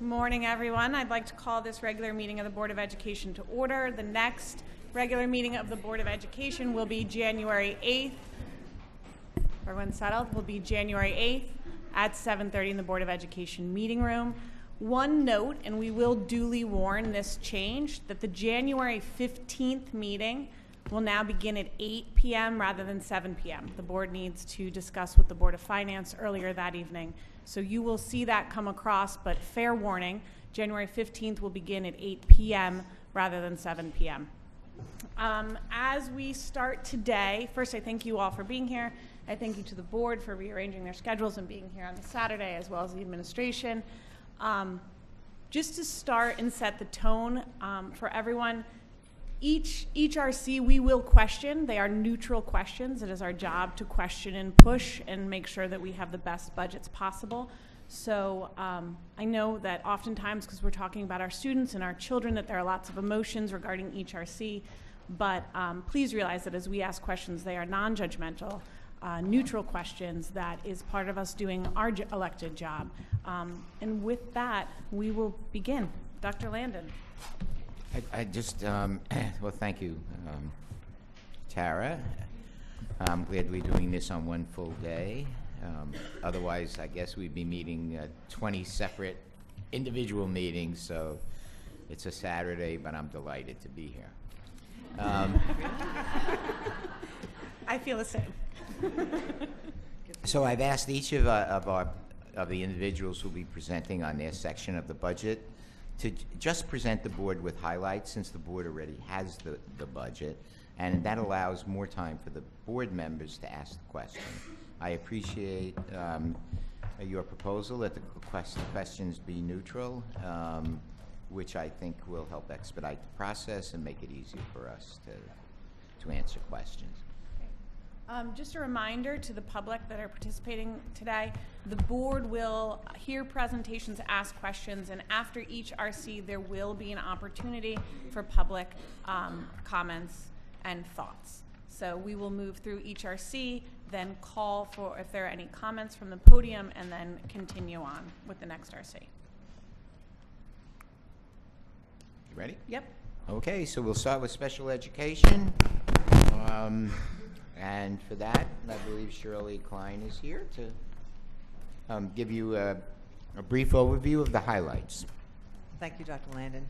Morning, everyone. I'd like to call this regular meeting of the Board of Education to order. The next regular meeting of the Board of Education will be January 8th. Everyone settled? Will be January 8th at 7:30 in the Board of Education meeting room. One note, and we will duly warn this change, that the January 15th meeting will now begin at 8 p.m. rather than 7 p.m. The board needs to discuss with the Board of Finance earlier that evening. So you will see that come across, but fair warning, January 15th will begin at 8 p.m. rather than 7 p.m. As we start today, first I thank you all for being here. I thank you to the board for rearranging their schedules and being here on the Saturday, as well as the administration. Just to start and set the tone for everyone, each RC we will question. They are neutral questions. It is our job to question and push and make sure that we have the best budgets possible. So I know that oftentimes, because we're talking about our students and our children, that there are lots of emotions regarding each RC, but please realize that as we ask questions, they are non-judgmental, neutral questions that is part of us doing our elected job. And with that, we will begin. Dr. Landon. I just, well, thank you, Tara. I'm glad we're doing this on one full day. Otherwise, I guess we'd be meeting 20 separate individual meetings, so it's a Saturday, but I'm delighted to be here. I feel the same. So I've asked each of the individuals who will be presenting on their section of the budget to just present the board with highlights, since the board already has the budget, and that allows more time for the board members to ask the question. I appreciate your proposal that the questions be neutral, which I think will help expedite the process and make it easier for us to answer questions. Just a reminder to the public that are participating today, the board will hear presentations, ask questions, and after each RC there will be an opportunity for public comments and thoughts. So we will move through each RC, then call for if there are any comments from the podium, and then continue on with the next RC. You ready? Yep. Okay, so we'll start with special education. And for that, I believe Shirley Klein is here to give you a brief overview of the highlights. Thank you, Dr. Landon.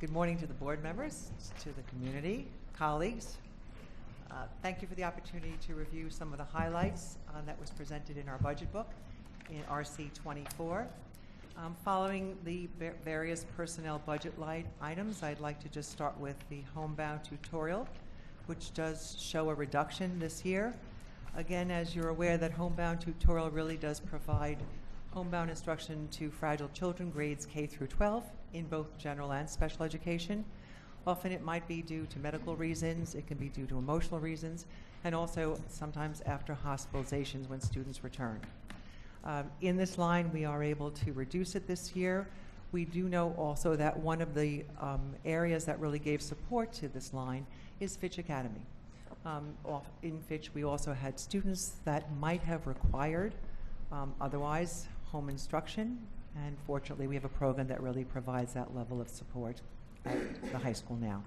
Good morning to the board members, to the community, colleagues. Thank you for the opportunity to review some of the highlights that was presented in our budget book in RC 24. Following the various personnel budget line items, I'd like to just start with the homebound tutorial, which does show a reduction this year. Again, as you're aware, that homebound tutorial really does provide homebound instruction to fragile children, grades K through 12, in both general and special education. Often it might be due to medical reasons, it can be due to emotional reasons, and also sometimes after hospitalizations when students return. In this line, we are able to reduce it this year. We do know also that one of the areas that really gave support to this line is Fitch Academy. In Fitch, we also had students that might have required otherwise home instruction, and fortunately we have a program that really provides that level of support at the high school now.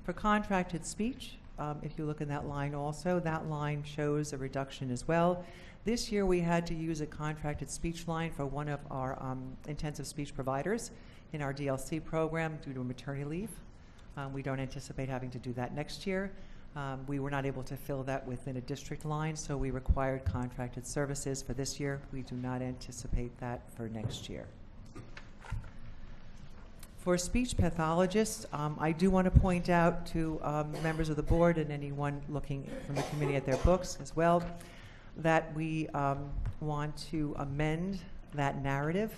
For contracted speech, if you look in that line also, that line shows a reduction as well. This year we had to use a contracted speech line for one of our intensive speech providers in our DLC program due to a maternity leave. We don't anticipate having to do that next year. We were not able to fill that within a district line, so we required contracted services for this year. We do not anticipate that for next year. For speech pathologists, I do want to point out to members of the board and anyone looking from the committee at their books as well, that we want to amend that narrative.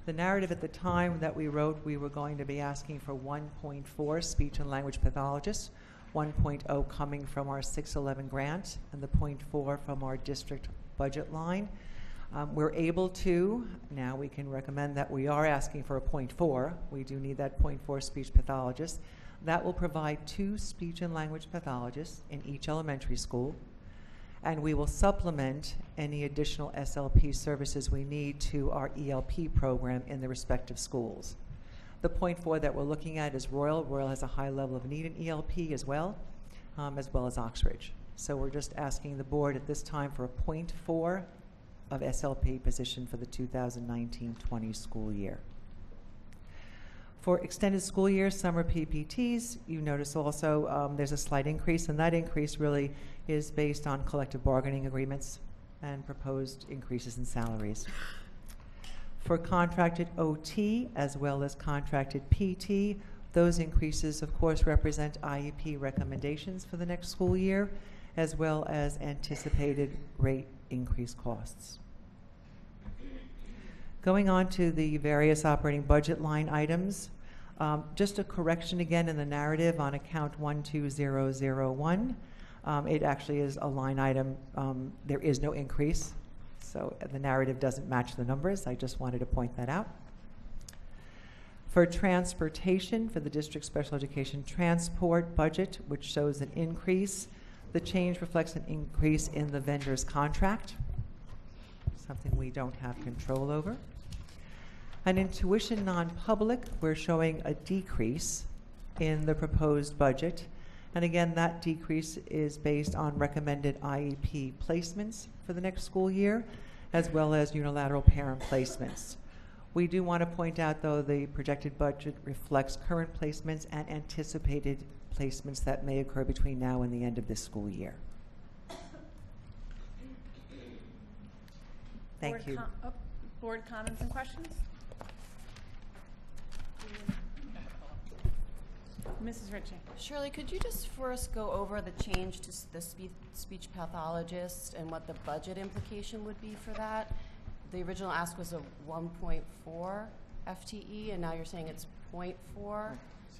The narrative at the time that we wrote, we were going to be asking for 1.4 speech and language pathologists, 1.0 coming from our 611 grant, and the 0.4 from our district budget line. We're able to, now we can recommend that we are asking for a 0.4. We do need that 0.4 speech pathologist. That will provide 2 speech and language pathologists in each elementary school. and we will supplement any additional SLP services we need to our ELP program in the respective schools. The .4 that we're looking at is Royal. Royal has a high level of need in ELP as well as Oxbridge. So we're just asking the board at this time for a .4 of SLP position for the 2019-20 school year. For extended school year, summer PPTs, you notice also there's a slight increase, and that increase really is based on collective bargaining agreements and proposed increases in salaries. For contracted OT as well as contracted PT, those increases, of course, represent IEP recommendations for the next school year, as well as anticipated rate increase costs. Going on to the various operating budget line items, just a correction again in the narrative on account 12001. It actually is a line item. There is no increase, so the narrative doesn't match the numbers. I just wanted to point that out. For transportation, for the district special education transport budget, which shows an increase, the change reflects an increase in the vendor's contract, something we don't have control over. And in tuition non-public, we're showing a decrease in the proposed budget. And again, that decrease is based on recommended IEP placements for the next school year, as well as unilateral parent placements. We do want to point out, though, the projected budget reflects current placements and anticipated placements that may occur between now and the end of this school year. Thank you. Board comments and questions? Mrs. Ritchie. Shirley, could you just first go over the change to the speech pathologist and what the budget implication would be for that? The original ask was a 1.4 FTE, and now you're saying it's 0.4.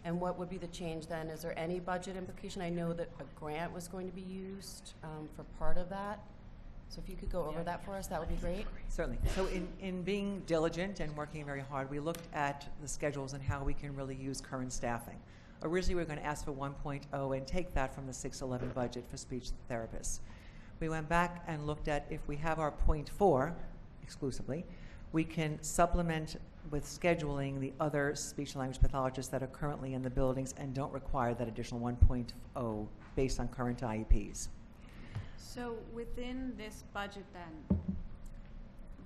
And what would be the change then? Is there any budget implication? I know that a grant was going to be used for part of that. So if you could go over that for us, that would be great. Certainly. So in being diligent and working very hard, we looked at the schedules and how we can really use current staffing. Originally, we were going to ask for 1.0 and take that from the 611 budget for speech therapists. We went back and looked at if we have our 0.4 exclusively, we can supplement with scheduling the other speech and language pathologists that are currently in the buildings and don't require that additional 1.0 based on current IEPs. So within this budget then,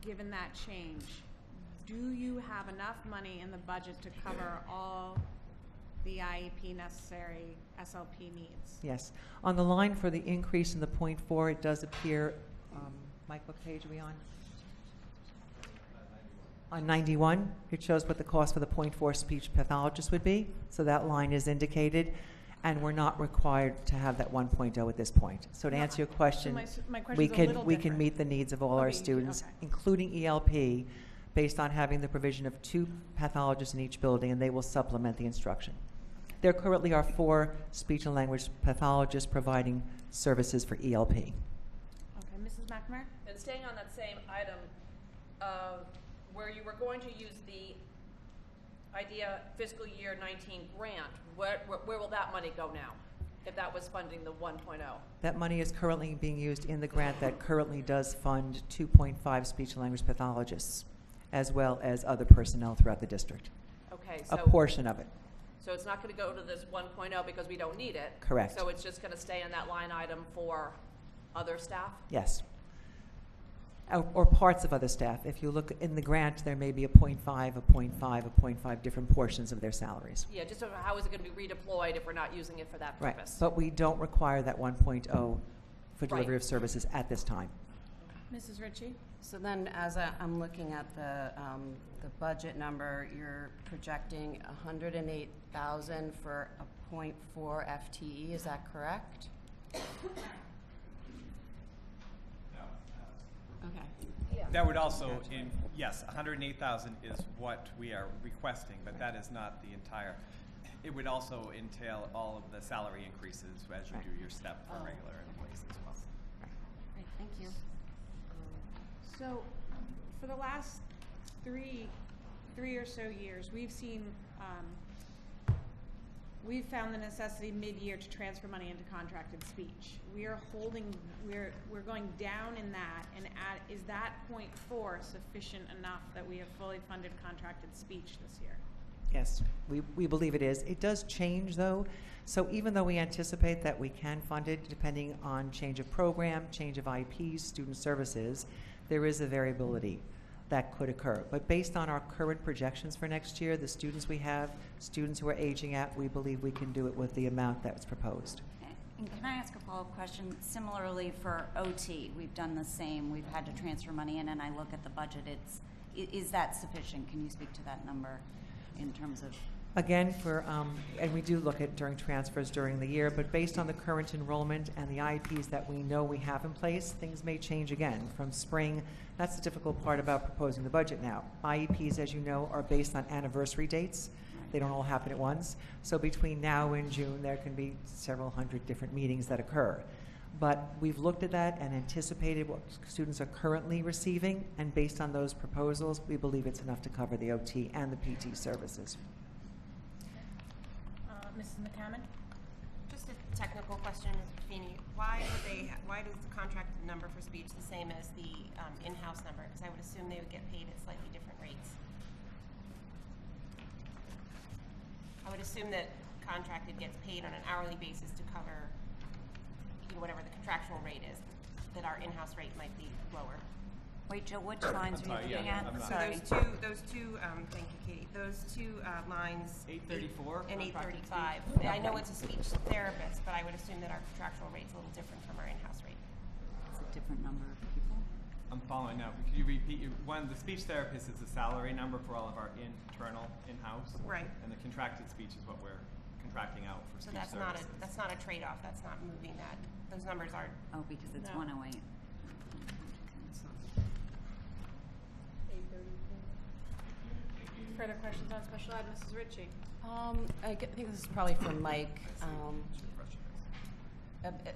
given that change, do you have enough money in the budget to cover all the IEP necessary SLP needs? Yes. On the line for the increase in the 0.4, it does appear, Mike, what page are we on? On 91, it shows what the cost for the 0.4 speech pathologist would be. So that line is indicated, and we're not required to have that 1.0 at this point. So to answer your question, So my we question's a little can different. meet the needs of all our Okay, students, okay. including ELP, based on having the provision of 2 pathologists in each building, and they will supplement the instruction. There currently are 4 speech and language pathologists providing services for ELP. Okay, Mrs. McNamara? And staying on that same item, where you were going to use the IDEA fiscal year 19 grant, where will that money go now, if that was funding the 1.0? That money is currently being used in the grant that currently does fund 2.5 speech and language pathologists, as well as other personnel throughout the district. Okay, A so, portion of it. so it's not going to go to this 1.0 because we don't need it? Correct. So it's just going to stay in that line item for other staff? Yes. Or parts of other staff. If you look in the grant, there may be a 0.5, a 0.5, a 0.5 different portions of their salaries. Yeah, just how is it going to be redeployed if we're not using it for that Right. purpose? But we don't require that 1.0 for delivery Right. of services at this time. Mrs. Ritchie? So then, as I'm looking at the budget number, you're projecting 108,000 for a 0.4 FTE. Is that correct? Okay. That would also, yes, 108,000 is what we are requesting, but that is not the entire. It would also entail all of the salary increases as you do your step for regular employees as well. Great, thank you. So, for the last three or so years, we've seen we've found the necessity mid-year to transfer money into contracted speech. We're going down in that, and is that 0.4 sufficient enough that we have fully funded contracted speech this year? Yes, we believe it is. It does change, though. So even though we anticipate that we can fund it, depending on change of program, change of IPs, student services, there is a variability that could occur. But based on our current projections for next year, the students we have, students who are aging out, we believe we can do it with the amount that was proposed. And can I ask a follow-up question? Similarly for OT, we've done the same. We've had to transfer money in, and I look at the budget. Is that sufficient? Can you speak to that number in terms of? Again, and we do look at during transfers during the year, but based on the current enrollment and the IEPs that we know we have in place, things may change again from spring. That's the difficult part about proposing the budget now. IEPs, as you know, are based on anniversary dates. They don't all happen at once. So between now and June, there can be several hundred different meetings that occur. But we've looked at that and anticipated what students are currently receiving, and based on those proposals, we believe it's enough to cover the OT and the PT services. Mrs. McCammon? Just a technical question, Feeney. Why does the contract number for speech the same as the in-house number? Because I would assume they would get paid at slightly different rates. I would assume that contracted gets paid on an hourly basis to cover, whatever the contractual rate is. That our in-house rate might be lower. Wait, Jill, which lines are you looking at? I'm not- Sorry. So those two. Thank you, Katie. Those two lines. 834 and contracted 835. I know it's a speech therapist, but I would assume that our contractual rate's a little different from our in-house rate. It's a different number of people. I'm following now. Could you repeat the speech therapist is the salary number for all of our internal in-house. Right. And the contracted speech is what we're contracting out for So speech that's services. not a trade-off. That's not moving that. Those numbers aren't. Oh, because it's No. 108. Further questions on special ed, Mrs. Ritchie? think this is probably for Mike.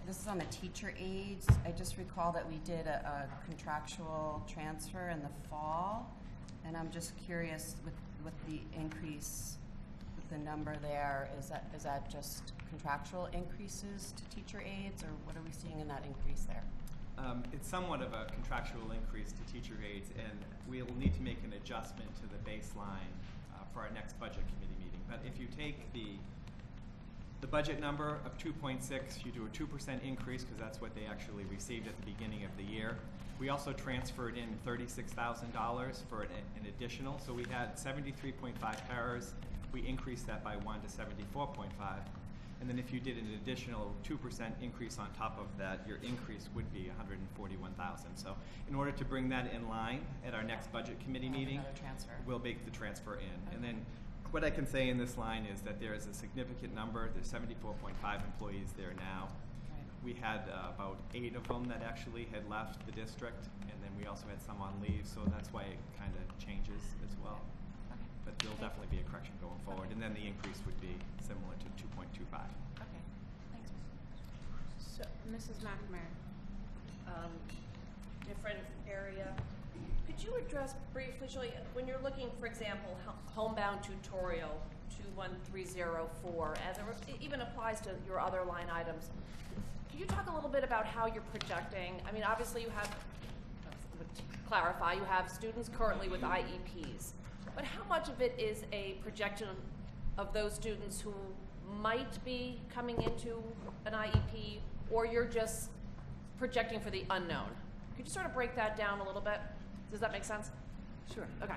This is on the teacher aides. I just recall that we did a contractual transfer in the fall, and I'm just curious with the increase, with the number there, is that just contractual increases to teacher aides, or what are we seeing in that increase there? It's somewhat of a contractual increase to teacher aides, and we'll need to make an adjustment to the baseline for our next budget committee meeting. But if you take the budget number of 2.6, you do a 2% increase because that's what they actually received at the beginning of the year. We also transferred in $36,000 for an additional, so we had 73.5 paras. We increased that by 1 to 74.5. And then if you did an additional 2% increase on top of that, your increase would be $141,000. So in order to bring that in line at our next budget committee meeting, Another transfer. we'll make the transfer in. And then what I can say in this line is that there is a significant number. There's 74.5 employees there now. Right. We had about 8 of them that actually had left the district, and then we also had some on leave, so that's why it kind of changes as well. Okay. But there'll definitely be a correction going forward, and then the increase would be similar to 2.25. Okay. Thanks. So, Mrs. McNamara? Different area. Could you address briefly, Julie, when you're looking, for example, homebound tutorial 21304, as it even applies to your other line items, could you talk a little bit about how you're projecting? I mean, obviously you have, to clarify, you have students currently with IEPs, but how much of it is a projection of those students who might be coming into an IEP, or you're just projecting for the unknown? Could you sort of break that down a little bit? Does that make sense? Sure. Okay.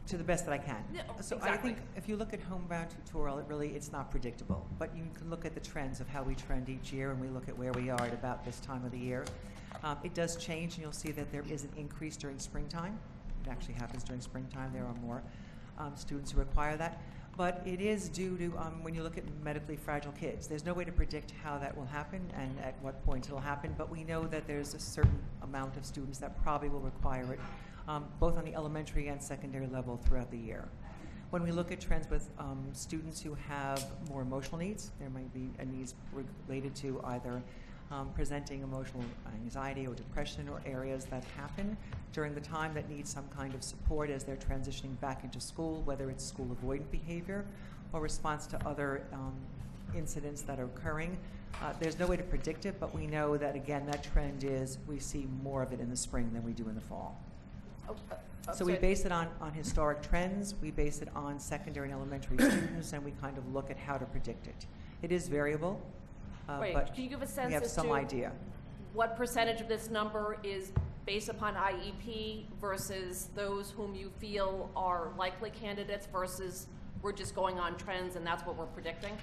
To the best that I can. Yeah, So exactly. I think if you look at homebound tutorial, it's not predictable. But you can look at the trends of how we trend each year, and we look at where we are at about this time of the year. It does change, and you'll see that there is an increase during springtime. It actually happens during springtime. There are more students who require that. But it is due to, when you look at medically fragile kids, there's no way to predict how that will happen and at what point it'll happen, but we know that there's a certain amount of students that probably will require it, both on the elementary and secondary level throughout the year. When we look at trends with students who have more emotional needs, there might be a needs related to either presenting emotional anxiety or depression, or areas that happen during the time that need some kind of support as they're transitioning back into school, whether it's school avoidant behavior or response to other incidents that are occurring. There's no way to predict it, but we know that, again, that trend is we see more of it in the spring than we do in the fall. So we base it on historic trends, we base it on secondary and elementary students, and we kind of look at how to predict it. It is variable, Wait, but can you give a sense we have as some to idea. what percentage of this number is based upon IEP versus those whom you feel are likely candidates versus we're just going on trends and that's what we're predicting?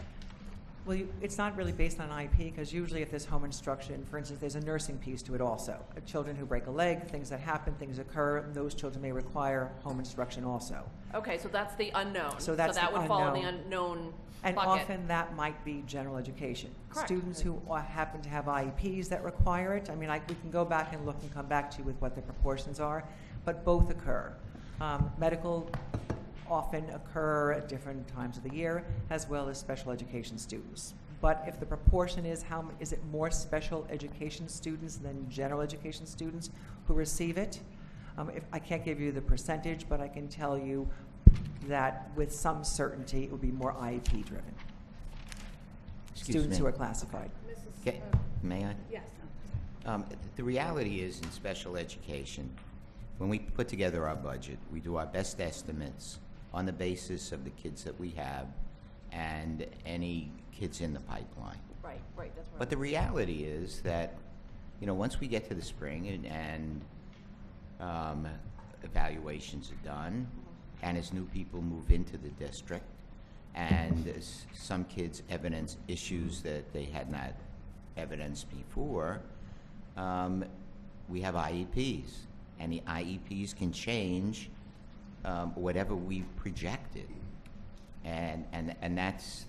Well, it's not really based on IEP, because usually if there's home instruction, for instance, there's a nursing piece to it also. Children who break a leg, things that happen, things occur, those children may require home instruction also. Okay, so that's the unknown. So that's that the would fall in the unknown. unknown And bucket. often that might be general education. Correct. Students who happen to have IEPs that require it, I mean, we can go back and look and come back to you with what the proportions are, but both occur. Medical often occur at different times of the year, as well as special education students. But if the proportion is is it more special education students than general education students who receive it? I can't give you the percentage, but I can tell you that with some certainty it will be more IEP driven. Students me. who are classified. Okay, may I? Yes. The reality is, in special education, when we put together our budget, we do our best estimates on the basis of the kids that we have and any kids in the pipeline. Right, that's right. But the reality is that, once we get to the spring and evaluations are done, and as new people move into the district, and as some kids evidence issues that they had not evidenced before, we have IEPs, and the IEPs can change whatever we projected, and that's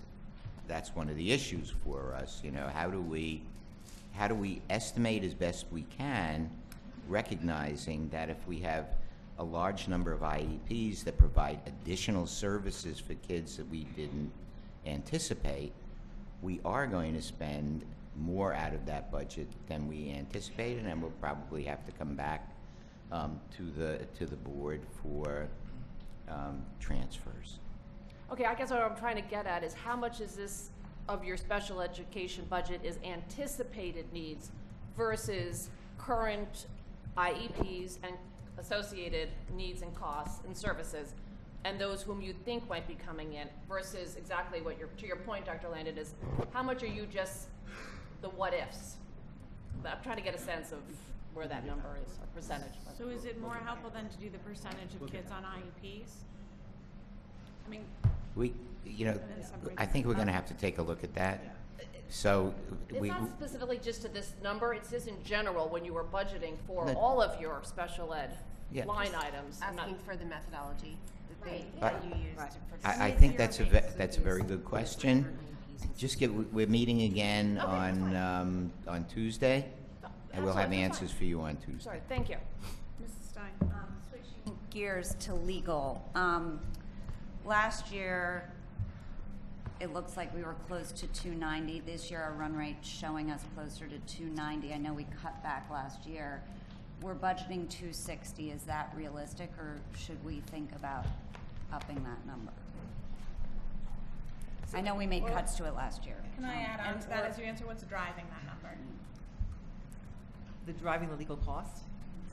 one of the issues for us. How do we estimate as best we can, recognizing that if we have a large number of IEPs that provide additional services for kids that we didn't anticipate, we are going to spend more out of that budget than we anticipated, and we'll probably have to come back to the board for transfers. Okay, I guess what I'm trying to get at is how much is this of your special education budget is anticipated needs versus current IEPs and associated needs and costs and services, and those whom you think might be coming in versus exactly what to your point, Dr. Landon, is how much are you just the what ifs? I'm trying to get a sense of where that number is, or percentage. So is it more helpful than to do the percentage of kids on IEPs? I mean, I think we're going to have to take a look at that. So It's we, not specifically just to this number, it's just in general when you were budgeting for The- all of your special ed Yeah. line items. I'm not- Asking for the methodology Right. that you used Right. for this. I think that's a very good question. We're meeting again on Tuesday, and we'll have Absolutely, that's answers fine. for you on Tuesday. Sorry, thank you. Mrs. Stein. Switching gears to legal. Last year, it looks like we were close to 290. This year, our run rate's showing us closer to 290. I know we cut back last year. We're budgeting 260. Is that realistic, or should we think about upping that number? I know we made cuts to it last year. Can I add on to that as you answer? What's driving that number? The driving the legal costs,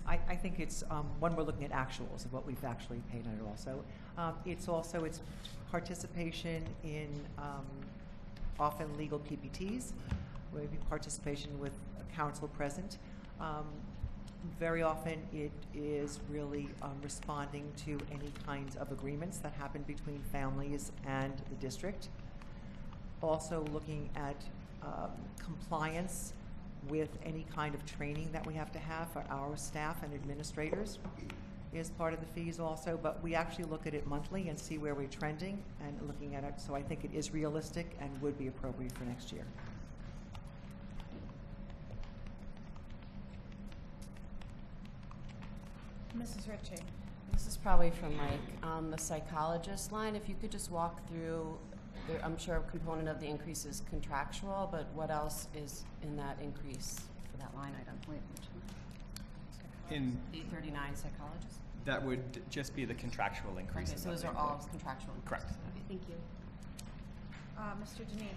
I think it's, when we're looking at actuals of what we've actually paid on it also. It's participation in often legal PPTs, where we have participation with a counsel present. Very often it is really responding to any kinds of agreements that happen between families and the district. Also looking at compliance with any kind of training that we have to have for our staff and administrators is part of the fees also, but we actually look at it monthly and see where we're trending and looking at it, so I think it is realistic and would be appropriate for next year. Mrs. Ritchie. This is probably for Mike. On the psychologist line, if you could just walk through, I'm sure a component of the increase is contractual, but what else is in that increase for that line item? Wait, which one? In 839 psychologists? that would just be the contractual Okay, increases. so those that are we all include. contractual increases. Correct. Okay, thank you. Mr. Deneen.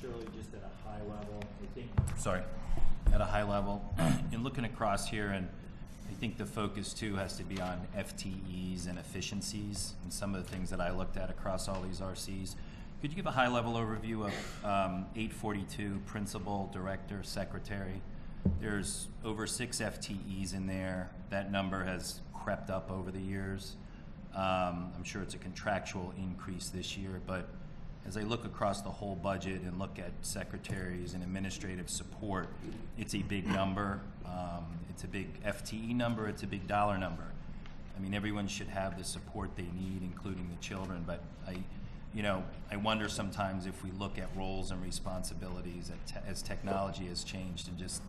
Surely just at a high level, I think, sorry, at a high level, in looking across here, and I think the focus too has to be on FTEs and efficiencies and some of the things that I looked at across all these RCs. Could you give a high level overview of 842 principal, director, secretary? There's over 6 FTEs in there. That number has crept up over the years. I'm sure it's a contractual increase this year, but as I look across the whole budget and look at secretaries and administrative support, it's a big number. It's a big FTE number. It's a big dollar number. I mean, everyone should have the support they need, including the children. But I wonder sometimes if we look at roles and responsibilities as technology has changed, and just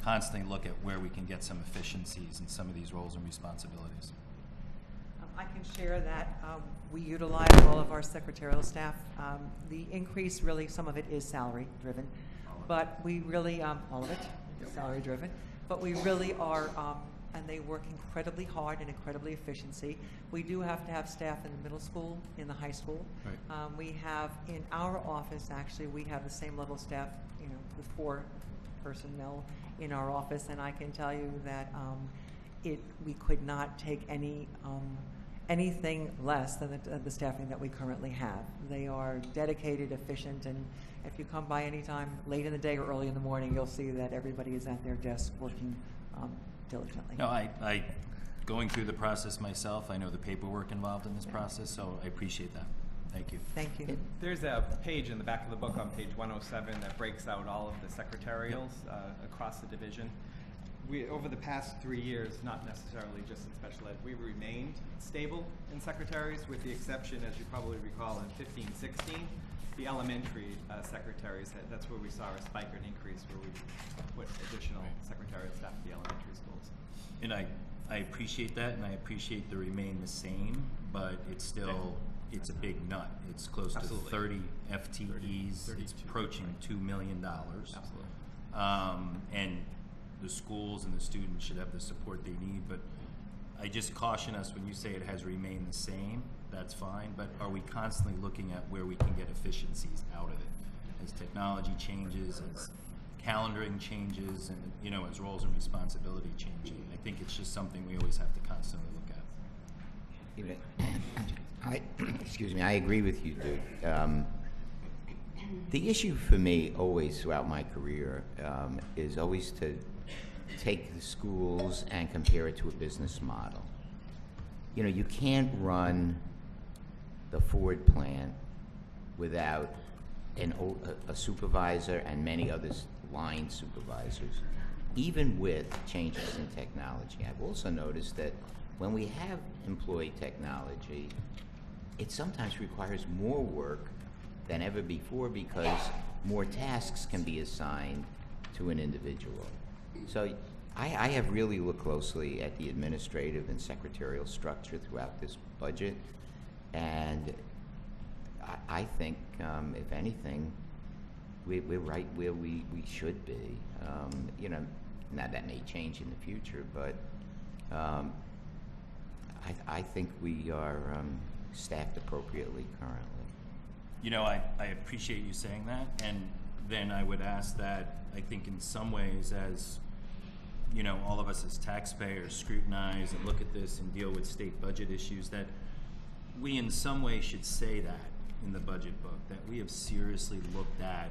constantly look at where we can get some efficiencies in some of these roles and responsibilities. I can share that we utilize all of our secretarial staff. The increase, really, some of it is salary driven, but we really, all of it is salary driven, but we really are, and they work incredibly hard and incredibly efficiency. We do have to have staff in the middle school, in the high school. Right. We have in our office, actually, we have the same level of staff, with 4 personnel in our office, and I can tell you that we could not take anything less than the staffing that we currently have. They are dedicated, efficient, and if you come by any time late in the day or early in the morning, you'll see that everybody is at their desk working diligently. No, I going through the process myself, I know the paperwork involved in this process, so I appreciate that. Thank you. Thank you. There's a page in the back of the book on page 107 that breaks out all of the secretarials across the division. Over the past 3 years, not necessarily just in special ed, we remained stable in secretaries, with the exception, as you probably recall, in 15-16, the elementary secretaries, that's where we saw a spike or an increase, where we put additional secretarial staff at the elementary schools. And I appreciate that, and I appreciate the remain the same, but it's still, it's a big nut. It's close Absolutely. to 30 FTEs. 32, it's approaching $2 million. Absolutely. And the schools and the students should have the support they need, but I just caution us when you say it has remained the same, that's fine, but are we constantly looking at where we can get efficiencies out of it? As technology changes, as calendaring changes, and as roles and responsibility change, I think it's just something we always have to constantly look at. Excuse me, I agree with you, dude. The issue for me always throughout my career is always to take the schools and compare it to a business model. You can't run the Ford plant without a supervisor and many other line supervisors, even with changes in technology. I've also noticed that when we have employee technology, it sometimes requires more work than ever before because more tasks can be assigned to an individual. So I have really looked closely at the administrative and secretarial structure throughout this budget, and I think, if anything, we're right where we should be. Now that may change in the future, but I think we are staffed appropriately currently. I appreciate you saying that, and then I would ask that, I think in some ways, as all of us as taxpayers scrutinize and look at this and deal with state budget issues, that we in some way should say that in the budget book, that we have seriously looked at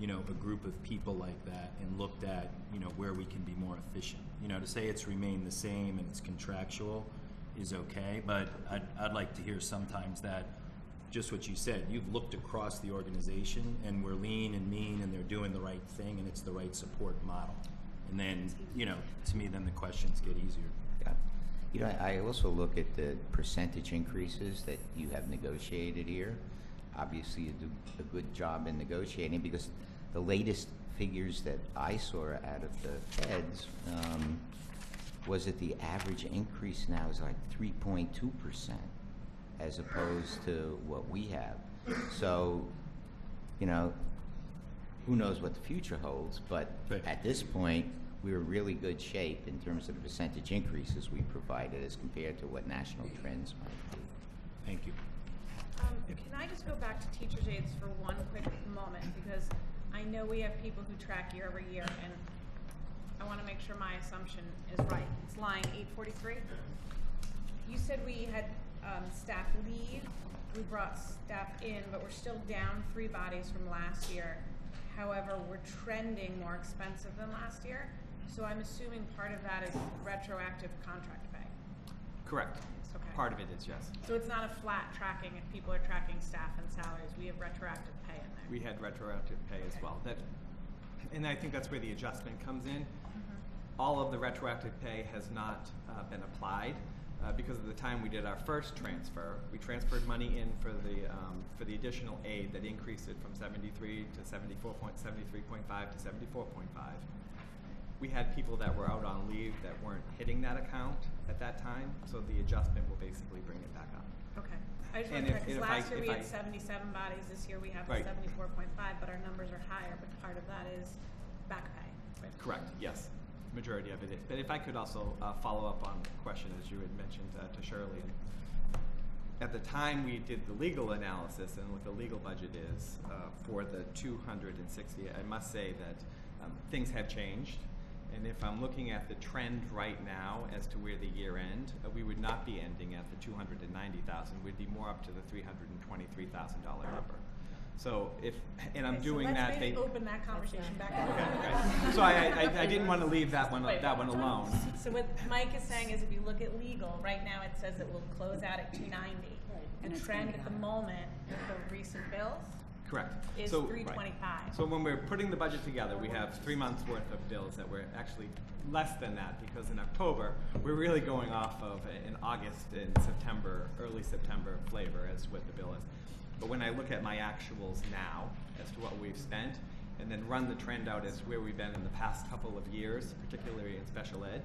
a group of people like that and looked at where we can be more efficient. To say it's remained the same and it's contractual is okay, but I'd like to hear sometimes that just what you said, you've looked across the organization and we're lean and mean and they're doing the right thing and it's the right support model. And then, to me, then the questions get easier. Yeah. I also look at the percentage increases that you have negotiated here. Obviously, you do a good job in negotiating because the latest figures that I saw out of the feds was that the average increase now is like 3.2%. as opposed to what we have. So, who knows what the future holds, but at this point, we're in really good shape in terms of the percentage increases we provided as compared to what national trends might be. Thank you. Can I just go back to teacher's aides for one quick moment, because I know we have people who track year over year, and I want to make sure my assumption is right. It's line 843. You said we had staff leave. We brought staff in, but we're still down 3 bodies from last year. However, we're trending more expensive than last year. So I'm assuming part of that is retroactive contract pay. Correct. Okay. Part of it is, yes. So it's not a flat tracking if people are tracking staff and salaries. We have retroactive pay in there. We had retroactive pay as well. And I think that's where the adjustment comes in. All of the retroactive pay has not been applied because of the time we did our first transfer. We transferred money in for the additional aid that increased it from 73 to 73.5 to 74.5. We had people that were out on leave that weren't hitting that account at that time, so the adjustment will basically bring it back up. Okay. I just And want to if- because and if I- last year we if had I- 77 bodies. This year we have Right. 74.5, but our numbers are higher. But part of that is back pay. Right? Correct, yes. Majority of it is. But if I could also follow up on the question, as you had mentioned to Shirley. At the time we did the legal analysis and what the legal budget is for the 260, I must say that things have changed. And if I'm looking at the trend right now as to where the year end, we would not be ending at the 290,000. We'd be more up to the $323,000 number. So and I'm Okay, doing so that. let's maybe open that conversation back up. Okay. So I didn't want to leave that one alone. So what Mike is saying is if you look at legal, right now it says it will close out at 290. And The it's trend gonna be at the higher. moment with the recent bills Correct. is So- 325. So when we're putting the budget together, we have 3 months worth of bills that were actually less than that, because in October, we're really going off of an August and September, early September flavor as what the bill is. But when I look at my actuals now as to what we've spent, and then run the trend out as where we've been in the past couple of years, particularly in special ed,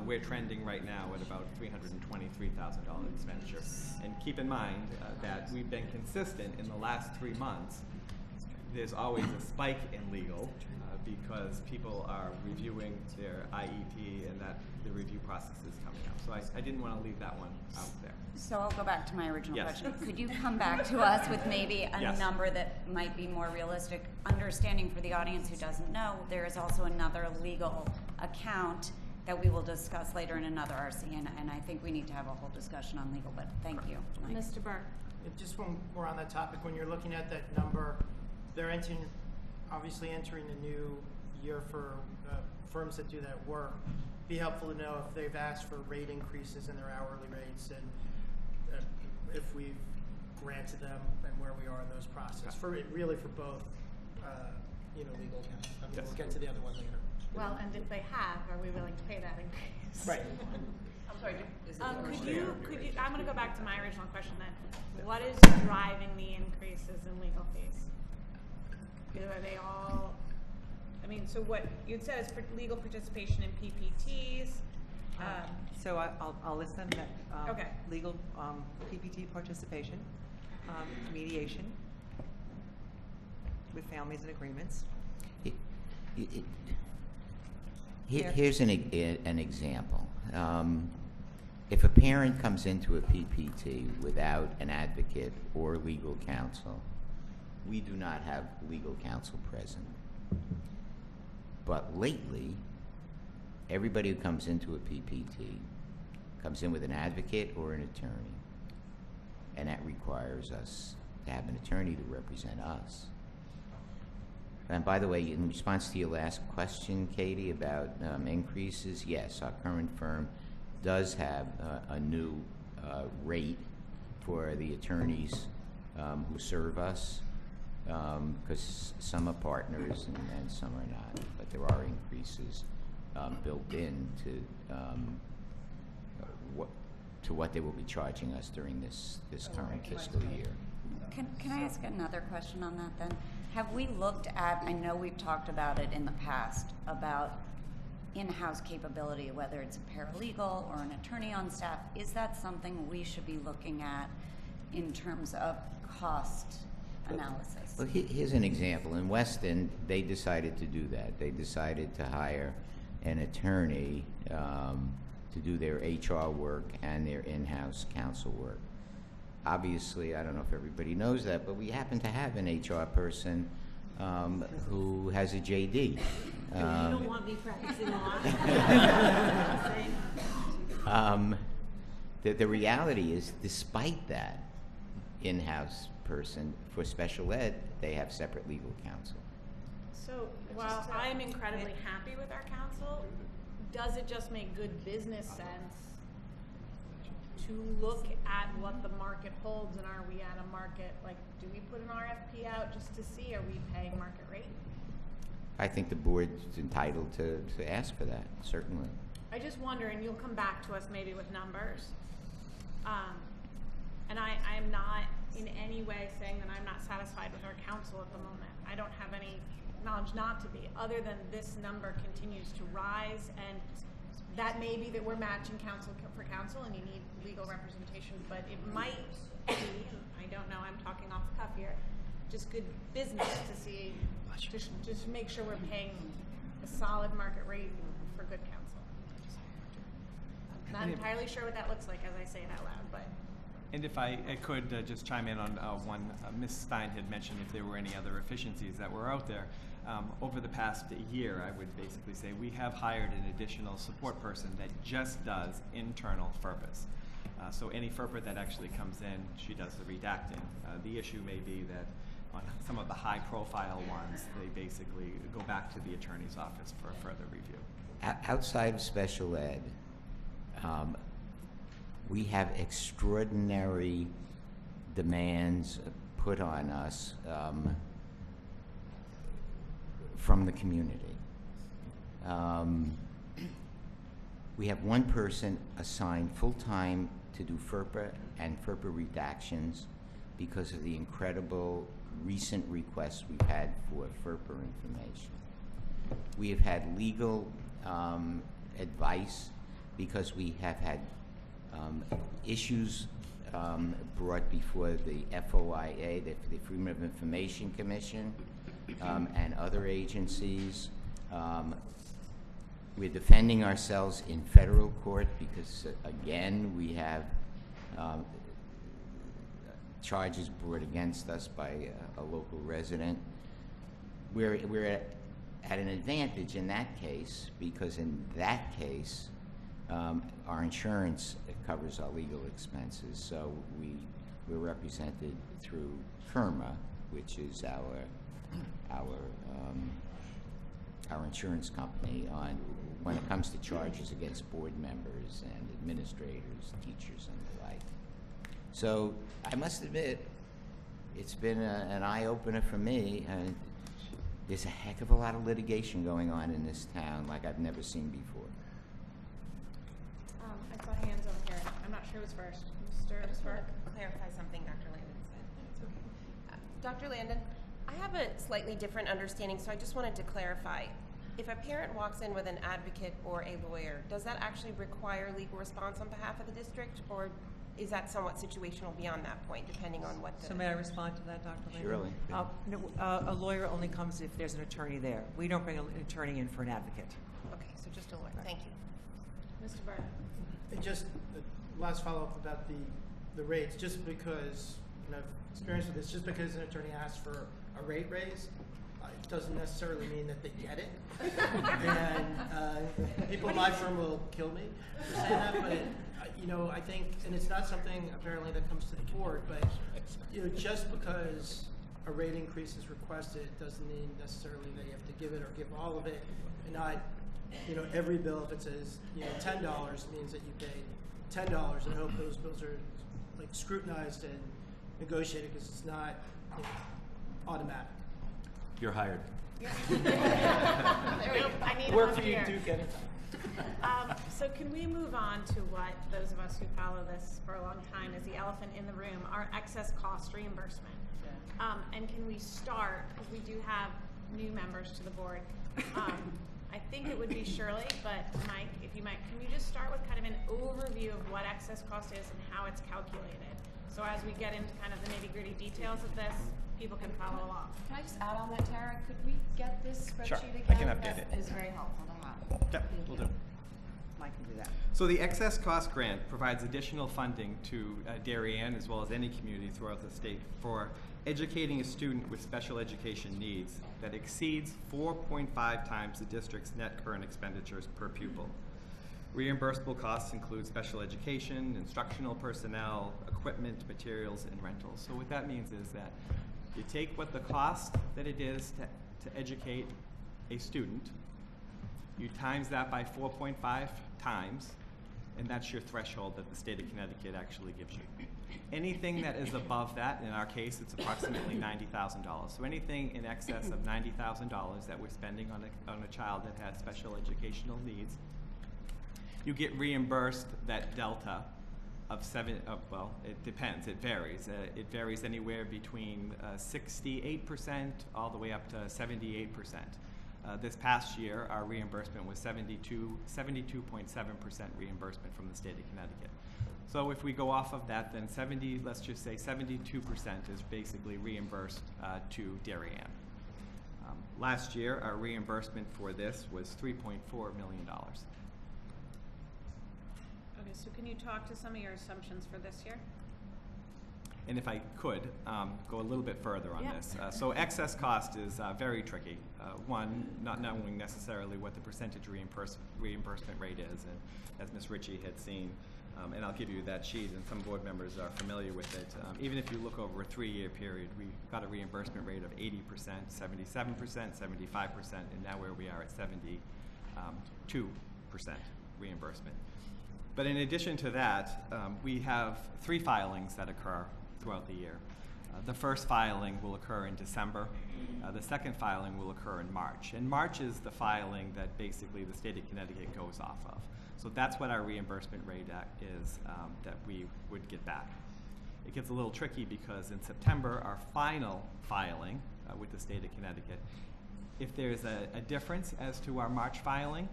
we're trending right now at about $323,000 expenditure. And keep in mind that we've been consistent in the last 3 months. There's always a spike in legal because people are reviewing their IEP and that the review process is coming up. So I didn't want to leave that one out there. So I'll go back to my original Yes. question. Could you come back to us with maybe a Yes. number that might be more realistic? Understanding for the audience who doesn't know, there is also another legal account that we will discuss later in another RC, and I think we need to have a whole discussion on legal, but thank you. Mike. Mr. Burke. Just when we're on that topic, when you're looking at that number, they're obviously entering the new year for firms that do that work. Be helpful to know if they've asked for rate increases in their hourly rates and if we've granted them and where we are in those processes. Really for both, legal accounts. I mean, Yes. we'll get to the other one later. Well, and if they have, are we willing to pay that increase? Right. I'm sorry, Could you, I'm gonna go back to my original question then. What is driving the increases in legal fees? Are they all, so what you'd said is for legal participation in PPTs. So I'll list them. Okay. Legal PPT participation, mediation with families and agreements. Here's an example. If a parent comes into a PPT without an advocate or legal counsel, we do not have legal counsel present. But lately, everybody who comes into a PPT comes in with an advocate or an attorney. And that requires us to have an attorney to represent us. And by the way, in response to your last question, Katie, about increases, yes, our current firm does have a new rate for the attorneys who serve us, because some are partners and some are not, but there are increases built in to what they will be charging us during this current fiscal year. Can I ask another question on that then? Have we looked at, I know we've talked about it in the past, about in-house capability, whether it's a paralegal or an attorney on staff. Is that something we should be looking at in terms of cost analysis? Well, here's an example. In Weston, they decided to do that. They decided to hire an attorney to do their HR work and their in-house counsel work. obviously, I don't know if everybody knows that, but we happen to have an HR person who has a JD. You don't want me practicing law. The reality is, despite that in-house person for special ed, they have separate legal counsel. So while I'm incredibly happy with our council, does it just make good business sense to look at what the market holds, and are we at a market, like, do we put an RFP out just to see, are we paying market rate? I think the board's entitled to ask for that, certainly. I just wonder, and you'll come back to us maybe with numbers, and I am not in any way saying that I'm not satisfied with our council at the moment. I don't have any knowledge not to be, other than this number continues to rise, and that may be that we're matching council for council and you need legal representation, but it might be, I don't know, I'm talking off the cuff here, just good business to see, just make sure we're paying a solid market rate for good counsel. Not entirely sure what that looks like as I say it out loud, but. And if I could just chime in on one, Ms. Stein had mentioned if there were any other efficiencies that were out there. Over the past year, I would basically say we have hired an additional support person that just does internal FERPAs. So any FERPA that actually comes in, she does the redacting. The issue may be that on some of the high-profile ones, they basically go back to the attorney's office for further review. Outside of special ed, we have extraordinary demands put on us from the community. We have one person assigned full-time to do FERPA and FERPA redactions because of the incredible recent requests we've had for FERPA information. We have had legal advice because we have had issues brought before the FOIA, the Freedom of Information Commission, and other agencies. We're defending ourselves in federal court because, again, we have charges brought against us by a local resident. We're at an advantage in that case because in that case, our insurance covers our legal expenses, so we're represented through FIRMA, which is our insurance company on when it comes to charges against board members and administrators, teachers, and the like. So I must admit, it's been an eye-opener for me, and there's a heck of a lot of litigation going on in this town like I've never seen before. I saw hands over here. I'm not sure who's first. Mr. I just want Spark. to clarify something Dr. Landon said. It's okay. Dr. Landon, I have a slightly different understanding, so I just wanted to clarify. If a parent walks in with an advocate or a lawyer, does that actually require legal response on behalf of the district, or is that somewhat situational beyond that point, depending on what the... So may I respond to that, Dr. Landon? Surely. No, a lawyer only comes if there's an attorney there. We don't bring an attorney in for an advocate. Okay, so just a lawyer. Thank you. Mr. Barton. And just the last follow-up about the rates, just because, and I've experienced with this, just because an attorney asks for a rate raise, it doesn't necessarily mean that they get it. And people in my firm will kill me for saying that, but you know, I think, and it's not something apparently that comes to the board, but you know, just because a rate increase is requested doesn't mean necessarily that you have to give it or give all of it, and not, you know, every bill, if it says, you know, $10 means that you paid $10, and I hope those bills are like scrutinized and negotiated, because it's not, you know, automatic. You're hired. I need Work one for you, here. Duke, anytime. So can we move on to what those of us who follow this for a long time is the elephant in the room, our excess cost reimbursement. And can we start, because we do have new members to the board. I think it would be Shirley, but Mike, if you might, can you just start with kind of an overview of what excess cost is and how it's calculated? So as we get into kind of the nitty-gritty details of this, people can follow along. Can I just add on that, Tara? Could we get this Sure, spreadsheet again? I can update it. That is very helpful to have. Yep, Thank we'll you. do. Mike can do that. So the excess cost grant provides additional funding to Darien as well as any community throughout the state for educating a student with special education needs that exceeds 4.5 times the district's net current expenditures per pupil. Reimbursable costs include special education, instructional personnel, equipment, materials, and rentals. So what that means is that you take what the cost that it is to educate a student, you times that by 4.5 times, and that's your threshold that the state of Connecticut actually gives you. Anything that is above that, in our case, it's approximately $90,000. So anything in excess of $90,000 that we're spending on a child that has special educational needs, you get reimbursed that delta of well, it depends, it varies. It varies anywhere between 68% all the way up to 78%. This past year, our reimbursement was 72.7% reimbursement from the state of Connecticut. So if we go off of that, then let's just say 72% is basically reimbursed to Darien. Last year, our reimbursement for this was $3.4 million. Okay, so can you talk to some of your assumptions for this year? And if I could, go a little bit further on Yeah. this. So excess cost is very tricky. One, not knowing necessarily what the percentage reimbursement rate is, and as Ms. Ritchie had seen, and I'll give you that sheet, and some board members are familiar with it. Even if you look over a 3-year period, we got a reimbursement rate of 80%, 77%, 75%, and now where we are at 72% reimbursement. But in addition to that, we have 3 filings that occur throughout the year. The first filing will occur in December. The second filing will occur in March. And March is the filing that basically the state of Connecticut goes off of. So that's what our reimbursement rate is that we would get back. It gets a little tricky because in September, our final filing with the state of Connecticut, if there's a difference as to our March filing,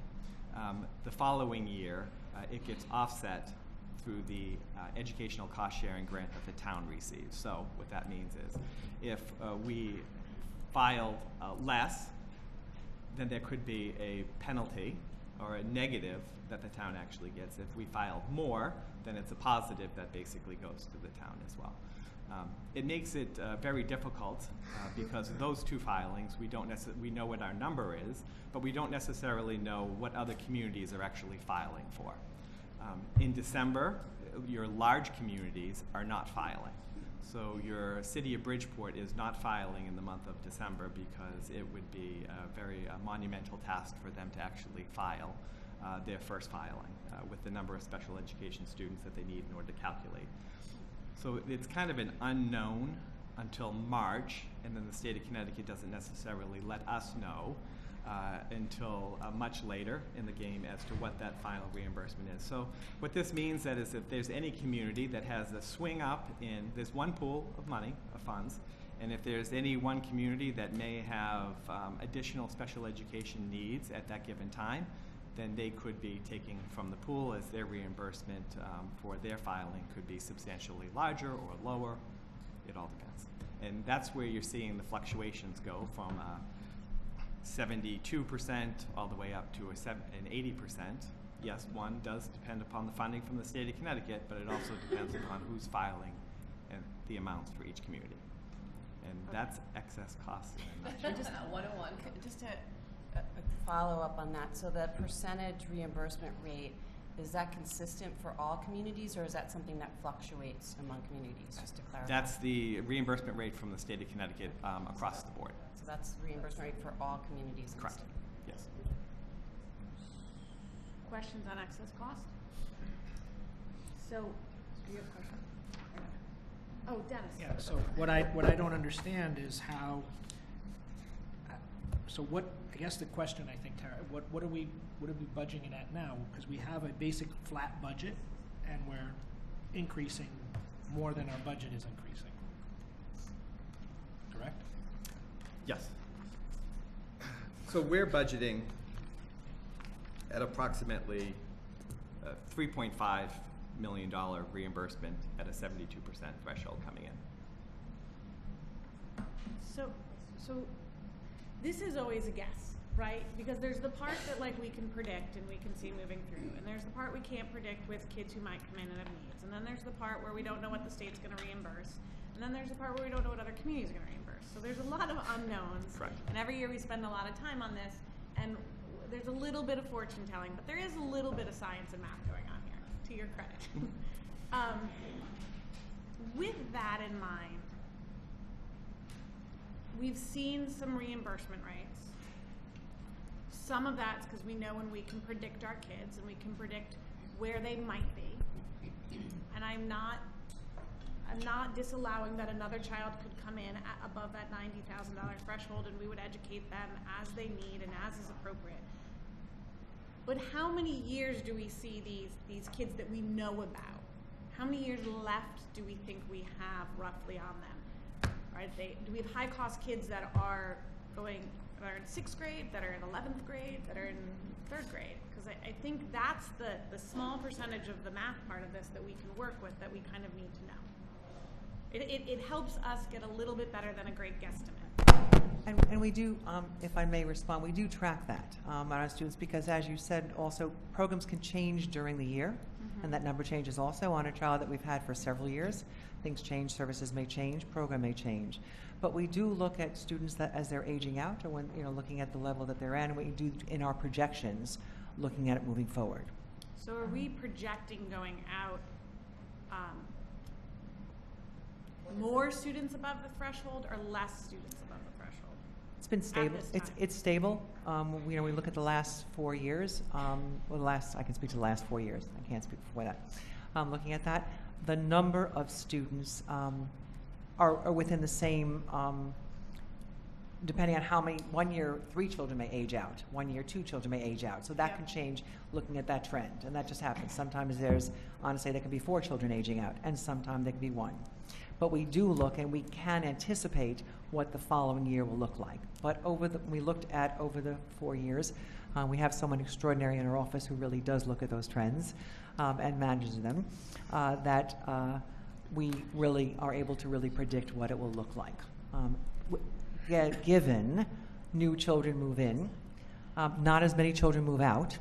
the following year, it gets offset through the educational cost sharing grant that the town receives. So what that means is if we filed less, then there could be a penalty or a negative that the town actually gets. If we filed more, then it's a positive that basically goes to the town as well. It makes it very difficult because those 2 filings, we know what our number is, but we don't necessarily know what other communities are actually filing for. In December, your large communities are not filing. So your city of Bridgeport is not filing in the month of December because it would be a very monumental task for them to actually file their first filing with the number of special education students that they need in order to calculate. So it's kind of an unknown until March, and then the state of Connecticut doesn't necessarily let us know until much later in the game as to what that final reimbursement is. So what this means that is if there's any community that has a swing up in, there's one pool of money, of funds, and if there's any one community that may have additional special education needs at that given time, then they could be taking from the pool as their reimbursement for their filing could be substantially larger or lower. It all depends. And that's where you're seeing the fluctuations go from 72% all the way up to an 80%. Yes, one does depend upon the funding from the state of Connecticut, but it also depends upon who's filing and the amounts for each community. And that's excess cost in a nutshell. Just 101. Just a follow up on that. So the percentage reimbursement rate, is that consistent for all communities, or is that something that fluctuates among communities? Just to clarify. That's the reimbursement rate from the state of Connecticut across the board. So that's the reimbursement rate for all communities in the Correct. state. Yes. Questions on excess cost? So, do you have a question? Oh, Dennis. Yeah, so what I don't understand is how, so what, I guess the question, I think, Tara, what are we budgeting at now? Because we have a basic flat budget and we're increasing more than our budget is increasing. Correct? Yes. So we're budgeting at approximately $3.5 million reimbursement at a 72% threshold coming in. So this is always a guess, right? Because there's the part that like we can predict and we can see moving through, and there's the part we can't predict with kids who might come in and have needs, and then there's the part where we don't know what the state's going to reimburse, and then there's the part where we don't know what other communities are going to reimburse. So there's a lot of unknowns. Correct. And every year we spend a lot of time on this, and there's a little bit of fortune telling, but there is a little bit of science and math going on here, to your credit. With that in mind, we've seen some reimbursement rates. Some of that's because we know when we can predict our kids and we can predict where they might be. And I'm not disallowing that another child could come in at above that $90,000 threshold and we would educate them as they need and as is appropriate. But how many years do we see these kids that we know about? How many years left do we think we have roughly on them? Do we have high-cost kids that are in 6th grade, that are in 11th grade, that are in 3rd grade? Because I think that's the small percentage of the math part of this that we can work with that we kind of need to know. It helps us get a little bit better than a great guesstimate. And we do, if I may respond, we do track that on our students because, as you said, also programs can change during the year, and that number changes also on a child that we've had for several years. Things change, services may change, program may change. But we do look at students that as they're aging out or when, looking at the level that they're in, and we do in our projections, looking at it moving forward. So are we projecting going out more students above the threshold or less students above the threshold? It's been stable. It's stable. We look at the last 4 years. I can speak to the last 4 years. I can't speak before that. Looking at that, the number of students are within the same, depending on how many, 1 year, 3 children may age out, 1 year, 2 children may age out. So that can change looking at that trend, and that just happens. Sometimes honestly, there can be 4 children aging out, and sometimes there can be 1. But we do look, and we can anticipate what the following year will look like. But we looked at over the 4 years, we have someone extraordinary in our office who really does look at those trends and manages them, that we really are able to really predict what it will look like. Given new children move in, not as many children move out,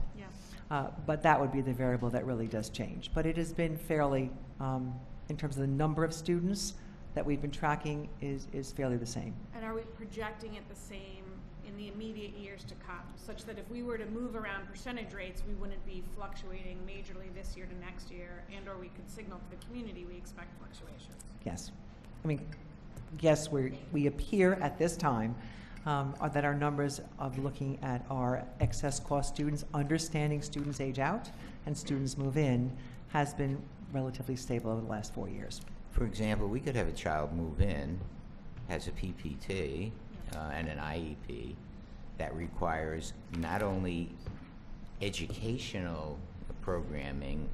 but that would be the variable that really does change. But it has been fairly, in terms of the number of students that we've been tracking is fairly the same. And are we projecting it the same in the immediate years to come, such that if we were to move around percentage rates, we wouldn't be fluctuating majorly this year to next year, and or we could signal to the community we expect fluctuations? Yes. Yes, we appear at this time that our numbers of looking at our excess cost students, understanding students age out and students move in, has been relatively stable over the last 4 years. For example, we could have a child move in, has a PPT and an IEP that requires not only educational programming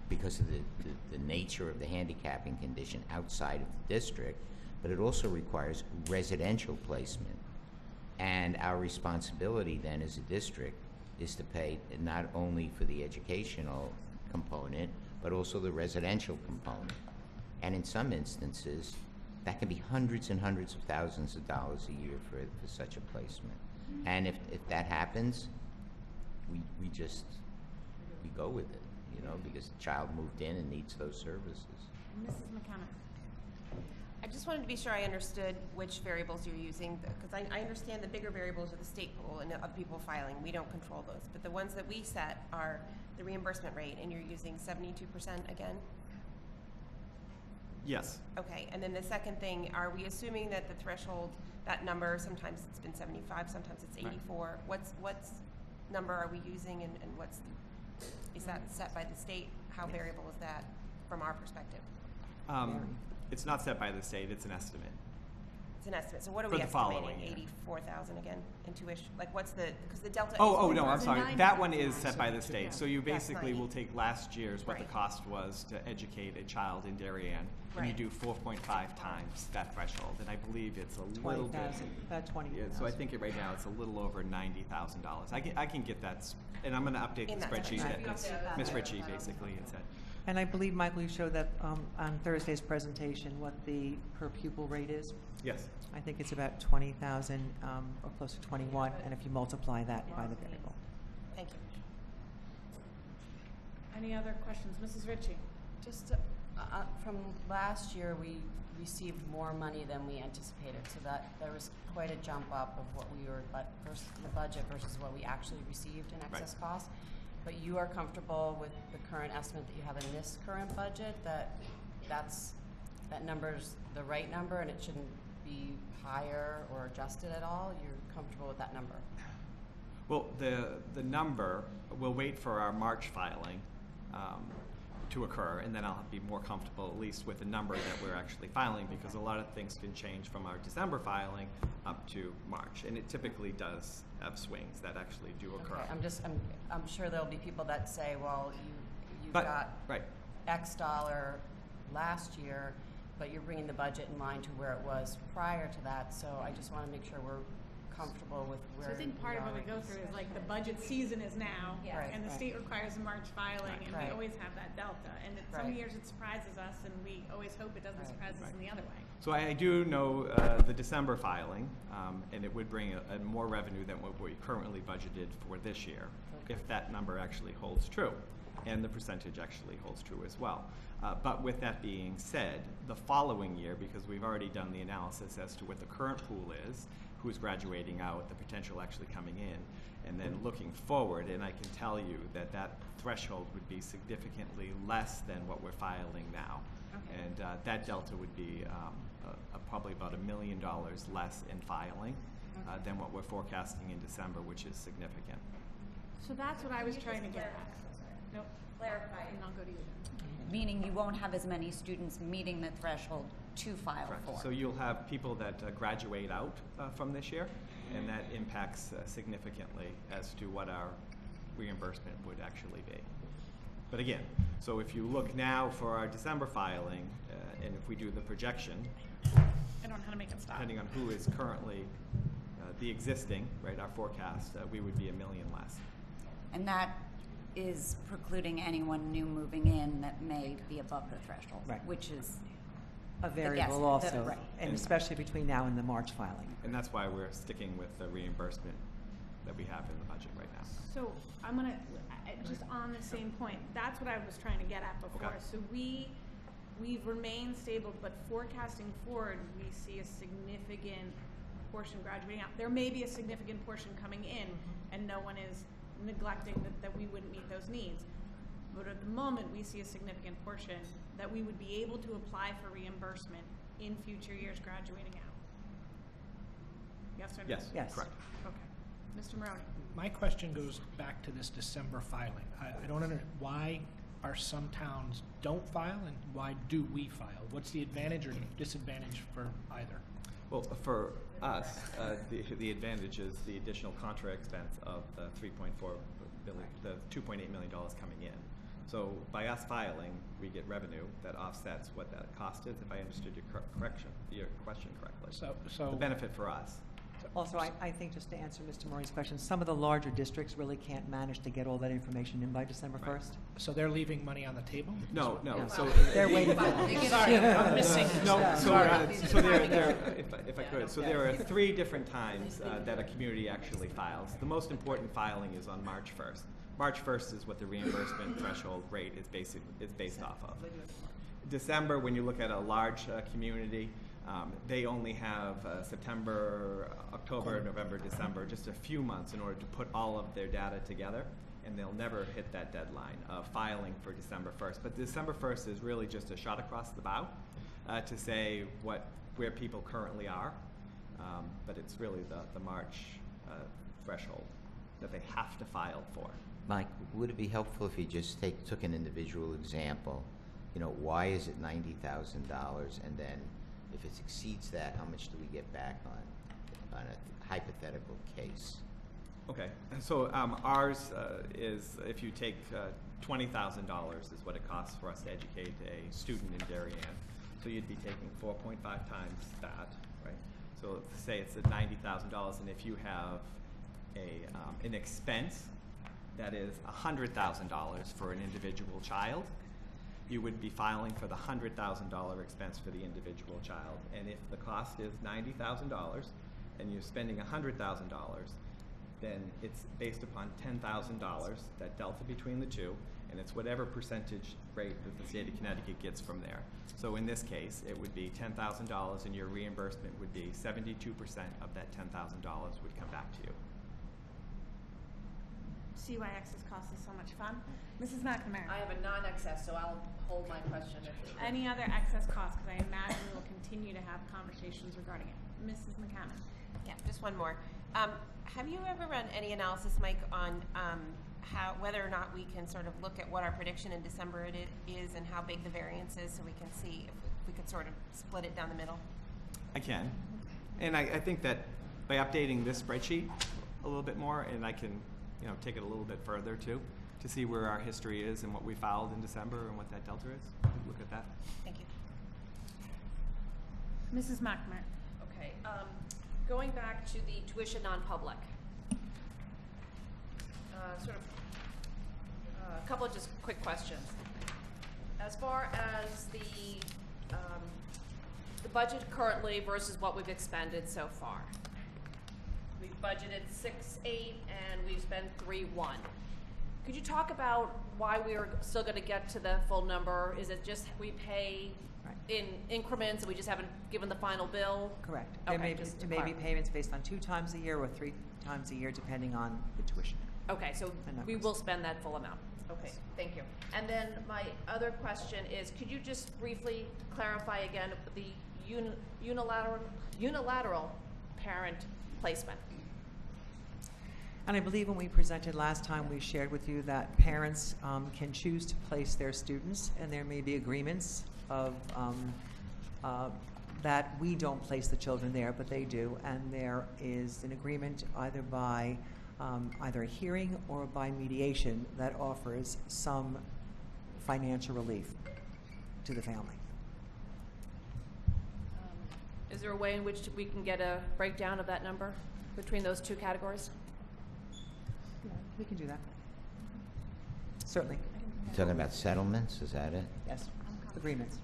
because of the nature of the handicapping condition outside of the district, but it also requires residential placement. And our responsibility then as a district is to pay not only for the educational component, but also the residential component. And in some instances, that can be hundreds and hundreds of thousands of dollars a year for such a placement. And if that happens, we go with it, because the child moved in and needs those services. Mrs. McKenna. I just wanted to be sure I understood which variables you're using, because I understand the bigger variables are the state pool and other people filing. We don't control those. But the ones that we set are the reimbursement rate, and you're using 72% again? Yes. Okay, and then the second thing, are we assuming that the threshold, that number, sometimes it's been 75, sometimes it's 84. Right. What's number are we using, and is that set by the state? How variable is that from our perspective? It's not set by the state, it's an estimate. It's an estimate. So what are we estimating? 84,000 again in tuition? Like what's because the delta no, I'm sorry. That one is set by the state. So you basically will take last year's, what the cost was to educate a child in Darien, and you do 4.5 times that threshold. And I believe it's a little bit. About 20,000. Yeah, so I think right now it's a little over $90,000. I can get that, and I'm going to update the spreadsheet that Ms. Ritchie basically had said. And I believe, Michael, you showed that on Thursday's presentation what the per pupil rate is. Yes. I think it's about 20,000 or close to 21, and if you multiply that by the variable. Thank you. Any other questions? Mrs. Ritchie? Just from last year, we received more money than we anticipated, so that there was quite a jump up of what we were versus the budget versus what we actually received in excess costs. But you are comfortable with the current estimate that you have in this current budget, that number's the right number and it shouldn't be higher or adjusted at all? You're comfortable with that number? Well, the number, we'll wait for our March filing to occur, and then I'll be more comfortable at least with the number that we're actually filing, because a lot of things can change from our December filing up to March, and it typically does have swings that actually do occur. Okay, I'm sure there'll be people that say, well, you got X dollar last year, but you're bringing the budget in line to where it was prior to that, so I just want to make sure we're comfortable with where So I think part of what we go through is like the budget season is now, Right. and the state requires a March filing, and we Right. always have that delta. And some Right. years it surprises us, and we always hope it doesn't Right. surprise us in the other way. So I do know the December filing, and it would bring a more revenue than what we currently budgeted for this year, if that number actually holds true, and the percentage actually holds true as well. But with that being said, the following year, because we've already done the analysis as to what the current pool is, who's graduating out, the potential actually coming in, and then looking forward, and I can tell you that that threshold would be significantly less than what we're filing now. Okay. And that delta would be probably about $1 million less in filing than what we're forecasting in December, which is significant. So that's what I was trying to get at. Nope. Clarify, and I'll go to you then. Meaning you won't have as many students meeting the threshold to file for. So you'll have people that graduate out from this year, and that impacts significantly as to what our reimbursement would actually be. But again, so if you look now for our December filing, and if we do the projection, I don't know how to make it stop. depending on who is currently the existing, right, our forecast, we would be $1 million less. And that is precluding anyone new moving in that may be above the threshold, Right. which is A guess, variable the- also, right. and especially between now and the March filing. And that's why we're sticking with the reimbursement that we have in the budget right now. So I'm gonna, just on the same point, that's what I was trying to get at before. Okay. So we've remained stable, but forecasting forward, we see a significant portion graduating out. There may be a significant portion coming in, and no one is neglecting that we wouldn't meet those needs. But at the moment, we see a significant portion that we would be able to apply for reimbursement in future years graduating out. Yes or no? Yes, Yes. correct. Okay. Mr. Maroney? My question goes back to this December filing. I don't understand, why are some towns don't file and why do we file? What's the advantage or disadvantage for either? Well, for us, the advantage is the additional contra expense of the $3.4 billion, the $2.8 million coming in. So by us filing, we get revenue that offsets what that cost is, if I understood your question correctly. So The benefit for us. Also, I think just to answer Mr. Murray's question, some of the larger districts really can't manage to get all that information in by December 1st. So they're leaving money on the table? No. So They're waiting for that. Sorry, I'm missing. No, so Sorry. if I could, so there are 3 different times that a community actually files. The most important filing is on March 1st. March 1st is what the reimbursement threshold rate is based off of. December, when you look at a large community, they only have September, October, November, December, just a few months in order to put all of their data together, and they'll never hit that deadline of filing for December 1st. But December 1st is really just a shot across the bow to say where people currently are, but it's really the March threshold that they have to file for. Mike, would it be helpful if you just took an individual example? You know, why is it $90,000, and then if it exceeds that, how much do we get back on a hypothetical case? Okay, so ours is, if you take $20,000 is what it costs for us to educate a student in Darien. So you'd be taking 4.5 times that, right? So say it's at $90,000, and if you have an expense that is $100,000 for an individual child, you would be filing for the $100,000 expense for the individual child. And if the cost is $90,000 and you're spending $100,000, then it's based upon $10,000, that delta between the two, and it's whatever percentage rate that the state of Connecticut gets from there. So in this case, it would be $10,000 and your reimbursement would be 72% of that $10,000 would come back to you. See why excess cost is so much fun? Mrs. McNamara. I have a non-excess, so I'll hold my question. Any other excess costs? Because I imagine we will continue to have conversations regarding it. Mrs. McCammon. Yeah, just one more. Have you ever run any analysis, Mike, on whether or not we can sort of look at what our prediction in December is and how big the variance is, so we can see if we could sort of split it down the middle? I can. And I think that by updating this spreadsheet a little bit more, and I can take it a little bit further too, to see where our history is and what we filed in December and what that delta is. Look at that. Thank you. Mrs. McNamara. Okay, going back to the tuition non-public. A couple of just quick questions. As far as the budget currently versus what we've expended so far. We've budgeted 6.8 and we've spent 3.1. Could you talk about why we are still going to get to the full number? Is it just we pay in increments and we just haven't given the final bill? Correct. Okay, There may be payments based on 2 times a year or 3 times a year, depending on the tuition. Okay, so we will spend that full amount. Okay, thank you. And then my other question is, could you just briefly clarify again the unilateral parent placement? And I believe when we presented last time, we shared with you that parents can choose to place their students, and there may be agreements of that we don't place the children there, but they do, and there is an agreement either by either a hearing or by mediation that offers some financial relief to the family. Is there a way in which we can get a breakdown of that number between those 2 categories? We can do that. Certainly. Talking about settlements, is that it? Yes. Agreements.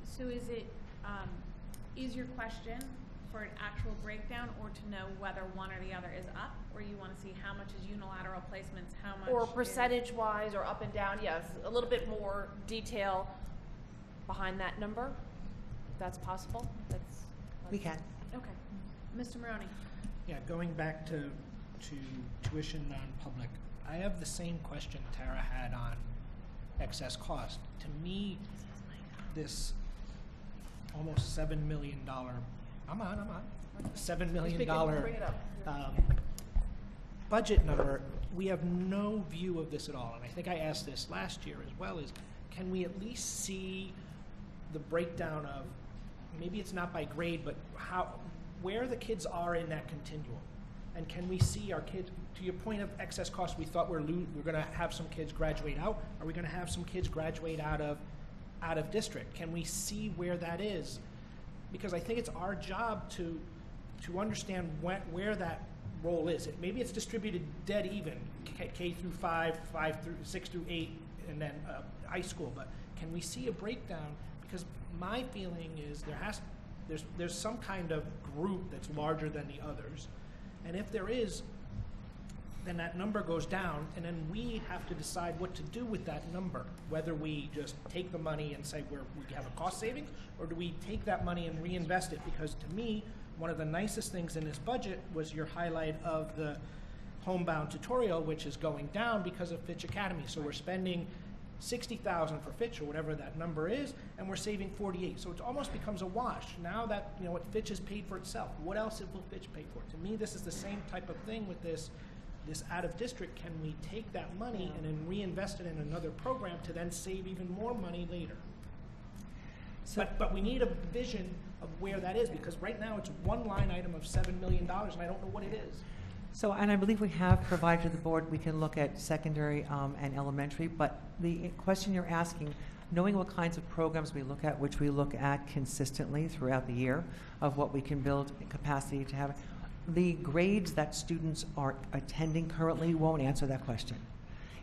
So is it, is your question for an actual breakdown or to know whether one or the other is up? Or you want to see how much is unilateral placements, how much Or is- percentage-wise or up and down? Yes, a little bit more detail behind that number, if that's possible. We can. Okay. Mr. Maroney. Yeah, going back to tuition non-public, I have the same question Tara had on excess cost. To me, this almost $7 million, $7 million budget number, we have no view of this at all. And I think I asked this last year as well, is can we at least see the breakdown of, maybe it's not by grade, but where the kids are in that continuum? And can we see our kids, to your point of excess cost, we thought we're going to have some kids graduate out. Are we going to have some kids graduate out of district? Can we see where that is? Because I think it's our job to understand where that role is. Maybe it's distributed dead even, K through 5, 6 through 8, and then high school. But can we see a breakdown? Because my feeling is there's some kind of group that's larger than the others. And if there is, then that number goes down, and then we have to decide what to do with that number, whether we just take the money and say we have a cost savings, or do we take that money and reinvest it? Because to me, one of the nicest things in this budget was your highlight of the homebound tutorial, which is going down because of Fitch Academy. So we're spending $60,000 for Fitch, or whatever that number is, and we're saving 48. So it almost becomes a wash. Now that what Fitch has paid for itself, what else will Fitch pay for? To me, this is the same type of thing with this out of district. Can we take that money and then reinvest it in another program to then save even more money later? So, but we need a vision of where that is, because right now it's one line item of $7 million, and I don't know what it is. So, and I believe we have provided to the board, we can look at secondary and elementary, but the question you're asking, knowing what kinds of programs we look at, which we look at consistently throughout the year, of what we can build capacity to have, the grades that students are attending currently won't answer that question.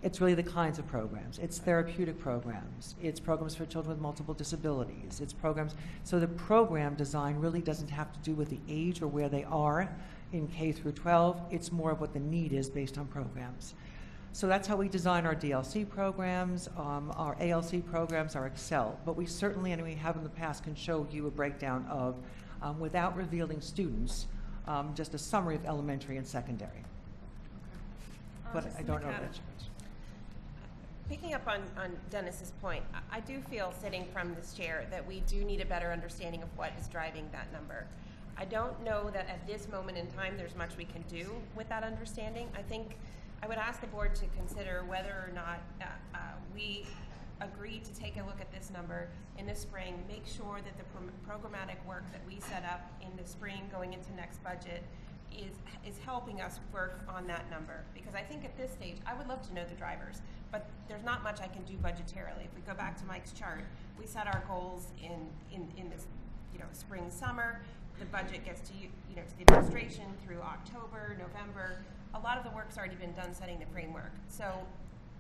It's really the kinds of programs. It's therapeutic programs. It's programs for children with multiple disabilities. It's programs, so the program design really doesn't have to do with the age or where they are in K through 12. It's more of what the need is based on programs. So that's how we design our DLC programs, our ALC programs, our Excel. But we certainly, and we have in the past, can show you a breakdown of, without revealing students, just a summary of elementary and secondary. But I don't know which. Picking up on Dennis's point, I do feel, sitting from this chair, that we do need a better understanding of what is driving that number. I don't know that at this moment in time there's much we can do with that understanding. I think I would ask the board to consider whether or not we agree to take a look at this number in the spring, make sure that the programmatic work that we set up in the spring going into next budget is helping us work on that number. Because I think at this stage, I would love to know the drivers, but there's not much I can do budgetarily. If we go back to Mike's chart, we set our goals in this, spring, summer. The budget gets to to the administration through October, November. A lot of the work's already been done setting the framework. So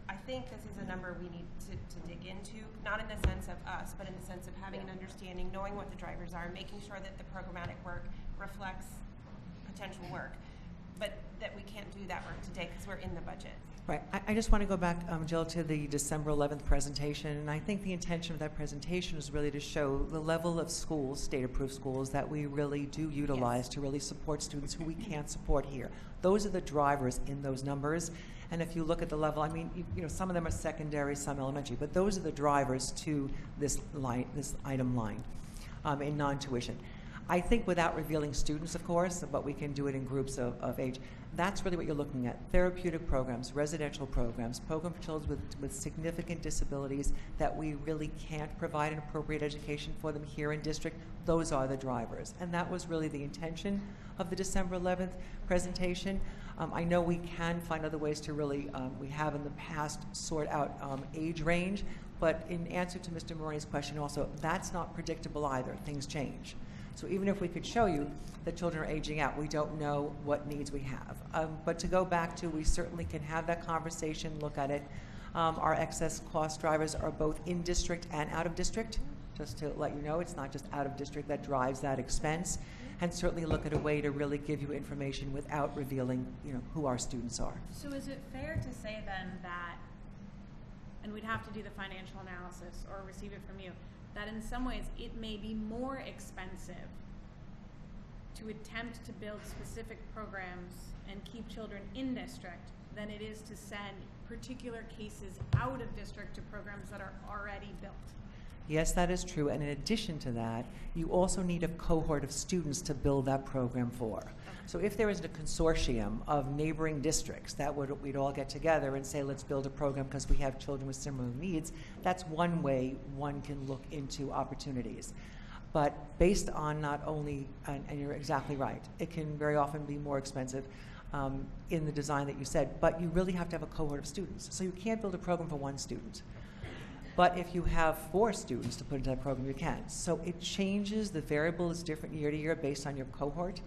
I think this is a number we need to dig into, not in the sense of us, but in the sense of having an understanding, knowing what the drivers are, making sure that the programmatic work reflects potential work, but that we can't do that work today because we're in the budget. Right. I just want to go back, Jill, to the December 11th presentation, and I think the intention of that presentation is really to show the level of schools, state-approved schools, that we really do utilize to really support students who we can't support here. Those are the drivers in those numbers, and if you look at the level, I mean, some of them are secondary, some elementary, but those are the drivers to this item line in non-tuition. I think without revealing students, of course, but we can do it in groups of age. That's really what you're looking at. Therapeutic programs, residential programs, programs for children with significant disabilities that we really can't provide an appropriate education for them here in district. Those are the drivers. And that was really the intention of the December 11th presentation. I know we can find other ways to really, we have in the past, sort out age range, but in answer to Mr. Moroney's question also, that's not predictable either. Things change. So even if we could show you that children are aging out, we don't know what needs we have. But to go back to, we certainly can have that conversation, look at it. Our excess cost drivers are both in district and out of district. Just to let you know, it's not just out of district that drives that expense. And certainly look at a way to really give you information without revealing, who our students are. So is it fair to say then that, and we'd have to do the financial analysis or receive it from you, that in some ways it may be more expensive to attempt to build specific programs and keep children in district than it is to send particular cases out of district to programs that are already built? Yes, that is true. And in addition to that, you also need a cohort of students to build that program for. So if there is a consortium of neighboring districts that we'd all get together and say, let's build a program because we have children with similar needs, that's one way one can look into opportunities. But based on not only, and you're exactly right, it can very often be more expensive in the design that you said, but you really have to have a cohort of students. So you can't build a program for one student. But if you have 4 students to put into that program, you can. So it changes, the variable is different year to year based on your cohort.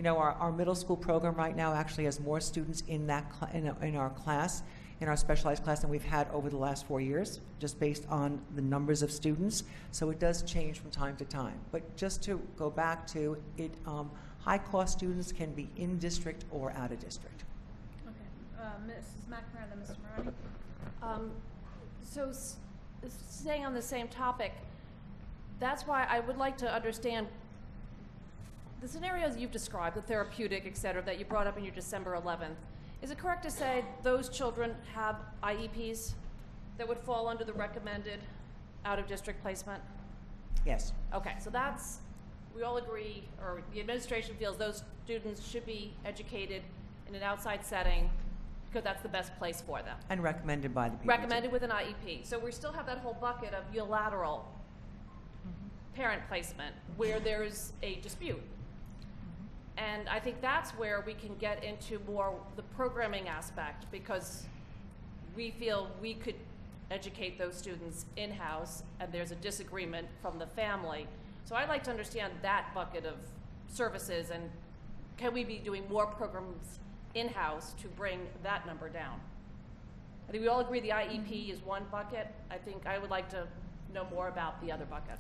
Our middle school program right now actually has more students in that in our class, in our specialized class, than we've had over the last 4 years, just based on the numbers of students. So it does change from time to time. But just to go back to it, high-cost students can be in district or out of district. Okay, Mrs. McNamara, then Mr. Moroney. So staying on the same topic, that's why I would like to understand the scenarios you've described, the therapeutic, et cetera, that you brought up in your December 11th. Is it correct to say those children have IEPs that would fall under the recommended out-of-district placement? Yes. Okay, so we all agree, or the administration feels those students should be educated in an outside setting because that's the best place for them. And recommended by the PBT. Recommended with an IEP. So we still have that whole bucket of unilateral parent placement where there's a dispute. And I think that's where we can get into more the programming aspect, because we feel we could educate those students in-house and there's a disagreement from the family. So I'd like to understand that bucket of services, and can we be doing more programs in-house to bring that number down? I think we all agree the IEP is one bucket. I think I would like to know more about the other bucket.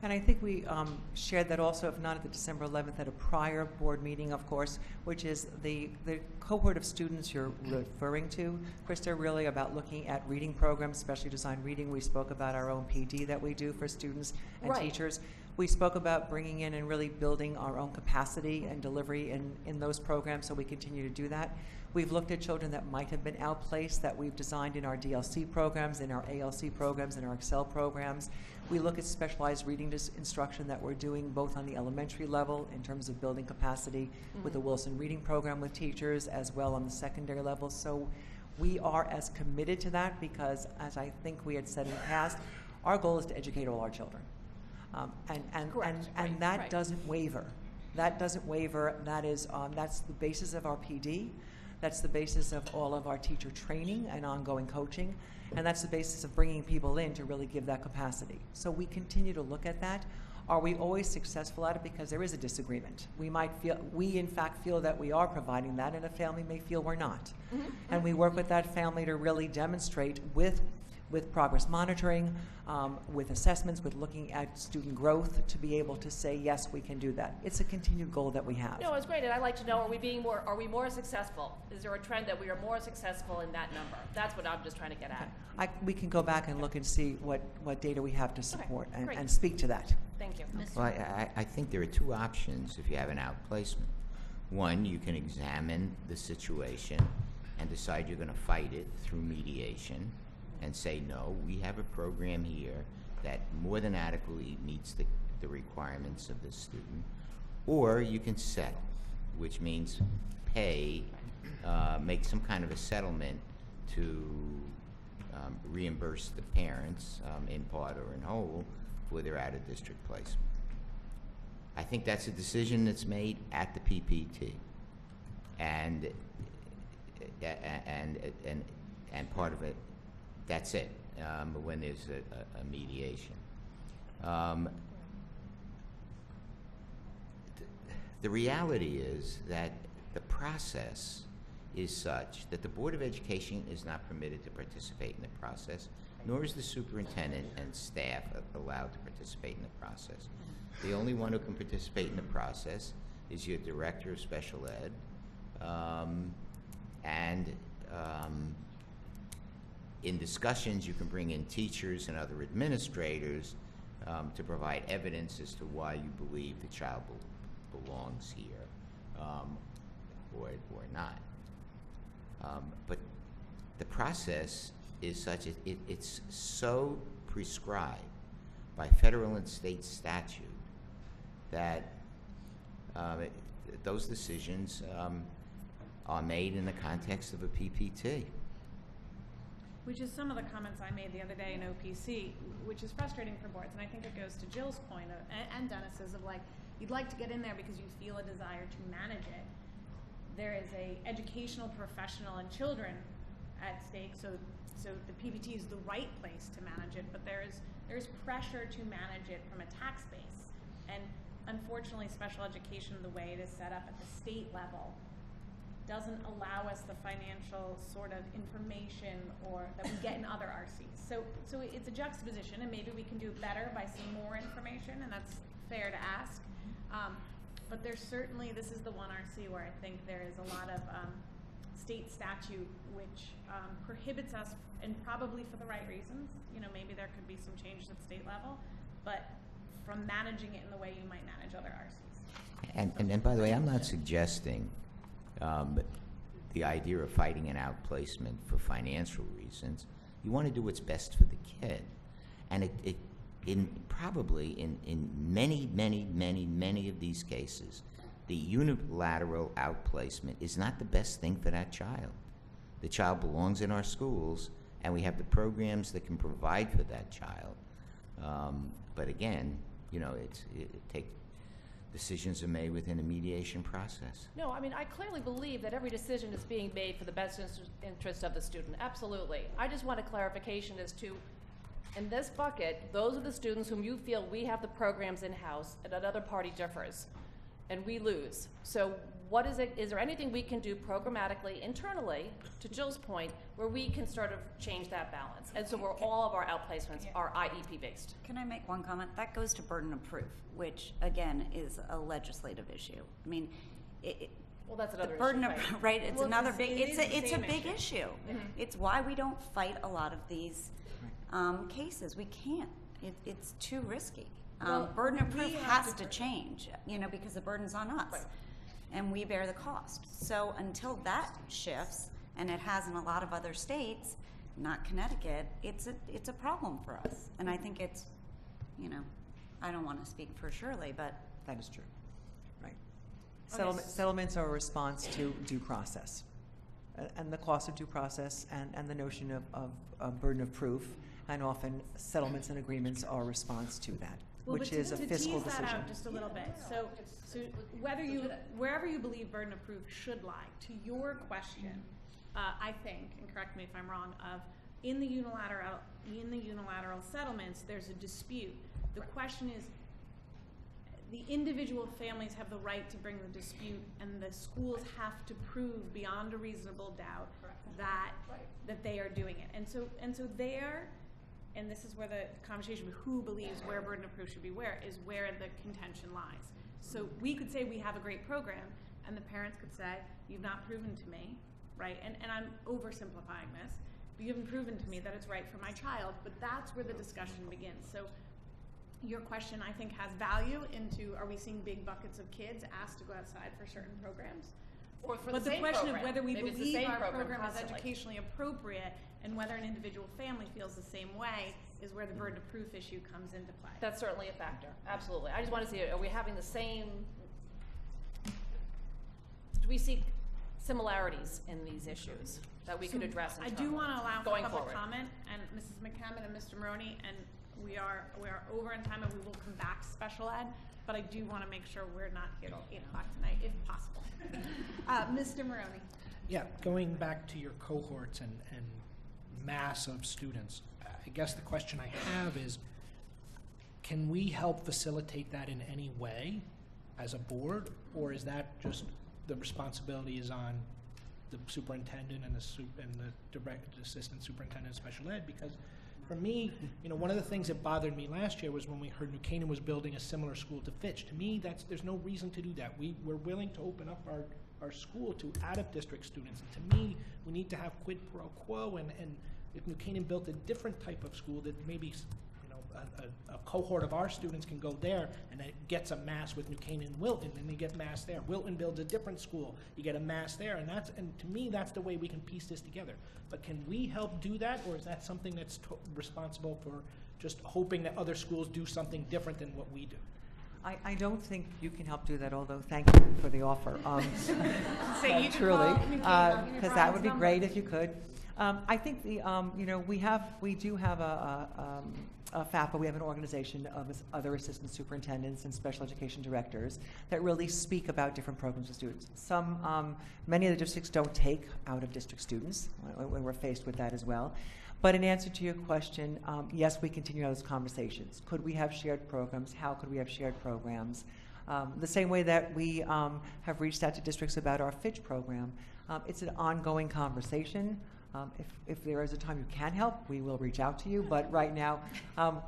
And I think we shared that also, if not at the December 11th, at a prior board meeting, of course, which is the cohort of students you're referring to, Krista, really about looking at reading programs, specially designed reading. We spoke about our own PD that we do for students and Right. teachers. We spoke about bringing in and really building our own capacity and delivery in those programs, so we continue to do that. We've looked at children that might have been outplaced that we've designed in our DLC programs, in our ALC programs, in our Excel programs. We look at specialized reading instruction that we're doing both on the elementary level in terms of building capacity with the Wilson Reading Program with teachers, as well on the secondary level. So we are as committed to that because, as I think we had said in the past, our goal is to educate all our children. Correct. And Right, that right. doesn't waver. That doesn't waver. That is, that's the basis of our PD. That's the basis of all of our teacher training and ongoing coaching. And that's the basis of bringing people in to really give that capacity. So we continue to look at that. Are we always successful at it? Because there is a disagreement. We in fact feel that we are providing that, and a family may feel we're not. And we work with that family to really demonstrate with progress monitoring, with assessments, with looking at student growth to be able to say, yes, we can do that. It's a continued goal that we have. No, it's great, and I'd like to know, are we more successful? Is there a trend that we are more successful in that number? That's what I'm just trying to get at. We can go back and look and see what data we have to support great. and speak to that. Thank you. Well, I think there are two options if you have an outplacement. One, you can examine the situation and decide you're going to fight it through mediation and say, no, we have a program here that more than adequately meets the requirements of the student. Or you can settle, which means pay, make some kind of a settlement to reimburse the parents in part or in whole for their out-of-district placement. I think that's a decision that's made at the PPT. And part of it, that's it, when there's a mediation. The reality is that the process is such that the Board of Education is not permitted to participate in the process, nor is the superintendent and staff allowed to participate in the process. The only one who can participate in the process is your director of special ed, in discussions, you can bring in teachers and other administrators to provide evidence as to why you believe the child belongs here or not. But the process is such, it's so prescribed by federal and state statute that those decisions are made in the context of a PPT. Which is some of the comments I made the other day in OPC, which is frustrating for boards, and I think it goes to Jill's point and Dennis's of like, you'd like to get in there because you feel a desire to manage it. There is a educational professional and children at stake, so the PPT is the right place to manage it, but there's pressure to manage it from a tax base. And unfortunately, special education, the way it is set up at the state level, doesn't allow us the financial sort of information or that we get in other RCs. So it's a juxtaposition, and maybe we can do it better by some more information, and that's fair to ask. But there's certainly, this is the one RC where I think there is a lot of state statute which prohibits us, and probably for the right reasons. You know, maybe there could be some changes at state level, but from managing it in the way you might manage other RCs. And by the way, I'm not suggesting the idea of fighting an outplacement for financial reasons. You want to do what's best for the kid. And probably in many of these cases, the unilateral outplacement is not the best thing for that child. The child belongs in our schools, and we have the programs that can provide for that child. But again, you know, decisions are made within a mediation process. No, I mean, I clearly believe that every decision is being made for the best interest of the student, absolutely. I just want a clarification as to, in this bucket, those are the students whom you feel we have the programs in-house and another party differs. and we lose. So is there anything we can do programmatically, internally, to Jill's point, where we can sort of change that balance? And so where all of our outplacements are IEP based. Can I make one comment? That goes to burden of proof, which again is a legislative issue. I mean, Well, that's the another burden issue, of right? right. It's Well, another it's- big. it is the It's a same big issue. issue. It's why we don't fight a lot of these cases. We can't. It's too risky. Well, Burden of we proof have has to- to change, because the burden's on us, Right. and we bear the cost. So until that shifts, and it has in a lot of other states, not Connecticut, it's a problem for us. And I think it's, I don't want to speak for Shirley, but That is true, right. Okay. Settlements are a response to due process. And the cost of due process and the notion of burden of proof, and often settlements and agreements are a response to that, Well, which but is a fiscal to tease that decision. out just a little bit. So wherever you believe burden of proof should lie, to your question, I think, and correct me if I'm wrong, of in the unilateral settlements, there's a dispute. The question is, the individual families have the right to bring the dispute, and the schools have to prove beyond a reasonable doubt that they are doing it. And so there, and this is where the conversation of who believes where burden of proof should be where is where the contention lies. So we could say we have a great program, and the parents could say, you've not proven to me, right? And I'm oversimplifying this, but you haven't proven to me that it's right for my child, but that's where the discussion begins. So your question, I think, has value into, are we seeing big buckets of kids asked to go outside for certain programs? Or for But the the same question of program. whether we Maybe it's the believe same our program program is constantly. educationally appropriate and whether an individual family feels the same way is where the burden of proof issue comes into play. That's certainly a factor, absolutely. I just want to see, are we having the same, do we see similarities in these issues that we could address I internally do want to allow for going public forward? comment, and Mrs. McCammon and Mr. Maroney, and we are over in time and we will come back to special ed, but I do want to make sure we're not here till 8 o'clock tonight, if possible. Mr. Maroney. Yeah, going back to your cohorts and mass of students, I guess the question I have is, can we help facilitate that in any way as a board, or is that just the responsibility is on the superintendent and the direct assistant superintendent of special ed? Because for me, one of the things that bothered me last year was when we heard New Canaan was building a similar school to Fitch. To me, there's no reason to do that. We're willing to open up our school to out-of-district students. And to me, we need to have quid pro quo, and if New Canaan built a different type of school that maybe a cohort of our students can go there, and it gets a mass with New Canaan and Wilton, and they get mass there. Wilton builds a different school, you get a mass there, and to me, that's the way we can piece this together. But can we help do that, or is that something that's responsible for just hoping that other schools do something different than what we do? I don't think you can help do that, although thank you for the offer. So you can Truly, call New Canaan, because that would be great if you could. I think we do have a FAFA. We have an organization of other assistant superintendents and special education directors that really speak about different programs with students. Many of the districts don't take out-of-district students when we're faced with that as well. But in answer to your question, yes, we continue those conversations. Could we have shared programs? How could we have shared programs? The same way that we have reached out to districts about our Fitch program. It's an ongoing conversation. If there is a time you can help, we will reach out to you. But right now,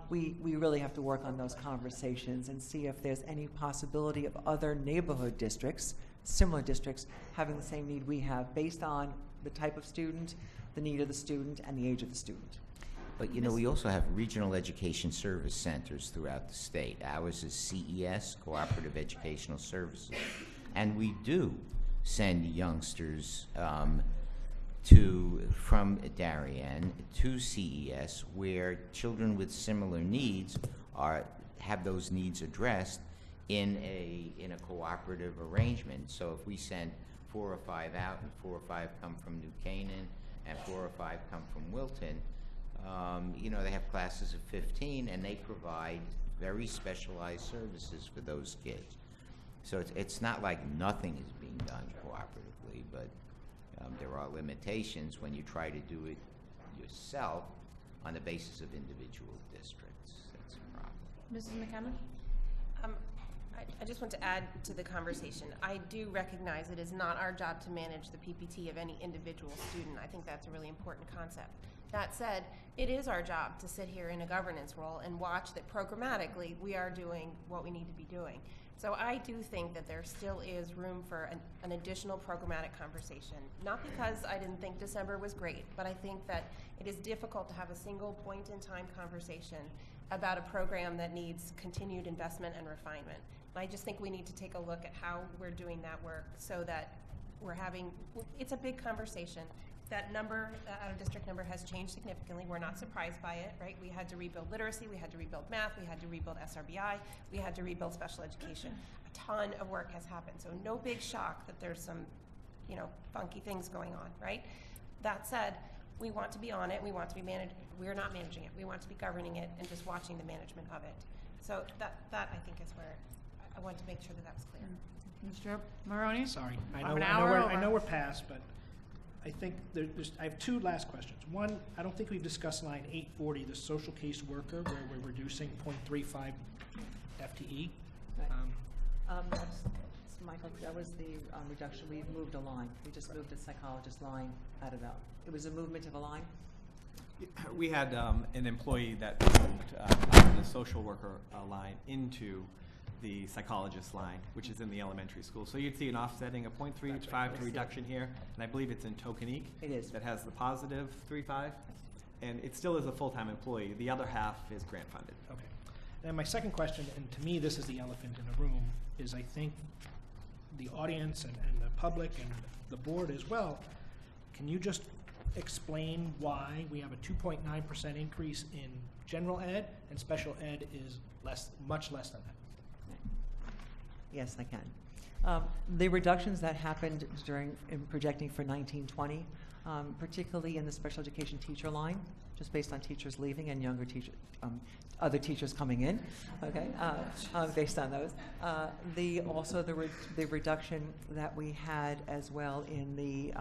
we really have to work on those conversations and see if there's any possibility of other neighborhood districts, similar districts, having the same need we have based on the type of student, the need of the student, and the age of the student. But we also have regional education service centers throughout the state. Ours is CES, Cooperative Educational Services. And we do send youngsters from Darien to CES, where children with similar needs have those needs addressed in a cooperative arrangement. So if we send 4 or 5 out and 4 or 5 come from New Canaan and 4 or 5 come from Wilton, they have classes of 15 and they provide very specialized services for those kids. So it's not like nothing is being done cooperatively, but there are limitations when you try to do it yourself on the basis of individual districts. That's a problem. Mrs. McCammon? I just want to add to the conversation. I do recognize it is not our job to manage the PPT of any individual student. I think that's a really important concept. That said, it is our job to sit here in a governance role and watch that programmatically we are doing what we need to be doing. So I do think that there still is room for an additional programmatic conversation. Not because I didn't think December was great, but I think that it is difficult to have a single point in time conversation about a program that needs continued investment and refinement. And I just think we need to take a look at how we're doing that work so that we're having, it's a big conversation. That number, out-of-district number, has changed significantly. We're not surprised by it, right? We had to rebuild literacy, we had to rebuild math, we had to rebuild SRBI, we had to rebuild special education. A ton of work has happened, so no big shock that there's some, funky things going on, right? That said, we want to be on it, we want to be managed. We're not managing it. We want to be governing it and just watching the management of it. So that I think is where I want to make sure that was clear. Mr. Maroney? Sorry, I know we're past, but I think I have two last questions. One, I don't think we've discussed line 840, the social case worker, where we're reducing 0.35 FTE. That's, Michael, that was the reduction. We moved a line. We just moved the psychologist line out of that. It was a movement of a line. We had an employee that moved out of the social worker line into the psychologist line, which is in the elementary school. So you'd see an offsetting of 0.35 reduction here, and I believe it's in Tokenique. It is. That has the positive 3.5, and it still is a full-time employee. The other half is grant funded. Okay. And my second question, and to me this is the elephant in the room, is I think the audience and the public and the board as well, can you just explain why we have a 2.9% increase in general ed and special ed is much less than that? Yes, I can. The reductions that happened in projecting for 1920, particularly in the special education teacher line, just based on teachers leaving and younger teachers, other teachers coming in, okay, based on those. The reduction that we had as well in the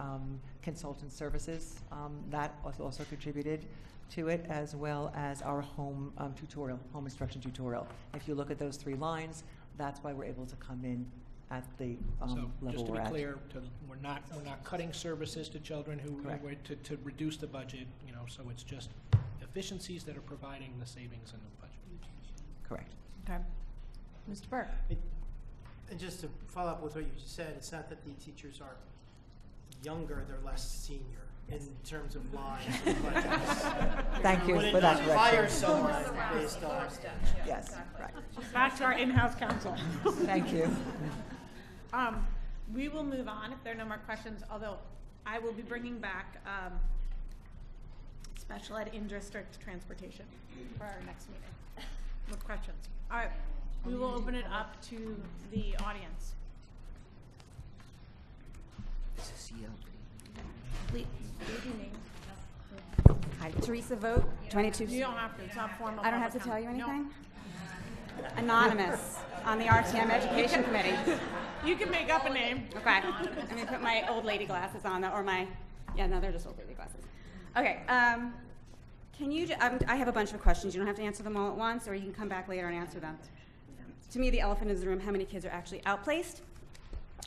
consultant services, that also contributed to it, as well as our home instruction tutorial. If you look at those three lines, that's why we're able to come in at the level we're at. So just to be clear, we're not cutting services to children to reduce the budget, so it's just efficiencies that are providing the savings in the budget. Correct. Okay. Mr. Burke? And just to follow up with what you just said, it's not that the teachers are younger, they're less senior in terms of lines. Thank you for that correction. Hire someone based on. Yes, right. Back to our in-house counsel. Thank you. We will move on if there are no more questions, although I will be bringing back special ed in-district transportation for our next meeting with questions. All right, we will open it up to the audience. Please, state your name. Hi, Teresa Vogt, 22. You don't have to, it's not formal. I don't have to public tell you comment. anything? Anonymous on the RTM Education Committee. You can make up a name. Okay, I'm gonna put my old lady glasses on, or they're just old lady glasses. Okay, can you, I have a bunch of questions. You don't have to answer them all at once, or you can come back later and answer them. To me, the elephant is in the room, how many kids are actually outplaced?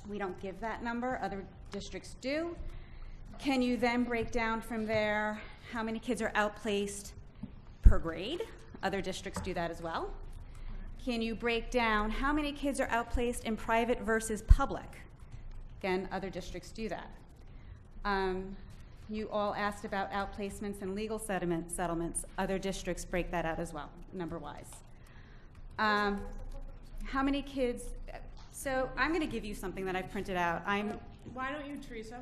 We don't give that number, other districts do. Can you then break down from there how many kids are outplaced per grade? Other districts do that as well. Can you break down how many kids are outplaced in private versus public? Again, other districts do that. You all asked about outplacements and legal settlements. Other districts break that out as well, number-wise. How many kids? So I'm going to give you something that I've printed out. Why don't you, Teresa,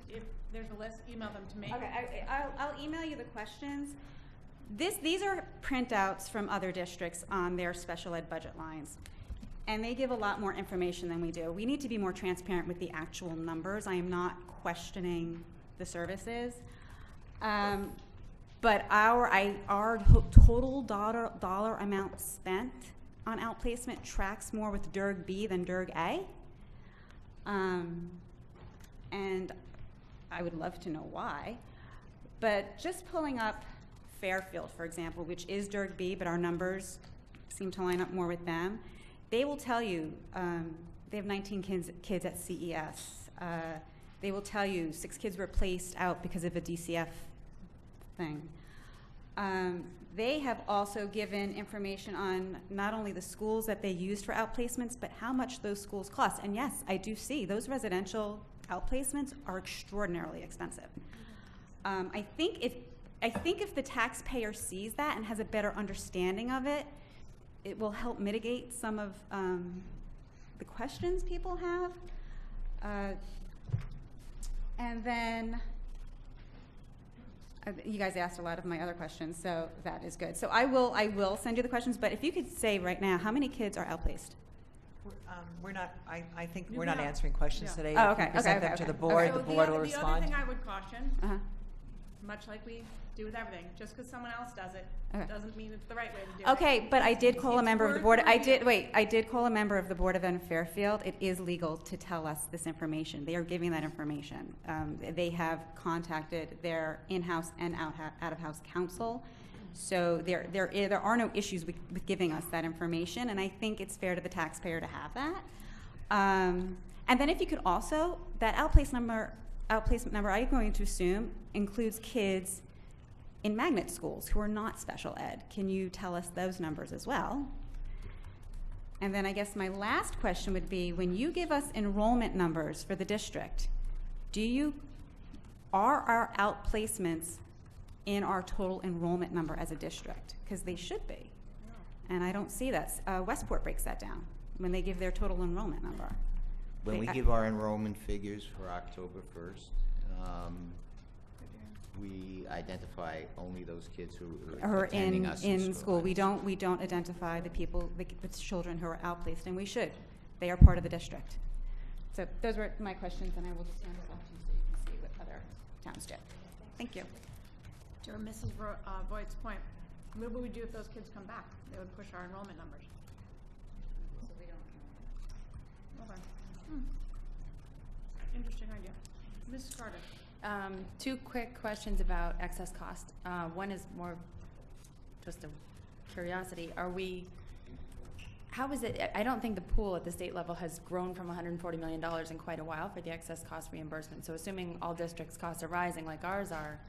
if there's a list, email them to me. Okay, I'll email you the questions. These are printouts from other districts on their special ed budget lines, and they give a lot more information than we do. We need to be more transparent with the actual numbers. I am not questioning the services, but our total dollar amount spent on outplacement tracks more with DIRG B than DIRG A, and I would love to know why. But just pulling up Fairfield, for example, which is DIRG B, but our numbers seem to line up more with them. they will tell you, they have 19 kids at CES. They will tell you 6 kids were placed out because of a DCF thing. They have also given information on not only the schools that they used for outplacements, but how much those schools cost. And yes, I do see those residential outplacements are extraordinarily expensive. I think if the taxpayer sees that and has a better understanding of it, it will help mitigate some of the questions people have. And then you guys asked a lot of my other questions, so that is good. So I will send you the questions, but if you could say right now, how many kids are outplaced? We're not, I think we're not answering questions today. Oh, If you okay, present okay, them to okay. the board, So the board will The other respond. thing I would caution, Uh-huh. much like we do with everything, just because someone else does it, Okay. doesn't mean it's the right way to do it. Okay, but I did call a It's member of the worth board. I review. did call a member of the Board of Ed in Fairfield. It is legal to tell us this information. They are giving that information. They have contacted their in-house and out-of-house counsel. So there are no issues with giving us that information, and I think it's fair to the taxpayer to have that. And then if you could also, that outplacement number, I'm going to assume, includes kids in magnet schools who are not special ed. Can you tell us those numbers as well? And then I guess my last question would be, when you give us enrollment numbers for the district, are our outplacements in our total enrollment number as a district? Because they should be. And I don't see that. Westport breaks that down when they give their total enrollment number. When we give our enrollment figures for October 1st, we identify only those kids who are Or attending us in school. We Right. don't identify the people, the children who are outplaced, and we should. They are part of the district. So those were my questions, and I will just hand this off to you so you can see what other towns do. Thank you. To Mrs. Voigt's point, what would we do if those kids come back? They would push our enrollment numbers. Okay. Interesting idea. Mrs. Carter. 2 quick questions about excess cost. One is more just a curiosity. How is it, I don't think the pool at the state level has grown from $140 million in quite a while for the excess cost reimbursement. So assuming all districts' costs are rising like ours are,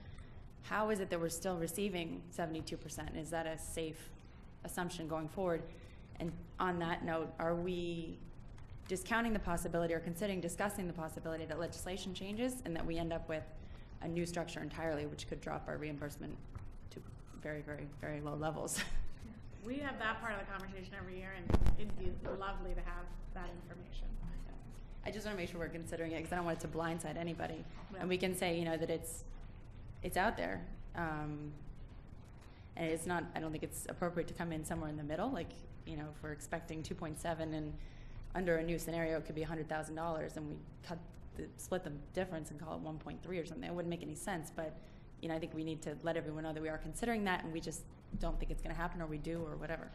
how is it that we're still receiving 72%? Is that a safe assumption going forward? And on that note, are we discounting the possibility or considering discussing the possibility that legislation changes and that we end up with a new structure entirely, which could drop our reimbursement to very, very, very low levels? We have that part of the conversation every year, and it'd be lovely to have that information. I just want to make sure we're considering it because I don't want it to blindside anybody. Yeah. And we can say, that it's out there. And it's not, I don't think it's appropriate to come in somewhere in the middle. Like, if we're expecting 2.7 and under a new scenario, it could be $100,000 and we split the difference and call it 1.3 or something. It wouldn't make any sense. But, I think we need to let everyone know that we are considering that and we just don't think it's going to happen, or we do, or whatever.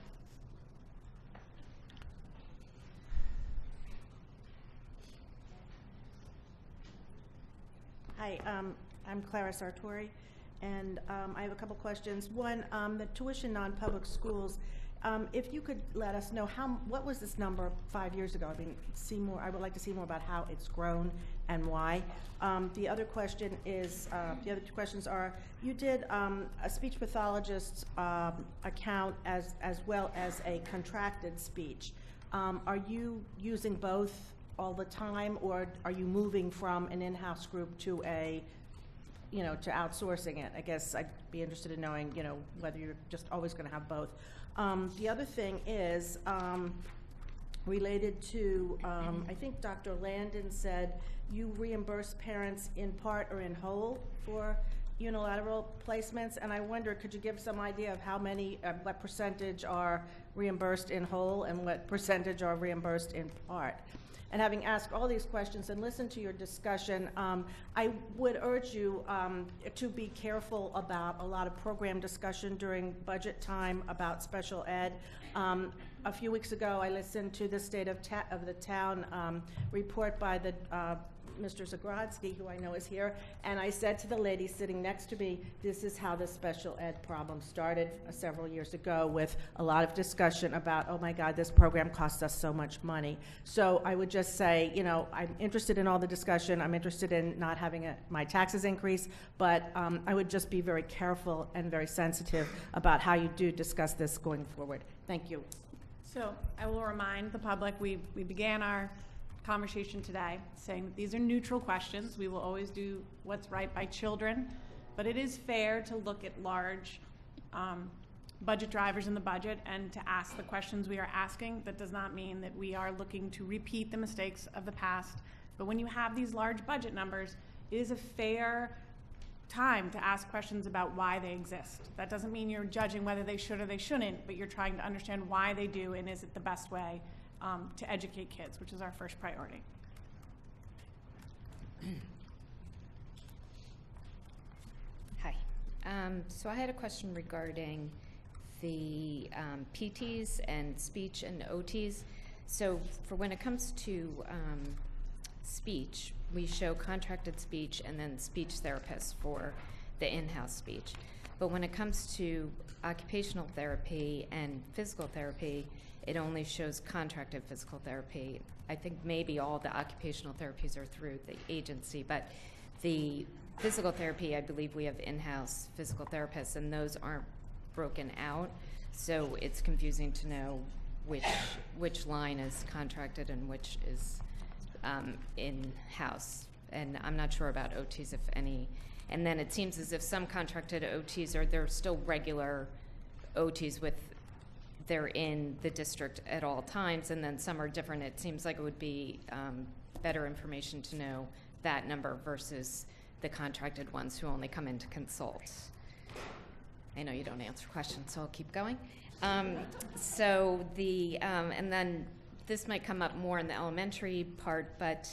Hi, I'm Clara Sartori, and I have a couple questions. One, the tuition non-public schools, if you could let us know what was this number 5 years ago? I would like to see more about how it's grown and why. The other question is, the other 2 questions are, you did a speech pathologist's account as well as a contracted speech. Are you using both all the time, or are you moving from an in-house group to to outsourcing it? I guess I'd be interested in knowing, whether you're just always going to have both. The other thing is related to, I think Dr. Landon said you reimburse parents in part or in whole for unilateral placements, and I wonder, could you give some idea of how many, what percentage are reimbursed in whole and what percentage are reimbursed in part? And having asked all these questions and listened to your discussion, I would urge you to be careful about a lot of program discussion during budget time about special ed. A few weeks ago, I listened to the State of the Town report by the Mr. Zagrodsky, who I know is here, and I said to the lady sitting next to me, this is how the special ed problem started several years ago, with a lot of discussion about, oh my God, this program costs us so much money. So I would just say, you know, I'm interested in all the discussion. I'm interested in not having my taxes increase, but I would just be very careful and very sensitive about how you do discuss this going forward. Thank you. So I will remind the public, we began our conversation today saying that these are neutral questions. We will always do what's right by children, but it is fair to look at large budget drivers in the budget and to ask the questions we are asking. That does not mean that we are looking to repeat the mistakes of the past, but when you have these large budget numbers, it is a fair time to ask questions about why they exist. That doesn't mean you're judging whether they should or they shouldn't, but you're trying to understand why they do and is it the best way to educate kids, which is our first priority. Hi. So I had a question regarding the PTs and speech and OTs. So for when it comes to speech, we show contracted speech and then speech therapists for the in-house speech. But when it comes to occupational therapy and physical therapy, it only shows contracted physical therapy. I think maybe all the occupational therapies are through the agency, but the physical therapy, I believe we have in-house physical therapists, and those aren't broken out. So it's confusing to know which line is contracted and which is in-house. And I'm not sure about OTs, if any. And then it seems as if some contracted OTs they're still regular OTs they're in the district at all times, and then some are different. It seems like it would be better information to know that number versus the contracted ones who only come in to consult. I know you don't answer questions, so I'll keep going. So and then this might come up more in the elementary part, but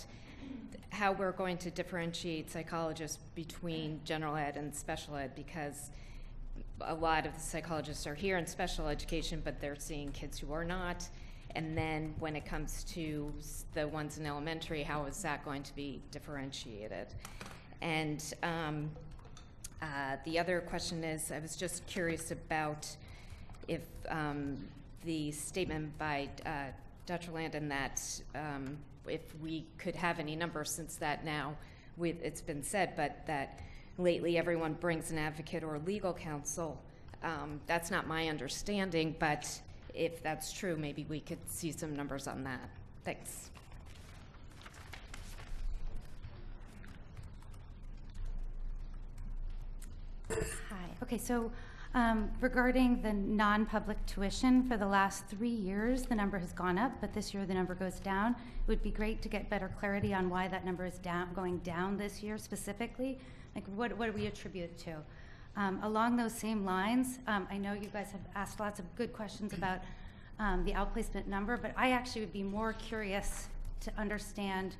how we're going to differentiate psychologists between general ed and special ed, because a lot of the psychologists are here in special education, but they're seeing kids who are not. And then when it comes to the ones in elementary, how is that going to be differentiated? And the other question is, I was just curious about if the statement by Dr. Landon that if we could have any numbers, since that now it's been said, but that lately everyone brings an advocate or legal counsel. That's not my understanding, but if that's true, maybe we could see some numbers on that. Thanks. Hi. Okay, so regarding the non-public tuition, for the last 3 years, the number has gone up, but this year the number goes down. It would be great to get better clarity on why that number is going down this year specifically. Like, what do we attribute it to? Along those same lines, I know you guys have asked lots of good questions about the outplacement number, but I actually would be more curious to understand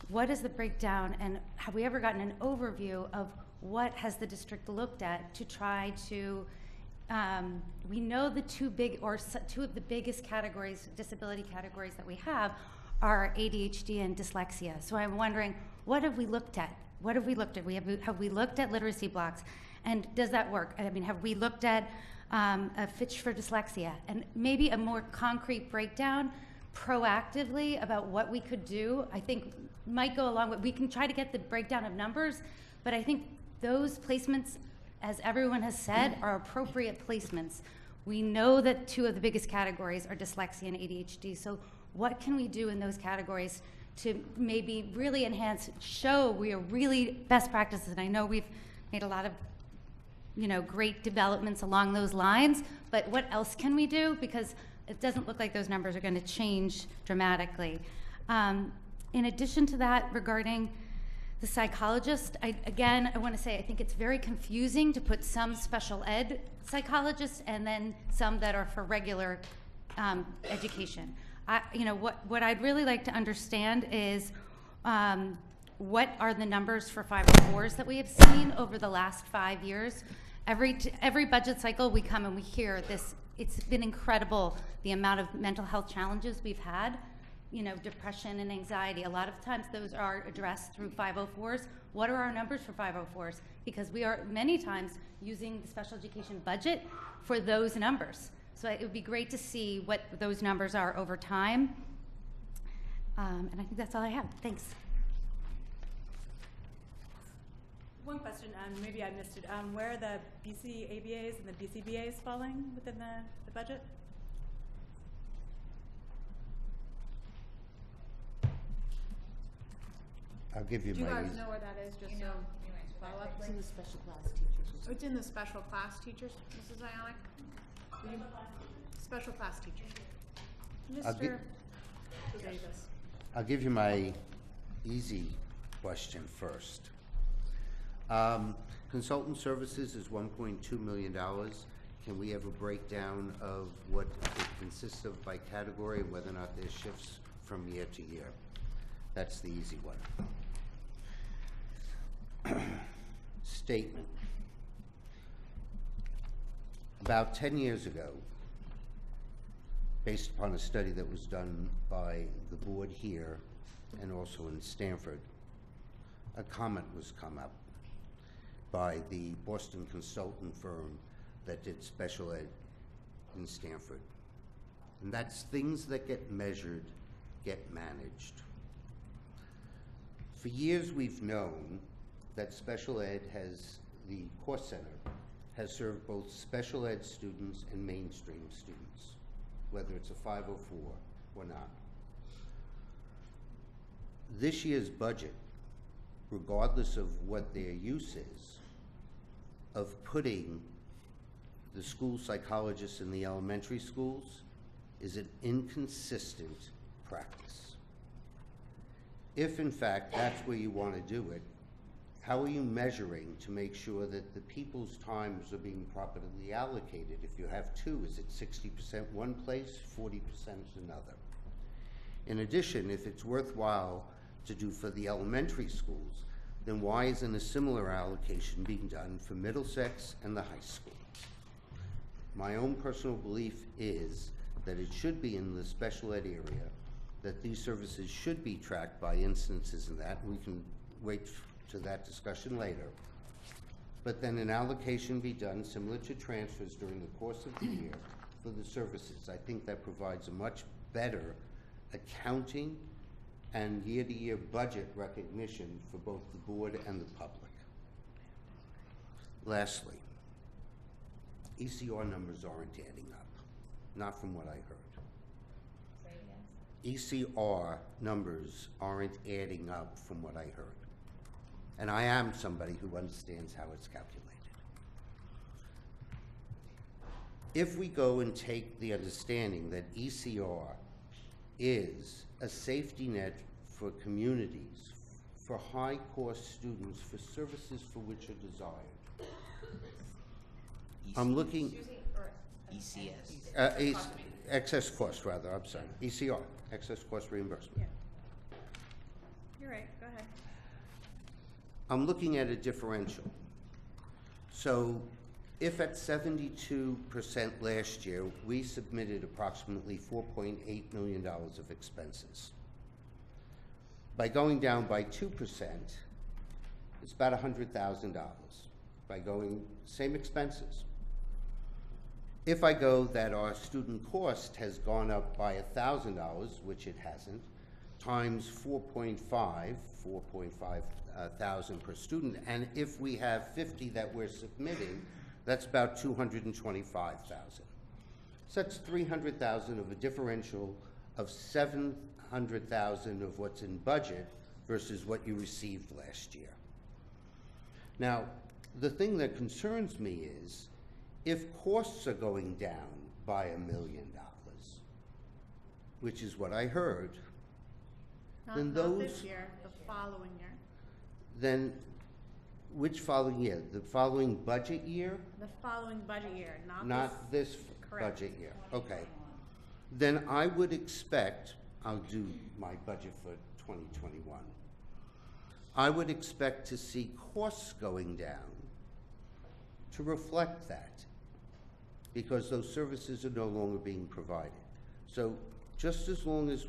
what is the breakdown, and have we ever gotten an overview of what has the district looked at to try to, we know the two of the biggest categories, disability categories that we have are ADHD and dyslexia. So I'm wondering, what have we looked at? What have we looked at? Have we looked at literacy blocks? And does that work? I mean, have we looked at a Fitch for dyslexia? And maybe a more concrete breakdown proactively about what we could do, I think might go along with, we can try to get the breakdown of numbers, but I think those placements, as everyone has said, are appropriate placements. We know that two of the biggest categories are dyslexia and ADHD, so what can we do in those categories to maybe really enhance, show we are really best practices? And I know we've made a lot of great developments along those lines, but what else can we do? Because it doesn't look like those numbers are going to change dramatically. In addition to that, regarding the psychologist, I want to say I think it's very confusing to put some special ed psychologists and then some that are for regular education. What I'd really like to understand is what are the numbers for 504s that we have seen over the last 5 years. Every budget cycle we come and we hear this. It's been incredible the amount of mental health challenges we've had. depression and anxiety. A lot of times those are addressed through 504s. What are our numbers for 504s? Because we are many times using the special education budget for those numbers. So it would be great to see what those numbers are over time. And I think that's all I have. Thanks. One question, and maybe I missed it. Where are the BC ABAs and the BCBAs falling within the budget? I'll give you Do you my. guys know where that is, just so follow up? It's in the special class teachers. Oh, it's in the special class teachers, Mrs. Ionic? Special class teachers. Mr. Davis. I'll give you my easy question first. Consultant services is $1.2 million. Can we have a breakdown of what it consists of by category and whether or not there's shifts from year to year? That's the easy one. Statement. About 10 years ago, based upon a study that was done by the board here and also in Stanford, a comment was come up by the Boston consultant firm that did special ed in Stanford. And that's things that get measured, get managed. For years we've known that special ed has, the cost center has served both special ed students and mainstream students, whether it's a 504 or not. This year's budget, regardless of what their use is, of putting the school psychologists in the elementary schools is an inconsistent practice. If in fact that's where you want to do it, how are you measuring to make sure that the people's times are being properly allocated? If you have two, is it 60% one place, 40% another? In addition, if it's worthwhile to do for the elementary schools, then why isn't a similar allocation being done for Middlesex and the high school? My own personal belief is that it should be in the special ed area, that these services should be tracked by instances in that. We can wait to that discussion later. But then an allocation be done similar to transfers during the course of the year for the services. I think that provides a much better accounting and year-to-year budget recognition for both the board and the public. Lastly, ECR numbers aren't adding up, not from what I heard. ECR numbers aren't adding up from what I heard. And I am somebody who understands how it's calculated. If we go and take the understanding that ECR is a safety net for communities, for high-cost students, for services for which are desired, I'm looking... ECS. Excess cost, rather, I'm sorry. ECR, excess cost reimbursement. Yeah. You're right, go ahead. I'm looking at a differential. So if at 72% last year, we submitted approximately $4.8 million of expenses. By going down by 2%, it's about $100,000. By going same expenses. If I go that our student cost has gone up by $1,000, which it hasn't, times 4.5 thousand per student, and if we have 50 that we're submitting, that's about 225,000. So that's 300,000 of a differential of 700,000 of what's in budget versus what you received last year. Now, the thing that concerns me is if costs are going down by $1 million, which is what I heard, then Not this year, the following year. then which following year? The following budget year? The following budget year, Not this correct. budget year. Okay. Then I would expect, I'll do my budget for 2021. I would expect to see costs going down to reflect that, because those services are no longer being provided. So just as long as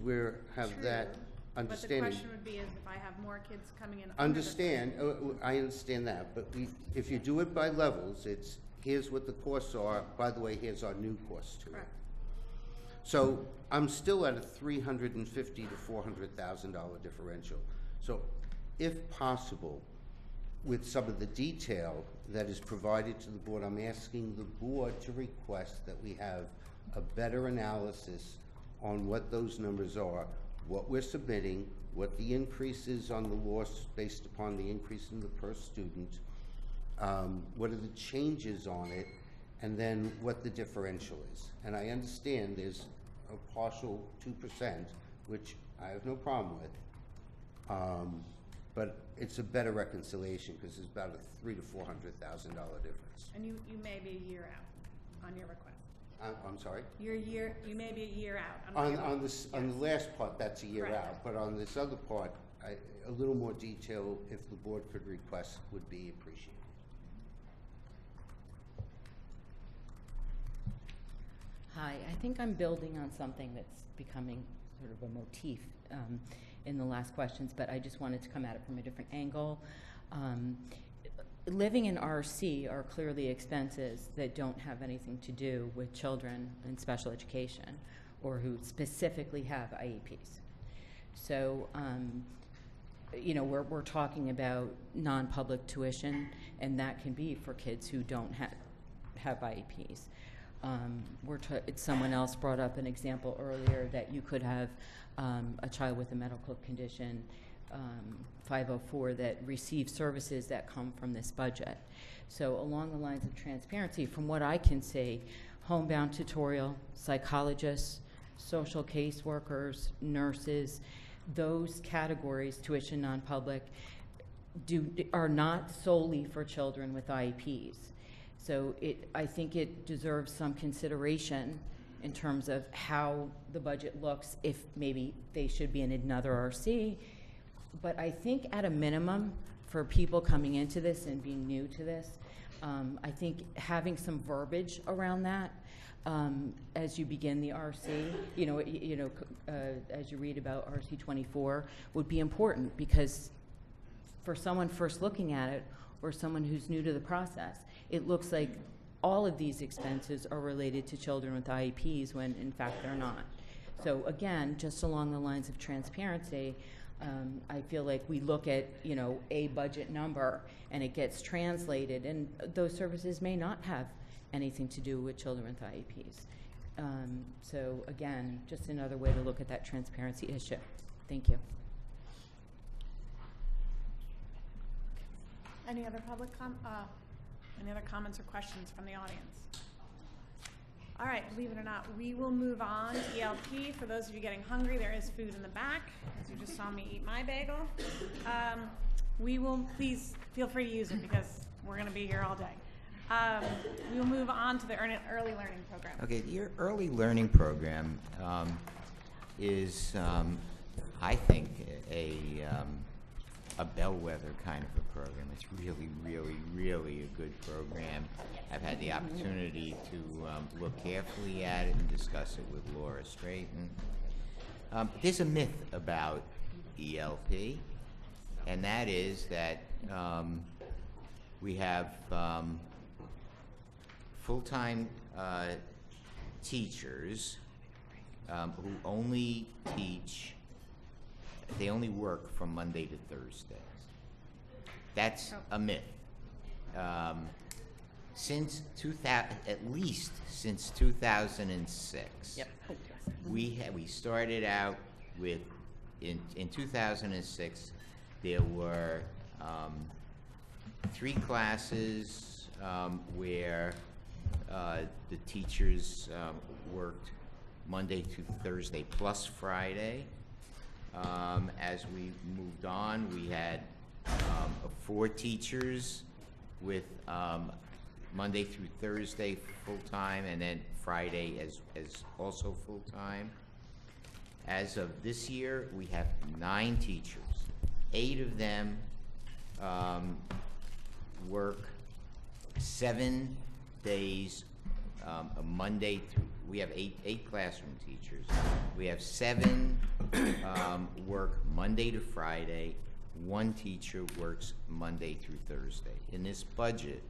have that True. understanding. But the question would be is if I have more kids coming in. I understand that, but if you do it by levels, it's, here's what the costs are, by the way, here's our new costs to it. Correct. So I'm still at a $350,000 to $400,000 differential. So if possible, with some of the detail that is provided to the board, I'm asking the board to request that we have a better analysis on what those numbers are, what we're submitting, what the increase is on the loss based upon the increase in the per student, what are the changes on it, and then what the differential is. And I understand there's a partial 2%, which I have no problem with, but it's a better reconciliation because it's about a $300,000 to $400,000 difference. And you may be a year out on your request. I'm sorry? You may be a year out. On the last part, that's a year Correct. out, but on this other part, a little more detail, if the board could request, would be appreciated. Hi, I think I'm building on something that's becoming sort of a motif in the last questions, but I just wanted to come at it from a different angle. Living in RC are clearly expenses that don't have anything to do with children in special education or who specifically have IEPs. So, you know, we're talking about non-public tuition, and that can be for kids who don't have IEPs. Someone else brought up an example earlier that you could have a child with a medical condition, 504, that receives services that come from this budget. So along the lines of transparency, from what I can see, homebound tutorial, psychologists, social caseworkers, nurses, those categories, tuition non-public, are not solely for children with IEPs. So I think it deserves some consideration in terms of how the budget looks, if maybe they should be in another RC. But I think at a minimum, for people coming into this and being new to this, I think having some verbiage around that as you begin the RC, as you read about RC 24, would be important, because for someone first looking at it or someone who's new to the process, it looks like all of these expenses are related to children with IEPs when in fact they're not. So again, just along the lines of transparency, I feel like we look at, a budget number and it gets translated, and those services may not have anything to do with children with IEPs. So again, just another way to look at that transparency issue. Thank you. Any other any other comments or questions from the audience? All right, believe it or not, we will move on to ELP. For those of you getting hungry, there is food in the back, as you just saw me eat my bagel. Please feel free to use it because we're going to be here all day. We will move on to the early learning program. Okay, your early learning program is, I think, a bellwether kind of a program. It's really, really, really a good program. I've had the opportunity to look carefully at it and discuss it with Laura Strayton. There's a myth about ELP, and that is that we have full-time teachers who only teach, they only work from Monday to Thursday. That's a myth. At least since 2006, we started out with, in 2006, there were 3 classes where the teachers worked Monday to Thursday plus Friday. As we moved on, we had 4 teachers with Monday through Thursday full-time, and then Friday as also full-time. As of this year, we have 9 teachers. 8 of them work 7 days a Monday through, we have eight classroom teachers. We have 7 work Monday to Friday. 1 teacher works Monday through Thursday. In this budget,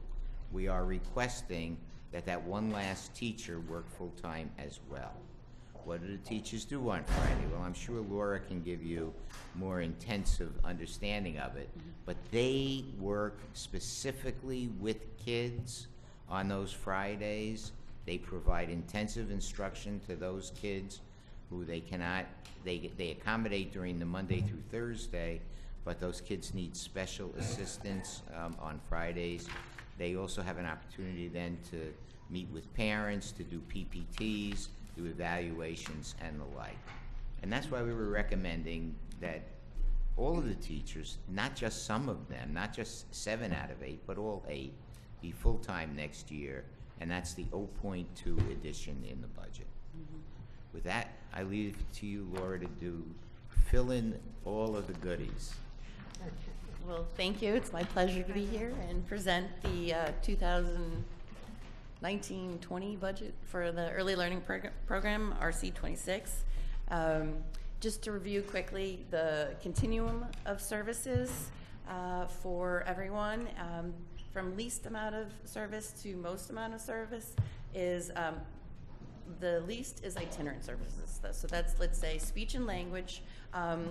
we are requesting that one last teacher work full-time as well. What do the teachers do on Friday? Well, I'm sure Laura can give you more intensive understanding of it, but they work specifically with kids on those Fridays. They provide intensive instruction to those kids who they accommodate during the Monday through Thursday, but those kids need special assistance on Fridays. They also have an opportunity then to meet with parents, to do PPTs, do evaluations and the like. And that's why we were recommending that all of the teachers, not just some of them, not just 7 out of 8, but all 8, be full-time next year, and that's the 0.2 addition in the budget. With that, I leave it to you, Laura, to fill in all of the goodies. Well, thank you. It's my pleasure to be here and present the 2019-20 budget for the Early Learning Program, RC26. Just to review quickly the continuum of services for everyone, from least amount of service to most amount of service is the least is itinerant services. So that's, let's say, speech and language,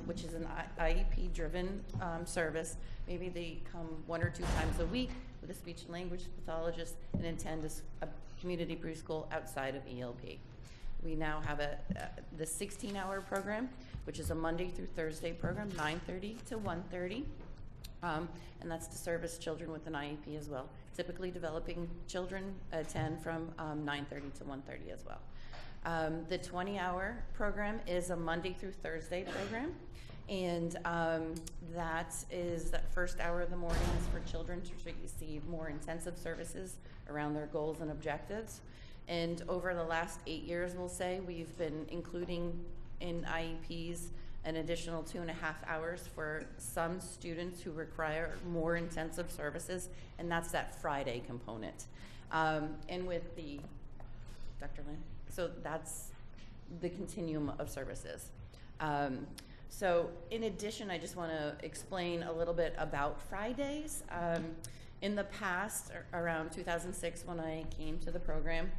which is an IEP-driven service. Maybe they come 1 or 2 times a week with a speech and language pathologist and attend a community preschool outside of ELP. We now have the 16-hour program, which is a Monday through Thursday program, 9:30 to 1:30. And that's to service children with an IEP as well. Typically developing children attend from 9:30 to 1:30 as well. The 20-hour program is a Monday through Thursday program, and that is that first hour of the morning is for children to receive more intensive services around their goals and objectives. And over the last 8 years, we'll say, we've been including in IEPs an additional 2.5 hours for some students who require more intensive services, and that's that Friday component. And with the, Dr. Lynn, so that's the continuum of services. So in addition, I just want to explain a little bit about Fridays. In the past, around 2006, when I came to the program,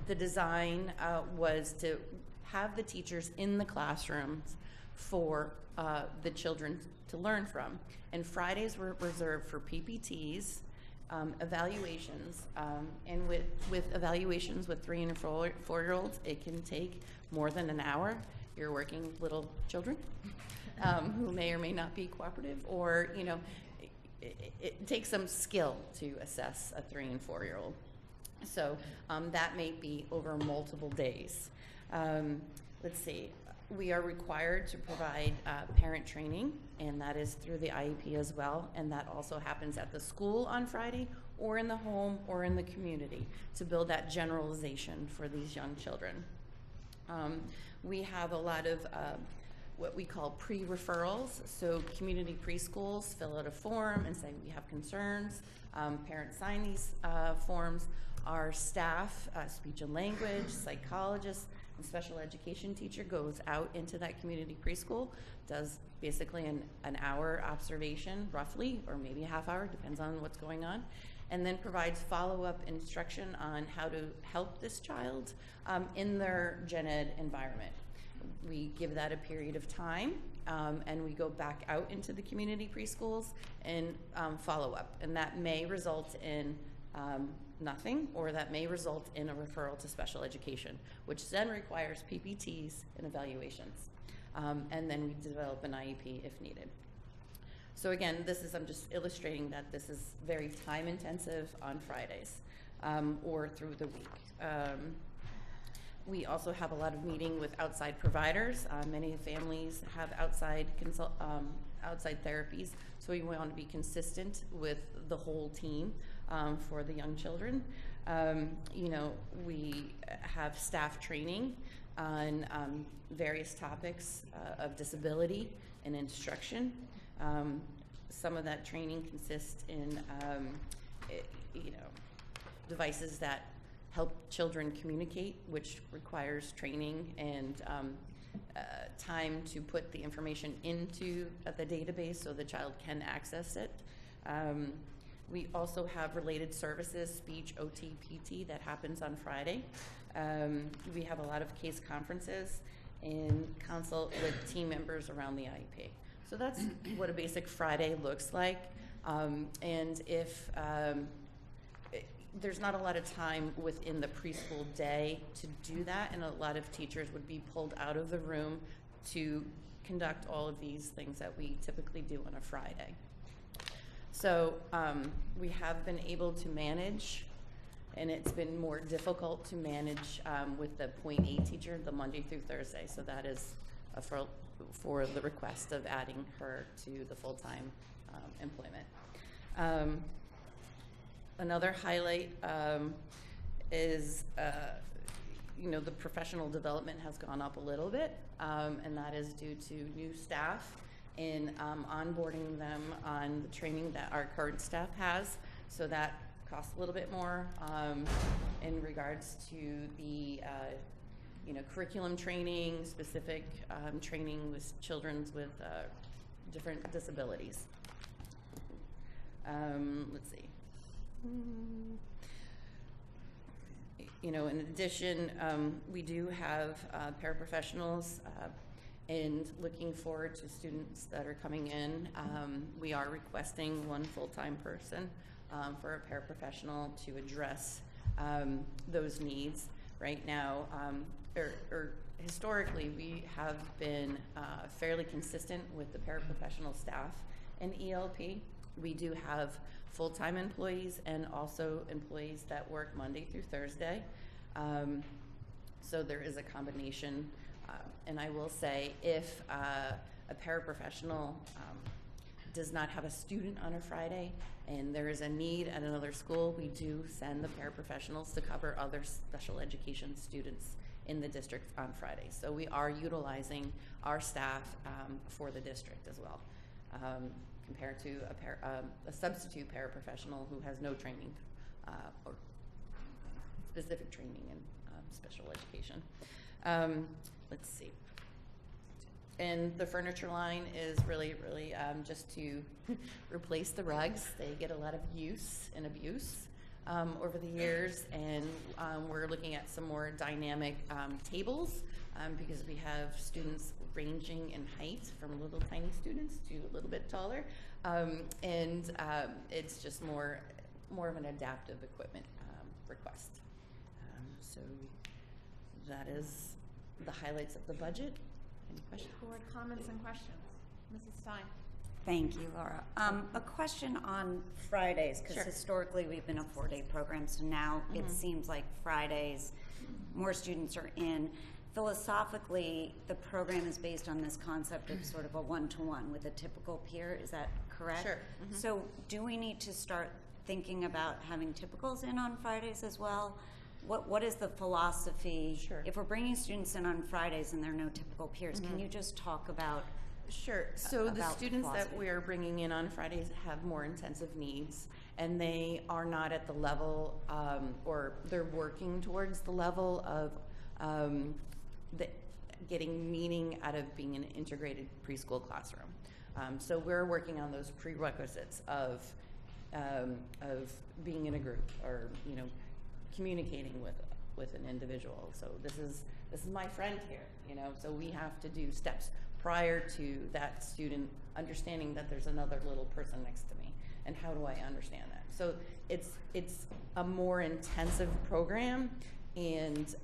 the design was to have the teachers in the classrooms for the children to learn from. And Fridays were reserved for PPTs, evaluations, and with evaluations with 3- and 4-year-olds, it can take more than an hour. You're working with little children who may or may not be cooperative, or, you know, it takes some skill to assess a 3- and 4-year-old. So that may be over multiple days. Let's see, we are required to provide parent training, and that is through the IEP as well, and that also happens at the school on Friday, or in the home, or in the community, to build that generalization for these young children. We have a lot of what we call pre-referrals, so community preschools fill out a form and say we have concerns. Parents sign these forms. Our staff, speech and language, psychologists, and special education teacher goes out into that community preschool, does basically an hour observation, roughly, or maybe a half hour, depends on what's going on, and then provides follow-up instruction on how to help this child in their gen ed environment. We give that a period of time, and we go back out into the community preschools and follow up, and that may result in nothing, or that may result in a referral to special education, which then requires PPTs and evaluations. And then we develop an IEP if needed. So again, I'm just illustrating that this is very time intensive on Fridays or through the week. We also have a lot of meeting with outside providers. Many families have outside therapies, so we want to be consistent with the whole team for the young children. You know, we have staff training on various topics of disability and instruction. Some of that training consists in, you know, devices that help children communicate, which requires training and time to put the information into the database so the child can access it. We also have related services, speech, OT, PT, that happens on Friday. We have a lot of case conferences and consult with team members around the IEP. So that's what a basic Friday looks like. And if there's not a lot of time within the preschool day to do that, and a lot of teachers would be pulled out of the room to conduct all of these things that we typically do on a Friday. So we have been able to manage, and it's been more difficult to manage with the .8 teacher, the Monday through Thursday. So that is for the request of adding her to the full-time employment. Another highlight is, the professional development has gone up a little bit, and that is due to new staff and onboarding them on the training that our current staff has. So that costs a little bit more in regards to the curriculum training, specific training with children with different disabilities. Let's see. In addition, we do have paraprofessionals, and looking forward to students that are coming in. We are requesting one full-time person for a paraprofessional to address those needs. Right now, historically, we have been fairly consistent with the paraprofessional staff in ELP. We do have full-time employees and also employees that work Monday through Thursday. So there is a combination. And I will say, if a paraprofessional does not have a student on a Friday and there is a need at another school, we do send the paraprofessionals to cover other special education students in the district on Fridays. So we are utilizing our staff for the district as well, compared to a substitute paraprofessional who has no training or specific training in special education. Let's see. And the furniture line is really just to replace the rugs. They get a lot of use and abuse over the years, and we're looking at some more dynamic tables because we have students ranging in height from little tiny students to a little bit taller, and it's just more of an adaptive equipment request. So that is the highlights of the budget. Any questions? Board comments and questions. Mrs. Stein. Thank you, Laura. A question on Fridays, because Sure. historically we've been a 4-day program, so now it seems like Fridays, more students are in. Philosophically, the program is based on this concept of sort of a one-to-one with a typical peer. Is that correct? Sure. So do we need to start thinking about having typicals in on Fridays as well? What is the philosophy? Sure. If we're bringing students in on Fridays and there are no typical peers, can you just talk about Sure. So the about students that philosophy? we are bringing in on Fridays have more intensive needs, and they are not at the level, or they're working towards the level of getting meaning out of being an integrated preschool classroom. So we're working on those prerequisites of being in a group, or communicating with an individual. So this is my friend here, so we have to do steps prior to that student understanding that there's another little person next to me, and how do I understand that? So it's a more intensive program, and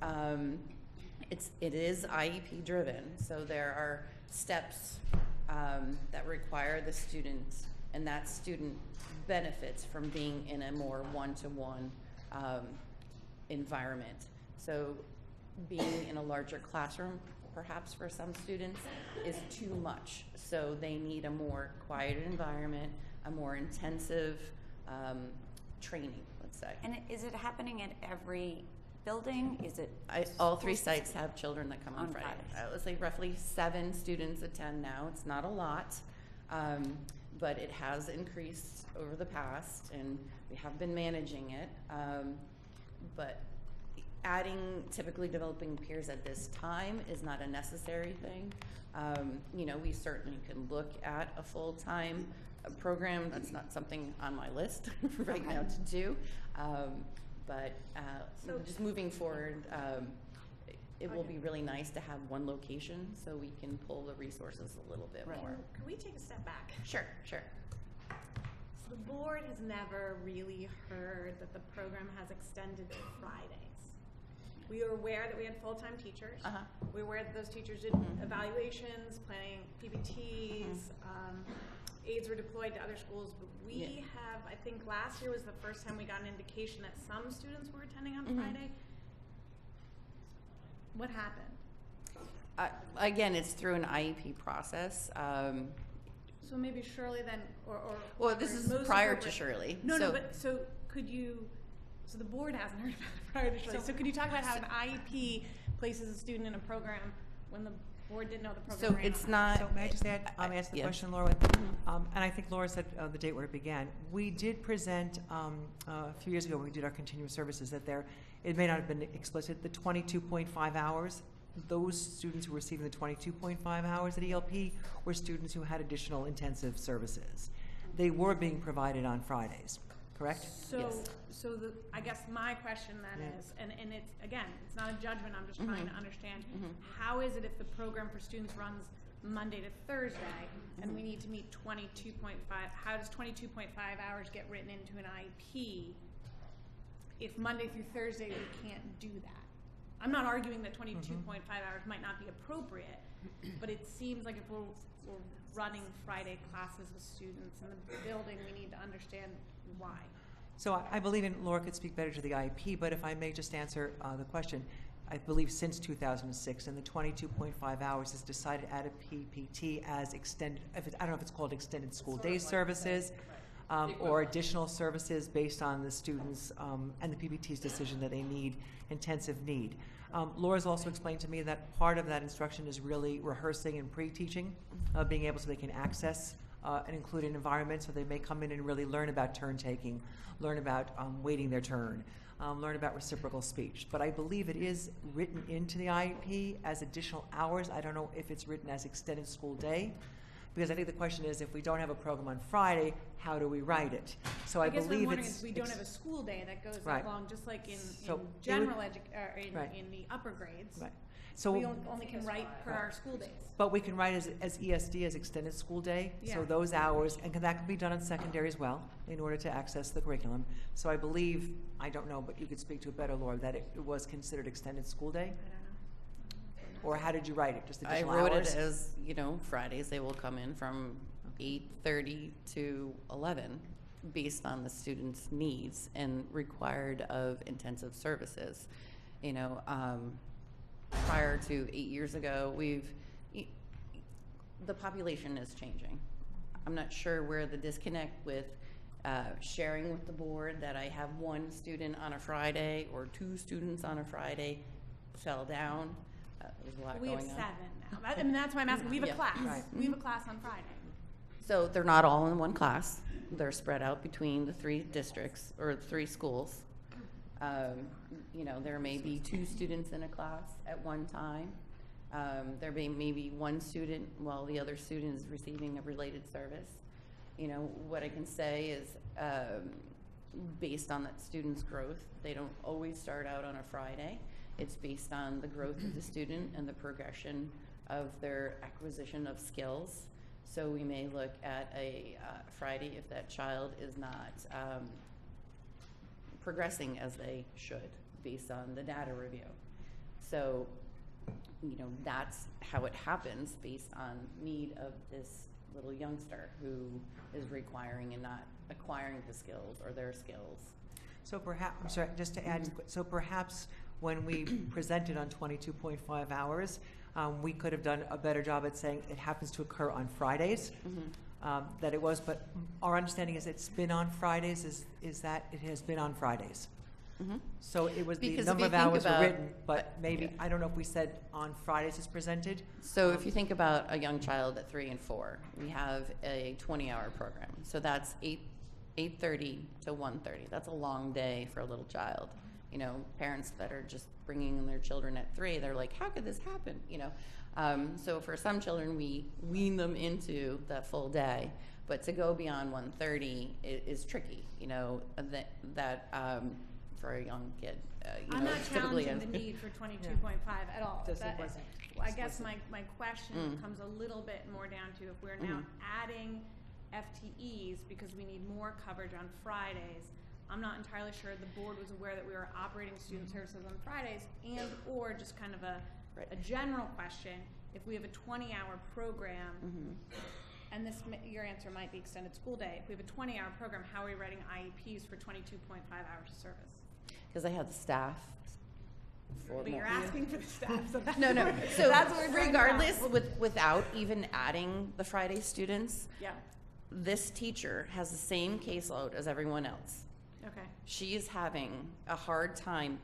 it is IEP driven. So there are steps that require the student, and that student benefits from being in a more one-to-one environment. So being in a larger classroom, perhaps for some students, is too much. So they need a more quiet environment, a more intensive training, let's say. And is it happening at every building? Is it All 3 sites have children that come on On Friday. Fridays. Let's say roughly 7 students attend now. It's not a lot, but it has increased over the past, and we have been managing it. But typically developing peers at this time is not a necessary thing. You know, we certainly can look at a full-time program. That's not something on my list right now to do. But just moving forward, it will be really nice to have one location so we can pull the resources a little bit more. Can we take a step back? Sure, sure. So the board has never really heard that the program has extended to Fridays. We were aware that we had full-time teachers. We were aware that those teachers did evaluations, planning PPTs, aides were deployed to other schools, but we have, I think last year was the first time we got an indication that some students were attending on Friday. What happened? Again, it's through an IEP process. So maybe Shirley then, or well, this is most prior to appropriate- Shirley. No, but so could you? So the board hasn't heard about it prior to Shirley. So could you talk about how an IEP places a student in a program when the board didn't know the program? So it's not. So may I just add, answer the yes. question, Laura? And I think Laura said the date where it began. We did present a few years ago when we did our continuous services that it may not have been explicit, the 22.5 hours. Those students who were receiving the 22.5 hours at ELP were students who had additional intensive services. They were being provided on Fridays, correct? So, I guess my question then is, and it's, again, it's not a judgment, I'm just trying to understand, how is it if the program for students runs Monday to Thursday, and we need to meet 22.5, how does 22.5 hours get written into an IEP if Monday through Thursday we can't do that? I'm not arguing that 22.5 hours might not be appropriate, but it seems like if we're running Friday classes with students in the building, we need to understand why. So I believe, and Laura could speak better to the IEP, but if I may just answer the question, I believe since 2006, and the 22.5 hours is decided at a PPT as extended, I don't know if it's called extended school day services, or additional services based on the students and the PPT's decision that they need intensive need. Laura's also explained to me that part of that instruction is really rehearsing and pre-teaching, being able so they can access an included environment, so they may come in and really learn about turn taking, learn about waiting their turn, learn about reciprocal speech. But I believe it is written into the IEP as additional hours. I don't know if it's written as extended school day, because I think the question is, if we don't have a program on Friday, how do we write it? So I guess what I'm believe wondering it's is we don't have a school day that goes Right. along, just like in So general it would- in the upper grades. Right. So we only can write per our school days. But we can write as ESD, as extended school day. Yeah. So those hours, and that can be done on secondary as well, in order to access the curriculum. So I believe, I don't know, but you could speak to it better, Laura, that it was considered extended school day? Or how did you write it? Just I additional wrote hours? it as, Fridays they will come in from 8:30 to 11 based on the student's needs and required of intensive services. Prior to 8 years ago, the population is changing. I'm not sure where the disconnect with sharing with the board that I have one student on a Friday or two students on a Friday fell down. There's a lot We going have on. 7 now. I mean, that's why I'm asking. We have a Yeah. class. Right. We have a class on Friday. So they're not all in one class. They're spread out between the 3 districts or 3 schools. There may be 2 students in a class at one time. There may be one student while the other student is receiving a related service. What I can say is, based on that student's growth, they don't always start out on a Friday. It's based on the growth of the student and the progression of their acquisition of skills. So we may look at a Friday if that child is not progressing as they should based on the data review. So, that's how it happens based on need of this little youngster who is requiring and not acquiring the skills or their skills. So perhaps, I'm sorry, just to add, so perhaps when we presented on 22.5 hours, we could have done a better job at saying it happens to occur on Fridays, that it was, but our understanding is it's been on Fridays, is that it has been on Fridays. So it was, Because the if number you of think hours were about- written, but maybe, I don't know if we said on Fridays is presented. So if you think about a young child at 3 and 4, we have a 20-hour program. So that's 8:30 to 1:30. That's a long day for a little child. You know, parents that are just bringing in their children at 3, they're like, how could this happen? You know, so for some children, we wean them into that full day, but to go beyond 1:30 is tricky. You know, for a young kid. I'm not it's typically challenging the need for 22.5 at all. This That- wasn't I guess explicit. my question comes a little bit more down to if we're now adding FTEs because we need more coverage on Fridays. I'm not entirely sure the board was aware that we were operating student services on Fridays, and or just kind of a general question, if we have a 20-hour program, and your answer might be extended school day, if we have a 20-hour program, how are we writing IEPs for 22.5 hours of service? Because I have the staff. But you're asking for the staff, so that's No. So that's what we're trying to regardless, balance. without even adding the Friday students, Yeah. this teacher has the same caseload as everyone else. Okay. She is having a hard time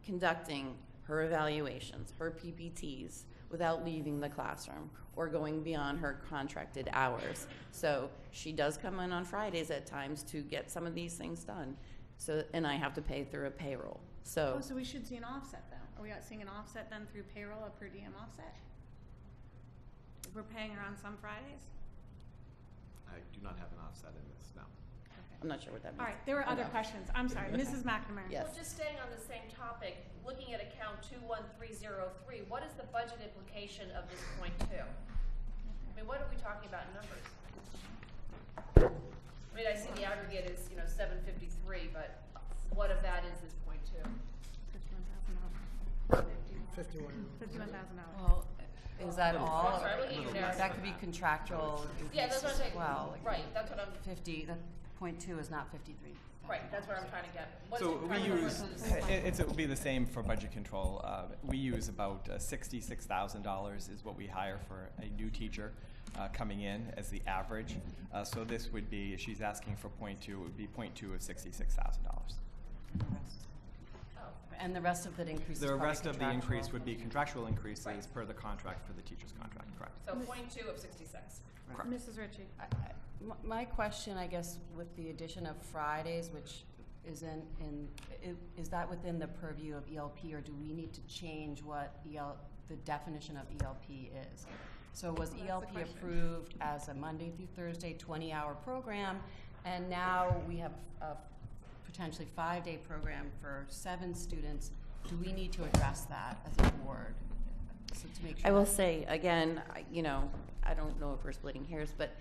conducting her evaluations, her PPTs, without leaving the classroom or going beyond her contracted hours. So she does come in on Fridays at times to get some of these things done. So, and I have to pay through a payroll. So, So we should see an offset then. Are we seeing an offset then through payroll, a per diem offset? If we're paying her on some Fridays? I do not have an offset in this, no. I'm not sure what that means. All right, there were other questions. I'm sorry, Mrs. McNamara. Yes. Well, just staying on the same topic, looking at account 21303, what is the budget implication of this point 2? I mean, what are we talking about in numbers? I mean, I see the aggregate is, 753, but what of that is this point 2? $51,000. Well, is that Oh, all? I'm sorry, I'm looking at your narrative. That could be contractual Yeah, that's what I'm increases saying. as well. Right, that's what I'm, 50, the point 2 is not 53. right, that's what I'm trying to get. What's So it we from use, versus- it will be the same for budget control. We use about $66,000 is what we hire for a new teacher coming in as the average. So this would be, if she's asking for point 2, it would be point 2 of $66,000. And the rest of that increase is The probably rest of the increase contractual. would be contractual increases per the contract for the teacher's contract, correct? So point 2 of 66. Correct. Mrs. Ritchie. My question, I guess, with the addition of Fridays, which is is that within the purview of ELP, or do we need to change what the definition of ELP is? So was That's the ELP question. approved as a Monday through Thursday 20-hour program, and now we have a potentially 5-day program for 7 students? Do we need to address that as a board? So to make sure I will that- say, again, I don't know if we're splitting hairs, but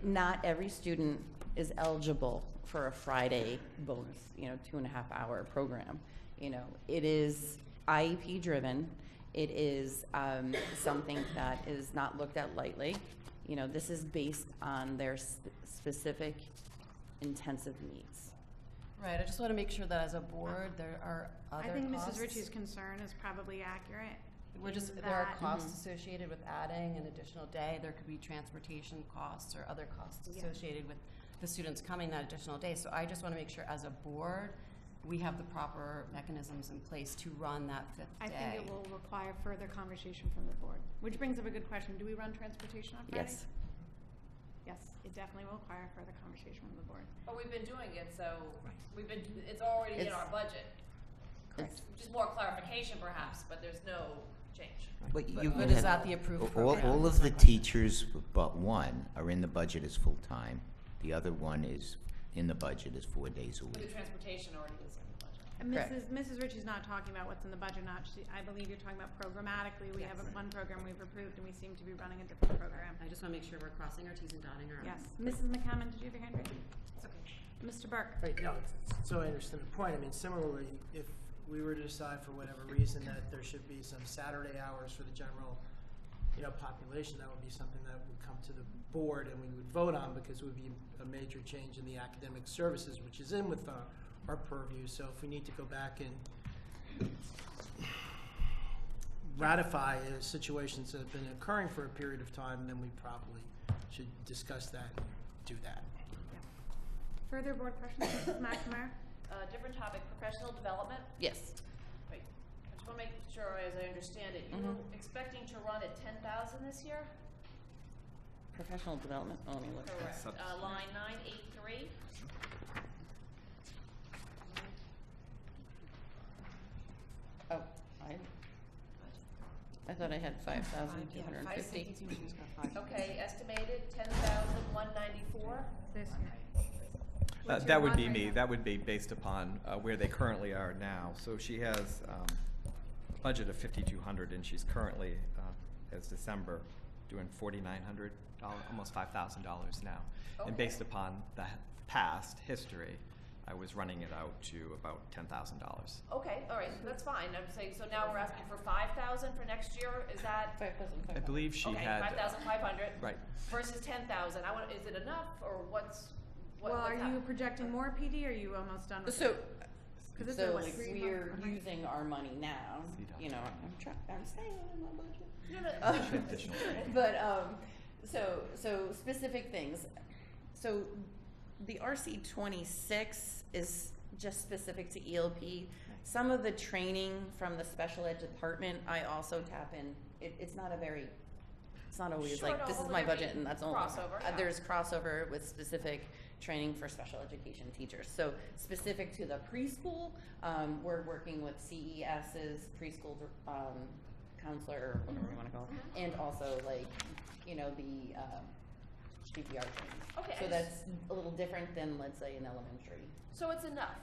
not every student is eligible for a Friday bonus, 2.5-hour program. It is IEP driven. It is something that is not looked at lightly. This is based on their specific intensive needs. Right, I just want to make sure that as a board, there are other I think costs. Mrs. Ritchie's concern is probably accurate. We're just, in there are that- costs associated with adding an additional day. There could be transportation costs or other costs Yeah. associated with the students coming that additional day. So I just want to make sure as a board, we have the proper mechanisms in place to run that 5th I day. think it will require further conversation from the board. Which brings up a good question. Do we run transportation on Fridays? Yes. Yes, it definitely will require further conversation from the board. But we've been doing it, so it's already in It's- our budget. Correct. Just more clarification perhaps, but there's no change. But But is that the approved program? All of the teachers but one are in the budget as full-time. The other one is in the budget as 4 days a But the week. transportation already is in the budget. And Correct. Mrs. Ritchie's not talking about what's in the budget, I believe you're talking about programmatically. We have one program we've approved, and we seem to be running a different program. I just want to make sure we're crossing our T's and dotting our Yes. I's. Mrs. McCammon, did you have your hand raised? It's okay. Mr. Burke? Right, no, so I understand the point. I mean, similarly, if we were to decide for whatever reason that there should be some Saturday hours for the general, population, that would be something that would come to the board and we would vote on, because it would be a major change in the academic services, which is in with our purview. So if we need to go back and ratify situations that have been occurring for a period of time, then we probably should discuss that and do that. Further board questions, Mrs. McNamara? Different topic, professional development. Yes. Wait, I just want to make sure as I understand it. You were expecting to run at 10,000 this year? Professional development, let me look. Correct. Line 983. I thought I had 5,250. Okay, estimated 10,194. This year. What's your That would run be rate me. now? That would be based upon where they currently are now. So she has a budget of 5,200, and she's currently, as December, doing $4,900, almost $5,000 now. Okay. And based upon the past history, I was running it out to about $10,000. Okay, all right, that's fine. I'm saying, so now we're asking for 5,000 for next year. Is that? I believe she Okay, had. 5,500. Right. Versus 10,000. Is it enough, or what's? Well, are you projecting more PD, or are you almost done with So, it? 'Cause it's so a like 3 we're month- using our money now, you know, I'm staying in my budget. No, no. But, so specific things. So the RC 26 is just specific to ELP. Some of the training from the special ed department, I also tap in. It's not always Sure, like, no, this is well, my there'd budget be and that's all. crossover, yeah. There's crossover with specific training for special education teachers. So specific to the preschool, we're working with CES's preschool counselor, or whatever you want to call it, and also like, you know, the CPR training. Okay, So that's a little different than, let's say, an elementary. So it's enough.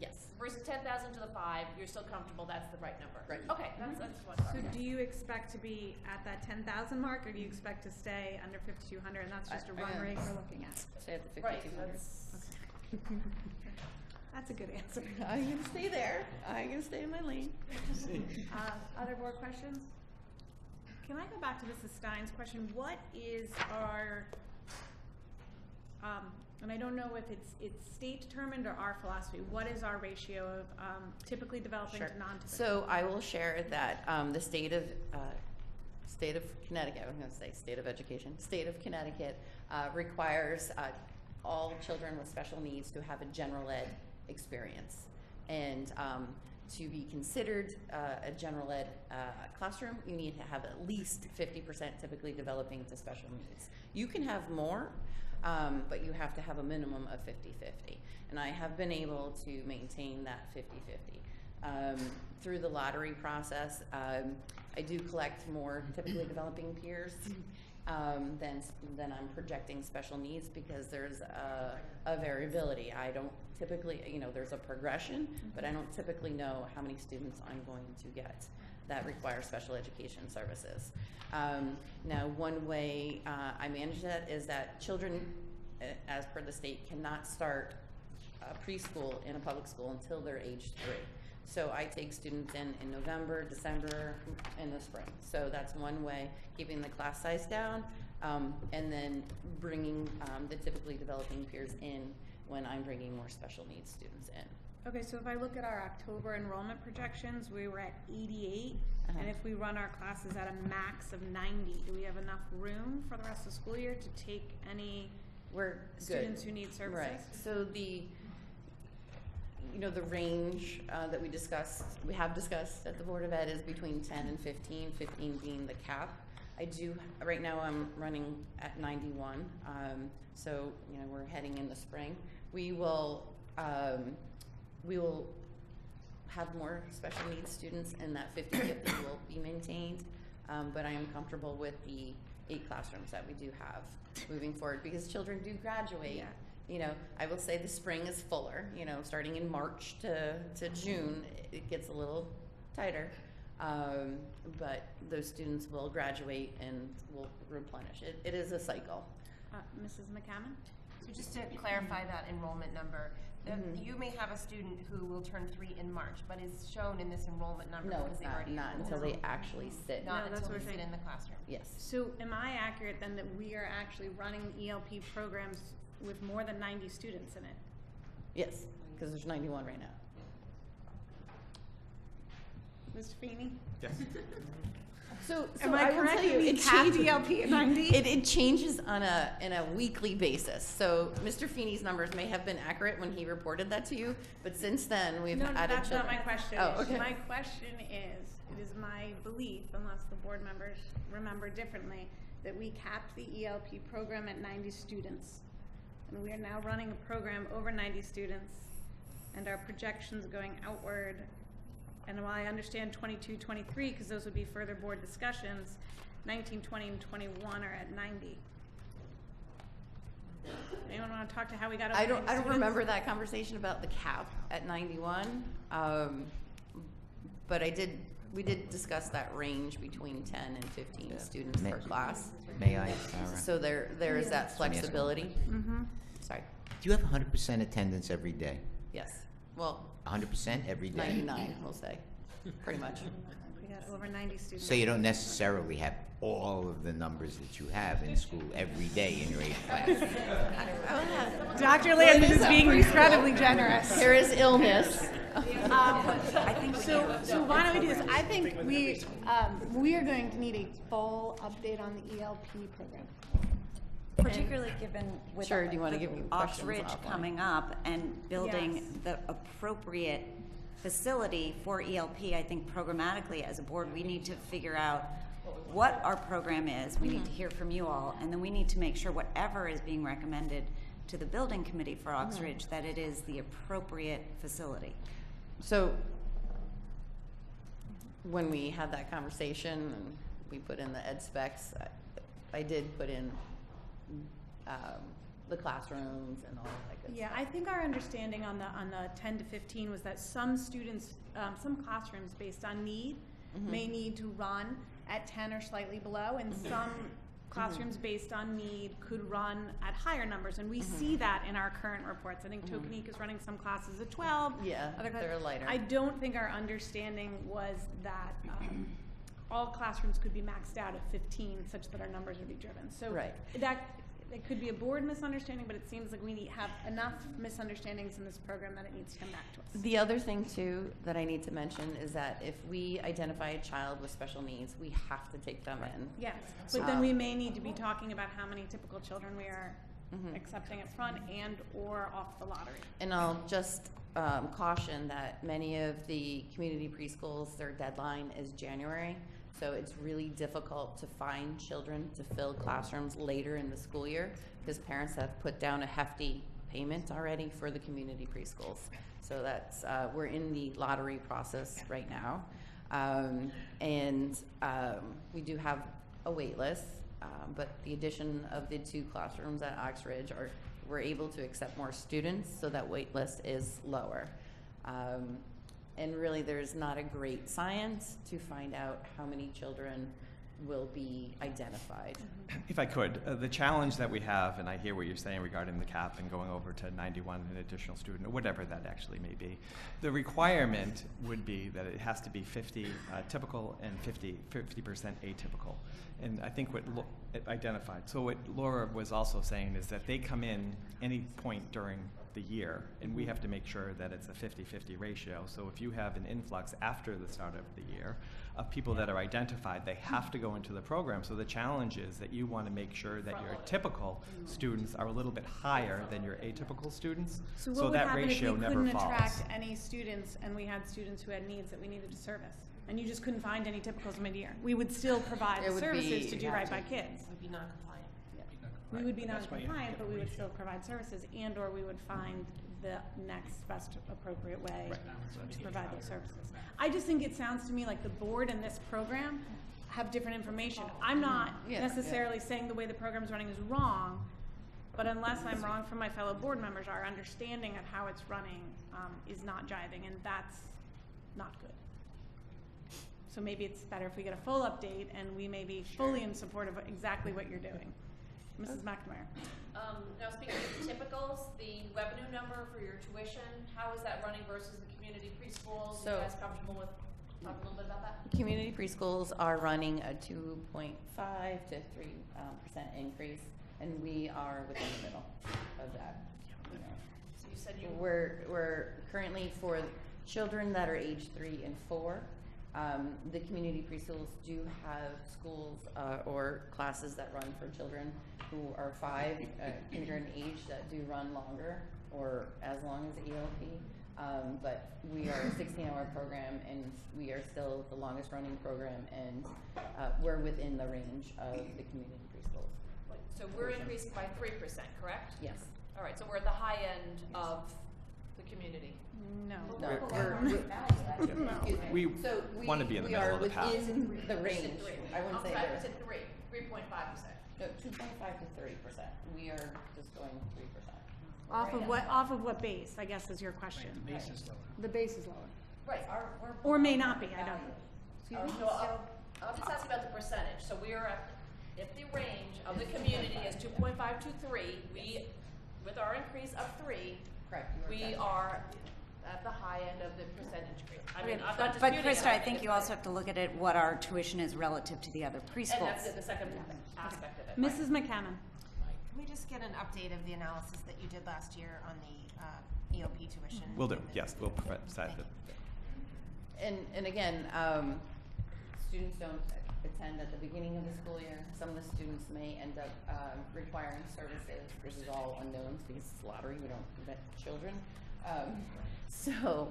Yes. Versus 10,000 to the 5, you're still comfortable, that's the right number. Right. Okay, that's what. So do you expect to be at that 10,000 mark, or do you expect to stay under 5,200, and that's just a run rate we're looking at? Stay at the Right, 5,200. Okay. That's a good answer. I'm gonna stay there. I'm gonna stay in my lane. Other board questions? Can I go back to Mrs. Stein's question? What is our, and I don't know if it's state determined or our philosophy, what is our ratio of typically developing Sure. to non-typical? So I will share that the state of Connecticut, I'm going to say state of education, state of Connecticut requires all children with special needs to have a general ed experience. And to be considered a general ed classroom, you need to have at least 50% typically developing to special needs. You can have more, but you have to have a minimum of 50-50. And I have been able to maintain that 50-50. Through the lottery process, I do collect more typically developing peers than I'm projecting special needs, because there's a variability. I don't typically, you know, there's a progression, but I don't typically know how many students I'm going to get that require special education services. Now, one way I manage that is that children, as per the state, cannot start preschool in a public school until they're age 3. So I take students in November, December, in the spring. So that's one way, keeping the class size down, and then bringing the typically developing peers in when I'm bringing more special needs students in. Okay, so if I look at our October enrollment projections, we were at 88, and if we run our classes at a max of 90, do we have enough room for the rest of the school year to take any students who need services? Right. So the range that we have discussed at the Board of Ed is between 10 and 15, 15 being the cap. Right now I'm running at 91, so, you know, we're heading in the spring. We will have more special needs students, and that 50-50 will be maintained, but I am comfortable with the 8 classrooms that we do have moving forward, because children do graduate. Yeah. You know, I will say the spring is fuller, you know, starting in March to June, it gets a little tighter. But those students will graduate and will replenish. It is a cycle. Mrs. McCammon? So just to clarify that enrollment number, you may have a student who will turn 3 in March, but is shown in this enrollment number No, because it's they not, already not until they actually sit. Not No, that's until what they we're sit saying. in the classroom. Yes. So am I accurate then that we are actually running ELP programs with more than 90 students in it? Yes, because there's 91 right now. Mr. Feeney? Yes. So Am I will correct tell you, that we it capped changes. ELP at 90? It changes on a weekly basis. So Mr. Feeney's numbers may have been accurate when he reported that to you, but since then we've No, added that's children. not my question. Oh, okay. My question is, it is my belief, unless the board members remember differently, that we capped the ELP program at 90 students. And we are now running a program over 90 students, and our projections going outward And while I understand 22, 23, because those would be further board discussions, 19, 20, and 21 are at 90. Anyone want to talk to how we got over I don't 90 students? remember that conversation about the cap at 91, but we did discuss that range between 10 and 15 students per class. May I, Sarah? So there is that Let me ask one flexibility. Mm-hmm. Sorry. Do you have 100% attendance every day? Yes. Well, 100% every day? 99, we'll say, pretty much. We got over 90 students. So you don't necessarily have all of the numbers that you have in school every day in your 8th class. Dr. Landon is being incredibly generous. There is illness. I think so why don't we do this? I think we are going to need a full update on the ELP program. Particularly given with Sure, do you want to give me questions Oxbridge offline? coming up and building Yes. the appropriate facility for ELP, I think programmatically as a board, we need to figure out what our program is. We need to hear from you all, and then we need to make sure whatever is being recommended to the building committee for Oxbridge, that it is the appropriate facility. So when we had that conversation and we put in the ed specs, I did put in the classrooms and all that good Yeah, stuff. I think our understanding on the 10 to 15 was that some students, some classrooms based on need may need to run at 10 or slightly below, and some classrooms based on need could run at higher numbers, and we see that in our current reports. I think Tokenique is running some classes at 12. Yeah, they're lighter. I don't think our understanding was that all classrooms could be maxed out at 15 such that our numbers would be driven. So Right. It could be a board misunderstanding, but it seems like we have enough misunderstandings in this program that it needs to come back to us. The other thing too that I need to mention is that if we identify a child with special needs, we have to take them in. Yes, but then we may need to be talking about how many typical children we are accepting up front and or off the lottery. And I'll just caution that many of the community preschools, their deadline is January. So it's really difficult to find children to fill classrooms later in the school year because parents have put down a hefty payment already for the community preschools. So that's, we're in the lottery process right now. We do have a wait list, but the addition of the 2 classrooms at Oxbridge we're able to accept more students, so that wait list is lower. And really, there's not a great science to find out how many children will be identified. If I could, the challenge that we have, and I hear what you're saying regarding the cap and going over to 91 an additional student, or whatever that actually may be, the requirement would be that it has to be 50 typical and 50% atypical. And I think what it identified. So what Laura was also saying is that they come in any point during the year, and we have to make sure that it's a 50-50 ratio. So if you have an influx after the start of the year of people that are identified, they have to go into the program. So the challenge is that you want to make sure that your typical students are a little bit higher than your atypical students, So what so would that happen if ratio we never couldn't falls. attract any students and we had students who had needs that we needed to service? And you just couldn't find any typicals mid-year? We would still provide It the would services be- to do yeah. right by kids. Would be non-compliant. We would be That's why you have to non-compliant, get but a we would ratio. still provide services, and/or we would find the next best appropriate way to provide those services. I just think it sounds to me like the board and this program have different information. I'm not necessarily saying the way the program's running is wrong, but unless I'm wrong from my fellow board members, our understanding of how it's running is not jiving, and that's not good. So maybe it's better if we get a full update and we may be fully in support of exactly what you're doing. Mrs. McNamara. Now, speaking of typicals, the revenue number for your tuition, how is that running versus the community preschools? Are So- you guys comfortable with, talk a little bit about that? Community preschools are running a 2.5 to 3% increase, and we are within the middle of that. You know. So you said you. We're currently for children that are age 3 and 4. The community preschools do have schools or classes that run for children who are 5, kindergarten age, that do run longer or as long as ELP. But we are a 16-hour program, and we are still the longest running program, and we're within the range of the community preschools. So we're increasing by 3%, correct? Yes. All right, so we're at the high end of the community? No. We want to be in the middle of the pack. We are within the range. I wouldn't say I'm sorry, we're- I said 3.5 you said. No, 2.5 to 3%. We are just going 3%. Off of what, off of what base, I guess is your question. The base is lower. The base is lower. Right. Or may not be, I don't know. No, I'll just ask about the percentage. So we are at, if the range of the community is 2.5 to 3, we, with our increase of 3, Correct. we are at the high end of the percentage group. I mean, I'm not But disputing it. Krista, I think you also have to look at it, what our tuition is relative to the other preschools. And that's the second aspect of it. Mrs. McCammon. Can we just get an update of the analysis that you did last year on the EOP tuition? Will do, yes, we'll provide that. And again, students don't attend at the beginning of the school year. Some of the students may end up requiring services. This is all unknowns because it's lottery. We don't vet children. So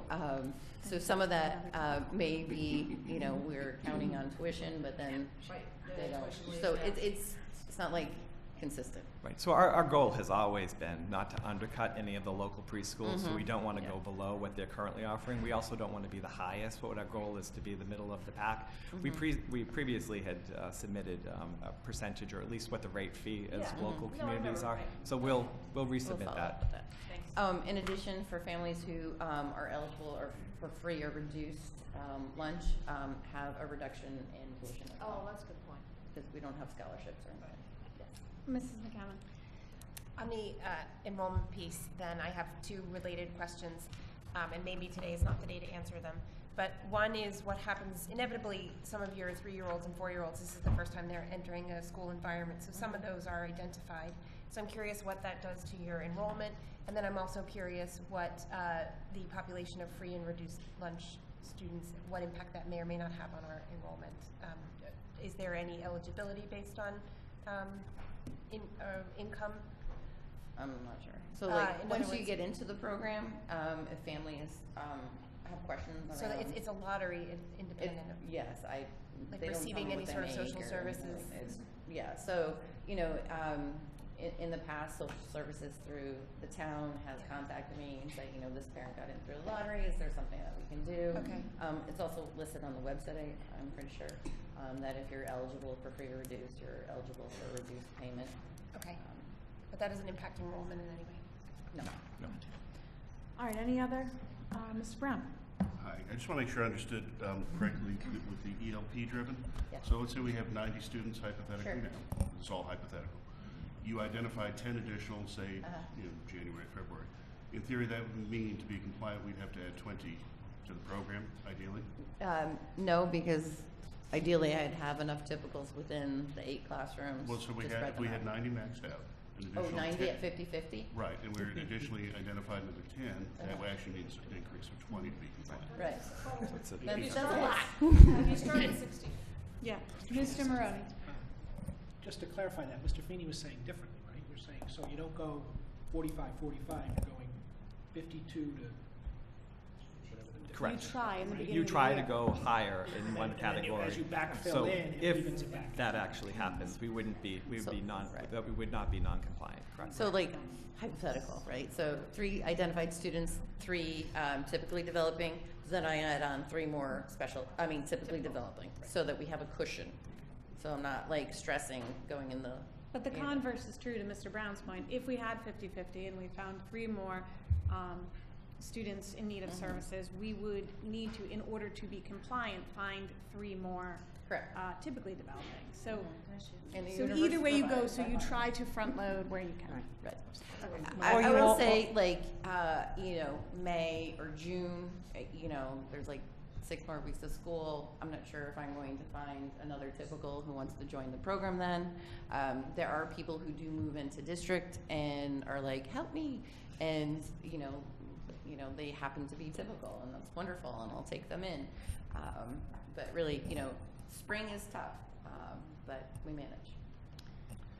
some of that may be, we're counting on tuition, but then they don't. So it's not like consistent. Right, so our goal has always been not to undercut any of the local preschools, so we don't want to go below what they're currently offering. We also don't want to be the highest, but our goal is to be the middle of the pack. We previously had submitted a percentage, or at least what the rate fee as local communities are. So we'll resubmit follow that. up with that. In addition, for families who are eligible or for free or reduced lunch, have a reduction in tuition as well. Oh, that's a good point. Because we don't have scholarships or anything. Mrs. McCammon. On the enrollment piece, then I have two related questions, and maybe today is not the day to answer them. But one is what happens, inevitably, some of your 3-year-olds and 4-year-olds, this is the first time they're entering a school environment, so some of those are identified. So I'm curious what that does to your enrollment, and then I'm also curious what the population of free and reduced lunch students, what impact that may or may not have on our enrollment. Is there any eligibility based on income? I'm not sure. So in like, other once you words- get into the program, if families have questions So around. it's a lottery independent of. Yes, Like they don't tell receiving me any what they sort of make social or anything services? like that. Yeah, so, in the past, social services through the town has contacted me and said, this parent got in through the lottery, is there something that we can do? Okay. It's also listed on the website, I'm pretty sure, that if you're eligible for free or reduced, you're eligible for a reduced payment. Okay. But that doesn't impact enrollment in any way? No. All right, any other? Mr. Brown. Hi, I just want to make sure I understood correctly with the ELP driven. Yes. So let's say we have 90 students hypothetically Sure. now. It's all hypothetical. You identify 10 additional, say, January, February. In theory, that would mean to be compliant, we'd have to add 20 to the program, ideally? No, because ideally I'd have enough typicals within the 8 classrooms. Well, so we to had, spread if we them had out. 90 maxed out. An Oh, additional 90 10 at 50/50? Right, and we're additionally identified another 10, that actually needs an increase of 20 to be compliant. Right. That's a That's a nice. lot. You start at 60. Yeah, Mr. Maroney. Just to clarify that, Mr. Feeney was saying differently, right? You're saying, so you don't go 45, 45, you're going 52 to whatever the Correct. You try in the beginning You of the try to year. go higher in one then category. as you backfill So in, it if evens it back. that actually happens, we would So- be right. that we would not be non-compliant, correct? So like hypothetical, right? So 3 identified students, 3 typically developing, then I add on 3 more typically developing, so that we have a cushion. So I'm not like stressing going in the. But the converse is true to Mr. Brown's point. If we had 50-50 and we found 3 more students in need of services, we would need to, in order to be compliant, find 3 more Correct. Typically developing. So, And the so universe either way you go, provides. so you try to front load where you can. Right. Or I you will won't- say like, May or June, there's like 6 more weeks of school. I'm not sure if I'm going to find another typical who wants to join the program then. There are people who do move into district and are like, help me. And, they happen to be typical and that's wonderful and I'll take them in. But really, spring is tough, but we manage.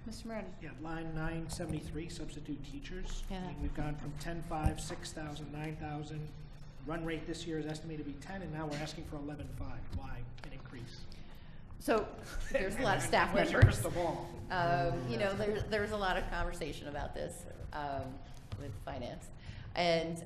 Mr. Moretti. Yeah, line 973, substitute teachers. Yeah. I mean, we've gone from 10.5, 6,000, 9,000. Run rate this year is estimated to be 10, and now we're asking for 11.5. Why an increase? So there's a lot of staff Where's members. your crystal ball? There's a lot of conversation about this. with finance. And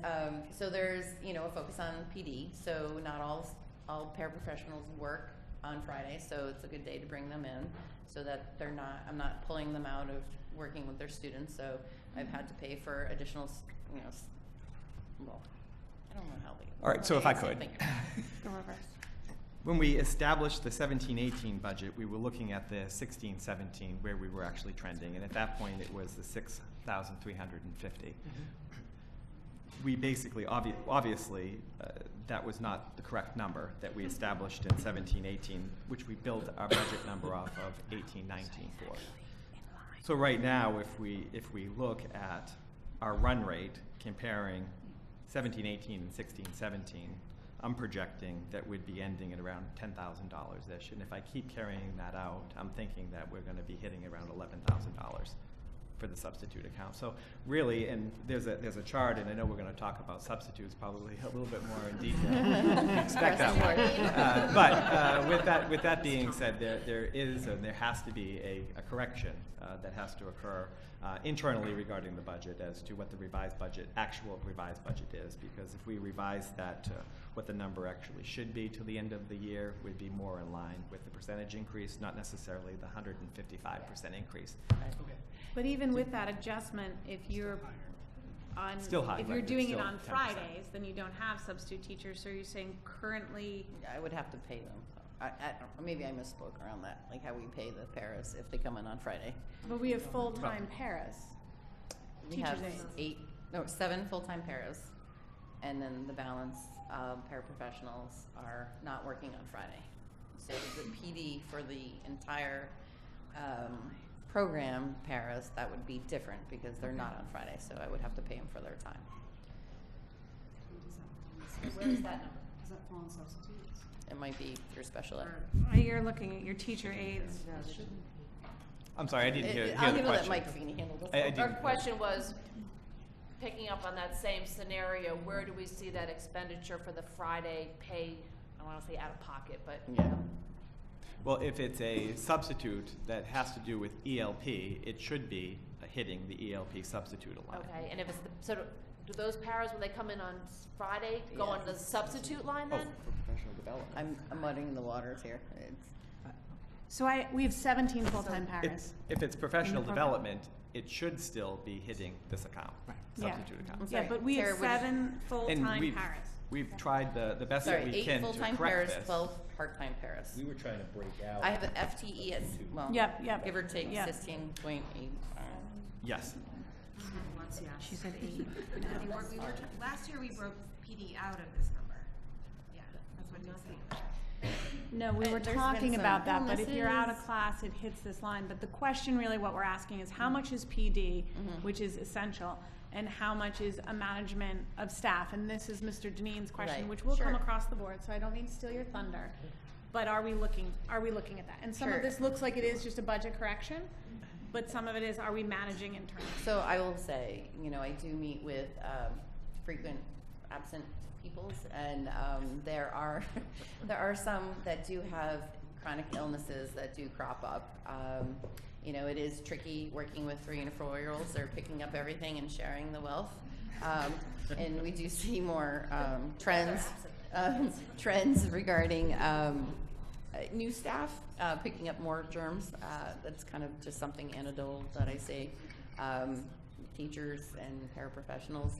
so there's, you know, a focus on PD. So not all paraprofessionals work on Friday, so it's a good day to bring them in so that I'm not pulling them out of working with their students. So I've had to pay for additional, you know, well, I don't know how they. All right, so if I could. Thank you. When we established the 17-18 budget, we were looking at the 16-17 where we were actually trending, and at that point it was the 6,350. We basically, obviously, that was not the correct number that we established in 17-18, which we built our budget number off of 18-19 for. So right now, if we look at our run rate comparing 17-18 and 16-17, I'm projecting that we'd be ending at around $10,000-ish, and if I keep carrying that out, I'm thinking that we're going to be hitting around $11,000 for the substitute account. So really, and there's a chart, and I know we're going to talk about substitutes probably a little bit more in detail. Expect that one. But with that being said, there is and there has to be a correction that has to occur internally regarding the budget as to what the actual revised budget is, because if we revise that to what the number actually should be to the end of the year, we'd be more in line with the percentage increase, not necessarily the 155% increase. But even with that adjustment, if you're on, Still high, if you're right, doing it still on 10%. Fridays, then you don't have substitute teachers. So you're saying currently, I would have to pay them. Maybe I misspoke around that, like how we pay the paras if they come in on Friday. but we have full-time paras. We Teachers' have aides. 7 full-time paras, and then the balance of paraprofessionals are not working on Friday. So the PD for the entire program paras, that would be different because they're not on Friday, so I would have to pay them for their time. Where is that number? Does that fall on substitutes? It might be through special ed. You're looking at your teacher aides. I'm sorry, I didn't hear I'll the give it that question. Mike Feeney handled this. I didn't- Our question was, picking up on that same scenario, where do we see that expenditure for the Friday pay, I don't want to say out of pocket, but. Yeah. Well, if it's a substitute that has to do with ELP, it should be hitting the ELP substitute line. Okay, and if it's so do those paras, when they come in on Friday, go on the substitute line then? For professional development. I'm muddying the waters here. So we have 17 full-time paras. If it's professional In the program. development, it should still be hitting this account, substitute account. I'm Yeah, sorry, but we have Sarah, would you- 7 full-time paras. We've tried the best Sorry, that we 8 can to full-time correct paras, this. 12 part-time paras. We were trying to break out. I have an FTE at, well, Yep. give or take Yep. 16.8. Yes. She said 8. Last year we broke PD out of this number. Yeah, that's what you're saying. No, we were There's been talking some about that, but if you're out of illnesses. class, it hits this line. But the question really, what we're asking is how much is PD, which is essential, and how much is a management of staff? And this is Mr. Deneen's question, Right, which will come sure. across the board, so I don't mean to steal your thunder. But are we looking at that? And some Sure. of this looks like it is just a budget correction, but some of it is, are we managing internally? So I will say, you know, I do meet with frequent absent peoples, and there are some that do have chronic illnesses that do crop up. You know, it is tricky working with 3 and 4-year-olds. They're picking up everything and sharing the wealth, and we do see more trends regarding new staff picking up more germs. That's kind of just something anecdotal that I say. Teachers and paraprofessionals.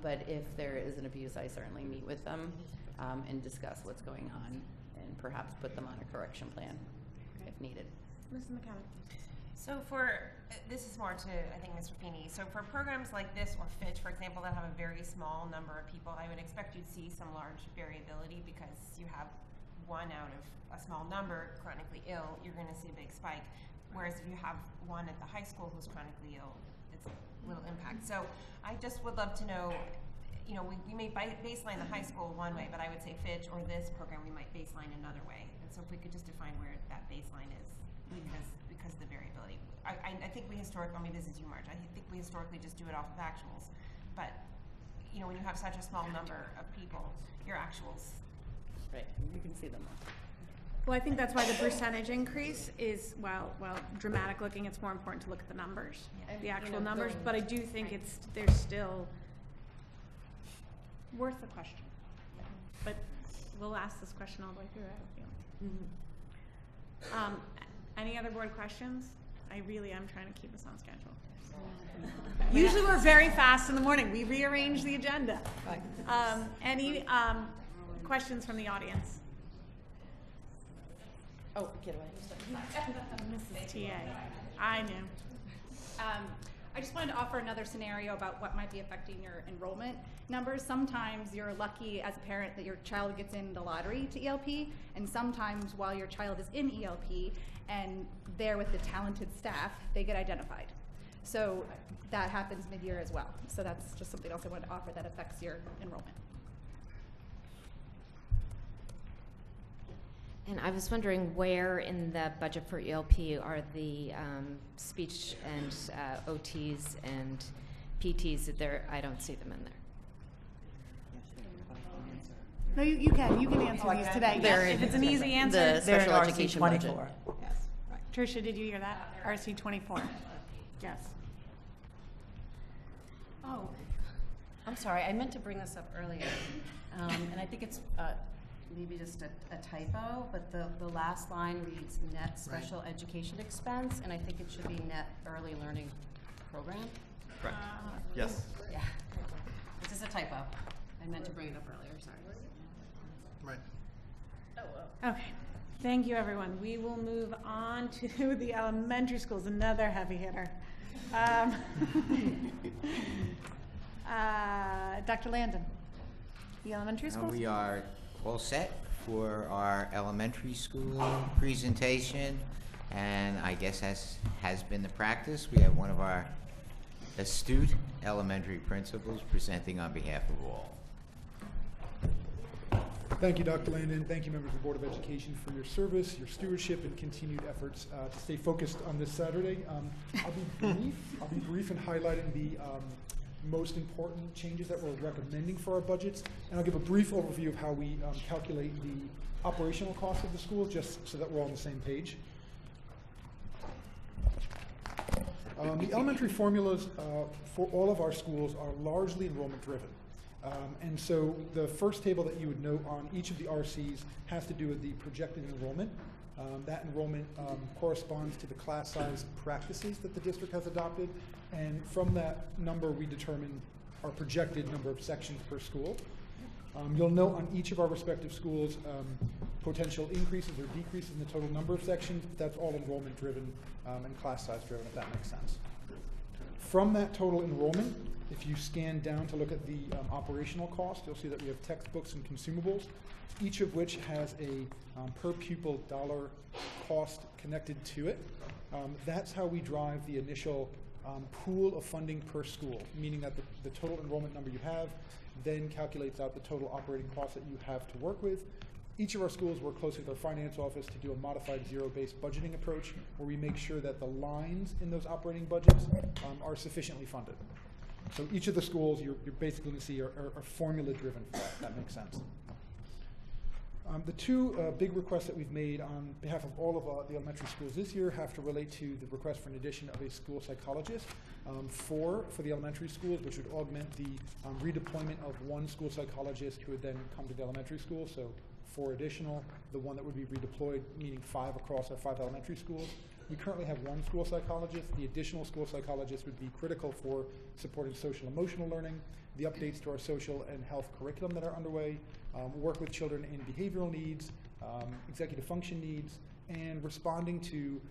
But if there is an abuse, I certainly meet with them and discuss what's going on and perhaps put them on a correction plan if needed. Mrs. McKenna. So this is more to, I think, Mr. Feeney. So for programs like this or Fitch, for example, that have a very small number of people, I would expect you'd see some large variability because you have one out of a small number chronically ill, you're going to see a big spike. Whereas if you have one at the high school who's chronically ill, it's a little impact. So I just would love to know, you know, we may baseline the high school one way, but I would say Fitch or this program we might baseline another way. And so if we could just define where that baseline is, because of the variability. I think we historically, maybe this is you, Marge, I think we historically just do it off of actuals. But, you know, when you have such a small number of people, your actuals. Right, you can see them. Well, I think that's why the percentage increase is, well, dramatic looking, it's more important to look at the numbers, the actual numbers, but I do think there's still worth the question. But we'll ask this question all the way through, I have a feeling. Any other board questions? I really am trying to keep us on schedule. Usually we're very fast in the morning. We rearrange the agenda. Any questions from the audience? Oh, get away. Mrs. TA. I knew. I just wanted to offer another scenario about what might be affecting your enrollment numbers. Sometimes you're lucky as a parent that your child gets in the lottery to ELP, and sometimes while your child is in ELP and there with the talented staff, they get identified. So that happens mid-year as well. So that's just something else I wanted to offer that affects your enrollment. And I was wondering where in the budget for ELP are the speech and OTs and PTs? I don't see them in there. No, you can answer these today. If it's an easy answer. The special education budget. Yes. Right. Tricia, did you hear that? RC 24. Yes. Oh, I'm sorry, I meant to bring this up earlier, and I think it's maybe just a typo, but the last line reads net special education expense, and I think it should be net early learning program. Correct. Yes. Yeah, this is a typo. I meant to bring it up earlier, sorry. Right. Okay. Thank you, everyone. We will move on to the elementary schools, another heavy hitter. Dr. Landon, the elementary schools? We are all set for our elementary school presentation, and I guess as has been the practice, we have one of our astute elementary principals presenting on behalf of all. Thank you, Dr. Landon. Thank you, members of the Board of Education, for your service, your stewardship, and continued efforts to stay focused on this Saturday. I'll be brief in highlighting the most important changes that we're recommending for our budgets, and I'll give a brief overview of how we calculate the operational costs of the school, just so that we're all on the same page. The elementary formulas for all of our schools are largely enrollment driven. And so the first table that you would note on each of the RCs has to do with the projected enrollment. That enrollment corresponds to the class size practices that the district has adopted, and from that number we determine our projected number of sections per school. You'll note on each of our respective schools potential increases or decreases in the total number of sections. That's all enrollment driven and class size driven, if that makes sense. From that total enrollment, if you scan down to look at the operational cost, you'll see that we have textbooks and consumables, each of which has a per pupil dollar cost connected to it. That's how we drive the initial pool of funding per school, meaning that the total enrollment number you have then calculates out the total operating costs that you have to work with. Each of our schools work closely with our finance office to do a modified zero-based budgeting approach where we make sure that the lines in those operating budgets are sufficiently funded. So each of the schools you're basically going to see are formula driven for that, if that makes sense. The two big requests that we've made on behalf of all of the elementary schools this year have to relate to the request for an addition of a school psychologist, for the elementary schools, which would augment the redeployment of one school psychologist who would then come to the elementary school. So 4 additional, the one that would be redeployed, meaning 5 across our 5 elementary schools. We currently have 1 school psychologist. The additional school psychologist would be critical for supporting social emotional learning, the updates to our social and health curriculum that are underway, work with children in behavioral needs, executive function needs, and responding to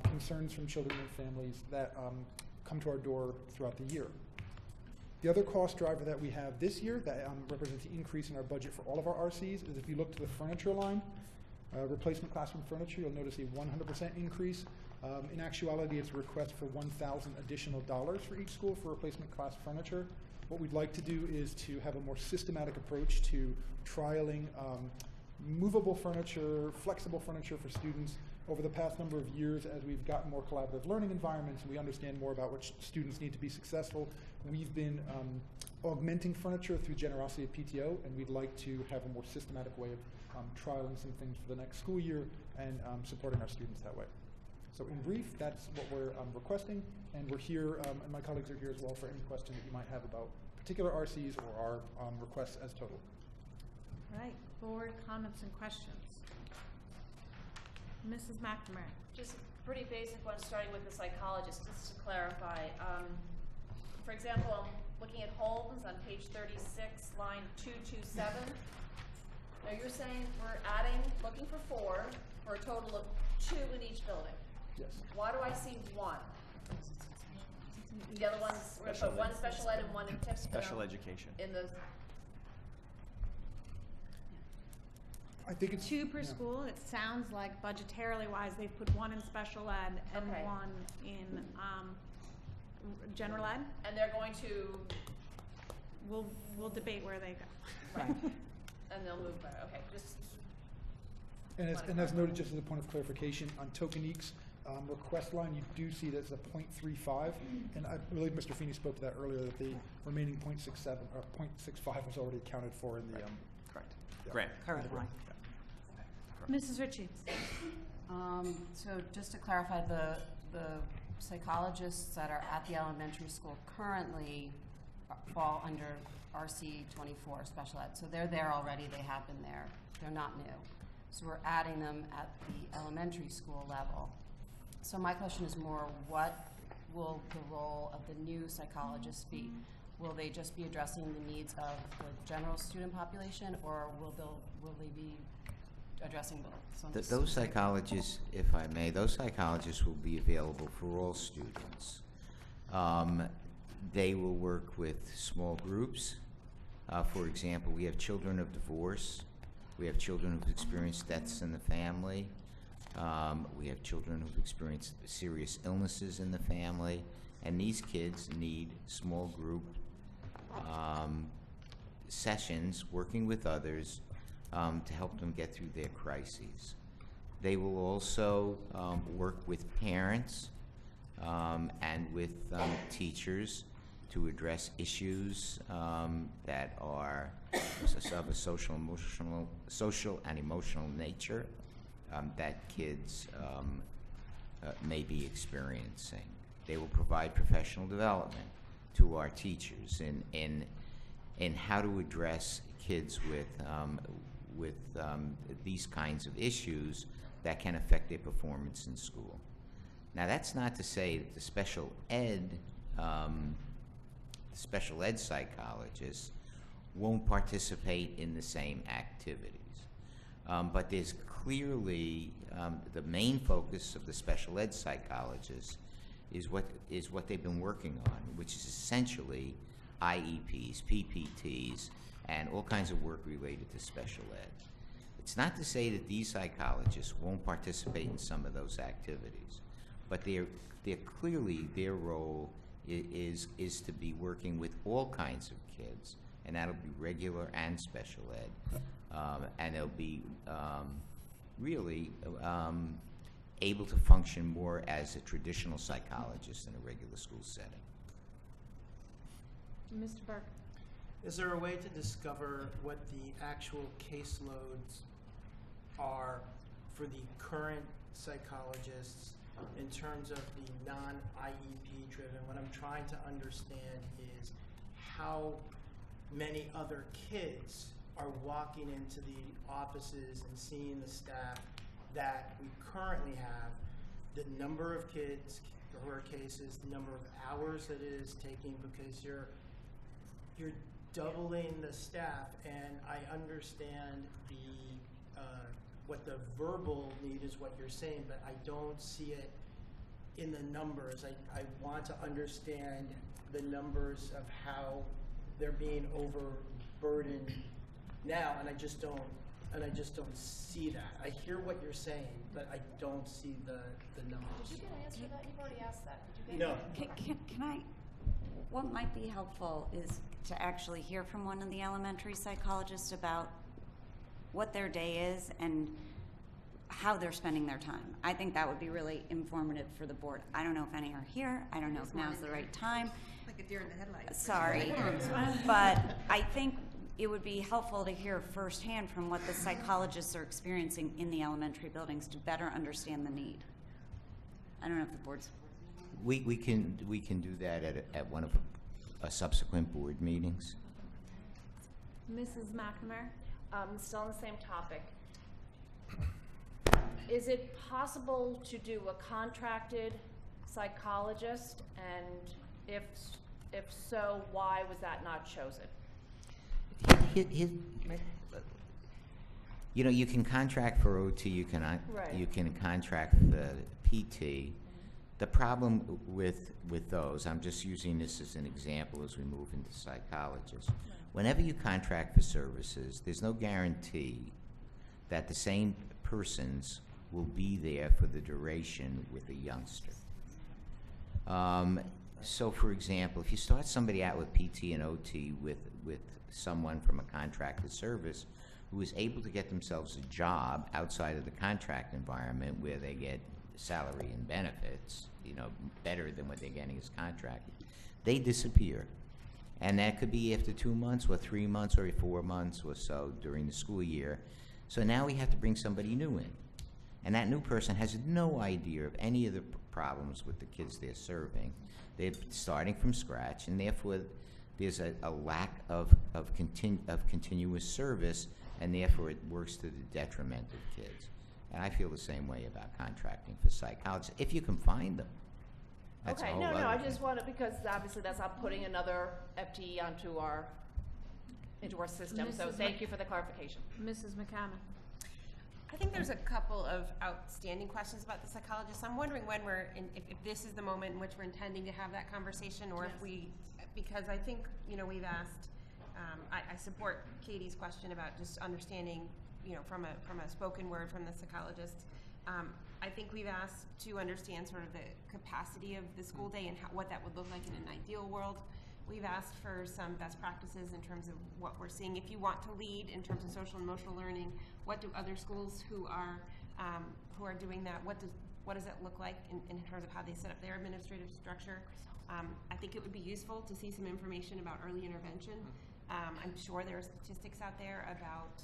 concerns from children and families that come to our door throughout the year. The other cost driver that we have this year that represents the increase in our budget for all of our RCs is if you look to the furniture line, replacement classroom furniture, you'll notice a 100% increase. In actuality, it's a request for $1,000 additional for each school for replacement class furniture. What we'd like to do is to have a more systematic approach to trialing movable furniture, flexible furniture for students over the past number of years. As we've gotten more collaborative learning environments and we understand more about what students need to be successful, we've been augmenting furniture through generosity of PTO, and we'd like to have a more systematic way of trialing some things for the next school year and supporting our students that way. So in brief, that's what we're requesting, and we're here, and my colleagues are here as well for any question that you might have about particular RCs or our requests as total. All right, board comments and questions. Mrs. McNamara. Just a pretty basic one, starting with the psychologist, just to clarify. For example, I'm looking at Holmes on page 36, line 227. Now you're saying we're looking for 4, for a total of 2 in each building. Yes. Why do I see 1? The other ones, we're gonna put 1 special ed and 1 in TIP. Special education. In the, I think it's 2 per school. It sounds like budgetarily wise, they've put 1 in special ed and Okay. 1 in general ed. and they're going to, We'll debate where they go. right, and they'll move there, okay, just. And as noted, just as a point of clarification, on Tokenique's request line, you do see there's a 0.35, and I believe Mr. Feeney spoke to that earlier, that the remaining 0.67 or 0.65 was already accounted for in the correct grant. Current line. Mrs. Ritchie. So just to clarify, the psychologists that are at the elementary school currently fall under RC 24 special ed. So they're there already, they have been there. They're not new. So we're adding them at the elementary school level. So my question is more, what will the role of the new psychologists be? Will they just be addressing the needs of the general student population, or will they be addressing both? Those psychologists, if I may, those psychologists will be available for all students. They will work with small groups. For example, we have children of divorce. We have children who've experienced deaths in the family. We have children who've experienced serious illnesses in the family. And these kids need small group sessions working with others to help them get through their crises. They will also work with parents and with teachers to address issues that are of a social and emotional nature that kids may be experiencing. They will provide professional development to our teachers in how to address kids with these kinds of issues that can affect their performance in school. Now, that's not to say that the special ed psychologists won't participate in the same activities. But there's clearly the main focus of the special ed psychologists is what they've been working on, which is essentially IEPs, PPTs, and all kinds of work related to special ed. It's not to say that these psychologists won't participate in some of those activities, but they're clearly, their role is to be working with all kinds of kids, and that'll be regular and special ed, and they'll be really able to function more as a traditional psychologist in a regular school setting. Mr. Burke. Is there a way to discover what the actual caseloads are for the current psychologists in terms of the non-IEP driven? What I'm trying to understand is how many other kids are walking into the offices and seeing the staff that we currently have, the number of kids who are cases, the number of hours that it is taking, because you're doubling the staff, and I understand the what the verbal need is, what you're saying, but I don't see it in the numbers. I want to understand the numbers of how they're being overburdened now, and I just don't see that. I hear what you're saying, but I don't see the numbers. Did you get an answer to that? You've already asked that. Did you No. Can I, what might be helpful is to actually hear from one of the elementary psychologists about what their day is and how they're spending their time. I think that would be really informative for the board. I don't know if any are here. I don't know if now's the right time. Like a deer in the headlights. Sorry, but I think it would be helpful to hear firsthand from what the psychologists are experiencing in the elementary buildings to better understand the need. I don't know if the board's. We can do that at one of a subsequent board meetings. Mrs. McNamara? Still on the same topic. Is it possible to do a contracted psychologist, and if so, why was that not chosen? You know, you can contract for OT, you can contract for PT. The problem with those, I'm just using this as an example as we move into psychologists. Whenever you contract for services, there's no guarantee that the same persons will be there for the duration with a youngster. So, for example, if you start somebody out with PT and OT with someone from a contracted service who is able to get themselves a job outside of the contract environment where they get salary and benefits, you know, better than what they're getting as contracted, they disappear. And that could be after 2 months or 3 months or 4 months or so during the school year. So now we have to bring somebody new in. And that new person has no idea of any of the problems with the kids they're serving. They're starting from scratch, and therefore there's a lack of continuous service, and therefore it works to the detriment of kids. And I feel the same way about contracting for psychologists, if you can find them. That's Okay, a whole no, other I thing. just wanted, because obviously that's not putting another FTE into our system, so Mrs. thank you for the clarification. Mrs. McCammon? I think there's a couple of outstanding questions about the psychologist. I'm wondering when if this is the moment in which we're intending to have that conversation, or if we, because I think, you know, we've asked, I support Katie's question about just understanding, you know, from a spoken word from the psychologist. I think we've asked to understand sort of the capacity of the school day and what that would look like in an ideal world. We've asked for some best practices in terms of what we're seeing. If you want to lead in terms of social and emotional learning, what do other schools who are doing that, what does that look like in terms of how they set up their administrative structure? I think it would be useful to see some information about early intervention. I'm sure there are statistics out there about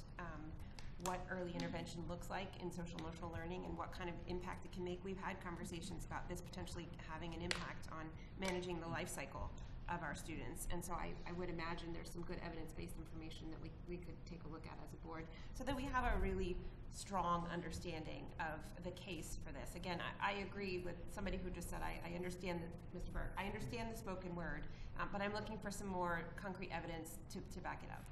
what early intervention looks like in social emotional learning and what kind of impact it can make. We've had conversations about this potentially having an impact on managing the life cycle of our students, and so I would imagine there's some good evidence-based information that we could take a look at as a board, so that we have a really strong understanding of the case for this. Again, I agree with somebody who just said, I understand, Mr. Burke, I understand the spoken word, but I'm looking for some more concrete evidence to back it up.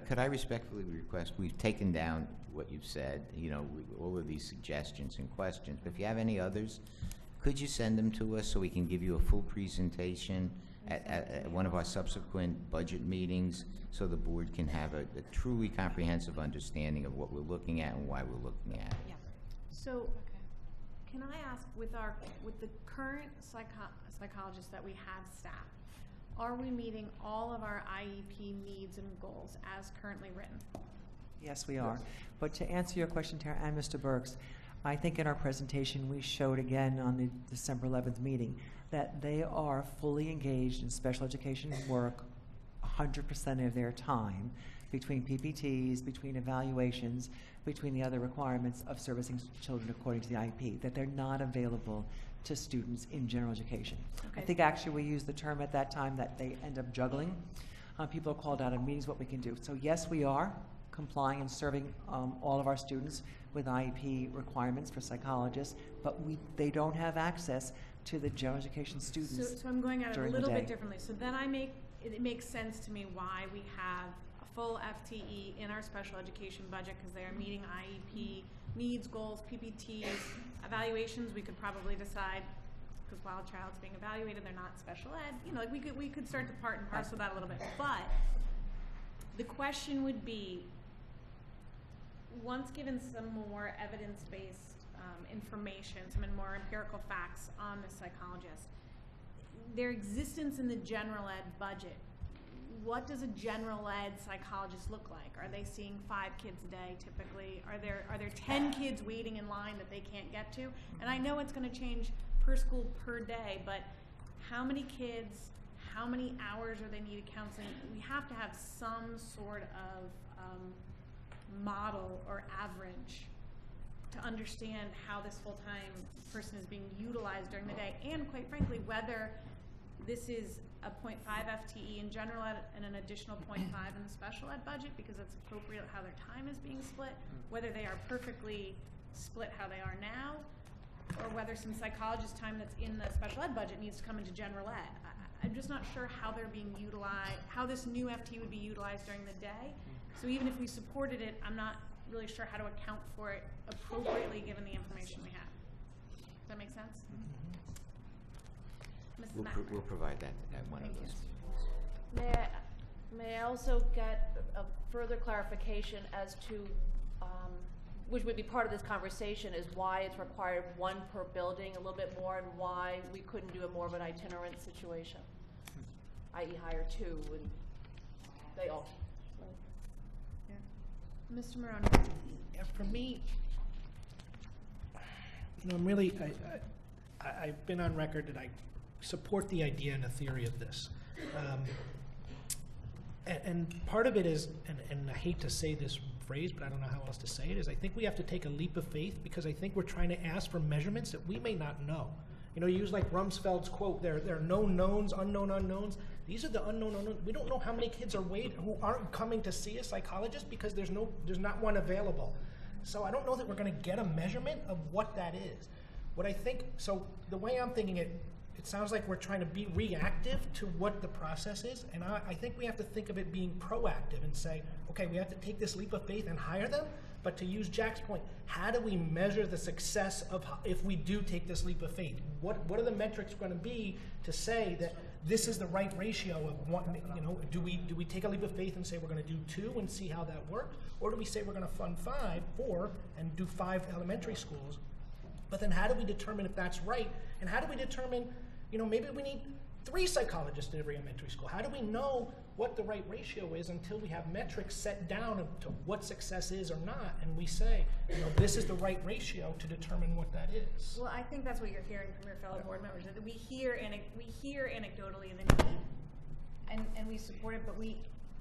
Could I respectfully request, we've taken down what you've said, you know, all of these suggestions and questions, but if you have any others, could you send them to us so we can give you a full presentation at one of our subsequent budget meetings, so the board can have a truly comprehensive understanding of what we're looking at and why we're looking at it? Yeah. So, can I ask, with the current psychologists that we have staffed, are we meeting all of our IEP needs and goals as currently written? Yes, we are. But to answer your question, Tara, and Mr. Burks, I think in our presentation we showed again on the December 11th meeting that they are fully engaged in special education work 100% of their time, between PPTs, between evaluations, between the other requirements of servicing children according to the IEP, that they're not available to students in general education. Okay. I think actually we used the term at that time that they end up juggling. People are called out in meetings what we can do. So yes, we are complying and serving all of our students with IEP requirements for psychologists, but they don't have access to the general education students. So I'm going at it a during the little bit day. differently. So then it makes sense to me why we have a full FTE in our special education budget, because they are meeting IEP needs, goals, PPTs, evaluations. We could probably decide, because while a child's being evaluated, they're not special ed. You know, like we could start to part and parcel that a little bit. But the question would be, once given some more evidence-based information, some more empirical facts on the psychologist, their existence in the general ed budget, what does a general ed psychologist look like? Are they seeing 5 kids a day typically? Are there 10 kids waiting in line that they can't get to? And I know it's going to change per school per day, but how many kids, how many hours are they needed counseling? We have to have some sort of model or average to understand how this full-time person is being utilized during the day, and quite frankly, whether this is a 0.5 FTE in general ed and an additional 0.5 in the special ed budget because it's appropriate how their time is being split, whether they are perfectly split how they are now, or whether some psychologist time that's in the special ed budget needs to come into general ed. I'm just not sure how they're being utilized, how this new FTE would be utilized during the day. So even if we supported it, I'm not really sure how to account for it appropriately given the information we have. Does that make sense? Mrs. McNamara. We'll provide that at one of those. May I also get a further clarification as to, which would be part of this conversation, is why it's required one per building, a little bit more, and why we couldn't do a more of an itinerant situation, i.e. hire two, and they all. Mr. Maroney. Yeah, for me, you know, I'm really, I've been on record that I support the idea and the theory of this. And part of it is, and I hate to say this phrase, but I don't know how else to say it, is I think we have to take a leap of faith because I think we're trying to ask for measurements that we may not know. You know, you use like Rumsfeld's quote, there are known knowns, unknown unknowns. These are the unknown unknowns. We don't know how many kids are who aren't coming to see a psychologist because there's not one available. So I don't know that we're going to get a measurement of what that is. What I think, so the way I'm thinking it sounds like we're trying to be reactive to what the process is, and I think we have to think of it being proactive and say, okay, we have to take this leap of faith and hire them, but to use Jack's point, how do we measure the success of if we do take this leap of faith? What are the metrics going to be to say that this is the right ratio of one, you know, do we take a leap of faith and say we're going to do 2 and see how that works, or do we say we're going to fund 4 and do 5 elementary schools? But then how do we determine if that's right, and how do we determine, you know, maybe we need 3 psychologists at every elementary school? How do we know what the right ratio is until we have metrics set down to what success is or not, and we say, you know, this is the right ratio to determine what that is? Well, I think that's what you're hearing from your fellow board members, that we hear anecdotally the need, and we support it, but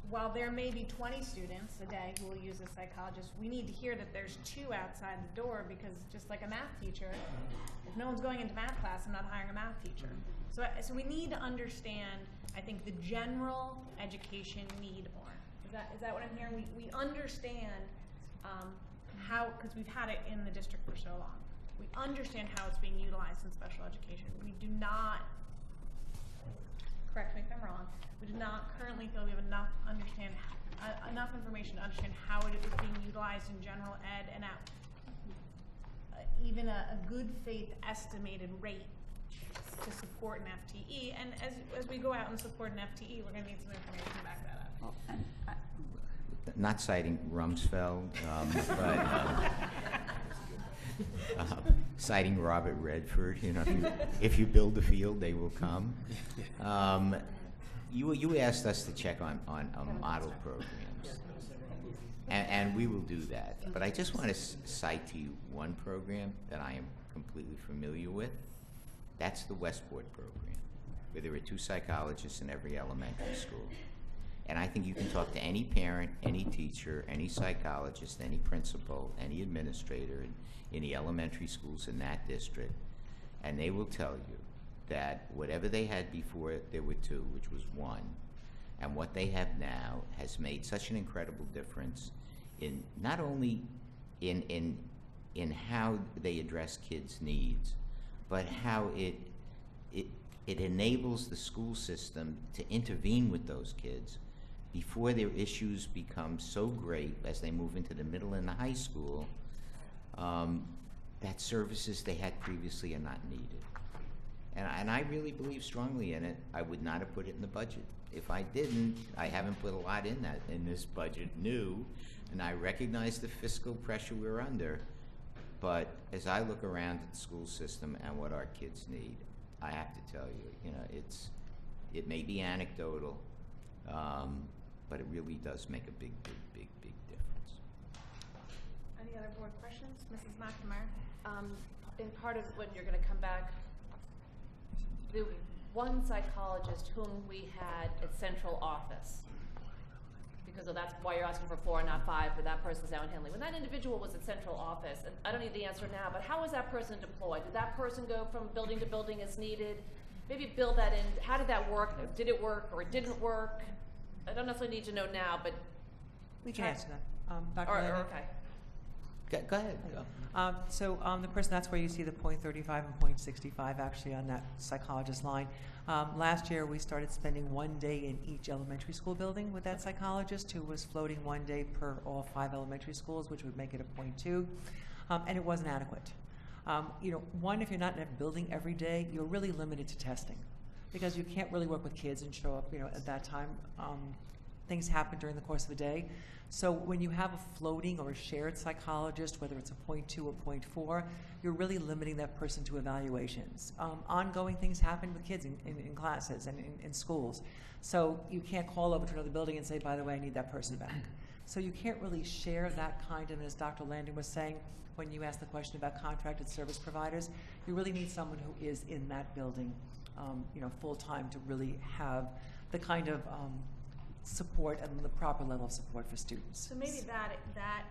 while there may be 20 students a day who will use a psychologist, we need to hear that there's 2 outside the door, because just like a math teacher, if no one's going into math class, I'm not hiring a math teacher. So we need to understand, I think, the general education need more. Is that what I'm hearing? We understand how, because we've had it in the district for so long, we understand how it's being utilized in special education. We do not, correct me if I'm wrong, we do not currently feel we have enough information to understand how it is being utilized in general ed and at even a good faith estimated rate to support an FTE. And as we go out and support an FTE, we're going to need some information to back that up. Not citing Rumsfeld, but citing Robert Redford. You know, if you build the field, they will come. You asked us to check on model programs, and we will do that. But I just want to cite to you one program that I am completely familiar with. That's the Westport program, where there are 2 psychologists in every elementary school. And I think you can talk to any parent, any teacher, any psychologist, any principal, any administrator in the elementary schools in that district, and they will tell you that whatever they had before there were 2, which was 1, and what they have now has made such an incredible difference in not only in how they address kids' needs, but how it enables the school system to intervene with those kids before their issues become so great as they move into the middle and the high school, that services they had previously are not needed. And I really believe strongly in it. I would not have put it in the budget. If I didn't, I haven't put a lot in this budget new, and I recognize the fiscal pressure we're under. But as I look around at the school system and what our kids need, I have to tell you, you know, it may be anecdotal, but it really does make a big difference. Any other board questions? Mrs. McNamara? In part of when you're going to come back, one psychologist whom we had at central office, because that's why you're asking for 4 and not 5, but that person's now in Henley. When that individual was at central office, and I don't need the answer now, but how was that person deployed? Did that person go from building to building as needed? Maybe build that in. How did that work? Did it work or it didn't work? I don't necessarily need to know now, but We can answer that. Dr. Or, Landon? Go ahead. Go. The person, that's where you see the .35 and .65 actually on that psychologist line. Last year, we started spending 1 day in each elementary school building with that psychologist, who was floating 1 day per all 5 elementary schools, which would make it a .2, and it wasn't adequate. One, if you're not in a building every day, you're really limited to testing, because you can't really work with kids and show up, at that time. Things happen during the course of a day. So when you have a floating or a shared psychologist, whether it's a .2 or .4, you're really limiting that person to evaluations. Ongoing things happen with kids in classes and in schools. So you can't call over to another building and say, by the way, I need that person back. So you can't really share that kind of, as Dr. Landon was saying, when you asked the question about contracted service providers, you really need someone who is in that building, full time, to really have the kind of support and the proper level of support for students. So maybe that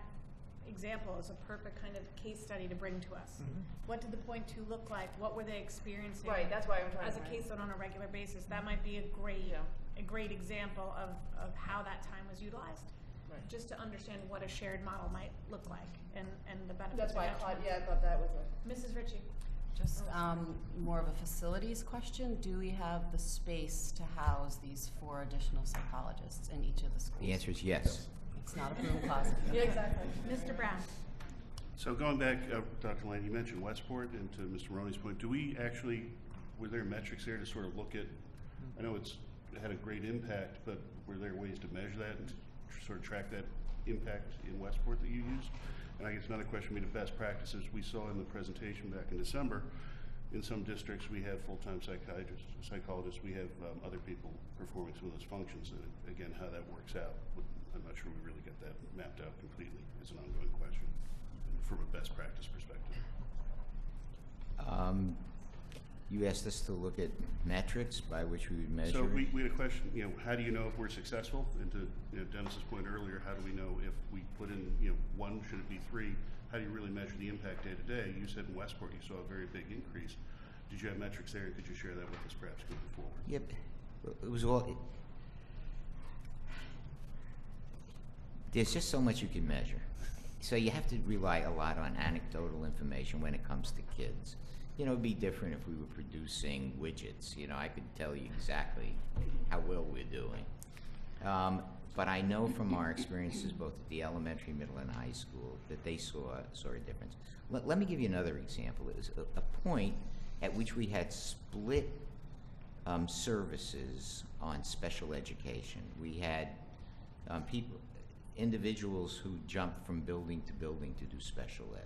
example is a perfect kind of case study to bring to us. Mm-hmm. What did the .2 look like? What were they experiencing? Right, that's why I'm trying as to a caseload on a regular basis. That might be a great example of how that time was utilized. Right. Just to understand what a shared model might look like and the benefits. That's why I of thought, that. I thought that was Mrs. Ritchie. Just more of a facilities question. Do we have the space to house these 4 additional psychologists in each of the schools? The answer is yes. It's not a room closet. Yeah, exactly. Mr. Brown. So going back, Dr. Land, you mentioned Westport, and to Mr. Maroney's point, were there metrics there to sort of look at, I know it had a great impact, but were there ways to measure that and sort of track that impact in Westport that you used? And I guess another question would be the best practices. We saw in the presentation back in December, in some districts we have full-time psychologists, we have other people performing some of those functions, and again, how that works out. I'm not sure we really get that mapped out completely. It's an ongoing question from a best practice perspective. You asked us to look at metrics by which we would measure. So we had a question, how do you know if we're successful? And to Dennis's point earlier, how do we know if we put in, 1, should it be 3? How do you really measure the impact day to day? You said in Westport you saw a very big increase. Did you have metrics there? Could you share that with us perhaps moving forward? Yep. It was all. There's just so much you can measure. So you have to rely a lot on anecdotal information when it comes to kids. It'd be different if we were producing widgets. I could tell you exactly how well we're doing. But I know from our experiences both at the elementary, middle, and high school that they saw a difference. Let me give you another example. It was a point at which we had split services on special education. We had individuals who jumped from building to building to do special ed.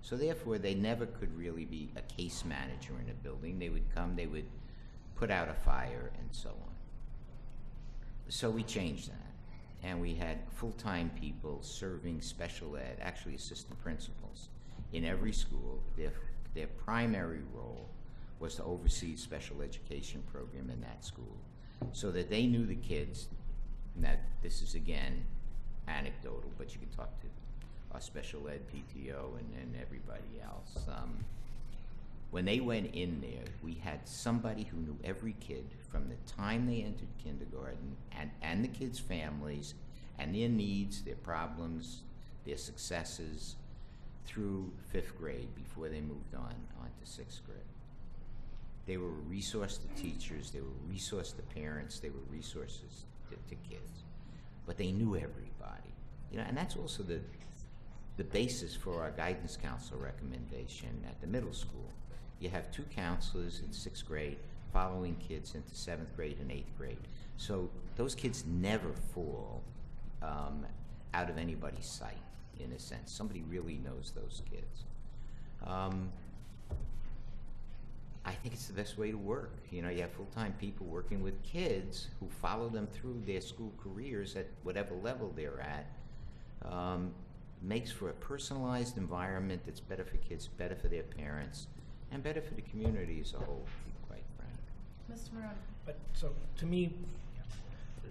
So therefore, they never could really be a case manager in a building. They would come, they would put out a fire, and so on. So we changed that. And we had full-time people serving special ed, actually assistant principals, in every school. Their primary role was to oversee special education program in that school, so that they knew the kids. That this is, again, anecdotal, but you can talk to our special ed PTO and everybody else. When they went in there, we had somebody who knew every kid from the time they entered kindergarten, and the kids' families, and their needs, their problems, their successes, through 5th grade before they moved on to 6th grade. They were a resource to teachers, they were a resource to parents, they were resources to kids. But they knew everybody. And that's also the basis for our guidance counselor recommendation at the middle school. You have 2 counselors in 6th grade following kids into 7th grade and 8th grade. So those kids never fall out of anybody's sight, in a sense. Somebody really knows those kids. I think it's the best way to work. You have full-time people working with kids who follow them through their school careers at whatever level they're at. Makes for a personalized environment that's better for kids, better for their parents, and better for the community as a whole, to be quite frank. Mr. Maroney? But so to me,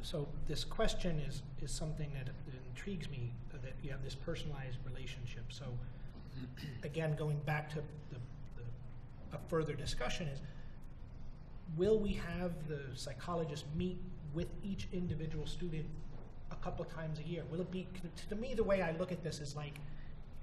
so this question is something that intrigues me, that you have this personalized relationship. So again, going back to a further discussion is, will we have the psychologist meet with each individual student a couple times a year? Will it be, to me, the way I look at this is like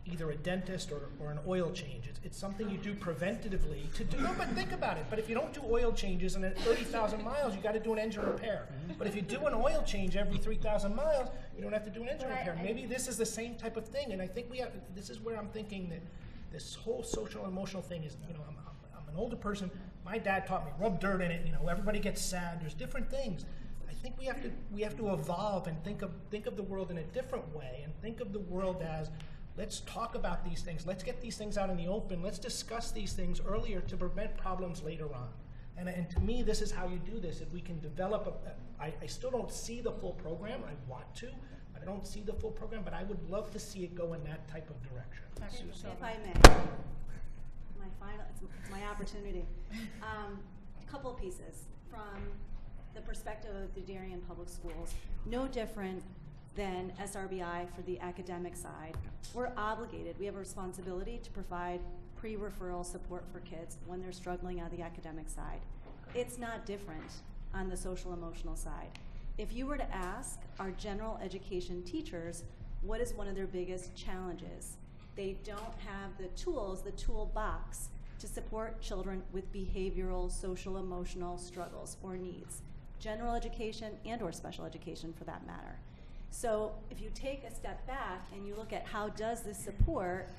either a dentist or an oil change. It's something you do preventatively to do, no, but think about it. But if you don't do oil changes and at 30,000 miles, you got to do an engine repair. But if you do an oil change every 3,000 miles, you don't have to do an engine repair. Maybe this is the same type of thing, and I think we have, this is where I'm thinking that this whole social and emotional thing is, you know, I'm an older person. My dad taught me, rub dirt in it, you know, everybody gets sad. There's different things. I think we have to evolve and think of the world in a different way, and think of the world as, let's talk about these things. Let's get these things out in the open. Let's discuss these things earlier to prevent problems later on. And to me, this is how you do this. If we can develop I still don't see the full program. I want to, but I don't see the full program. But I would love to see it go in that type of direction. If I may, it's my opportunity. A couple of pieces from the perspective of the Darien Public Schools. No different than SRBI for the academic side. We're obligated, we have a responsibility to provide pre-referral support for kids when they're struggling on the academic side. It's not different on the social emotional side. If you were to ask our general education teachers, what is one of their biggest challenges? They don't have the tools, the toolbox, to support children with behavioral, social, emotional struggles or needs. General education and or special education for that matter. So if you take a step back and you look at how does this support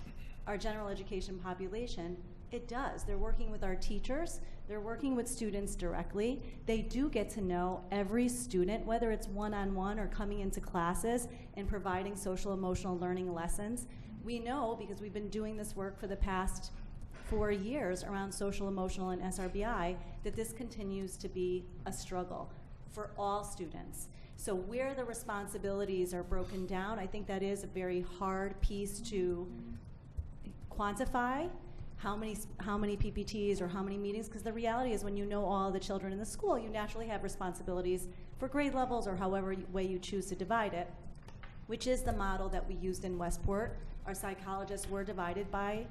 our general education population, it does. They're working with our teachers, they're working with students directly. They do get to know every student, whether it's one-on-one or coming into classes and providing social emotional learning lessons. We know, because we've been doing this work for the past 4 years around social emotional and SRBI, that this continues to be a struggle for all students. So where the responsibilities are broken down, I think that is a very hard piece to quantify, how many PPTs or how many meetings, because the reality is when you know all the children in the school, you naturally have responsibilities for grade levels or however way you choose to divide it, which is the model that we used in Westport. Our psychologists were divided by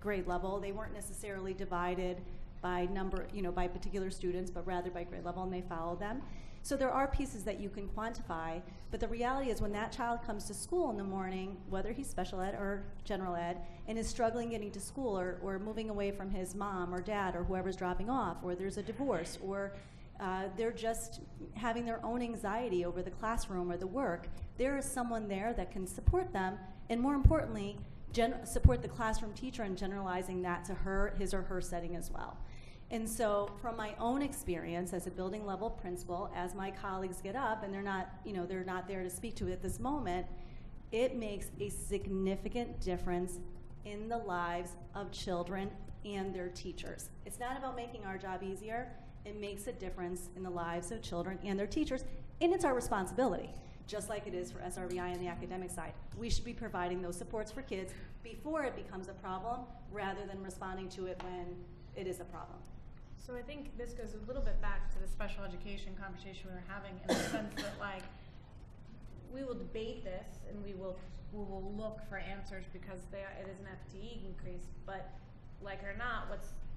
grade level. They weren't necessarily divided by number, you know, by particular students, but rather by grade level, and they followed them. So there are pieces that you can quantify, but the reality is when that child comes to school in the morning, whether he's special ed or general ed, and is struggling getting to school or moving away from his mom or dad or whoever's dropping off, or there's a divorce, or they're just having their own anxiety over the classroom or the work, there is someone there that can support them, and more importantly, support the classroom teacher in generalizing that to his or her setting as well. And so from my own experience as a building level principal, as my colleagues get up and they're not there to speak to it at this moment, it makes a significant difference in the lives of children and their teachers. It's not about making our job easier, it makes a difference in the lives of children and their teachers, and it's our responsibility, just like it is for SRBI on the academic side. We should be providing those supports for kids before it becomes a problem, rather than responding to it when it is a problem. So I think this goes a little bit back to the special education conversation we were having, in the sense that, like, we will debate this and we will look for answers because it is an FTE increase, but like it or not,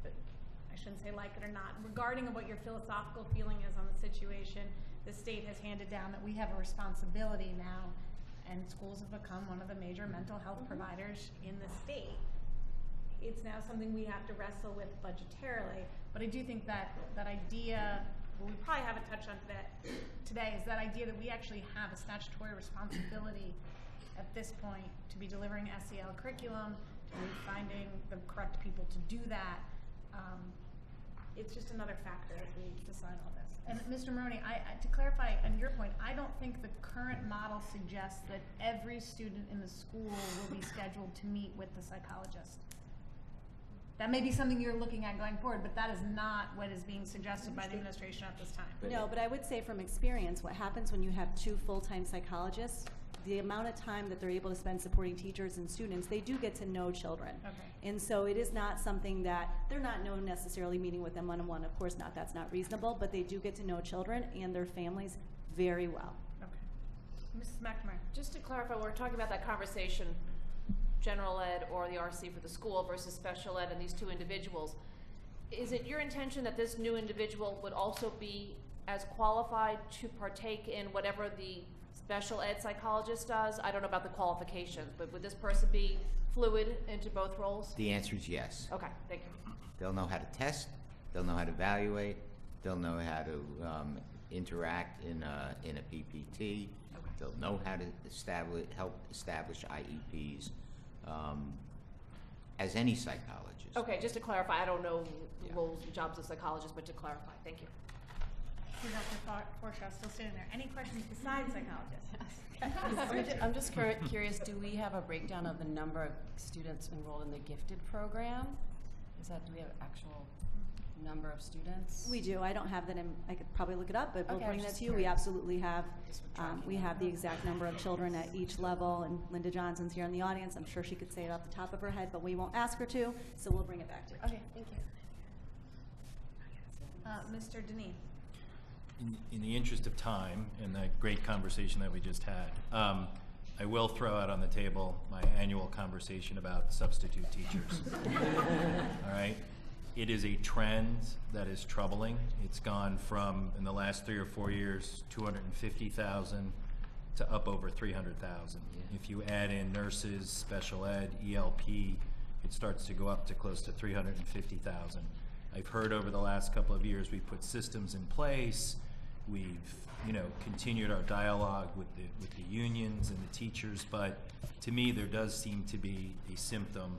I shouldn't say like it or not, regarding what your philosophical feeling is on the situation, the state has handed down that we have a responsibility now, and schools have become one of the major mental health providers in the state. It's now something we have to wrestle with budgetarily, but I do think that idea, well, we probably haven't touched on that today, is that idea that we actually have a statutory responsibility at this point to be delivering SEL curriculum, to be finding the correct people to do that. It's just another factor as we decide all this. And Mr. Maroney, to clarify on your point, I don't think the current model suggests that every student in the school will be scheduled to meet with the psychologist. That may be something you're looking at going forward, but that is not what is being suggested by the administration at this time. No, but I would say from experience, what happens when you have 2 full-time psychologists, the amount of time that they're able to spend supporting teachers and students, they do get to know children. Okay. And so it is not something that, they're not known necessarily meeting with them one-on-one, of course not, that's not reasonable, but they do get to know children and their families very well. Okay. Mrs. McNamara. Just to clarify, we're talking about that conversation, general ed or the RC for the school versus special ed and these two individuals. Is it your intention that this new individual would also be as qualified to partake in whatever the special ed psychologist does? I don't know about the qualifications, but would this person be fluid into both roles? The answer is yes. Okay, thank you. They'll know how to test, they'll know how to evaluate, they'll know how to interact in a PPT, they'll know how to help establish IEPs as any psychologist. Okay, just to clarify, I don't know the roles and jobs of psychologists, but to clarify, thank you. Dr. Forshaw still sitting there. Any questions besides psychologists? I'm just curious, do we have a breakdown of the number of students enrolled in the gifted program? Do we have actual number of students? We do. I don't have that in, I could probably look it up, but we'll Okay, bring I'm that just to you. We curious. absolutely have, we have the exact number of children at each level, and Linda Johnson's here in the audience. I'm sure she could say it off the top of her head, but we won't ask her to, so we'll bring it back to you. Okay, thank you. Mr. Denis. In the interest of time and the great conversation that we just had, I will throw out on the table my annual conversation about substitute teachers. All right? It is a trend that is troubling. It's gone from, in the last 3 or 4 years, 250,000 to up over 300,000. If you add in nurses, special ed, ELP, it starts to go up to close to 350,000. I've heard over the last couple of years we've put systems in place. We've, continued our dialogue with the unions and the teachers, but to me there does seem to be a symptom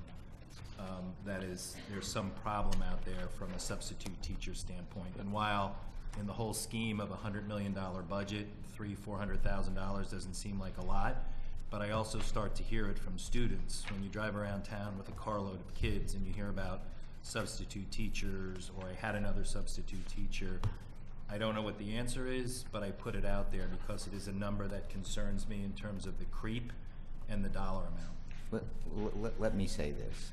that is, there's some problem out there from a substitute teacher standpoint. And while in the whole scheme of a $100 million budget, $300,000-$400,000 doesn't seem like a lot, but I also start to hear it from students. When you drive around town with a carload of kids and you hear about substitute teachers, or I had another substitute teacher, I don't know what the answer is, but I put it out there because it is a number that concerns me in terms of the creep and the dollar amount. Let me say this.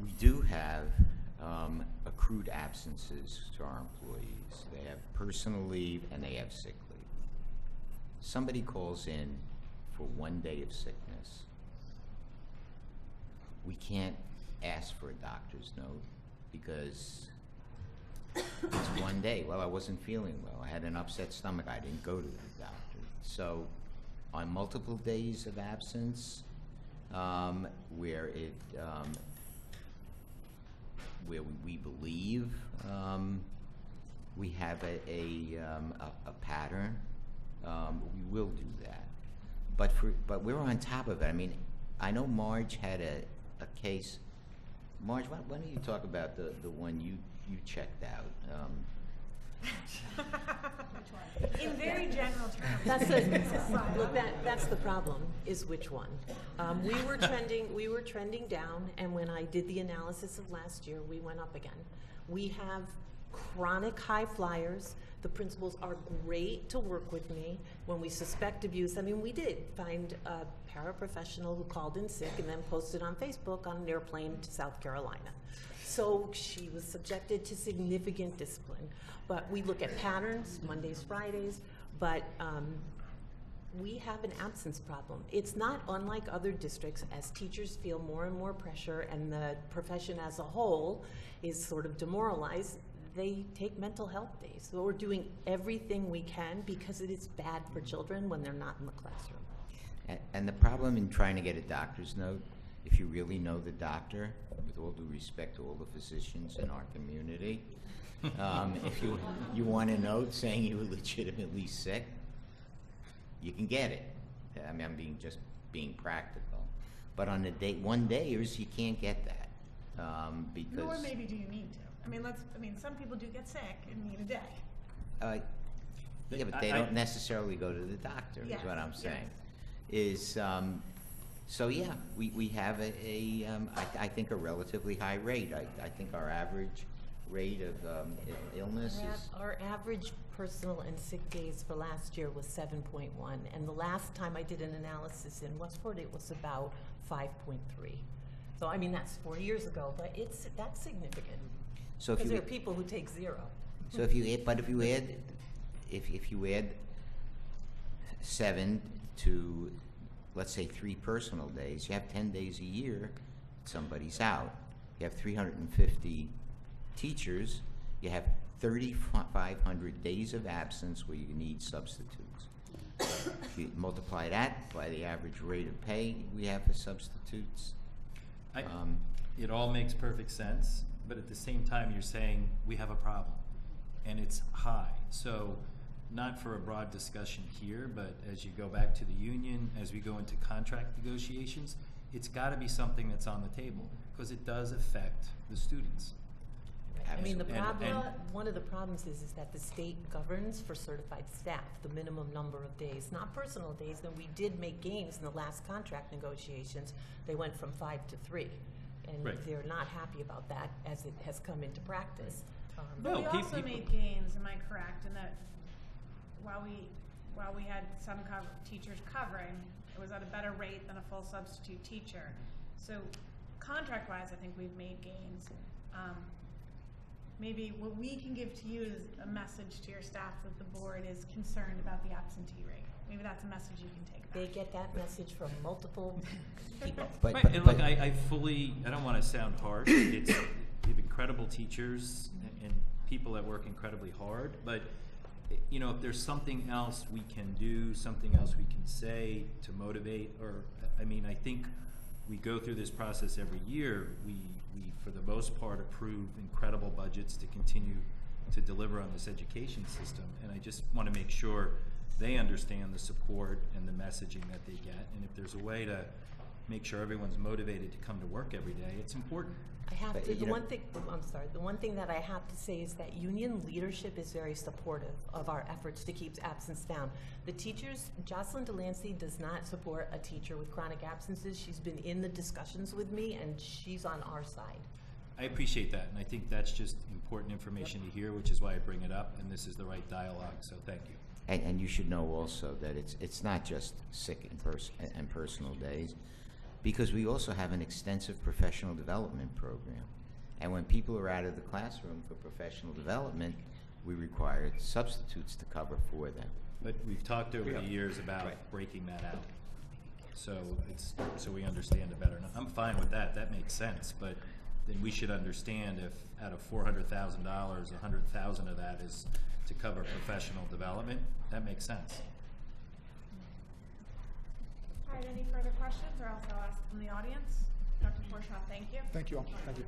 We do have accrued absences to our employees. They have personal leave and they have sick leave. Somebody calls in for 1 day of sickness. We can't ask for a doctor's note because it's 1 day. Well, I wasn't feeling well. I had an upset stomach. I didn't go to the doctor. So on multiple days of absence, where we believe we have a pattern, we will do that. But we're on top of it. I mean, I know Marge had a case. Marge, why don't you talk about the one you checked out? In very general terms. That's the problem, is which one. We were trending down, and when I did the analysis of last year, we went up again. We have chronic high flyers. The principals are great to work with me when we suspect abuse. I mean, we did find a paraprofessional who called in sick and then posted on Facebook on an airplane to South Carolina. So she was subjected to significant discipline. But we look at patterns, Mondays, Fridays, but we have an absence problem. It's not unlike other districts as teachers feel more and more pressure and the profession as a whole is sort of demoralized. They take mental health days. So we're doing everything we can because it is bad for children when they're not in the classroom. And the problem in trying to get a doctor's note, if you really know the doctor, with all due respect to all the physicians in our community, if you want a note saying you were legitimately sick, you can get it. I mean, I'm just being practical. But on the 1 dayers, you can't get that because. Nor maybe do you need to. I mean, some people do get sick and need a day. Yeah, but they don't necessarily go to the doctor. Yes, Is what I'm saying. yes. So yeah, we have I think a relatively high rate. I think our average rate of illness is. Our average personal and sick days for last year was 7.1, and the last time I did an analysis in Westport, it was about 5.3. So I mean, that's 4 years ago, but that's significant. So if Because you there are people who take 0. So if you add, but if you add 7 to, let's say, 3 personal days, you have 10 days a year, somebody's out. You have 350 teachers, you have 3,500 days of absence where you need substitutes. If you multiply that by the average rate of pay we have for substitutes. It all makes perfect sense, but at the same time, you're saying we have a problem, and it's high. So, not for a broad discussion here, but as you go back to the union, as we go into contract negotiations, it's got to be something that's on the table, because it does affect the students. I mean, the And- problem, and- one of the problems is that the state governs for certified staff, the minimum number of days, not personal days. And we did make gains in the last contract negotiations. They went from 5 to 3. And Right. they're not happy about that as it has come into practice. But we also made gains, am I correct, in that while we had some teachers covering, it was at a better rate than a full substitute teacher. So contract-wise, I think we've made gains. Maybe what we can give to you is a message to your staff that the board is concerned about the absentee rate. Maybe that's a message you can take back. They get that message from multiple people. Right, and look, I don't want to sound harsh. We have incredible teachers and people that work incredibly hard, but you know, if there's something else we can do, something else we can say to motivate, or, I mean, I think we go through this process every year. We for the most part, approve incredible budgets to continue to deliver on this education system, and I just want to make sure they understand the support and the messaging that they get, and if there's a way to make sure everyone's motivated to come to work every day, it's important. I have But, to, you the know- one thing, I'm sorry, the one thing that I have to say is that union leadership is very supportive of our efforts to keep absence down. The teachers, Jocelyn Delancey does not support a teacher with chronic absences. She's been in the discussions with me, and she's on our side. I appreciate that, and I think that's just important information to hear, which is why I bring it up, and this is the right dialogue, so thank you. And you should know also that it's not just sick and personal days, because we also have an extensive professional development program. And when people are out of the classroom for professional development, we require substitutes to cover for them. But we've talked over the years about breaking that out, so we understand it better. Now, I'm fine with that, that makes sense, but then we should understand if out of $400,000, 100,000 of that is to cover professional development, that makes sense. All right, any further questions, or else I'll ask from the audience? Dr. Forshaw, thank you. Thank you all. Thank you.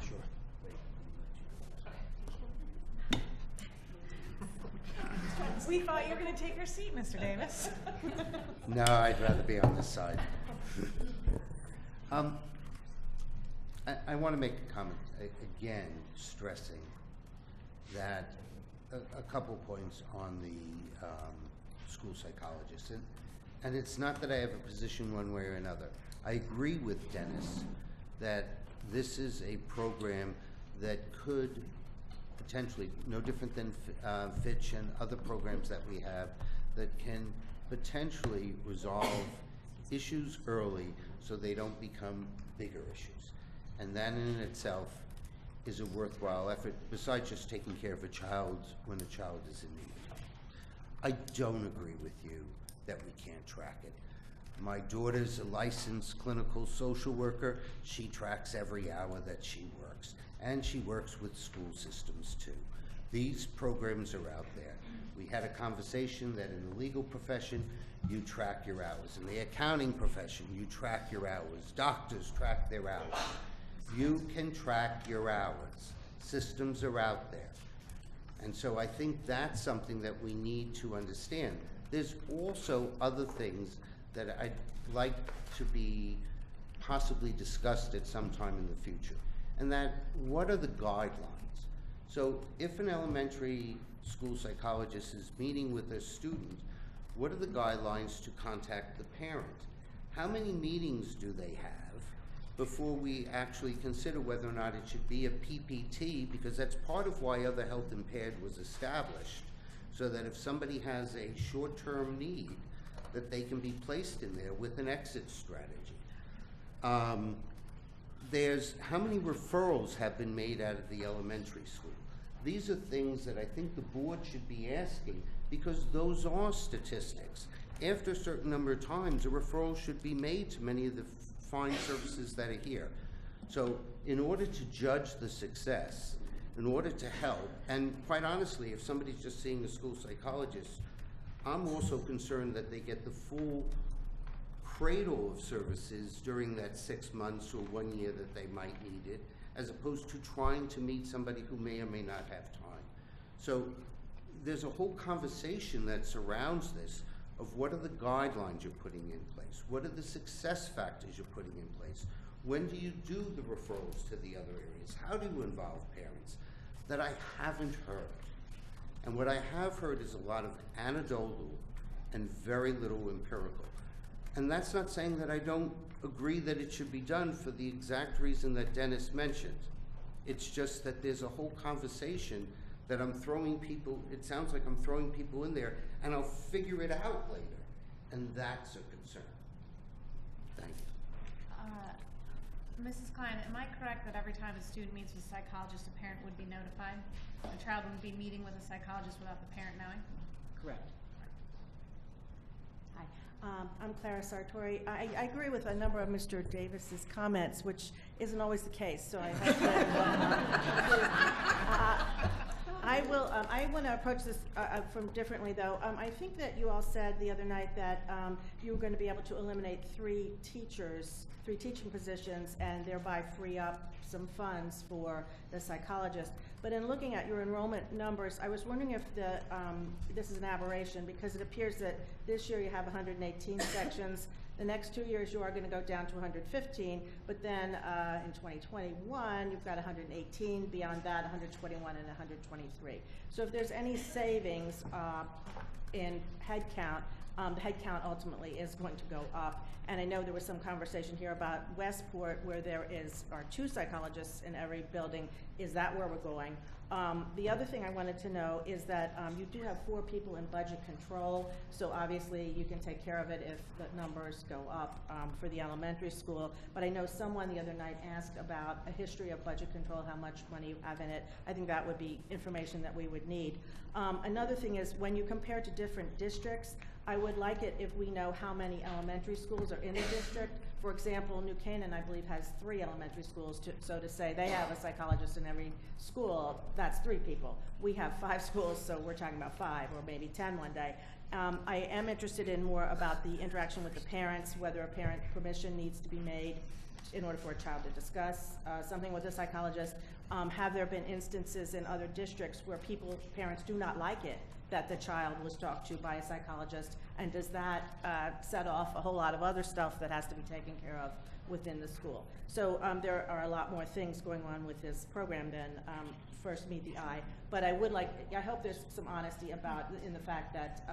Sure. We thought you were going to take your seat, Mr. Davis. No, I'd rather be on this side. I want to make a comment, again, stressing that a couple points on the school psychologist. And it's not that I have a position one way or another. I agree with Dennis that this is a program that could potentially, no different than Fitch and other programs that we have, that can potentially resolve issues early so they don't become bigger issues. And that in itself is a worthwhile effort, besides just taking care of a child when a child is in need. I don't agree with you that we can't track it. My daughter's a licensed clinical social worker. She tracks every hour that she works, and she works with school systems too. These programs are out there. We had a conversation that in the legal profession, you track your hours. In the accounting profession, you track your hours. Doctors track their hours. You can track your hours. Systems are out there. And so I think that's something that we need to understand. There's also other things that I'd like to be possibly discussed at some time in the future. And that, what are the guidelines? So if an elementary school psychologist is meeting with a student, what are the guidelines to contact the parent? How many meetings do they have? before we actually consider whether or not it should be a PPT, because that's part of why other health impaired was established, so that if somebody has a short-term need, that they can be placed in there with an exit strategy. There's how many referrals have been made out of the elementary school? These are things that I think the board should be asking, because those are statistics. After a certain number of times, a referral should be made to many of the fine services that are here. So in order to judge the success, in order to help, and quite honestly, if somebody's just seeing a school psychologist, I'm also concerned that they get the full cradle of services during that 6 months or 1 year that they might need it, as opposed to trying to meet somebody who may or may not have time. So there's a whole conversation that surrounds this of what are the guidelines you're putting in place? What are the success factors you're putting in place? When do you do the referrals to the other areas? How do you involve parents? That I haven't heard. And what I have heard is a lot of anecdotal and very little empirical. And that's not saying that I don't agree that it should be done for the exact reason that Dennis mentioned. It's just that there's a whole conversation that I'm throwing people, it sounds like I'm throwing people in there, and I'll figure it out later. And that's a concern. Thank you. Mrs. Klein, am I correct that every time a student meets with a psychologist, a parent would be notified? The child would be meeting with a psychologist without the parent knowing? Correct. Hi, I'm Clara Sartori. I agree with a number of Mr. Davis's comments, which isn't always the case, so I have to I want to approach this from differently, though. I think that you all said the other night that you were going to be able to eliminate 3 teaching positions, and thereby free up some funds for the psychologist. But in looking at your enrollment numbers, I was wondering if this is an aberration, because it appears that this year you have 118 sections. The next 2 years you are going to go down to 115, but then in 2021 you've got 118, beyond that 121 and 123. So if there's any savings in head count, the head count ultimately is going to go up. And I know there was some conversation here about Westport, where there are 2 psychologists in every building. Is that where we're going? The other thing I wanted to know is that you do have 4 people in budget control, so obviously you can take care of it if the numbers go up for the elementary school. But I know someone the other night asked about a history of budget control, how much money you have in it. I think that would be information that we would need. Another thing is, when you compare to different districts, I would like it if we know how many elementary schools are in the district. For example, New Canaan, I believe, has 3 elementary schools, so to say they have a psychologist in every school, that's 3 people. We have 5 schools, so we're talking about 5 or maybe 10 one day. I am interested in more about the interaction with the parents, whether a parent permission needs to be made in order for a child to discuss something with a psychologist. Have there been instances in other districts where parents do not like it that the child was talked to by a psychologist, and does that set off a whole lot of other stuff that has to be taken care of within the school? So there are a lot more things going on with this program than first meet the eye. But I hope there's some honesty in the fact that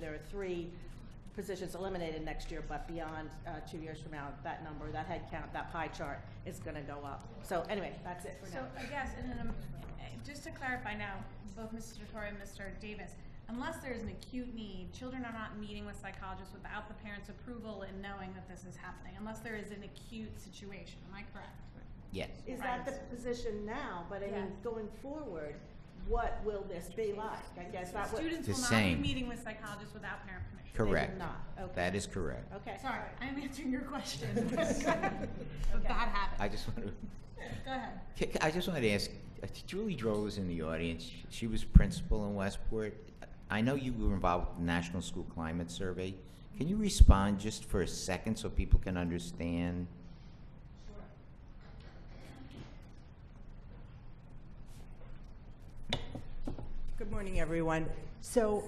there are 3 positions eliminated next year, but beyond 2 years from now, that number, that head count, that pie chart is going to go up. So anyway, that's it for now. So I guess, and just to clarify now, both Mrs. Sartori and Mr. Davis, unless there's an acute need, children are not meeting with psychologists without the parents' approval and knowing that this is happening, unless there is an acute situation. Am I correct? Yes. Is that the position now? But I mean, going forward, what will this be like? I guess that students The will not same. be meeting with psychologists without parent permission. Correct. They will not. Okay. That is correct. Okay. Sorry, I'm answering your question. A bad habit. I just want to. Go ahead. I just wanted to ask, Julie Droll is in the audience. She was principal in Westport. I know you were involved with the National School Climate Survey. Can you respond just for a second so people can understand? Good morning, everyone. So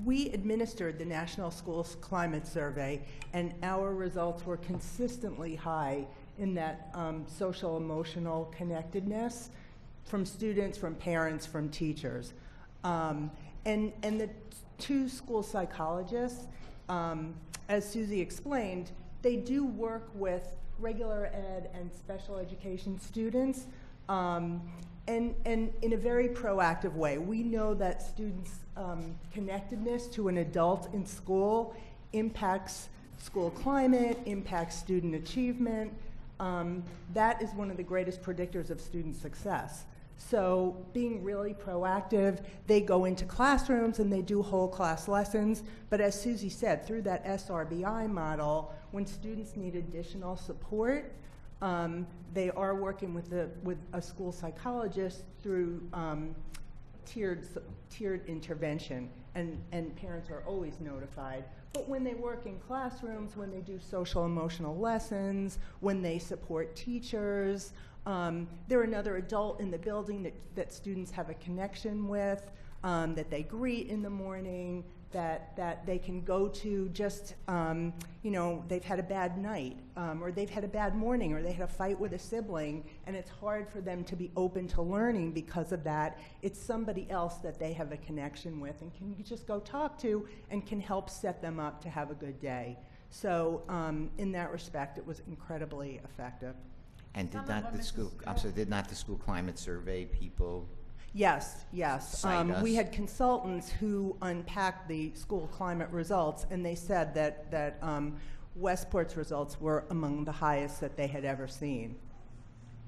we administered the National Schools Climate Survey, and our results were consistently high in that social emotional connectedness from students, from parents, from teachers. And the 2 school psychologists, as Susie explained, they do work with regular ed and special education students, and in a very proactive way. We know that students' connectedness to an adult in school impacts school climate, impacts student achievement. That is one of the greatest predictors of student success. So being really proactive, they go into classrooms and they do whole class lessons. But as Susie said, through that SRBI model, when students need additional support, they are working with a school psychologist through tiered intervention, and parents are always notified. But when they work in classrooms, when they do social emotional lessons, when they support teachers, they're another adult in the building that students have a connection with, that they greet in the morning, that they can go to just, you know, they've had a bad night, or they've had a bad morning, or they had a fight with a sibling, and it's hard for them to be open to learning because of that. It's somebody else that they have a connection with and can just go talk to and can help set them up to have a good day. So in that respect, it was incredibly effective. And did not the school, I'm sorry, did not the school climate survey people? Yes, yes. Cite us? We had consultants who unpacked the school climate results, and they said that Westport's results were among the highest that they had ever seen.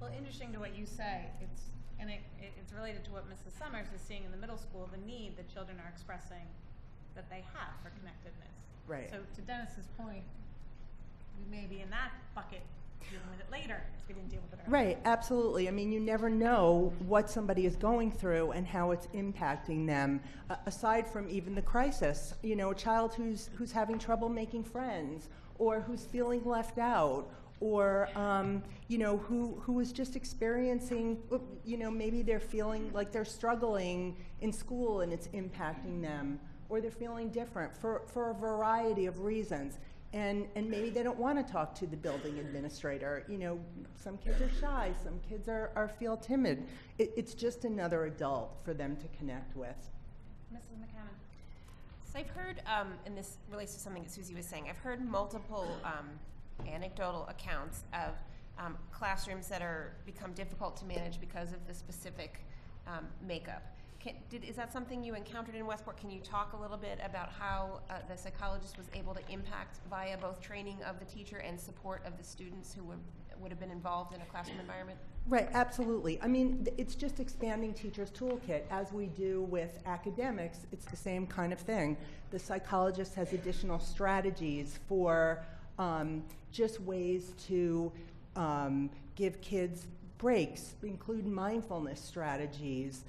Well, interesting to what you say, it's related to what Mrs. Summers is seeing in the middle school, the need that children are expressing that they have for connectedness. Right. So to Dennis's point, we may be in that bucket dealing with it later if we didn't deal with it earlier. Right, absolutely. I mean, you never know what somebody is going through and how it's impacting them. Aside from even the crisis, you know, a child who's having trouble making friends, or who's feeling left out, or you know, who is just experiencing, you know, maybe they're feeling like they're struggling in school and it's impacting them, or they're feeling different for a variety of reasons. And maybe they don't want to talk to the building administrator. You know, some kids are shy, some kids feel timid. It's just another adult for them to connect with. Mrs. McCammon. So I've heard, and this relates to something that Susie was saying, I've heard multiple anecdotal accounts of classrooms that are become difficult to manage because of the specific makeup. Is that something you encountered in Westport? Can you talk a little bit about how the psychologist was able to impact via both training of the teacher and support of the students who would have been involved in a classroom environment? Right, absolutely. I mean, it's just expanding teachers' toolkit. As we do with academics, it's the same kind of thing. The psychologist has additional strategies for just ways to give kids breaks, include mindfulness strategies,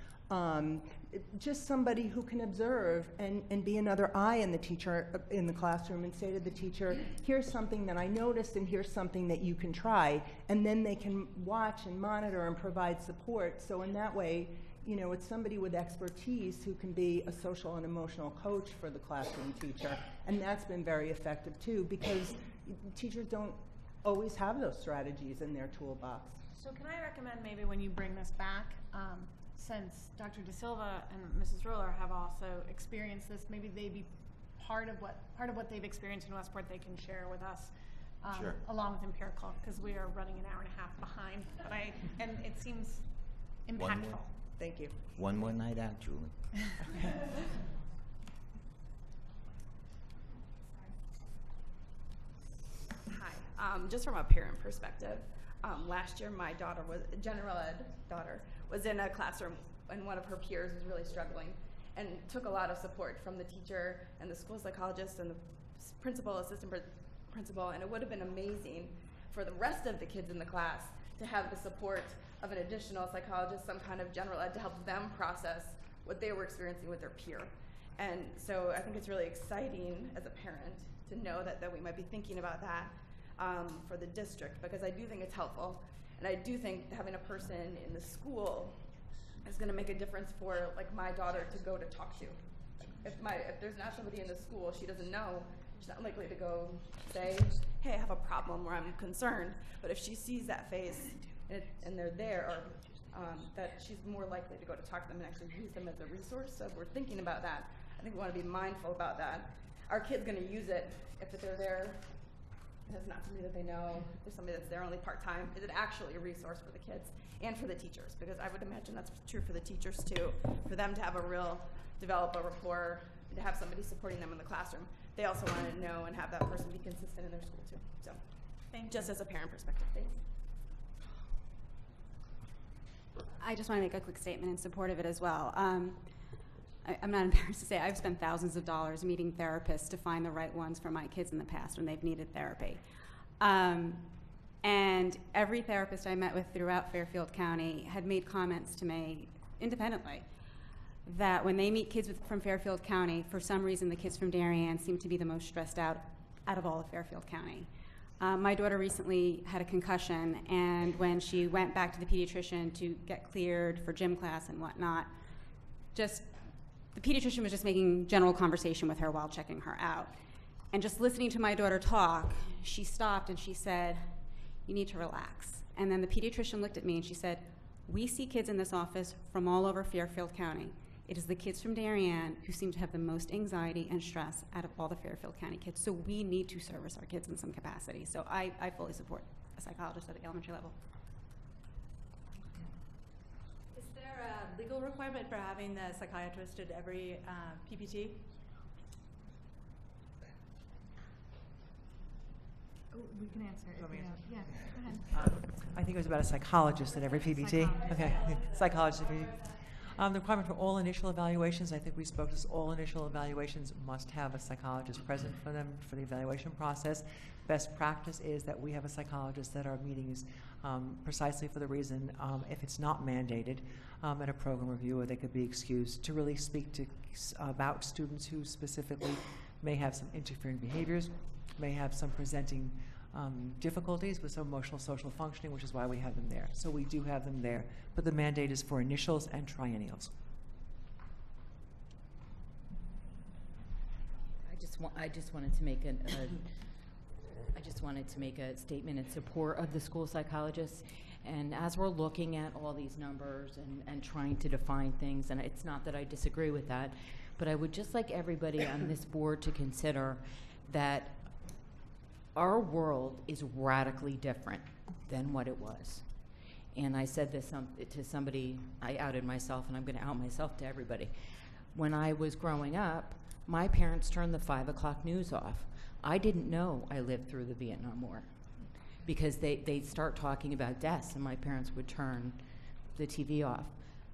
just somebody who can observe and be another eye in the classroom and say to the teacher, here's something that I noticed and here's something that you can try. And then they can watch and monitor and provide support. So in that way, you know, it's somebody with expertise who can be a social and emotional coach for the classroom teacher. And that's been very effective too, because teachers don't always have those strategies in their toolbox. So can I recommend maybe when you bring this back, since Dr. De Silva and Mrs. Roller have also experienced this, maybe they be part of what they've experienced in Westport they can share with us, Sure. along with empirical, because we are running an hour and a half behind. But and it seems One impactful. more. Thank you. One more night out, Julie. Hi. Just from a parent perspective, last year my daughter general ed daughter was in a classroom and one of her peers was really struggling and took a lot of support from the teacher and the school psychologist and the principal, assistant principal, and it would have been amazing for the rest of the kids in the class to have the support of an additional psychologist, some kind of general ed to help them process what they were experiencing with their peer. And so I think it's really exciting as a parent to know that we might be thinking about that for the district, because I do think it's helpful. And I do think having a person in the school is going to make a difference for, like, my daughter to go to talk to. If there's not somebody in the school she doesn't know, she's not likely to go say, hey, I have a problem or I'm concerned. But if she sees that face and they're there, or that she's more likely to go to talk to them and actually use them as a resource. So if we're thinking about that, I think we want to be mindful about that. Our kid's going to use it if they're there It's not somebody that they know. It's somebody that's there only part-time. Is it actually a resource for the kids and for the teachers? Because I would imagine that's true for the teachers too. For them to have develop a rapport, to have somebody supporting them in the classroom. They also want to know and have that person be consistent in their school too. So, just as a parent perspective. Thanks. I just want to make a quick statement in support of it as well. I'm not embarrassed to say I've spent thousands of dollars meeting therapists to find the right ones for my kids in the past when they've needed therapy. And every therapist I met with throughout Fairfield County had made comments to me independently that when they meet kids from Fairfield County, for some reason the kids from Darien seem to be the most stressed out of all of Fairfield County. My daughter recently had a concussion, and when she went back to the pediatrician to get cleared for gym class and whatnot, the pediatrician was just making general conversation with her while checking her out. And just listening to my daughter talk, she stopped and she said, "You need to relax." And then the pediatrician looked at me and she said, "We see kids in this office from all over Fairfield County. It is the kids from Darien who seem to have the most anxiety and stress out of all the Fairfield County kids. So we need to service our kids in some capacity." So I fully support a psychologist at the elementary level. Is there a legal requirement for having the psychiatrist at every PPT? Oh, we can answer it. Yeah, go ahead. I think it was about a psychologist at every PPT. Okay, psychologist at every. The requirement for all initial evaluations, I think we spoke to this, all initial evaluations must have a psychologist present for them for the evaluation process. Best practice is that we have a psychologist at our meetings precisely for the reason, if it's not mandated at a program review, or they could be excused to really speak to about students who specifically may have some interfering behaviors, may have some presenting difficulties with some emotional social functioning, which is why we have them there. So we do have them there, but the mandate is for initials and triennials. I just wanted to make a statement in support of the school psychologists. And as we're looking at all these numbers and trying to define things, and it's not that I disagree with that, but I would just like everybody on this board to consider that our world is radically different than what it was. And I said this to somebody, I outed myself, and I'm going to out myself to everybody. When I was growing up, my parents turned the 5 o'clock news off. I didn't know I lived through the Vietnam War because they'd start talking about deaths, and my parents would turn the TV off.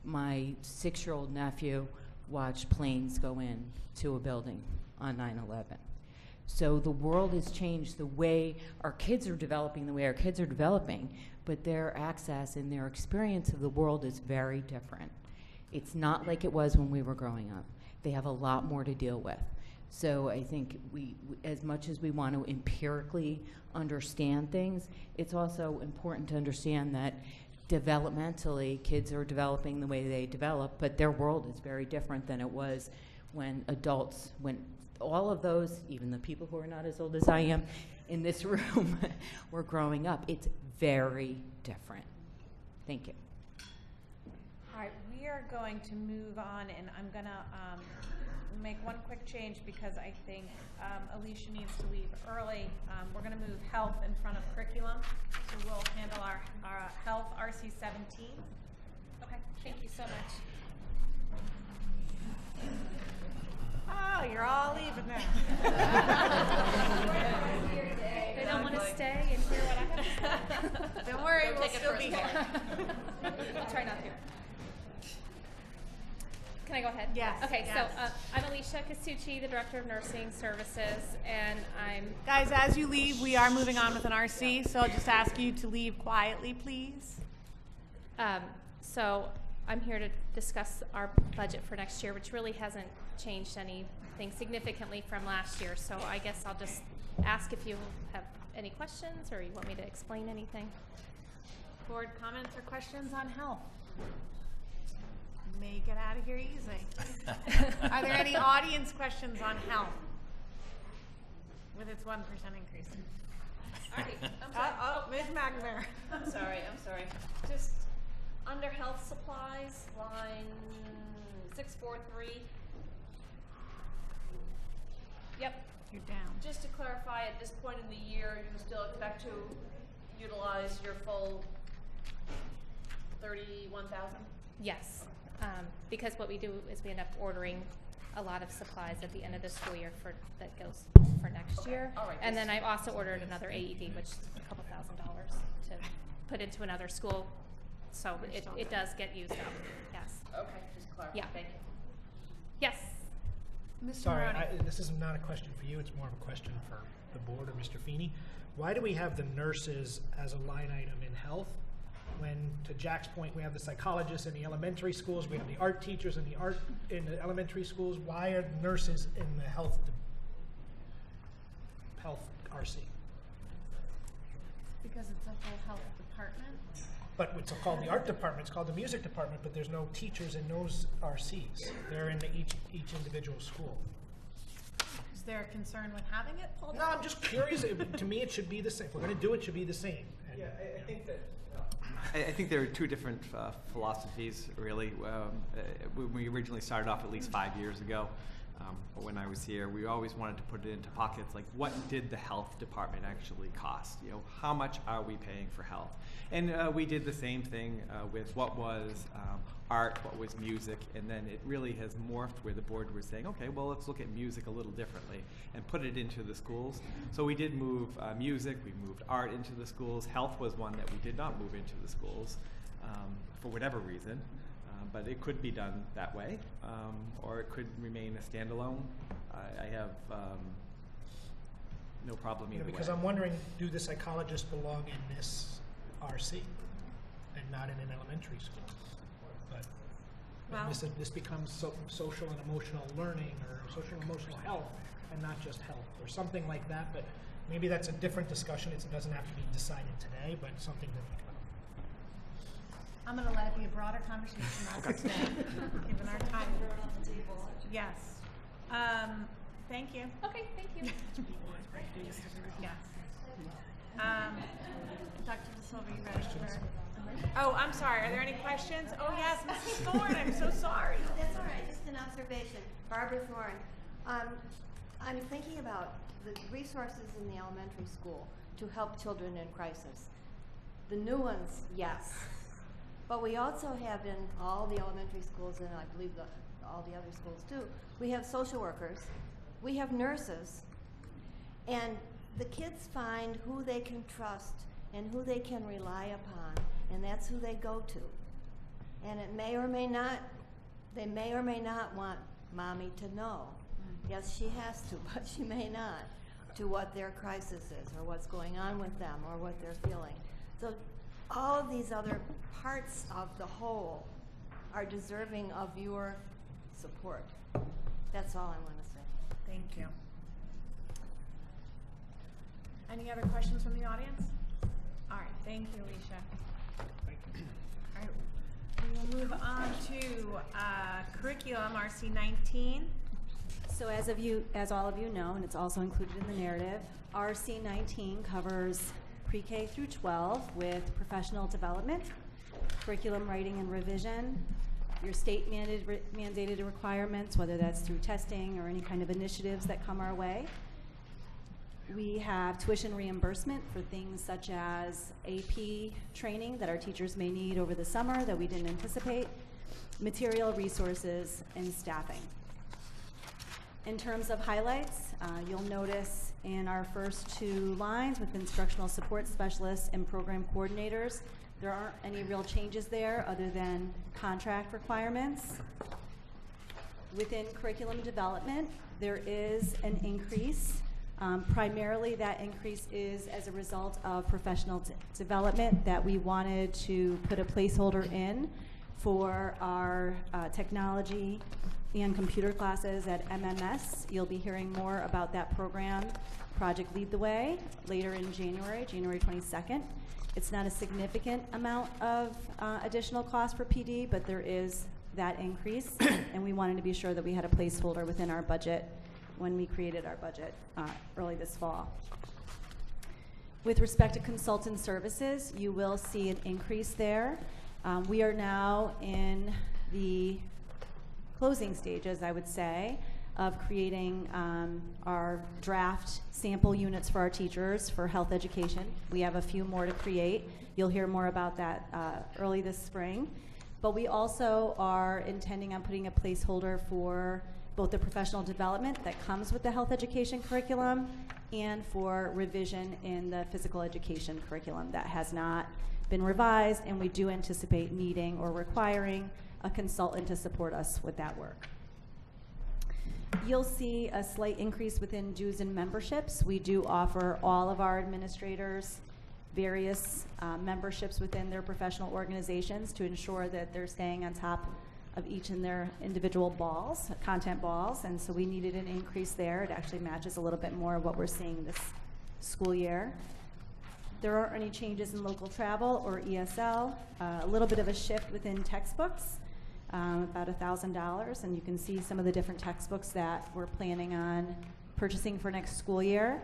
My 6-year-old nephew watched planes go in to a building on 9/11. So the world has changed. The way our kids are developing, but their access and their experience of the world is very different. It's not like it was when we were growing up. They have a lot more to deal with. So I think we as much as we want to empirically understand things, it's also important to understand that developmentally, kids are developing the way they develop, but their world is very different than it was when adults, when all of those, even the people who are not as old as I am in this room, were growing up. It's very different. Thank you. All right, we are going to move on, and I'm going to make one quick change because I think Alicia needs to leave early. We're going to move health in front of curriculum, so we'll handle our health RC 17. Okay, thank you so much. Oh, you're all leaving now. They don't want to stay and hear what I have to say. Don't worry, we'll take it still be personally. here. I'll try not to. Can I go ahead? Yes. Okay, yes. so I'm Alicia Casucci, the Director of Nursing Services, and I'm... Guys, as you leave, we are moving on with an RC, so I'll just ask you to leave quietly, please. So I'm here to discuss our budget for next year, which really hasn't changed anything significantly from last year. So I guess I'll just ask if you have any questions or you want me to explain anything. Board comments or questions on health? Make it out of here easy. Are there any audience questions on health with its 1% increase? All right, I'm sorry. Ms. McNamara. I'm sorry. Just under health supplies, line 643. Yep. You're down. Just to clarify, at this point in the year, you still expect to utilize your full 31,000? Yes, because what we do is we end up ordering a lot of supplies at the end of the school year that goes for next year. All right. And then I've also ordered another AED, which is a couple $1,000s to put into another school. So it does get used up, yes. Okay, just clarify. Yeah. Thank you. Yes. Mr. Sorry, Maroney. this is not a question for you, it's more of a question for the board or Mr. Feeney. Why do we have the nurses as a line item in health when, to Jack's point, we have the psychologists in the elementary schools, we have the art teachers in the elementary schools? Why are nurses in the health RC? Because it's a whole health department. But it's called the art department, it's called the music department, but there's no teachers in those RCs. They're in each individual school. Is there a concern with having it pulled No, out? I'm just curious. To me, it should be the same. If we're going to do it, it should be the same. And, Yeah, I think that. I think there are two different philosophies, really. When we originally started off at least 5 years ago, when I was here, we always wanted to put it into pockets, like what did the health department actually cost? You know, how much are we paying for health? And we did the same thing with what was art, what was music, and then it really has morphed where the board was saying, okay, well, let's look at music a little differently and put it into the schools. So we did move music, we moved art into the schools. Health was one that we did not move into the schools for whatever reason. But it could be done that way, or it could remain a standalone. I have no problem either way. Because I'm wondering, do the psychologists belong in this RC and not in an elementary school? But Well- this becomes social and emotional learning or social and emotional health and not just health or something like that. But maybe that's a different discussion. It doesn't have to be decided today, but something to think about. I'm going to let it be a broader conversation as of today, given our time. Yes. Thank you. Okay, thank you. Yes. Dr. De Silva, you ready for? Oh, I'm sorry. Are there any questions? Oh, yes, Mrs. Thorne. I'm so sorry. That's all right. Just an observation. Barbara Thorne. I'm thinking about the resources in the elementary school to help children in crisis. The new ones, yes. But we also have in all the elementary schools, and I believe all the other schools too, we have social workers, we have nurses, and the kids find who they can trust and who they can rely upon, and that's who they go to. And it may or may not, they may or may not want mommy to know. Yes, she has to, but she may not, to what their crisis is, or what's going on with them, or what they're feeling. So all of these other parts of the whole are deserving of your support. That's all I want to say. Thank you. Any other questions from the audience? All right, thank you, Alicia. Thank you. All right, we will move on to curriculum, RC 19. So as all of you know, and it's also included in the narrative, RC 19 covers pre-K through 12 with professional development, curriculum writing and revision, your state mandated requirements, whether that's through testing or any kind of initiatives that come our way. We have tuition reimbursement for things such as AP training that our teachers may need over the summer that we didn't anticipate, material, resources, and staffing. In terms of highlights, you'll notice in our first two lines with instructional support specialists and program coordinators, there aren't any real changes there other than contract requirements. Within curriculum development, there is an increase. Primarily that increase is as a result of professional development that we wanted to put a placeholder in for our technology and computer classes at MMS. You'll be hearing more about that program, Project Lead the Way, later in January 22nd. It's not a significant amount of additional cost for PD, but there is that increase, and we wanted to be sure that we had a placeholder within our budget when we created our budget early this fall. With respect to consultant services, you will see an increase there. We are now in the closing stages, I would say, of creating our draft sample units for our teachers for health education. We have a few more to create. You'll hear more about that early this spring. But we also are intending on putting a placeholder for both the professional development that comes with the health education curriculum and for revision in the physical education curriculum that has not been revised, and we do anticipate needing or requiring a consultant to support us with that work. You'll see a slight increase within dues and memberships. We do offer all of our administrators various memberships within their professional organizations to ensure that they're staying on top of each in their individual balls, content balls, and so we needed an increase there. It actually matches a little bit more of what we're seeing this school year. There aren't any changes in local travel or ESL. A little bit of a shift within textbooks, about $1,000, and you can see some of the different textbooks that we're planning on purchasing for next school year.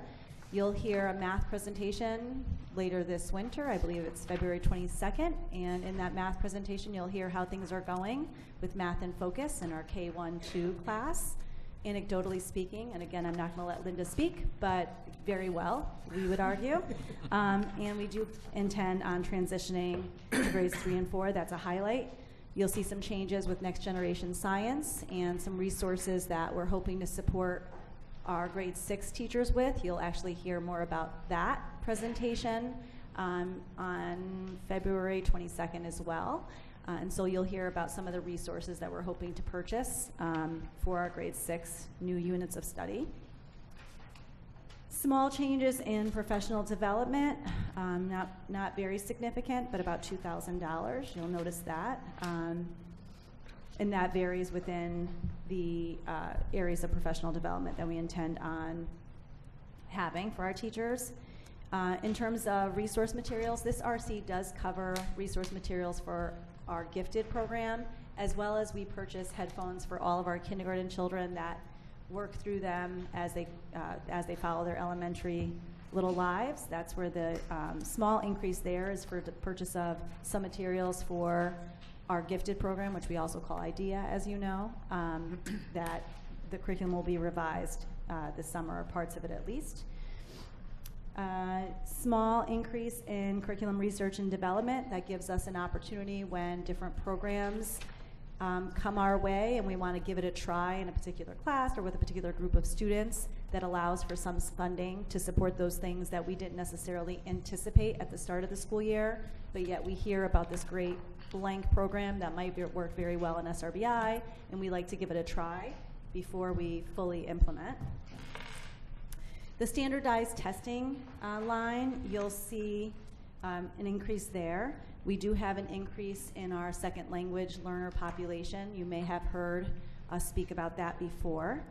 You'll hear a math presentation later this winter. I believe it's February 22nd, and in that math presentation you'll hear how things are going with Math in Focus in our K-1-2 class. Anecdotally speaking, and again, I'm not going to let Linda speak, but very well, we would argue. And we do intend on transitioning to grades 3 and 4. That's a highlight. You'll see some changes with Next Generation Science and some resources that we're hoping to support our grade 6 teachers with. You'll actually hear more about that presentation on February 22nd as well. And so you'll hear about some of the resources that we're hoping to purchase for our grade 6 new units of study. Small changes in professional development, not very significant, but about $2,000. You'll notice that. And that varies within the areas of professional development that we intend on having for our teachers. In terms of resource materials, this RC does cover resource materials for our gifted program, as well as we purchase headphones for all of our kindergarten children that work through them as they follow their elementary little lives. That's where the small increase there is for the purchase of some materials for our gifted program, which we also call IDEA, as you know, that the curriculum will be revised this summer, or parts of it at least. Small increase in curriculum research and development. That gives us an opportunity when different programs come our way and we want to give it a try in a particular class or with a particular group of students, that allows for some funding to support those things that we didn't necessarily anticipate at the start of the school year, but yet we hear about this great blank program that might work very well in SRBI, and we like to give it a try before we fully implement. The standardized testing line, you'll see an increase there. We do have an increase in our second language learner population. You may have heard us speak about that before.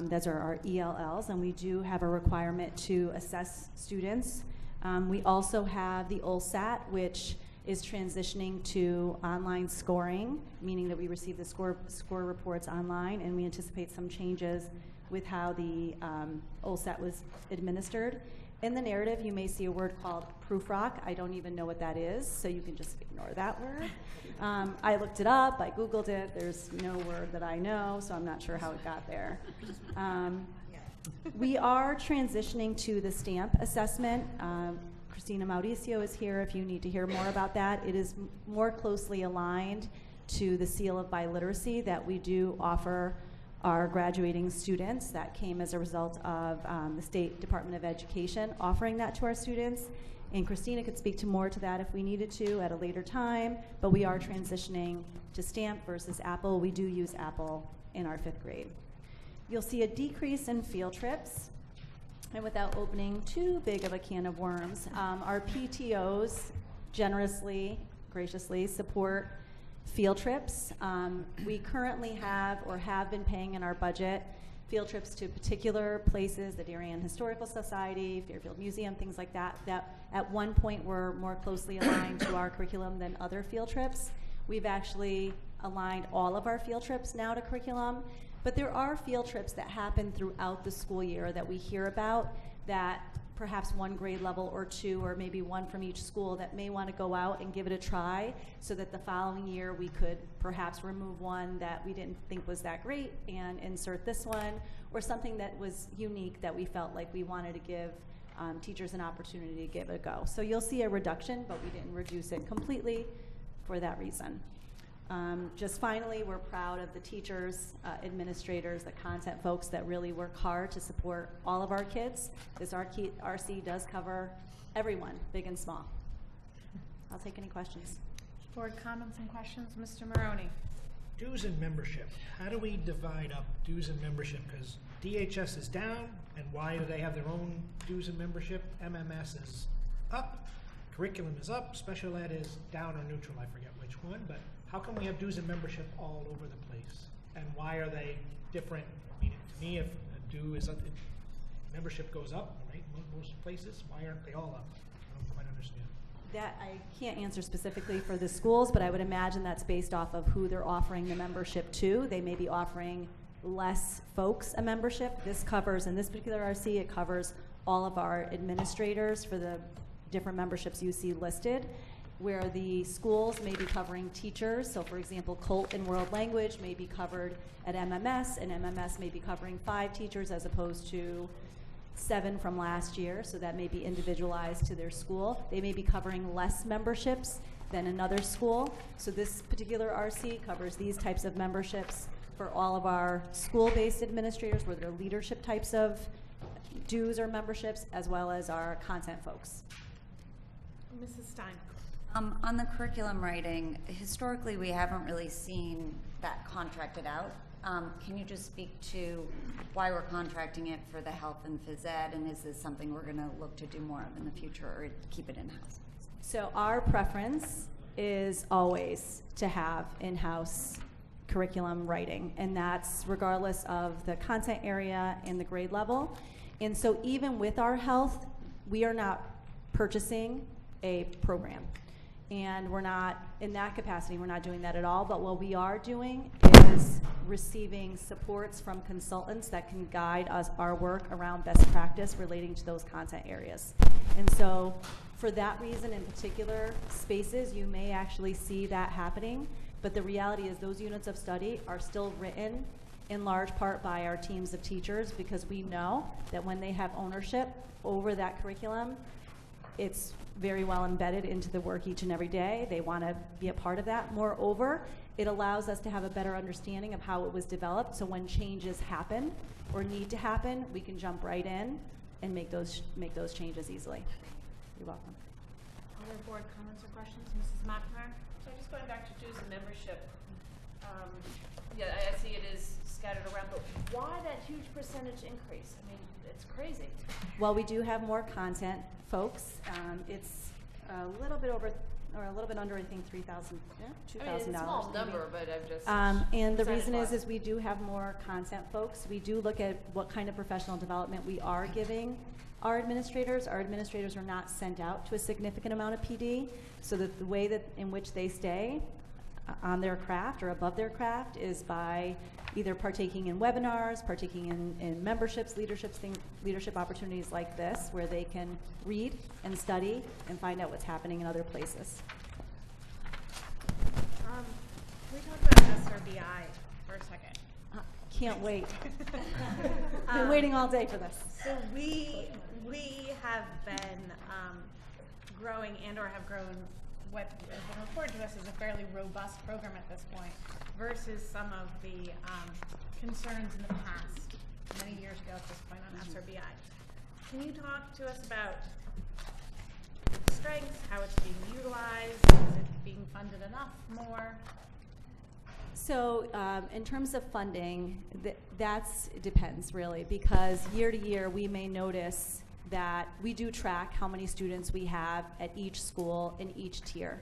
Those are our ELLs, and we do have a requirement to assess students. We also have the OLSAT, which is transitioning to online scoring, meaning that we receive the score reports online, and we anticipate some changes with how the OLSAT was administered. In the narrative, you may see a word called Proofrock. I don't even know what that is, so you can just ignore that word. I looked it up, I Googled it. There's no word that I know, so I'm not sure how it got there. We are transitioning to the STAMP assessment. Christina Mauricio is here if you need to hear more about that. It is more closely aligned to the Seal of Biliteracy that we do offer our graduating students. That came as a result of the State Department of Education offering that to our students. And Christina could speak to more to that if we needed to at a later time, but we are transitioning to STAMP versus Apple. We do use Apple in our 5th grade. You'll see a decrease in field trips. And without opening too big of a can of worms, our PTOs generously, graciously support field trips. We currently have or have been paying in our budget field trips to particular places, the Darien Historical Society, Fairfield Museum, things like that, that at one point were more closely aligned to our curriculum than other field trips. We've actually aligned all of our field trips now to curriculum, but there are field trips that happen throughout the school year that we hear about that perhaps one grade level or two, or maybe one from each school that may want to go out and give it a try, so that the following year we could perhaps remove one that we didn't think was that great and insert this one, or something that was unique that we felt like we wanted to give teachers an opportunity to give it a go. So you'll see a reduction, but we didn't reduce it completely for that reason. Just finally, we're proud of the teachers, administrators, the content folks that really work hard to support all of our kids. This RC does cover everyone, big and small. I'll take any questions. Board comments and questions, Mr. Maroney. Dues and membership. How do we divide up dues and membership? Because DHS is down, and why do they have their own dues and membership? MMS is up, curriculum is up, special ed is down or neutral, I forget which one, but how come we have dues and membership all over the place? And why are they different? I mean, to me, if a due is up, membership goes up, right, most places, why aren't they all up? I don't quite understand. That I can't answer specifically for the schools, but I would imagine that's based off of who they're offering the membership to. They may be offering less folks a membership. This covers, in this particular RC, it covers all of our administrators for the different memberships you see listed, where the schools may be covering teachers. So for example, Colt and World Language may be covered at MMS, and MMS may be covering 5 teachers as opposed to 7 from last year, so that may be individualized to their school. They may be covering less memberships than another school. So this particular RC covers these types of memberships for all of our school-based administrators, where they're leadership types of dues or memberships, as well as our content folks. Mrs. Stein. On the curriculum writing, historically we haven't really seen that contracted out. Can you just speak to why we're contracting it for the health and phys ed, and is this something we're going to look to do more of in the future, or keep it in-house? So our preference is always to have in-house curriculum writing, and that's regardless of the content area and the grade level. And so even with our health, we are not purchasing a program. And we're not, in that capacity, we're not doing that at all. But what we are doing is receiving supports from consultants that can guide us, our work around best practice relating to those content areas. And so for that reason in particular, spaces, you may actually see that happening. But the reality is those units of study are still written in large part by our teams of teachers, because we know that when they have ownership over that curriculum, it's very well embedded into the work each and every day. They want to be a part of that. Moreover, it allows us to have a better understanding of how it was developed, so when changes happen or need to happen, we can jump right in and make those changes easily. You're welcome. Other board comments or questions? Mrs. McNamara? So just going back to dues and membership, yeah, I see it is scattered around, but why that huge percentage increase? I mean, it's crazy. Well, we do have more content folks. It's a little bit over, or a little bit under, I think, $3,000, $2,000. I mean, it's a small number, but I'm just. And the reason is we do have more content folks. We do look at what kind of professional development we are giving our administrators. Our administrators are not sent out to a significant amount of PD, so that the way that in which they stay on their craft or above their craft is by either partaking in webinars, partaking in memberships, leadership opportunities like this, where they can read and study and find out what's happening in other places. Can we talk about SRBI for a second? Can't wait. Been waiting all day for this. So we have been growing and/or have grown what has been reported to us as a fairly robust program at this point, versus some of the concerns in the past, many years ago at this point on SRBI. Can you talk to us about strengths, how it's being utilized, is it being funded enough more? So in terms of funding, that depends really, because year to year we may notice that we do track how many students we have at each school in each tier.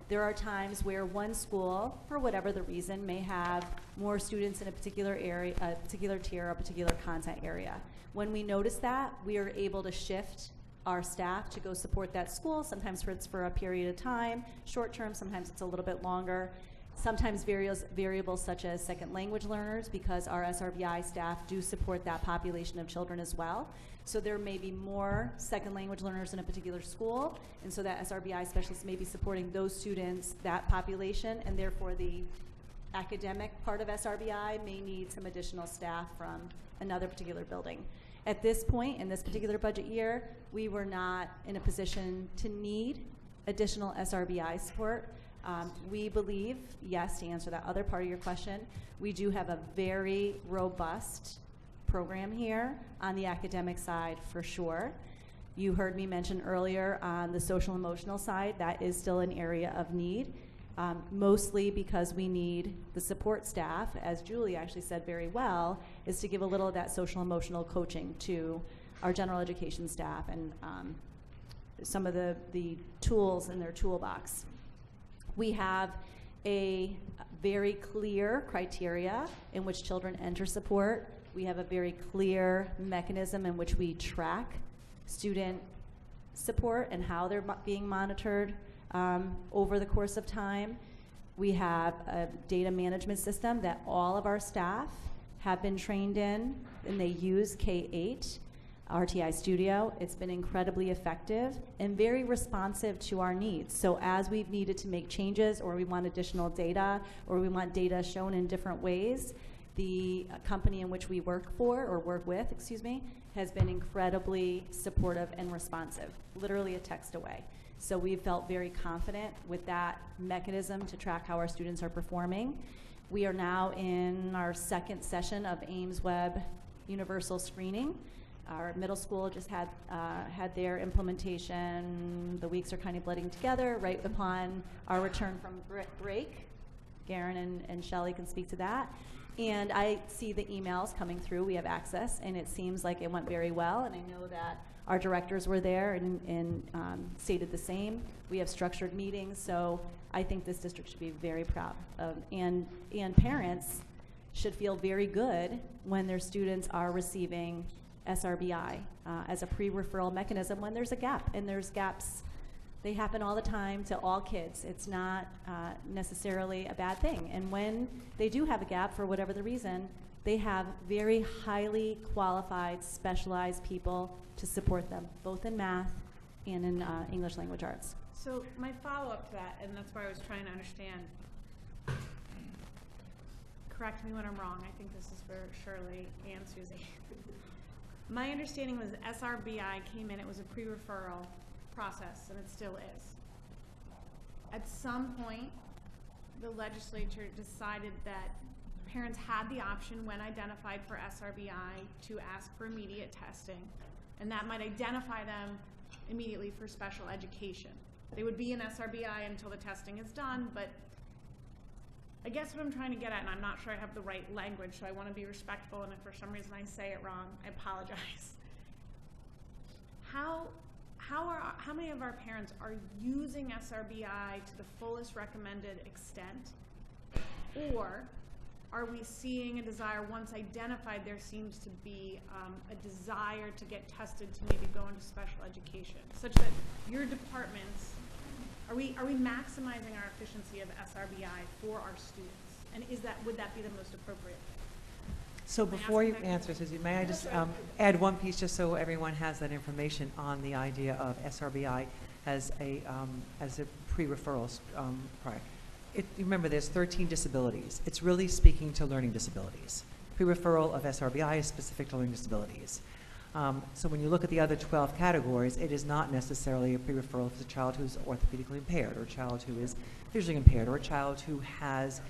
There are times where one school, for whatever the reason, may have more students in a particular area, a particular tier, or a particular content area. When we notice that, we are able to shift our staff to go support that school. Sometimes it's for a period of time, short term, sometimes it's a little bit longer. Sometimes variables such as second language learners, because our SRBI staff do support that population of children as well. So there may be more second language learners in a particular school, and so that SRBI specialist may be supporting those students, that population, and therefore the academic part of SRBI may need some additional staff from another particular building. At this point, in this particular budget year, we were not in a position to need additional SRBI support. We believe, yes, to answer that other part of your question, we do have a very robust program here on the academic side for sure. You heard me mention earlier on the social emotional side, that is still an area of need, mostly because we need the support staff, as Julie actually said very well, is to give a little of that social emotional coaching to our general education staff and some of the tools in their toolbox. We have a very clear criteria in which children enter support. We have a very clear mechanism in which we track student support and how they're being monitored over the course of time. We have a data management system that all of our staff have been trained in, and they use K8, RTI Studio. It's been incredibly effective and very responsive to our needs. So as we've needed to make changes, or we want additional data, or we want data shown in different ways, the company in which we work with, has been incredibly supportive and responsive, literally a text away. So we felt very confident with that mechanism to track how our students are performing. We are now in our second session of Ames Web Universal Screening. Our middle school just had their implementation. The weeks are kind of blending together right upon our return from break. Garen and Shelley can speak to that. And I see the emails coming through. We have access, and it seems like it went very well. And I know that our directors were there and stated the same. We have structured meetings, so I think this district should be very proud of. And parents should feel very good when their students are receiving SRBI as a pre-referral mechanism when there's a gap. And there's gaps. They happen all the time to all kids. It's not necessarily a bad thing. And when they do have a gap, for whatever the reason, they have very highly qualified, specialized people to support them, both in math and in English language arts. So my follow-up to that, and that's why I was trying to understand, correct me when I'm wrong, I think this is for Shirley and Susie. My understanding was SRBI came in, it was a pre-referral process, and it still is. At some point, the legislature decided that parents had the option when identified for SRBI to ask for immediate testing, and that might identify them immediately for special education. They would be in SRBI until the testing is done, but I guess what I'm trying to get at, and I'm not sure I have the right language, so I want to be respectful, and if for some reason I say it wrong, I apologize. How many of our parents are using SRBI to the fullest recommended extent? Or are we seeing a desire, once identified, there seems to be a desire to get tested to maybe go into special education, such that your departments, are we maximizing our efficiency of SRBI for our students? And would that be the most appropriate? So before you answer, Susie, may I just add one piece just so everyone has that information on the idea of SRBI as a pre-referral product. Remember, there's 13 disabilities. It's really speaking to learning disabilities. Pre-referral of SRBI is specific to learning disabilities. So when you look at the other 12 categories, it is not necessarily a pre-referral for a child who's orthopedically impaired, or a child who is visually impaired, or a child who has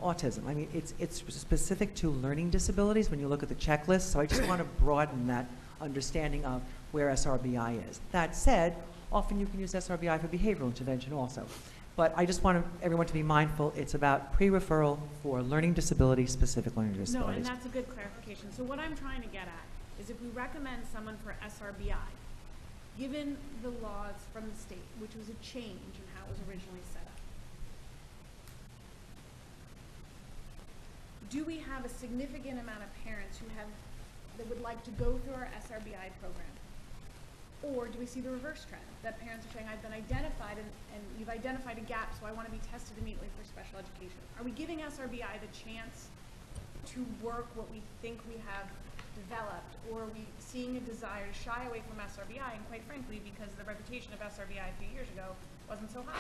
autism. I mean, it's specific to learning disabilities when you look at the checklist, so I just want to broaden that understanding of where SRBI is. That said, often you can use SRBI for behavioral intervention also. But I just want everyone to be mindful, it's about pre-referral for learning disabilities, specific learning disabilities. No, and that's a good clarification. So what I'm trying to get at is if we recommend someone for SRBI, given the laws from the state, which was a change in how it was originally set up, do we have a significant amount of parents that would like to go through our SRBI program? Or do we see the reverse trend, that parents are saying, I've been identified and you've identified a gap, so I want to be tested immediately for special education? are we giving SRBI the chance to work what we think we have developed, or are we seeing a desire to shy away from SRBI, and quite frankly, because the reputation of SRBI a few years ago wasn't so high?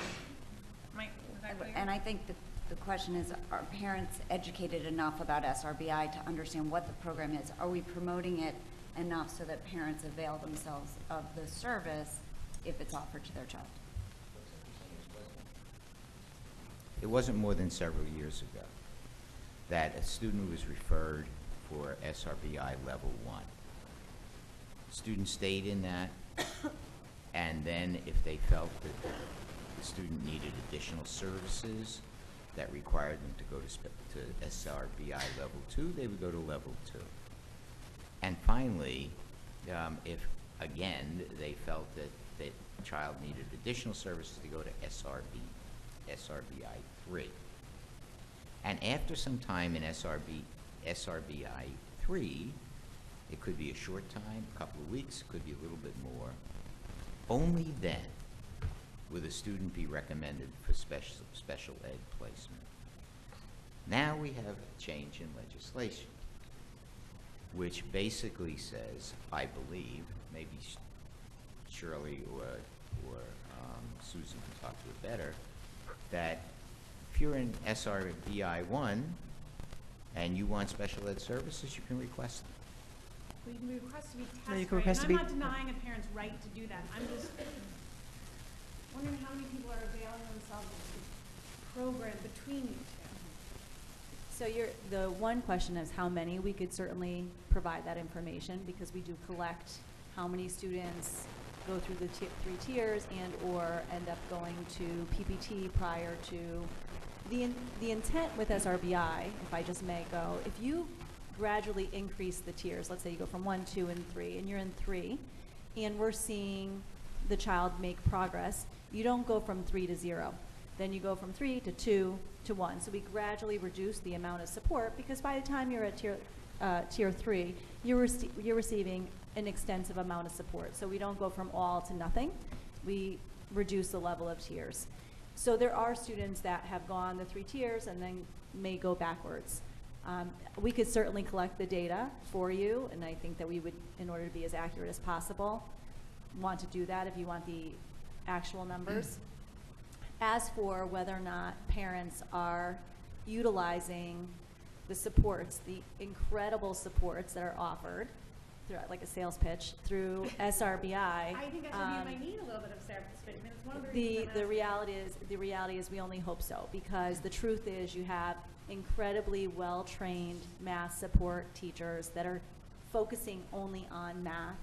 Was that clear? And I think the question is, are parents educated enough about SRBI to understand what the program is? Are we promoting it enough so that parents avail themselves of the service if it's offered to their child? It wasn't more than several years ago that a student was referred for SRBI level 1. Student stayed in that, and then if they felt that the student needed additional services that required them to go to SRBI level 2, they would go to level 2. And finally, if again they felt that the child needed additional services, to go to SRBI 3. And after some time in SRBI 3, it could be a short time, a couple of weeks, could be a little bit more, only then would a student be recommended for special ed placement. Now we have a change in legislation, which basically says, I believe, maybe Shirley or Susan can talk to it better, that if you're in SRBI 1 and you want special ed services, you can request them. Well, you can request to be test No, you can ready. request And to I'm be- not denying a parent's right to do that. I'm just wondering how many people are availing themselves of the program between you two. So the one question is how many. We could certainly provide that information because we do collect how many students go through the 3 tiers and or end up going to PPT prior to. The intent with SRBI, if I just may go, if you gradually increase the tiers, let's say you go from 1, 2, and 3, and you're in 3, and we're seeing the child make progress, you don't go from 3 to 0. Then you go from 3 to 2 to 1. So we gradually reduce the amount of support because by the time you're at tier 3, you're receiving an extensive amount of support. So we don't go from all to nothing. We reduce the level of tiers. So there are students that have gone the 3 tiers and then may go backwards. We could certainly collect the data for you, and I think that we would, in order to be as accurate as possible, want to do that if you want the actual numbers. As for whether or not parents are utilizing the supports, the incredible supports that are offered, through, like a sales pitch, through SRBI. I think SRBI might need a little bit of service, but I mean, it's one of the reasons I'm asking. The reality is we only hope so, because the truth is you have incredibly well-trained math support teachers that are focusing only on math.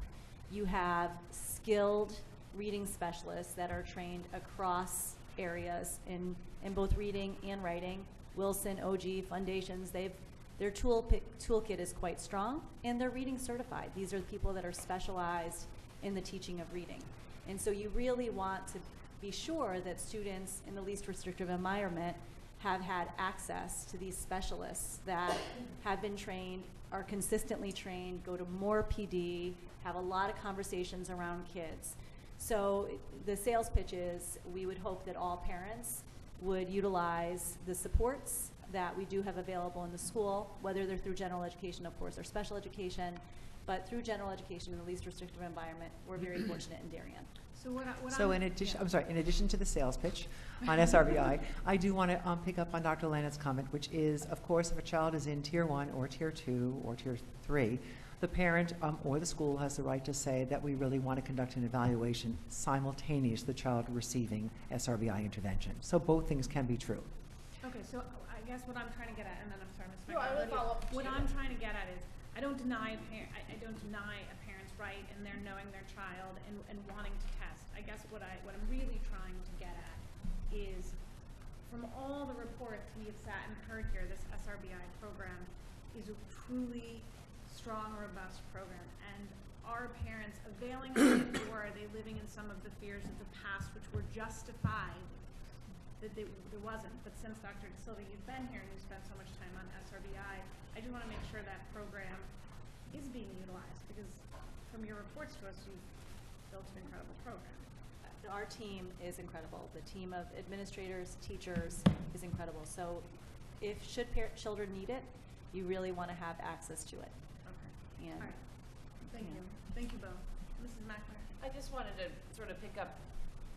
You have skilled reading specialists that are trained across areas in both reading and writing. Wilson, OG, Foundations, their toolkit is quite strong, and they're reading certified. These are the people that are specialized in the teaching of reading. And so you really want to be sure that students in the least restrictive environment have had access to these specialists that have been trained, are consistently trained, go to more PD, have a lot of conversations around kids. So the sales pitch is, we would hope that all parents would utilize the supports that we do have available in the school, whether they're through general education, of course, or special education, but through general education in the least restrictive environment, we're very fortunate in Darien. So in addition to the sales pitch on SRBI, I do want to pick up on Dr. Landon's comment, which is, of course, if a child is in Tier 1 or Tier 2 or Tier 3, the parent or the school has the right to say that we really want to conduct an evaluation simultaneous to the child receiving SRBI intervention. So both things can be true. Okay, so I guess what I'm trying to get at, and then I'm sorry, Ms. No, I would follow up What to you. I'm trying to get at is, I don't deny I don't deny a parent's right in their knowing their child and wanting to test. I guess what I'm really trying to get at is, from all the reports we have sat and heard here, this SRBI program is a truly strong, robust program. And are parents availing of it, or are they living in some of the fears of the past, which were justified, that there wasn't? But since Dr. De Silva, you've been here and you've spent so much time on SRBI, I just want to make sure that program is being utilized, because from your reports to us, you've built an incredible program. Our team is incredible. The team of administrators, teachers is incredible. So if children need it, you really want to have access to it. Okay. And, All right. Thank you. Thank you both. Mrs. McNamara. I just wanted to sort of pick up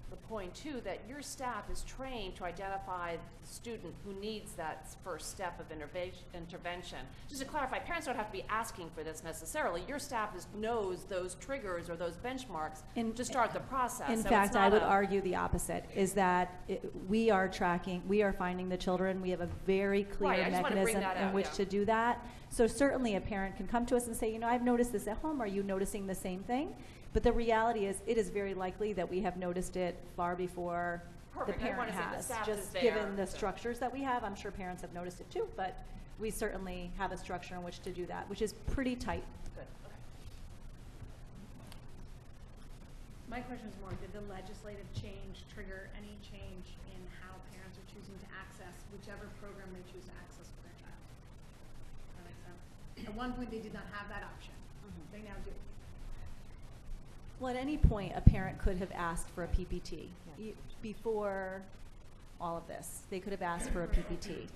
the point too, that your staff is trained to identify the student who needs that first step of intervention. Just to clarify, parents don't have to be asking for this necessarily. Your staff knows those triggers or those benchmarks to start the process. In So fact, it's I not would a- argue the opposite, is that we are finding the children. We have a very clear Right, I just wanna bring mechanism that in out, which yeah. to do that. So certainly a parent can come to us and say, you know, I've noticed this at home. Are you noticing the same thing? But the reality is, it is very likely that we have noticed it far before Perfect. the I parent wanna say the has. staff is Just there, given the so. structures that we have, I'm sure parents have noticed it too, but we certainly have a structure in which to do that, which is pretty tight. Good, okay. My question is more, did the legislative change trigger any change in how parents are choosing to access whichever program they choose to access for their child? That makes sense. At one point, they did not have that option. They now do. Well, at any point, a parent could have asked for a PPT. Before all of this, they could have asked for a PPT.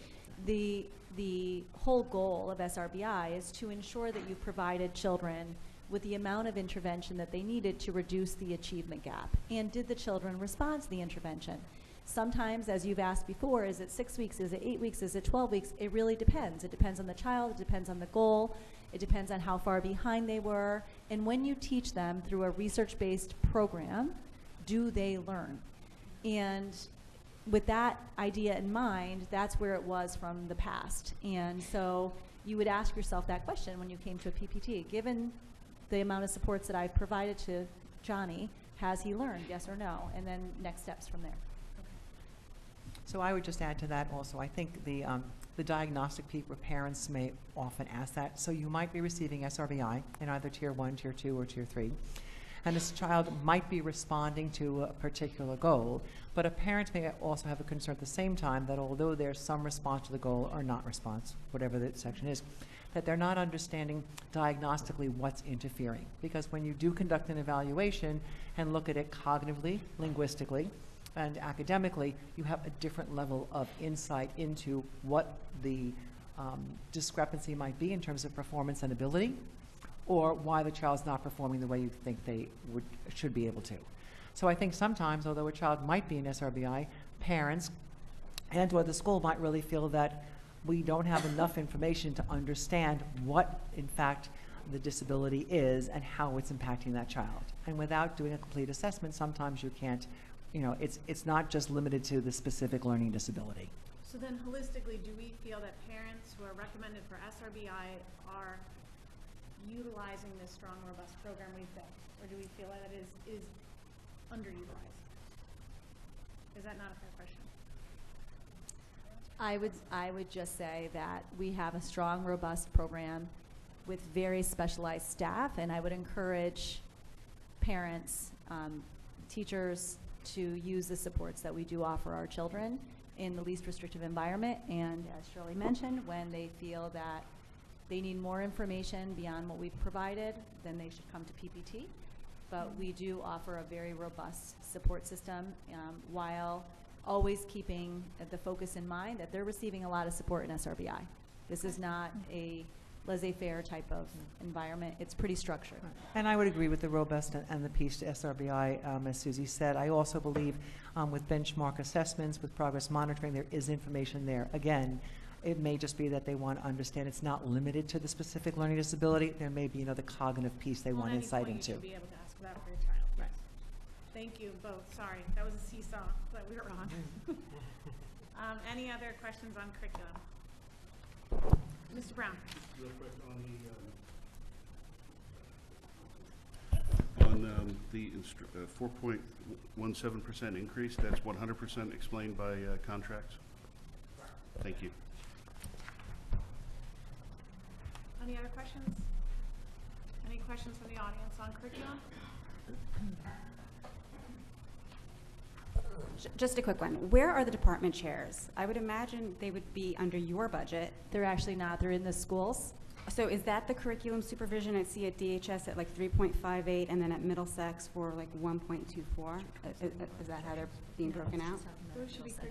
The whole goal of SRBI is to ensure that you provided children with the amount of intervention that they needed to reduce the achievement gap. And did the children respond to the intervention? Sometimes, as you've asked before, is it 6 weeks, is it 8 weeks, is it 12 weeks? It really depends. It depends on the child, it depends on the goal, it depends on how far behind they were. And when you teach them through a research-based program, do they learn? And with that idea in mind, that's where it was from the past. And so you would ask yourself that question when you came to a PPT. Given the amount of supports that I've provided to Johnny, has he learned, yes or no? And then next steps from there. So I would just add to that also, I think the diagnostic peak where parents may often ask that. So you might be receiving SRBI in either Tier 1, Tier 2, or Tier 3. And this child might be responding to a particular goal, but a parent may also have a concern at the same time that although there's some response to the goal or not response, whatever the section is, that they're not understanding diagnostically what's interfering. Because when you do conduct an evaluation and look at it cognitively, linguistically, and academically, you have a different level of insight into what the discrepancy might be in terms of performance and ability, or why the child's not performing the way you think they should be able to. So I think sometimes, although a child might be in SRBI, parents and or the school might really feel that we don't have enough information to understand what, in fact, the disability is and how it's impacting that child. And without doing a complete assessment, sometimes you can't, you know, it's not just limited to the specific learning disability. So then holistically, do we feel that parents who are recommended for SRBI are utilizing this strong, robust program we've built? Or do we feel that it is underutilized? Is that not a fair question? I would just say that we have a strong, robust program with very specialized staff, and I would encourage parents, teachers to use the supports that we do offer our children in the least restrictive environment. And as Shirley mentioned, when they feel that they need more information beyond what we've provided, then they should come to PPT. But we do offer a very robust support system while always keeping the focus in mind that they're receiving a lot of support in SRBI. This is not a laissez-faire type of environment. It's pretty structured. And I would agree with the robust and the piece to SRBI, as Susie said. I also believe with benchmark assessments, with progress monitoring, there is information there. Again, it may just be that they want to understand it's not limited to the specific learning disability. There may be another cognitive piece they want insight into. You should be able to ask for that for your child. Yes. Thank you both. Sorry, that was a seesaw that we were on. Any other questions on curriculum? Mr. Brown. Real quick on the 4.17% increase, that's 100% explained by contracts? Thank you. Any other questions? Any questions from the audience on curriculum? Just a quick one. Where are the department chairs? I would imagine they would be under your budget. They're actually not. They're in the schools. So is that the curriculum supervision I see at DHS at like 3.58 and then at Middlesex for like 1.24? Is that how they're being broken out? Those should be, that's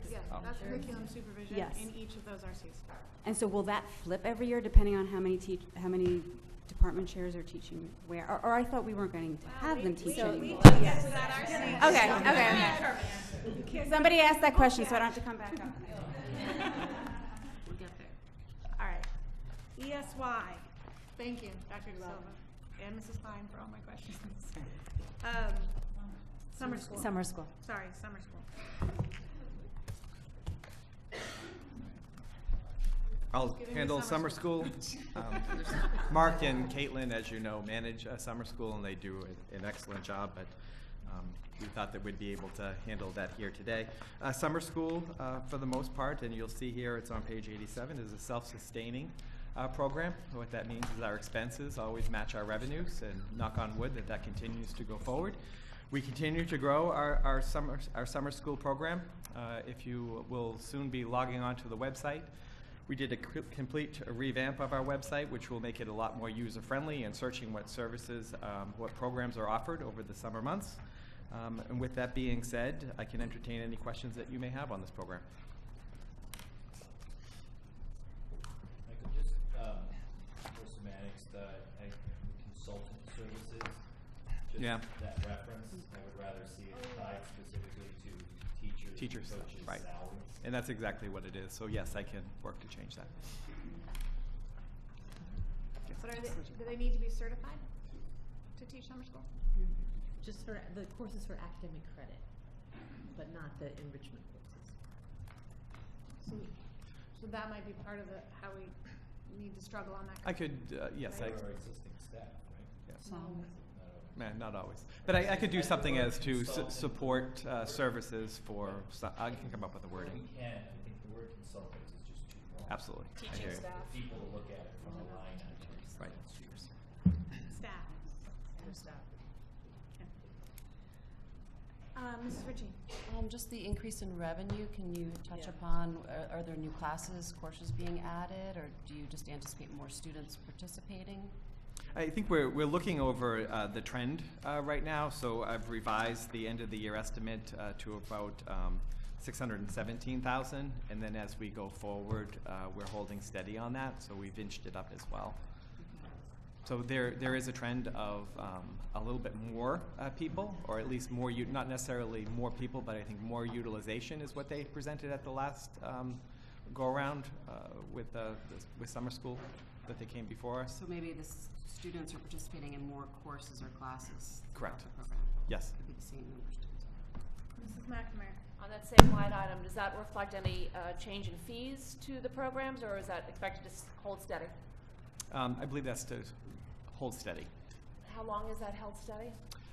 curriculum supervision Yes. in each of those RCs. And so will that flip every year depending on how many department chairs are teaching where? Or I thought we weren't going to have them teach anymore. Yes. Okay. Somebody asked that question, so I don't have to come back up. We'll get there. All right. ESY. Thank you, Dr. De Silva and Mrs. Klein for all my questions. Summer school. Summer school. Sorry, summer school. I'll Giving me handle summer summer school. Mark and Caitlin, as you know, manage summer school, and they do an excellent job, but we thought that we'd be able to handle that here today. Summer school, for the most part, and you'll see here, it's on page 87, is a self-sustaining program. What that means is our expenses always match our revenues, and knock on wood that continues to go forward. We continue to grow our summer school program. If you will soon be logging onto the website, we did a complete revamp of our website, which will make it a lot more user-friendly and searching what services, what programs are offered over the summer months. And with that being said, I can entertain any questions that you may have on this program. Michael, just for semantics, the consultant services, just that reference, I would rather see it tied specifically to teachers, coaches, right. salaries. And that's exactly what it is. So yes, I can work to change that. But do they need to be certified to teach summer school? Just for the courses for academic credit, but not the enrichment courses. So that might be part of how we need to struggle on that. I could, yes. Right? Our existing staff, right? Yes. Not always. But I could do something as to support services for, I can come up with the wording. We can. I think the word consultants is just too broad. Absolutely. Teaching staff. For people to look at it from a line item. Right. Staff. Mrs. Ritchie. Just the increase in revenue, can you touch upon, are there new classes, courses being added, or do you just anticipate more students participating? I think we're looking over the trend right now, so I've revised the end of the year estimate to about 617,000, and then as we go forward, we're holding steady on that, so we've inched it up as well. So there is a trend of a little bit more people, or at least more, not necessarily more people, but I think more utilization is what they presented at the last go-around with summer school that they came before us. So maybe the students are participating in more courses or classes. Correct. throughout the program. Yes. Could be the same number of students. Mrs. McNamara. On that same line item, does that reflect any change in fees to the programs, or is that expected to hold steady? I believe that's to hold steady. How long is that held steady?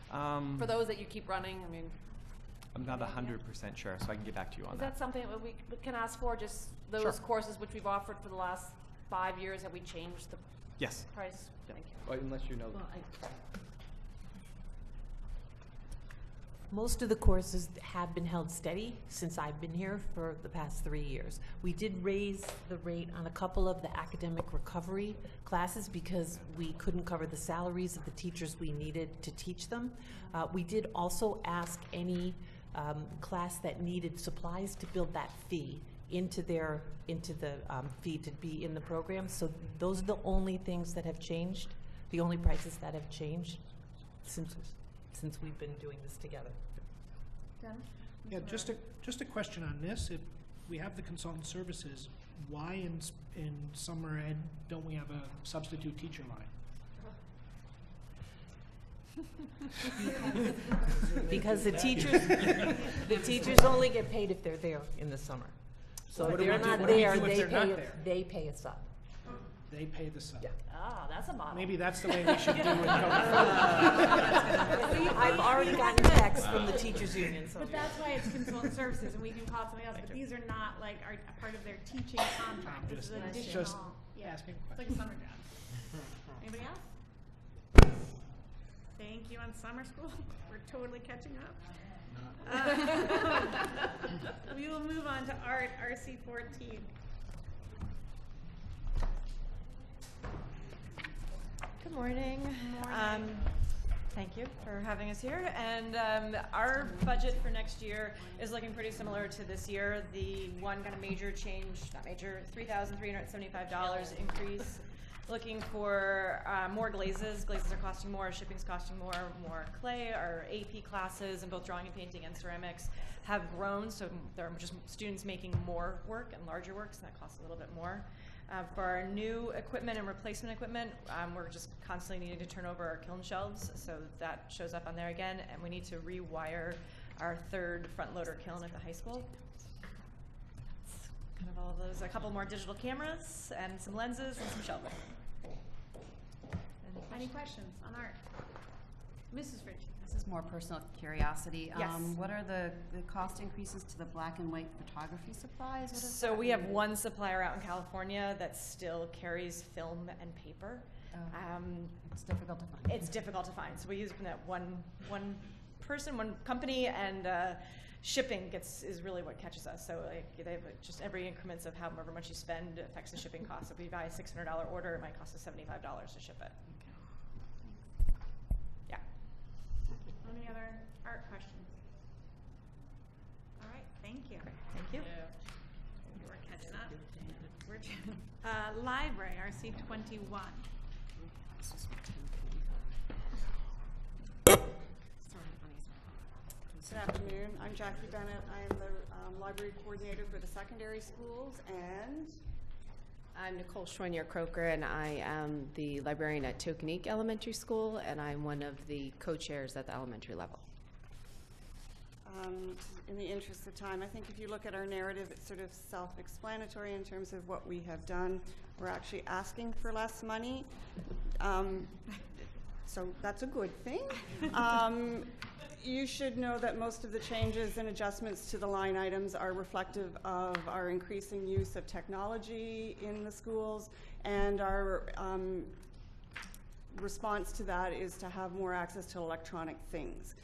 For those that you keep running, I mean. I'm not 100% sure, so I can get back to you on Is that. that something that we can ask for, just those courses which we've offered for the last 5 years, have we changed the Yes. price? Yep. Thank you. Well, unless you know. Well, Most of the courses have been held steady since I've been here for the past 3 years. We did raise the rate on a couple of the academic recovery classes because we couldn't cover the salaries of the teachers we needed to teach them. We did also ask any class that needed supplies to build that fee into the fee to be in the program. So those are the only things that have changed, the only prices that have changed since we've been doing this together. Yeah, just a question on this. If we have the consultant services, why in summer ed don't we have a substitute teacher line? Because the teachers only get paid if they're there in the summer. So if they're not there, they pay us up. They pay the sub. Yeah. Ah, that's a model. Maybe that's the way we should do it. I've already gotten texts from the teachers union. So But that's why it's consultant services, and we can call it something else. But these are not like a part of their teaching contract. This is additional. Just asking It's like a summer job. Anybody else? Thank you on summer school. We're totally catching up. We will move on to art, RC 14. morning. Thank you for having us here. And our budget for next year is looking pretty similar to this year. The one kind of major change, not major, $3,375 increase. Looking for more glazes. Glazes are costing more, shipping's costing more clay. Our AP classes in both drawing and painting and ceramics have grown, so there are just students making more work and larger works, and that costs a little bit more. For our new equipment and replacement equipment, we're just constantly needing to turn over our kiln shelves, so that shows up on there again, and we need to rewire our third front loader kiln at the high school. That's kind of all those, a couple more digital cameras, and some lenses, and some shelving. Any questions on art? Mrs. Ritchie. This is more personal curiosity. Yes. What are the cost increases to the black and white photography supplies? What does So that we have mean? one supplier out in California that still carries film and paper. It's difficult to find. It's difficult to find. So we use that one person, one company, and shipping is really what catches us. So like they have just every increments of however much you spend affects the shipping cost. If we buy a $600 order, it might cost us $75 to ship it. Yeah. Any other art questions? All right, thank you. Thank you. We're catching up. Library, RC21. Good afternoon. I'm Jackie Bennett. I am the library coordinator for the secondary schools, and I'm Nicole Schwenier-Croker, and I am the librarian at Tokenique Elementary School, and I'm one of the co-chairs at the elementary level. in the interest of time, I think if you look at our narrative, it's sort of self-explanatory in terms of what we have done. We're actually asking for less money, so that's a good thing. You should know that most of the changes and adjustments to the line items are reflective of our increasing use of technology in the schools, and our response to that is to have more access to electronic things.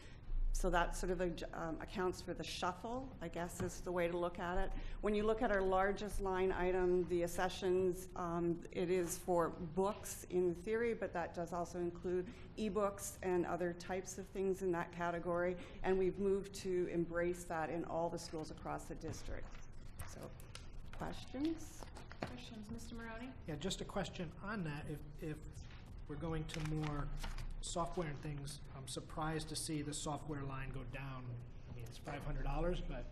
So that sort of accounts for the shuffle, I guess is the way to look at it. When you look at our largest line item, the accessions, it is for books in theory, but that does also include ebooks and other types of things in that category. And we've moved to embrace that in all the schools across the district. So, questions? Questions, Mr. Maroney? Yeah, just a question on that. If we're going to more software and things, I'm surprised to see the software line go down. I mean, it's $500, but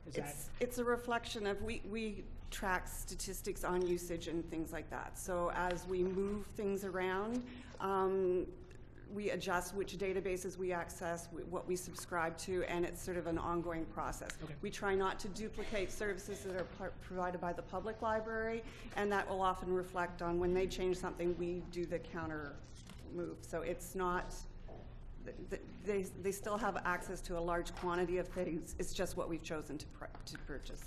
is that? It's a reflection of, we track statistics on usage and things like that. So as we move things around, we adjust which databases we access, what we subscribe to, and it's sort of an ongoing process. Okay. We try not to duplicate services that are provided by the public library, and that will often reflect on when they change something, we do the counter move. So it's not, they still have access to a large quantity of things. It's just what we've chosen to purchase.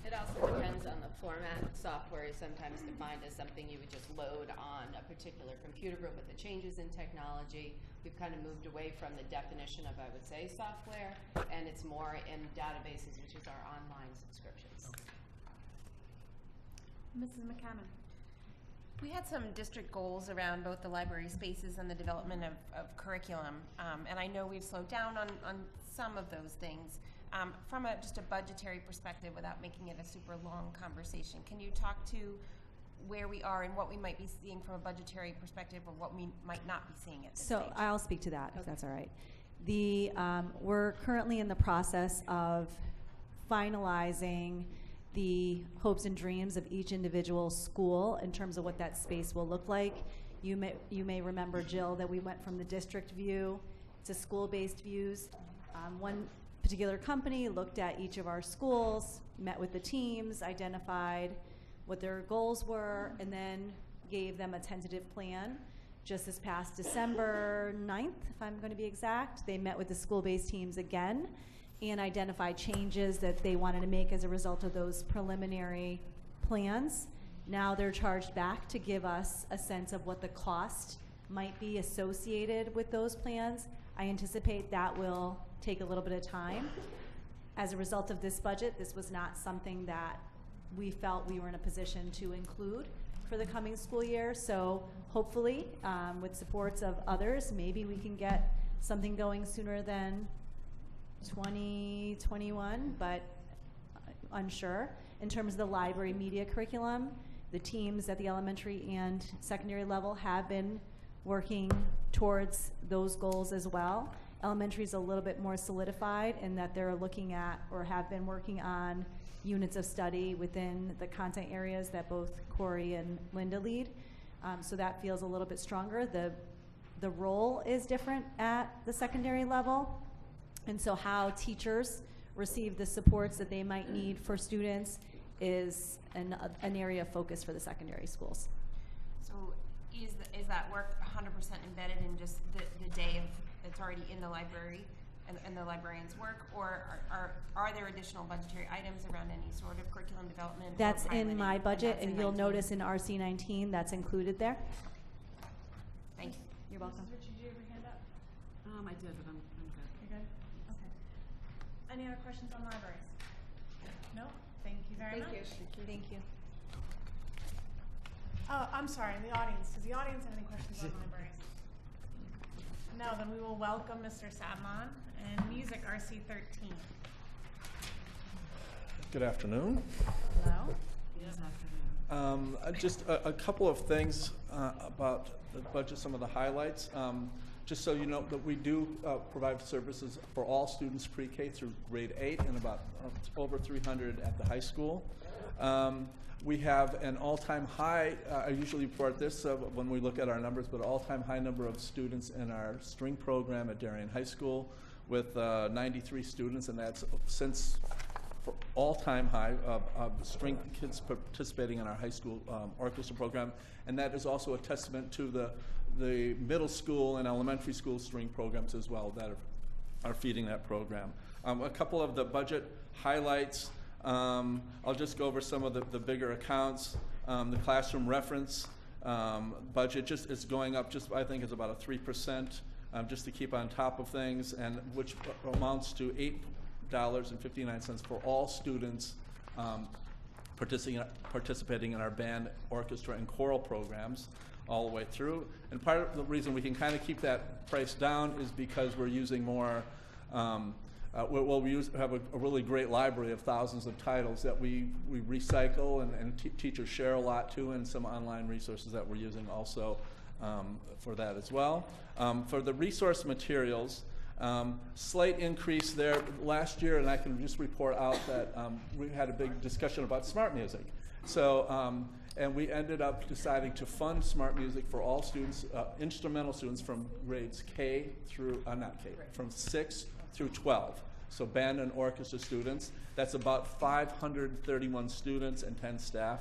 It also depends on the format. Software is sometimes defined as something you would just load on a particular computer, but with the changes in technology, we've kind of moved away from the definition of, I would say, software, and it's more in databases, which is our online subscriptions. Mrs. McCammon. We had some district goals around both the library spaces and the development of curriculum, and I know we've slowed down on some of those things. From just a budgetary perspective, without making it a super long conversation, can you talk to where we are and what we might be seeing from a budgetary perspective, or what we might not be seeing at this stage? So I'll speak to that, if that's all right. We're currently in the process of finalizing the hopes and dreams of each individual school in terms of what that space will look like. You may remember, Jill, that we went from the district view to school-based views. One particular company looked at each of our schools, met with the teams, identified what their goals were, and then gave them a tentative plan. Just this past December 9th, if I'm going to be exact, they met with the school-based teams again and identified changes that they wanted to make as a result of those preliminary plans. Now they're charged back to give us a sense of what the cost might be associated with those plans. I anticipate that will take a little bit of time. As a result of this budget, this was not something that we felt we were in a position to include. for the coming school year. So hopefully, with supports of others, maybe we can get something going sooner than 2021, but unsure. In terms of the library media curriculum, the teams at the elementary and secondary level have been working towards those goals as well. Elementary is a little bit more solidified in that they're looking at or have been working on units of study within the content areas that both Corey and Linda lead. So that feels a little bit stronger. The role is different at the secondary level. And so how teachers receive the supports that they might need for students is an area of focus for the secondary schools. So is that work 100% embedded in just the day of it's already in the library and the librarian's work, or are there additional budgetary items around any sort of curriculum development? That's in my budget, and you'll notice in RC 19 that's included there. Thank you. You're welcome. Mrs. Richard, did you have your hand up? I did, but I'm good. You're good? Okay. Any other questions on libraries? No? Thank you very much. Thank you. Oh, I'm sorry, the audience. Does the audience have any questions on libraries? No, then we will welcome Mr. Sadlon and Music RC 13. Good afternoon. Hello. Just a couple of things about the budget, some of the highlights. Just so you know that we do provide services for all students pre-K through grade 8 and about over 300 at the high school. We have an all-time high, I usually report this when we look at our numbers, but all-time high number of students in our string program at Darien High School with 93 students, and that's since for all-time high of string kids participating in our high school orchestra program. And that is also a testament to the middle school and elementary school string programs as well that are feeding that program. A couple of the budget highlights. I'll just go over some of the bigger accounts. The classroom reference budget just is going up, just I think is about a 3%, just to keep on top of things, and which amounts to $8.59 for all students participating in our band, orchestra, and choral programs all the way through. And part of the reason we can kind of keep that price down is because we're using more we have a really great library of thousands of titles that we recycle and teachers share a lot too, and some online resources that we're using also for that as well. For the resource materials, slight increase there last year, and I can just report out that we had a big discussion about smart music. So, and we ended up deciding to fund smart music for all students, instrumental students from grades K through, not K, from 6 through 12. So band and orchestra students. That's about 531 students and 10 staff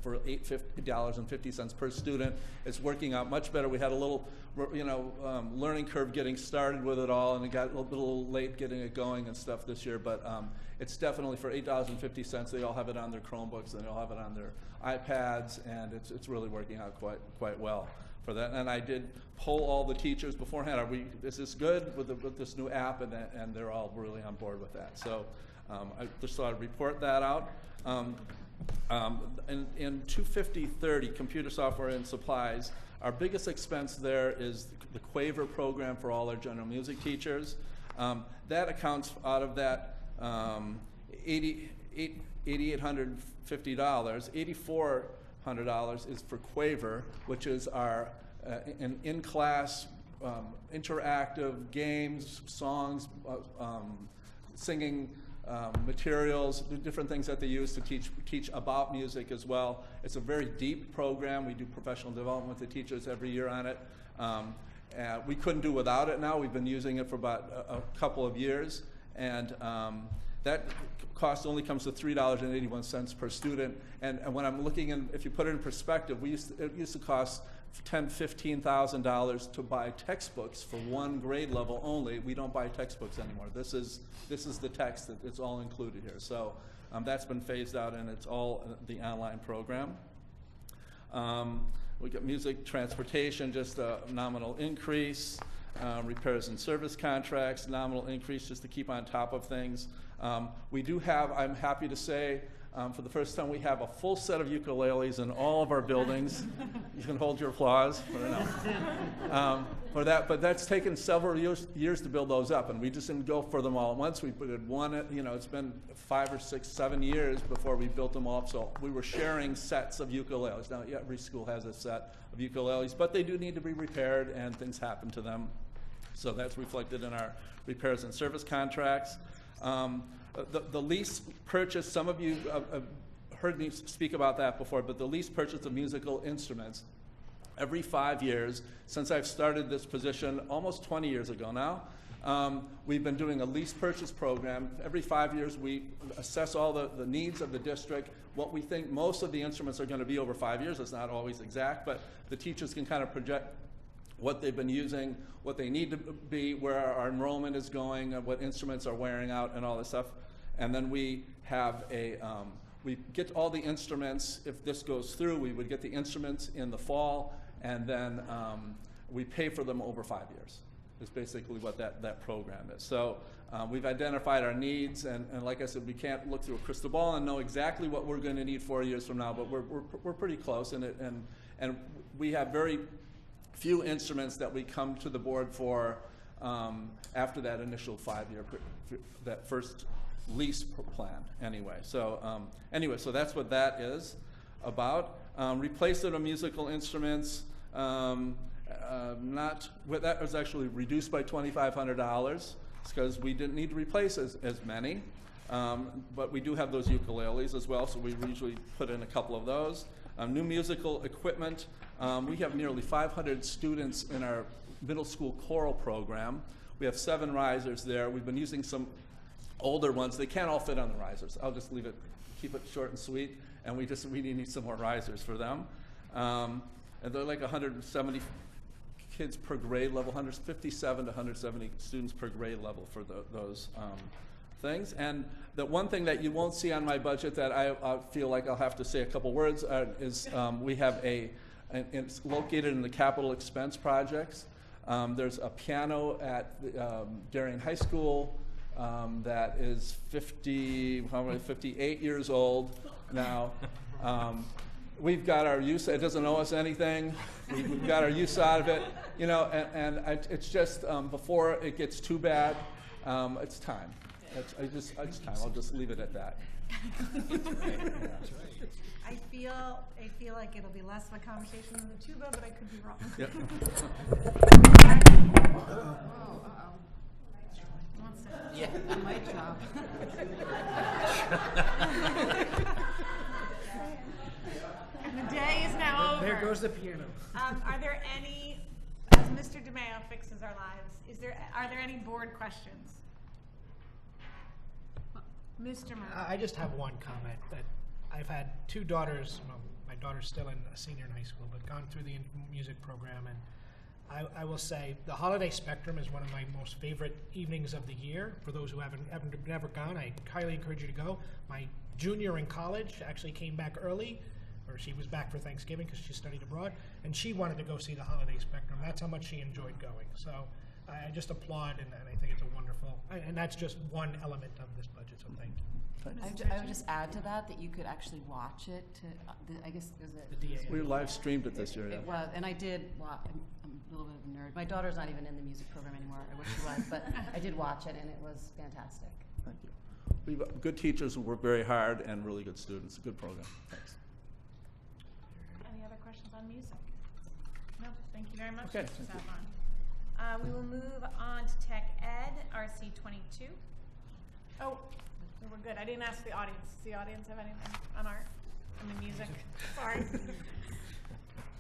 for $8.50 per student. It's working out much better. We had a little, learning curve getting started with it all, and it got a little late getting it going and stuff this year. But it's definitely for $8.50. They all have it on their Chromebooks, and they all have it on their iPads, and it's really working out quite well for that. And I did poll all the teachers beforehand. Is this good with this new app? And they're all really on board with that. So I just thought I'd report that out. In 25030, computer software and supplies, our biggest expense there is the Quaver program for all our general music teachers. That accounts out of that $8,850. $8,400 is for Quaver, which is our an in-class interactive games, songs, singing materials, different things that they use to teach about music as well. It's a very deep program. We do professional development with the teachers every year on it. We couldn't do without it now. We've been using it for about a couple of years, and that cost only comes to $3.81 per student. And when I'm looking in, if you put it in perspective, it used to cost $10,000–$15,000 to buy textbooks for one grade level only. We don't buy textbooks anymore. This is the text that it's all included here. So that's been phased out, and it's all the online program. We got music transportation, just a nominal increase. Repairs and service contracts, nominal increase just to keep on top of things. We do have, I'm happy to say, For the first time, we have a full set of ukuleles in all of our buildings. You can hold your applause for that, but that's taken several years to build those up, and we just didn't go for them all at once. We did one, it's been 5 or 6, 7 years before we built them all up, so we were sharing sets of ukuleles. Now, every school has a set of ukuleles, but they do need to be repaired, and things happen to them. So that's reflected in our repairs and service contracts. The lease purchase, some of you have heard me speak about that before, but the lease purchase of musical instruments, every 5 years, since I've started this position almost 20 years ago now, we've been doing a lease purchase program. Every 5 years, we assess all the needs of the district, what we think most of the instruments are going to be over 5 years. It's not always exact, but the teachers can kind of project what they've been using, what they need to be, where our enrollment is going, what instruments are wearing out, and all this stuff. And then we have we get all the instruments. If this goes through, we would get the instruments in the fall, and then we pay for them over 5 years. Is basically what that program is. So we've identified our needs, and like I said, we can't look through a crystal ball and know exactly what we're going to need 4 years from now, but we're pretty close, and we have very few instruments that we come to the board for after that initial 5-year, that first lease plan anyway. So so that's what that is about. Replacement of musical instruments, that was actually reduced by $2,500 because we didn't need to replace as many. But we do have those ukuleles as well, so we usually put in a couple of those. New musical equipment. We have nearly 500 students in our middle school choral program. We have 7 risers there. We've been using some older ones. They can't all fit on the risers. I'll just keep it short and sweet, and we really need some more risers for them. And they're like 170 kids per grade level, 157 to 170 students per grade level for those things. And the one thing that you won't see on my budget that I feel like I'll have to say a couple words is we have it's located in the capital expense projects. There's a piano at Darien High School that is 58 years old now. We've got our use. It doesn't owe us anything. We've got our use out of it, and it's just before it gets too bad. It's time. It's time. I'll just leave it at that. I feel like it'll be less of a conversation than the tuba, but I could be wrong. Yep. Yeah. My job. The day is now over. There goes the piano. Are there any, as Mr. DeMeo fixes our lives, are there any board questions? Mr. Murray. I just have one comment that I've had 2 daughters. Well, my daughter's still a senior in high school, but gone through the music program, and I will say the Holiday Spectrum is one of my most favorite evenings of the year. For those who haven't never gone, I highly encourage you to go. My junior in college actually came back early, or she was back for Thanksgiving because she studied abroad, and she wanted to go see the Holiday Spectrum. That's how much she enjoyed going. So I just applaud, and I think it's a wonderful, and that's just one element of this budget, so thank you. I would just add to that you could actually watch it. I guess was it? The DA. We live streamed it this year. It was, and I did watch. I'm a little bit of a nerd. My daughter's not even in the music program anymore. I wish she was, but I did watch it, and it was fantastic. Thank you. We've got good teachers who work very hard and really good students. A good program. Thanks. Any other questions on music? No, thank you very much, Okay, Mr. thank you. Savon. We will move on to Tech Ed, RC 22. Oh, we're good. I didn't ask the audience. Does the audience have anything on art? I mean, music. Sorry.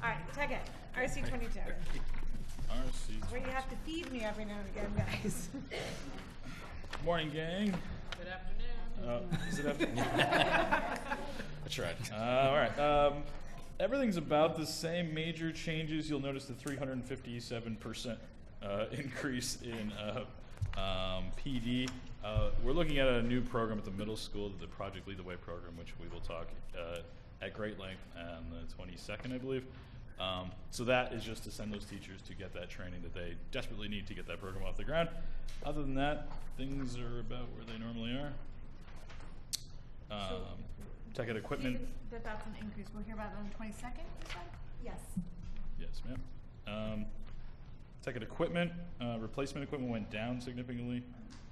All right, Tech Ed, RC 22. RC. Where you have to feed me every now and again, guys. Morning, gang. Good afternoon. Is it afternoon? I tried. All right. Everything's about the same. Major changes. You'll notice the 357% increase in PD. We're looking at a new program at the middle school, the Project Lead the Way program, which we will talk at great length on the 22nd, I believe. So that is just to send those teachers to get that training that they desperately need to get that program off the ground. Other than that, things are about where they normally are. Tech Ed equipment, That's an increase. We'll hear about it on the 22nd, you said? Yes. yes, ma'am. Tech Ed equipment, replacement equipment went down significantly,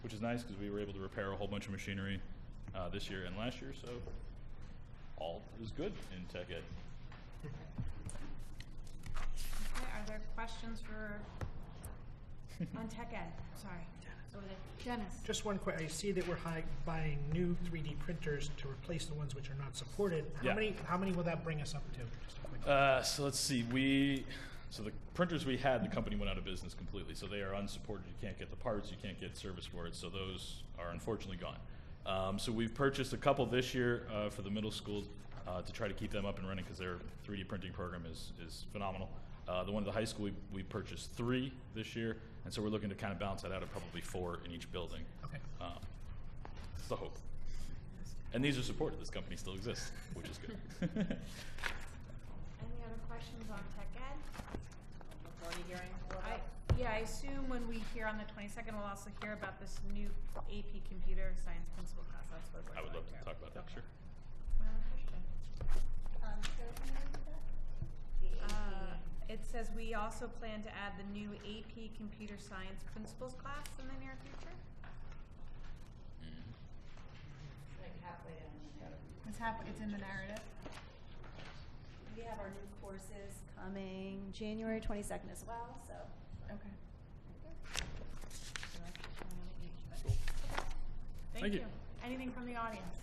which is nice because we were able to repair a whole bunch of machinery this year and last year, so all is good in Tech Ed. Okay, are there questions on Tech Ed? Sorry. Over there. Dennis. Just one quick, I see that we're buying new 3D printers to replace the ones which are not supported. Yeah. How many will that bring us up to? Just a quick So let's see, so the printers we had, the company went out of business completely, so they are unsupported. You can't get the parts, you can't get service for it, so those are unfortunately gone. So we've purchased a couple this year for the middle school to try to keep them up and running because their 3D printing program is phenomenal. The one at the high school, we purchased 3 this year, and so we're looking to kind of balance that out at probably 4 in each building. Okay. It's the hope. And these are supported. This company still exists, which is good. Any other questions on Tech Ed? I assume when we hear on the 22nd, we'll also hear about this new AP Computer Science Principal class. That's what we're I would love going to talk about that, sure. It says we also plan to add the new AP Computer Science Principals class in the near future. Like halfway down. It's in the narrative. We have our new courses coming January 22nd as well, so. Okay. Thank you. Anything from the audience?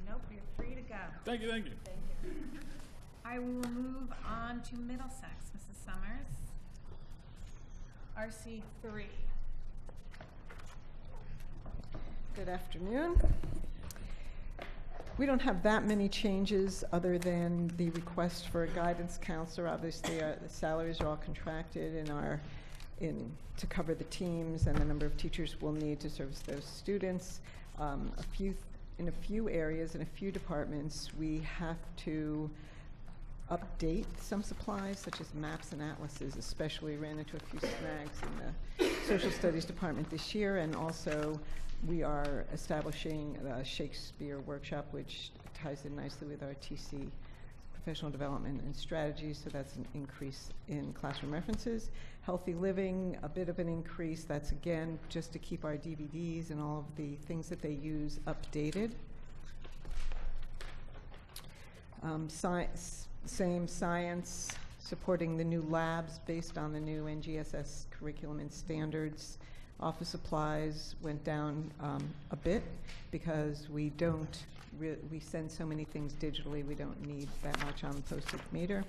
Nope, you're free to go. Thank you, thank you. Thank you. I will move on to Middlesex, Mrs. Summers. RC3. Good afternoon. We don't have that many changes other than the request for a guidance counselor. Obviously, the salaries are all contracted and are to cover the teams and the number of teachers we'll need to service those students. In a few areas, in a few departments, we have to update some supplies, such as maps and atlases. Especially ran into a few snags in the social studies department this year, and also we are establishing a Shakespeare workshop, which ties in nicely with our TC professional development and strategy, so that's an increase in classroom references. Healthy living, a bit of an increase. That's again just to keep our DVDs and all of the things that they use updated. Same science, supporting the new labs based on the new NGSS curriculum and standards. Office supplies went down a bit because we send so many things digitally, we don't need that much on the postage meter.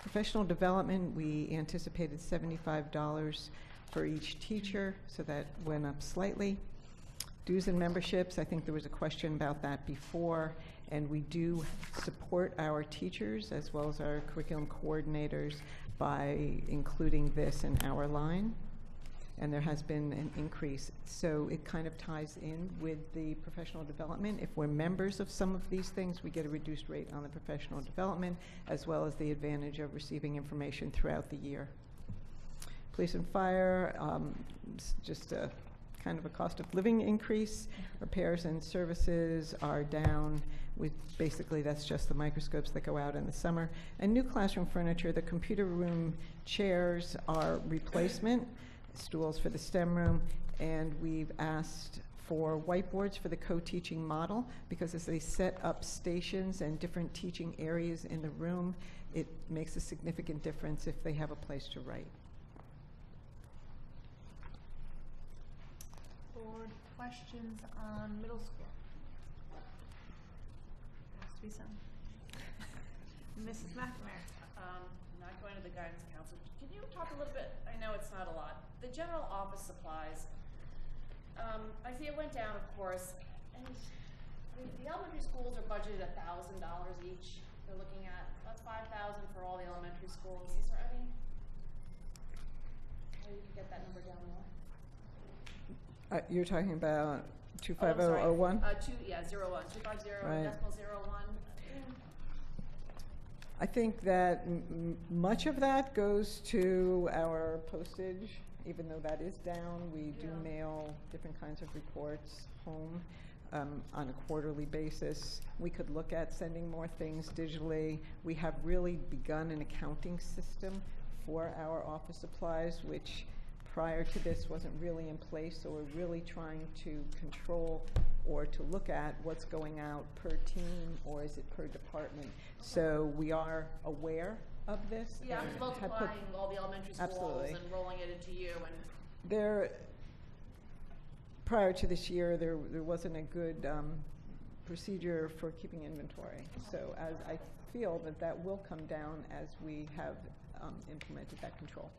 Professional development, we anticipated $75 for each teacher, so that went up slightly. Dues and memberships, I think there was a question about that before, and we do support our teachers as well as our curriculum coordinators by including this in our line. And there has been an increase. So it kind of ties in with the professional development. If we're members of some of these things, we get a reduced rate on the professional development, as well as the advantage of receiving information throughout the year. Police and fire, just a kind of a cost of living increase. Repairs and services are down. Basically, that's just the microscopes that go out in the summer. And new classroom furniture, the computer room chairs are replacement, stools for the STEM room, and we've asked for whiteboards for the co-teaching model, because as they set up stations and different teaching areas in the room, it makes a significant difference if they have a place to write. Board questions on middle school? Has to be some. Mrs. McNamara. Not going to the guidance counselor. Can you talk a little bit, I know it's not a lot, the general office supplies, I see it went down, of course, and the elementary schools are budgeted $1,000 each. They're looking at, that's $5,000 for all the elementary schools. Is there any way you could get that number down lower? You're talking about 25001? Oh, 250, Right. decimal 01. I think that much of that goes to our postage, even though that is down. We do mail different kinds of reports home. on a quarterly basis. We could look at sending more things digitally. We have really begun an accounting system for our office supplies, which prior to this wasn't really in place, so we're really trying to control or to look at what's going out per team, or is it per department. So we are aware of this. Yeah, and I'm have put- multiplying all the elementary schools Absolutely. and rolling it into you and. There, prior to this year, there wasn't a good procedure for keeping inventory. So as I feel that will come down as we have implemented that control.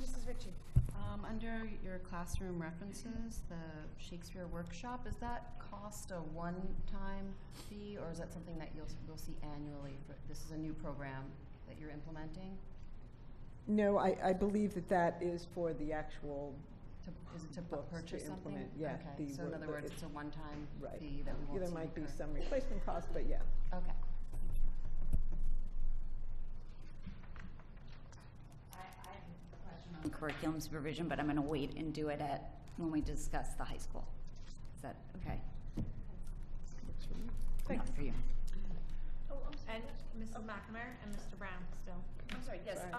Mrs. Ritchie. Under your classroom references, the Shakespeare workshop, is that cost a one-time fee, or is that something that we'll see annually? This is a new program that you're implementing? No, I believe that is for the actual Is it to books purchase to something? implement. Yeah. Okay, so in other words, it's a one-time right. fee that we won't There see might be recur. some replacement cost, but yeah. Okay. On curriculum supervision, but I'm going to wait and do it when we discuss the high school. Is that okay? Thanks. Not for you. And Mrs. McNamara and Mr. Brown still. I'm sorry, yes, Sorry.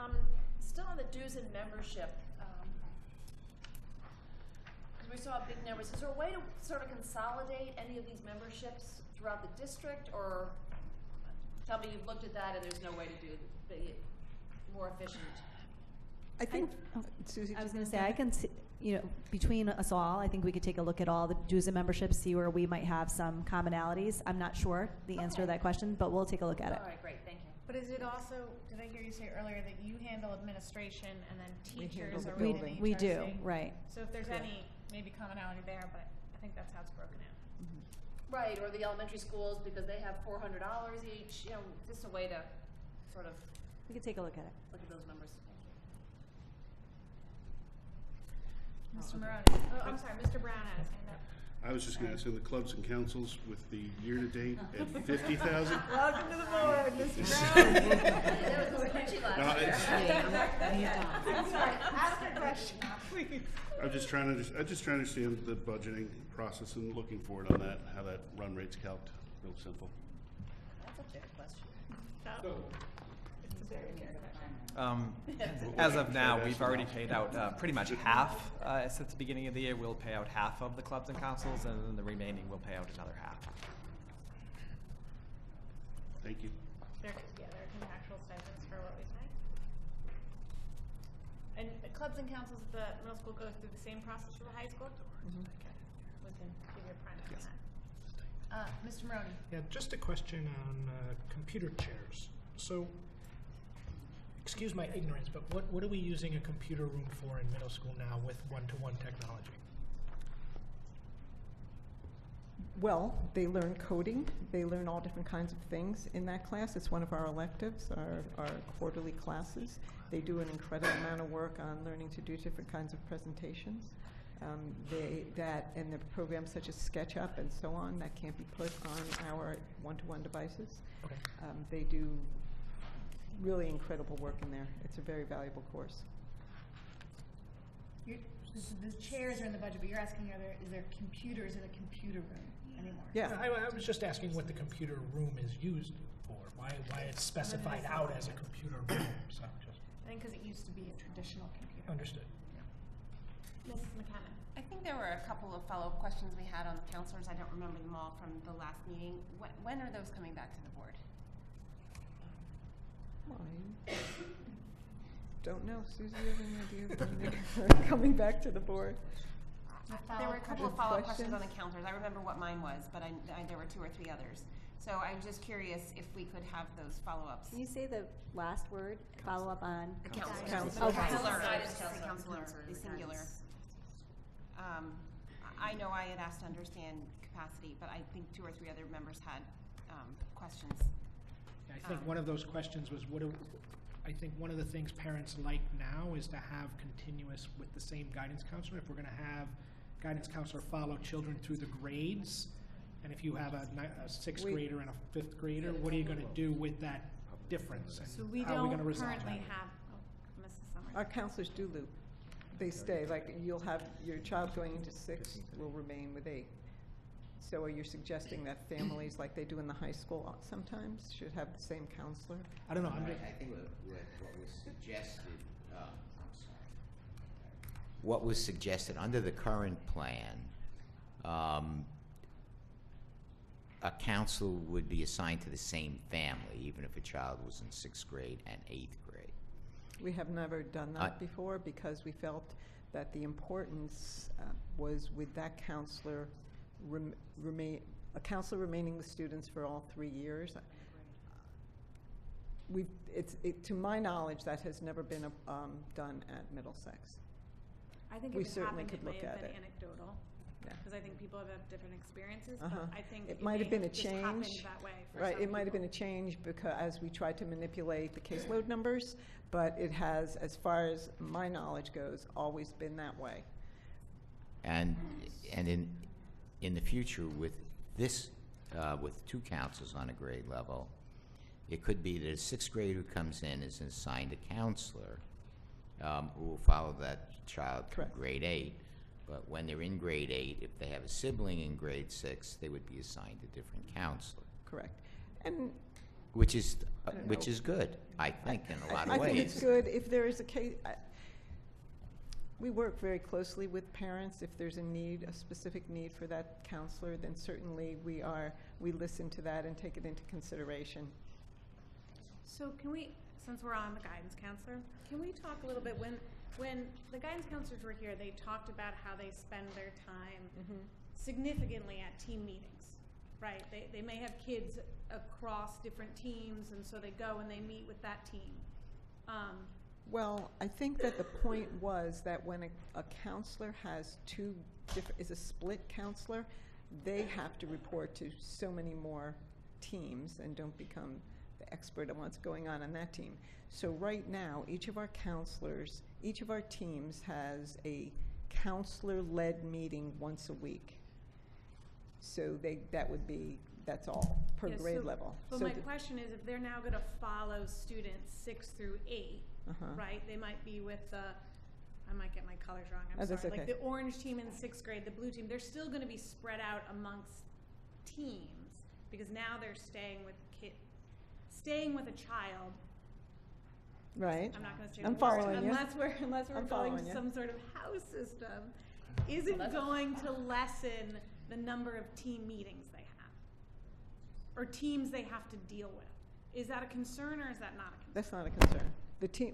still on the dues and membership, because we saw big numbers, is there a way to sort of consolidate any of these memberships throughout the district, or tell me you've looked at that and there's no way to do it more efficient? I think, Susie. I was going to say, I can see, between us all, I think we could take a look at all the dues and memberships, see where we might have some commonalities. I'm not sure the answer to that question, but we'll take a look at it. All right, great, thank you. But is it also, did I hear you say earlier that you handle administration and then We teachers handle are the within building. We do, HRC? right. So if there's Correct. any, maybe commonality there, but I think that's how it's broken out. Right, or the elementary schools, because they have $400 each, just a way to sort of We could take a look at it. look at those numbers. Mr. Maroney, oh, I'm sorry, Mr. Brown had his hand up. I was just going to ask, in the clubs and councils with the year-to-date at 50,000? Welcome to the board, Mr. That was catchy last year. I'm sorry, ask a question, please. I'm just trying to understand the budgeting process and looking forward on that, how that run rate's calced. Real simple. That's a fair question. It's a very fair question. As of now, we've already paid out pretty much half. Since the beginning of the year, we'll pay out half of the clubs and councils, and then the remaining we'll pay out another half. Thank you. They're contractual stipends for what we say. And the clubs and councils at the middle school go through the same process for the high school? Mm-hmm. Okay. We can give you a prime on Yes. that. Mr. Maroney. Yeah, just a question on computer chairs. So, excuse my ignorance, but what are we using a computer room for in middle school now with one-to-one technology? Well, they learn coding. They learn all different kinds of things in that class. It's one of our electives, our quarterly classes. They do an incredible amount of work on learning to do different kinds of presentations. And the programs such as SketchUp and so on, that can't be put on our one-to-one devices. Okay. They do really incredible work in there. It's a very valuable course. The chairs are in the budget, but you're asking, is there computers in a computer room anymore? Yeah. I was just asking what the computer room is used for, why it's specified out as a computer room, so just I think because it used to be a traditional computer. understood. Mrs. McCammon. I think there were a couple of follow-up questions we had on the counselors. I don't remember them all from the last meeting. When are those coming back to the board? I don't know. Susie, you have any idea when they're coming back to the board? There were a couple of follow-up questions on the Questions? counselors. I remember what mine was, but there were 2 or 3 others. So I'm just curious if we could have those follow-ups. Can you say the last word, follow up on? The counselors. Counselor. The counselor. Guidance The counselor, the singular. I know I had asked to understand capacity, but I think 2 or 3 other members had questions. I think one of those questions was I think one of the things parents like now is to have continuous with the same guidance counselor. If we're going to have guidance counselor follow children through the grades, and if you have a 6th grader and a 5th grader, what are you going to do with that difference? And So we how are we going to don't resolve currently that? have, Mrs. Summers. Our counselors do loop. They stay, like, you'll have, your child going into 6th will remain with 8th. So are you suggesting that families, like they do in the high school sometimes, should have the same counselor? I don't know, I think what was suggested, what was suggested under the current plan, a counselor would be assigned to the same family, even if a child was in 6th grade and 8th grade. We have never done that before because we felt that the importance was with that counselor, a counselor remaining with students for all 3 years. To my knowledge, that has never been done at Middlesex. I think We if it certainly happened, could it may look have at been it. anecdotal. Yeah. Because I think people have had different experiences, Uh-huh. but I think It might have may been a just happened change. that way for Right, some it might have been people. a change because as we tried to manipulate the caseload numbers, but it has, as far as my knowledge goes, always been that way. And in the future, with this, with 2 counselors on a grade level, it could be that a 6th grader who comes in is assigned a counselor who will follow that child through grade 8. But when they're in grade 8, if they have a sibling in grade 6, they would be assigned a different counselor. Correct. And which is good, I think, in a lot of ways. I think it's good if there is a case. We work very closely with parents. If there's a need, a specific need for that counselor, then certainly we listen to that and take it into consideration. So can we, since we're on the guidance counselor, can we talk a little bit, when the guidance counselors were here, they talked about how they spend their time significantly at team meetings, right? They may have kids across different teams, and so they go and they meet with that team. Well, I think that the point was that when a counselor has is a split counselor, they have to report to so many more teams and don't become the expert on what's going on that team. So right now, each of our counselors, each of our teams has a counselor-led meeting once a week. So that's all per Yeah, grade so- level. But So my the- question is, if they're now going to follow students 6 through 8, right? They might be with I might get my colors wrong, I'm Oh, that's sorry. Like okay. the orange team in 6th grade, the blue team, they're still going to be spread out amongst teams because now they're staying with a child. Right. I'm not going to say I'm the word, following you. unless we're I'm going following to you. some sort of house system, isn't going to lessen the number of team meetings they have or teams they have to deal with. Is that a concern or is that not a concern? That's not a concern.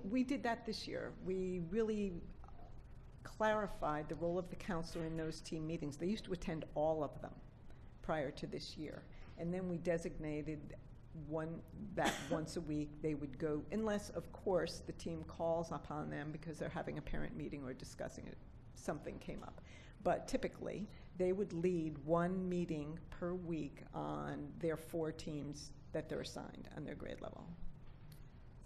We did that this year. We really clarified the role of the counselor in those team meetings. They used to attend all of them prior to this year. And then we designated that once a week they would go, unless, of course, the team calls upon them because they're having a parent meeting or discussing it, something came up. But typically, they would lead one meeting per week on their 4 teams that they're assigned on their grade level.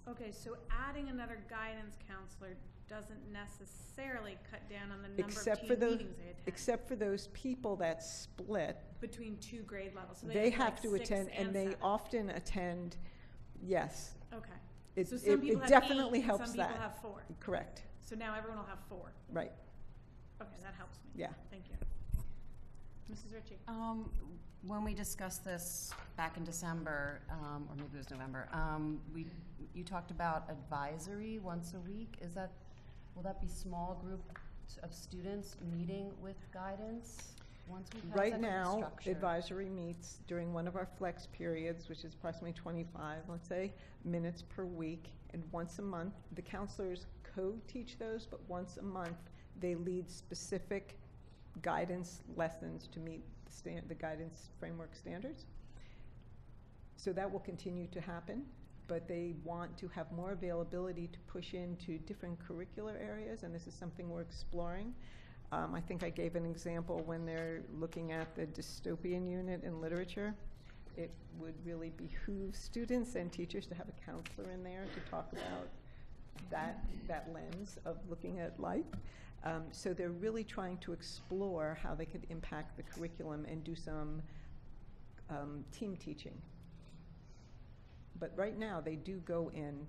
Okay, so adding another guidance counselor doesn't necessarily cut down on the number Except of for team those, meetings they attend except for those people that split. between 2 grade levels. So They have have like to 6 attend, and they 7. often attend, yes. Okay. It, So some people it have definitely 8, helps some that. people have 4. Correct, So now everyone will have 4. right. Okay, that helps me. Yeah. Thank you. Mrs. Ritchie. When we discussed this back in December, or maybe it was November, you talked about advisory once a week. Will that be small group of students meeting with guidance once a week? How's Right that gonna be now, structured? advisory meets during one of our flex periods, which is approximately 25, let's say, minutes per week, and once a month. The counselors co-teach those, but once a month, they lead specific guidance lessons to meet the guidance framework standards. So that will continue to happen, but they want to have more availability to push into different curricular areas, and this is something we're exploring. I think I gave an example when they're looking at the dystopian unit in literature. It would really behoove students and teachers to have a counselor in there to talk about that lens of looking at life. So they're really trying to explore how they could impact the curriculum and do some team teaching. But right now, they do go in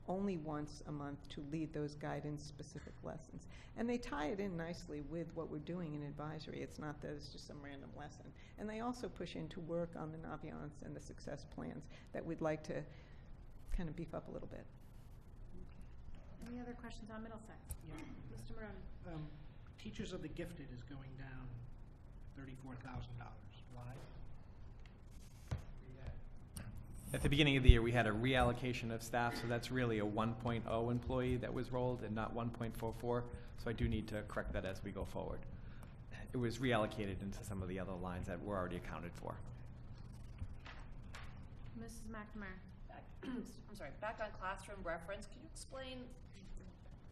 only once a month to lead those guidance-specific lessons. And they tie it in nicely with what we're doing in advisory. It's not that it's just some random lesson. And they also push into work on the Naviance and the success plans that we'd like to kind of beef up a little bit. Any other questions on Middlesex? Yeah. Mr. Maroney? Teachers of the Gifted is going down $34,000. Why? At the beginning of the year, we had a reallocation of staff, so that's really a 1.0 employee that was rolled and not 1.44. So I do need to correct that as we go forward. It was reallocated into some of the other lines that were already accounted for. Mrs. McNamara? I'm sorry, back on classroom reference, can you explain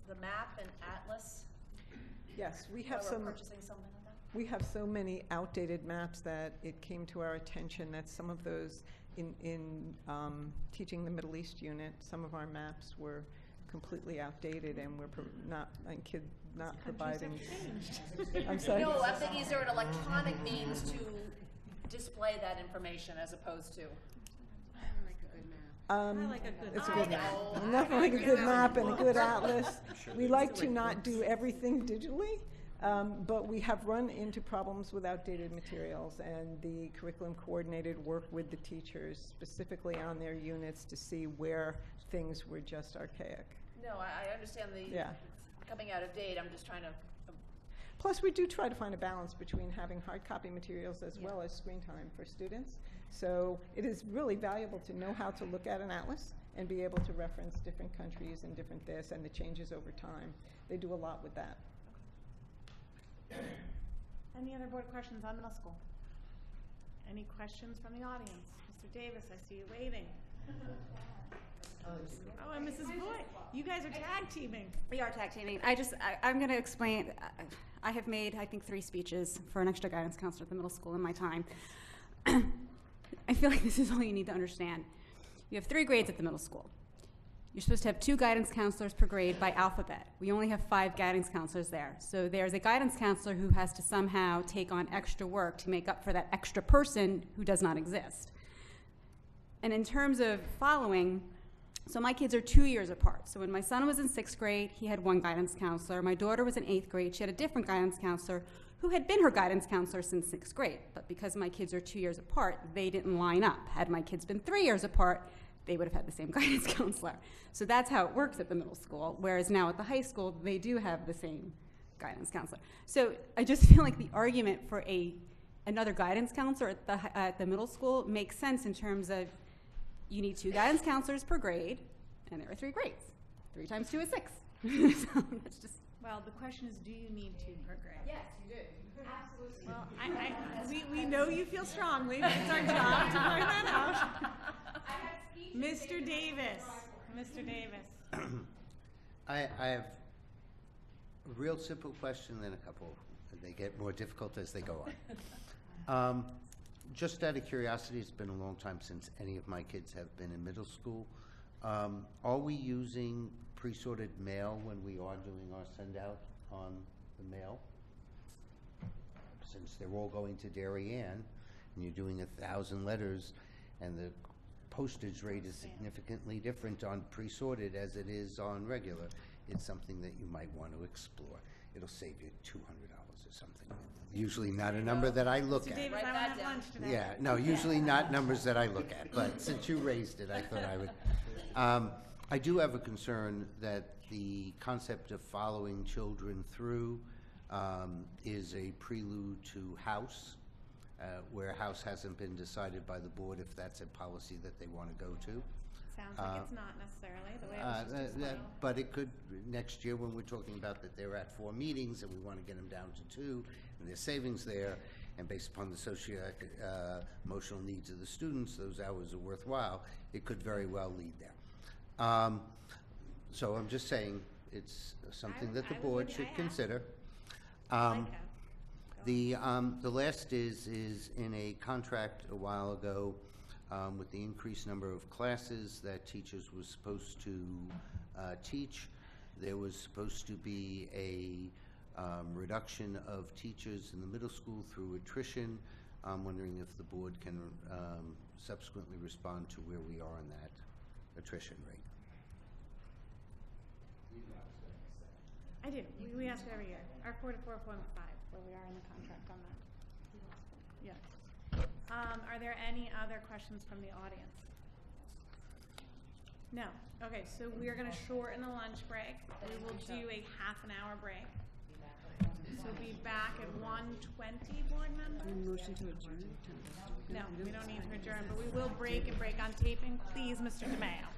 the map and Atlas? Yes, we Why have we're some. purchasing something like that? We have so many outdated maps that it came to our attention that some of those, in teaching the Middle East unit, some of our maps were completely outdated and we're not providing. I'm sorry? No, I'm thinking, is there an electronic means to display that information as opposed to? It's a good map. Nothing like a good map and a good atlas. We like to not do everything digitally, but we have run into problems with outdated materials, and the curriculum coordinator worked with the teachers specifically on their units to see where things were just archaic. No, I understand the coming out of date. I'm just trying to. Plus, we do try to find a balance between having hard copy materials as well as screen time for students. So it is really valuable to know how to look at an atlas and be able to reference different countries and different this and the changes over time. They do a lot with that. Any other board questions on middle school? Any questions from the audience? Mr. Davis, I see you waving. Oh, and Mrs. Boyd, you guys are tag teaming. We are tag teaming. I'm going to explain. I have made, I think, 3 speeches for an extra guidance counselor at the middle school in my time. I feel like this is all you need to understand. You have 3 grades at the middle school. You're supposed to have 2 guidance counselors per grade by alphabet. We only have 5 guidance counselors there. So there's a guidance counselor who has to somehow take on extra work to make up for that extra person who does not exist. And in terms of following, so my kids are 2 years apart. So when my son was in 6th grade, he had 1 guidance counselor. My daughter was in 8th grade. She had a different guidance counselor who had been her guidance counselor since 6th grade. But because my kids are 2 years apart, they didn't line up. Had my kids been 3 years apart, they would have had the same guidance counselor. So that's how it works at the middle school, whereas now at the high school, they do have the same guidance counselor. So I just feel like the argument for another guidance counselor at the middle school makes sense in terms of you need 2 guidance counselors per grade, and there are 3 grades. 3 times 2 is 6. So that's just. Well, the question is, do you need 2 per grade? Yes, you do. Absolutely. Well, we know you feel strongly, but it's our job to point that out. Mr. Davis. Mr. Davis. I have a real simple question, then a couple. They get more difficult as they go on. Just out of curiosity, it's been a long time since any of my kids have been in middle school. Are we using pre-sorted mail when we are doing our send-out on the mail? Since they're all going to Darien, and you're doing 1,000 letters, and the postage rate is significantly different on pre-sorted as it is on regular, it's something that you might want to explore. It'll save you $200 or something. Usually not a number that I look at. Davis, I want lunch today. Yeah, no, usually not numbers that I look at, but since you raised it, I thought I would. I do have a concern that the concept of following children through is a prelude to House, where House hasn't been decided by the board if that's a policy that they want to go to. Sounds like it's not necessarily the way it was just explained. But it could, next year when we're talking about that they're at 4 meetings and we want to get them down to 2, and there's savings there, and based upon the socio-emotional needs of the students, those hours are worthwhile, it could very well lead there. So I'm just saying it's something that the board should consider. The last is in a contract a while ago with the increased number of classes that teachers were supposed to teach. There was supposed to be a reduction of teachers in the middle school through attrition. I'm wondering if the board can subsequently respond to where we are on that attrition rate. I do. We ask it every year. Our 4 to 4.5. Where we are in the contract on that. Yes. Are there any other questions from the audience? No. Okay, so we are going to shorten the lunch break. We will do a half-an-hour break. So we'll be back at 1:20, board members? Motion to adjourn? No, we don't need to adjourn, but we will break and break on taping. Please, Mr. DeMayo.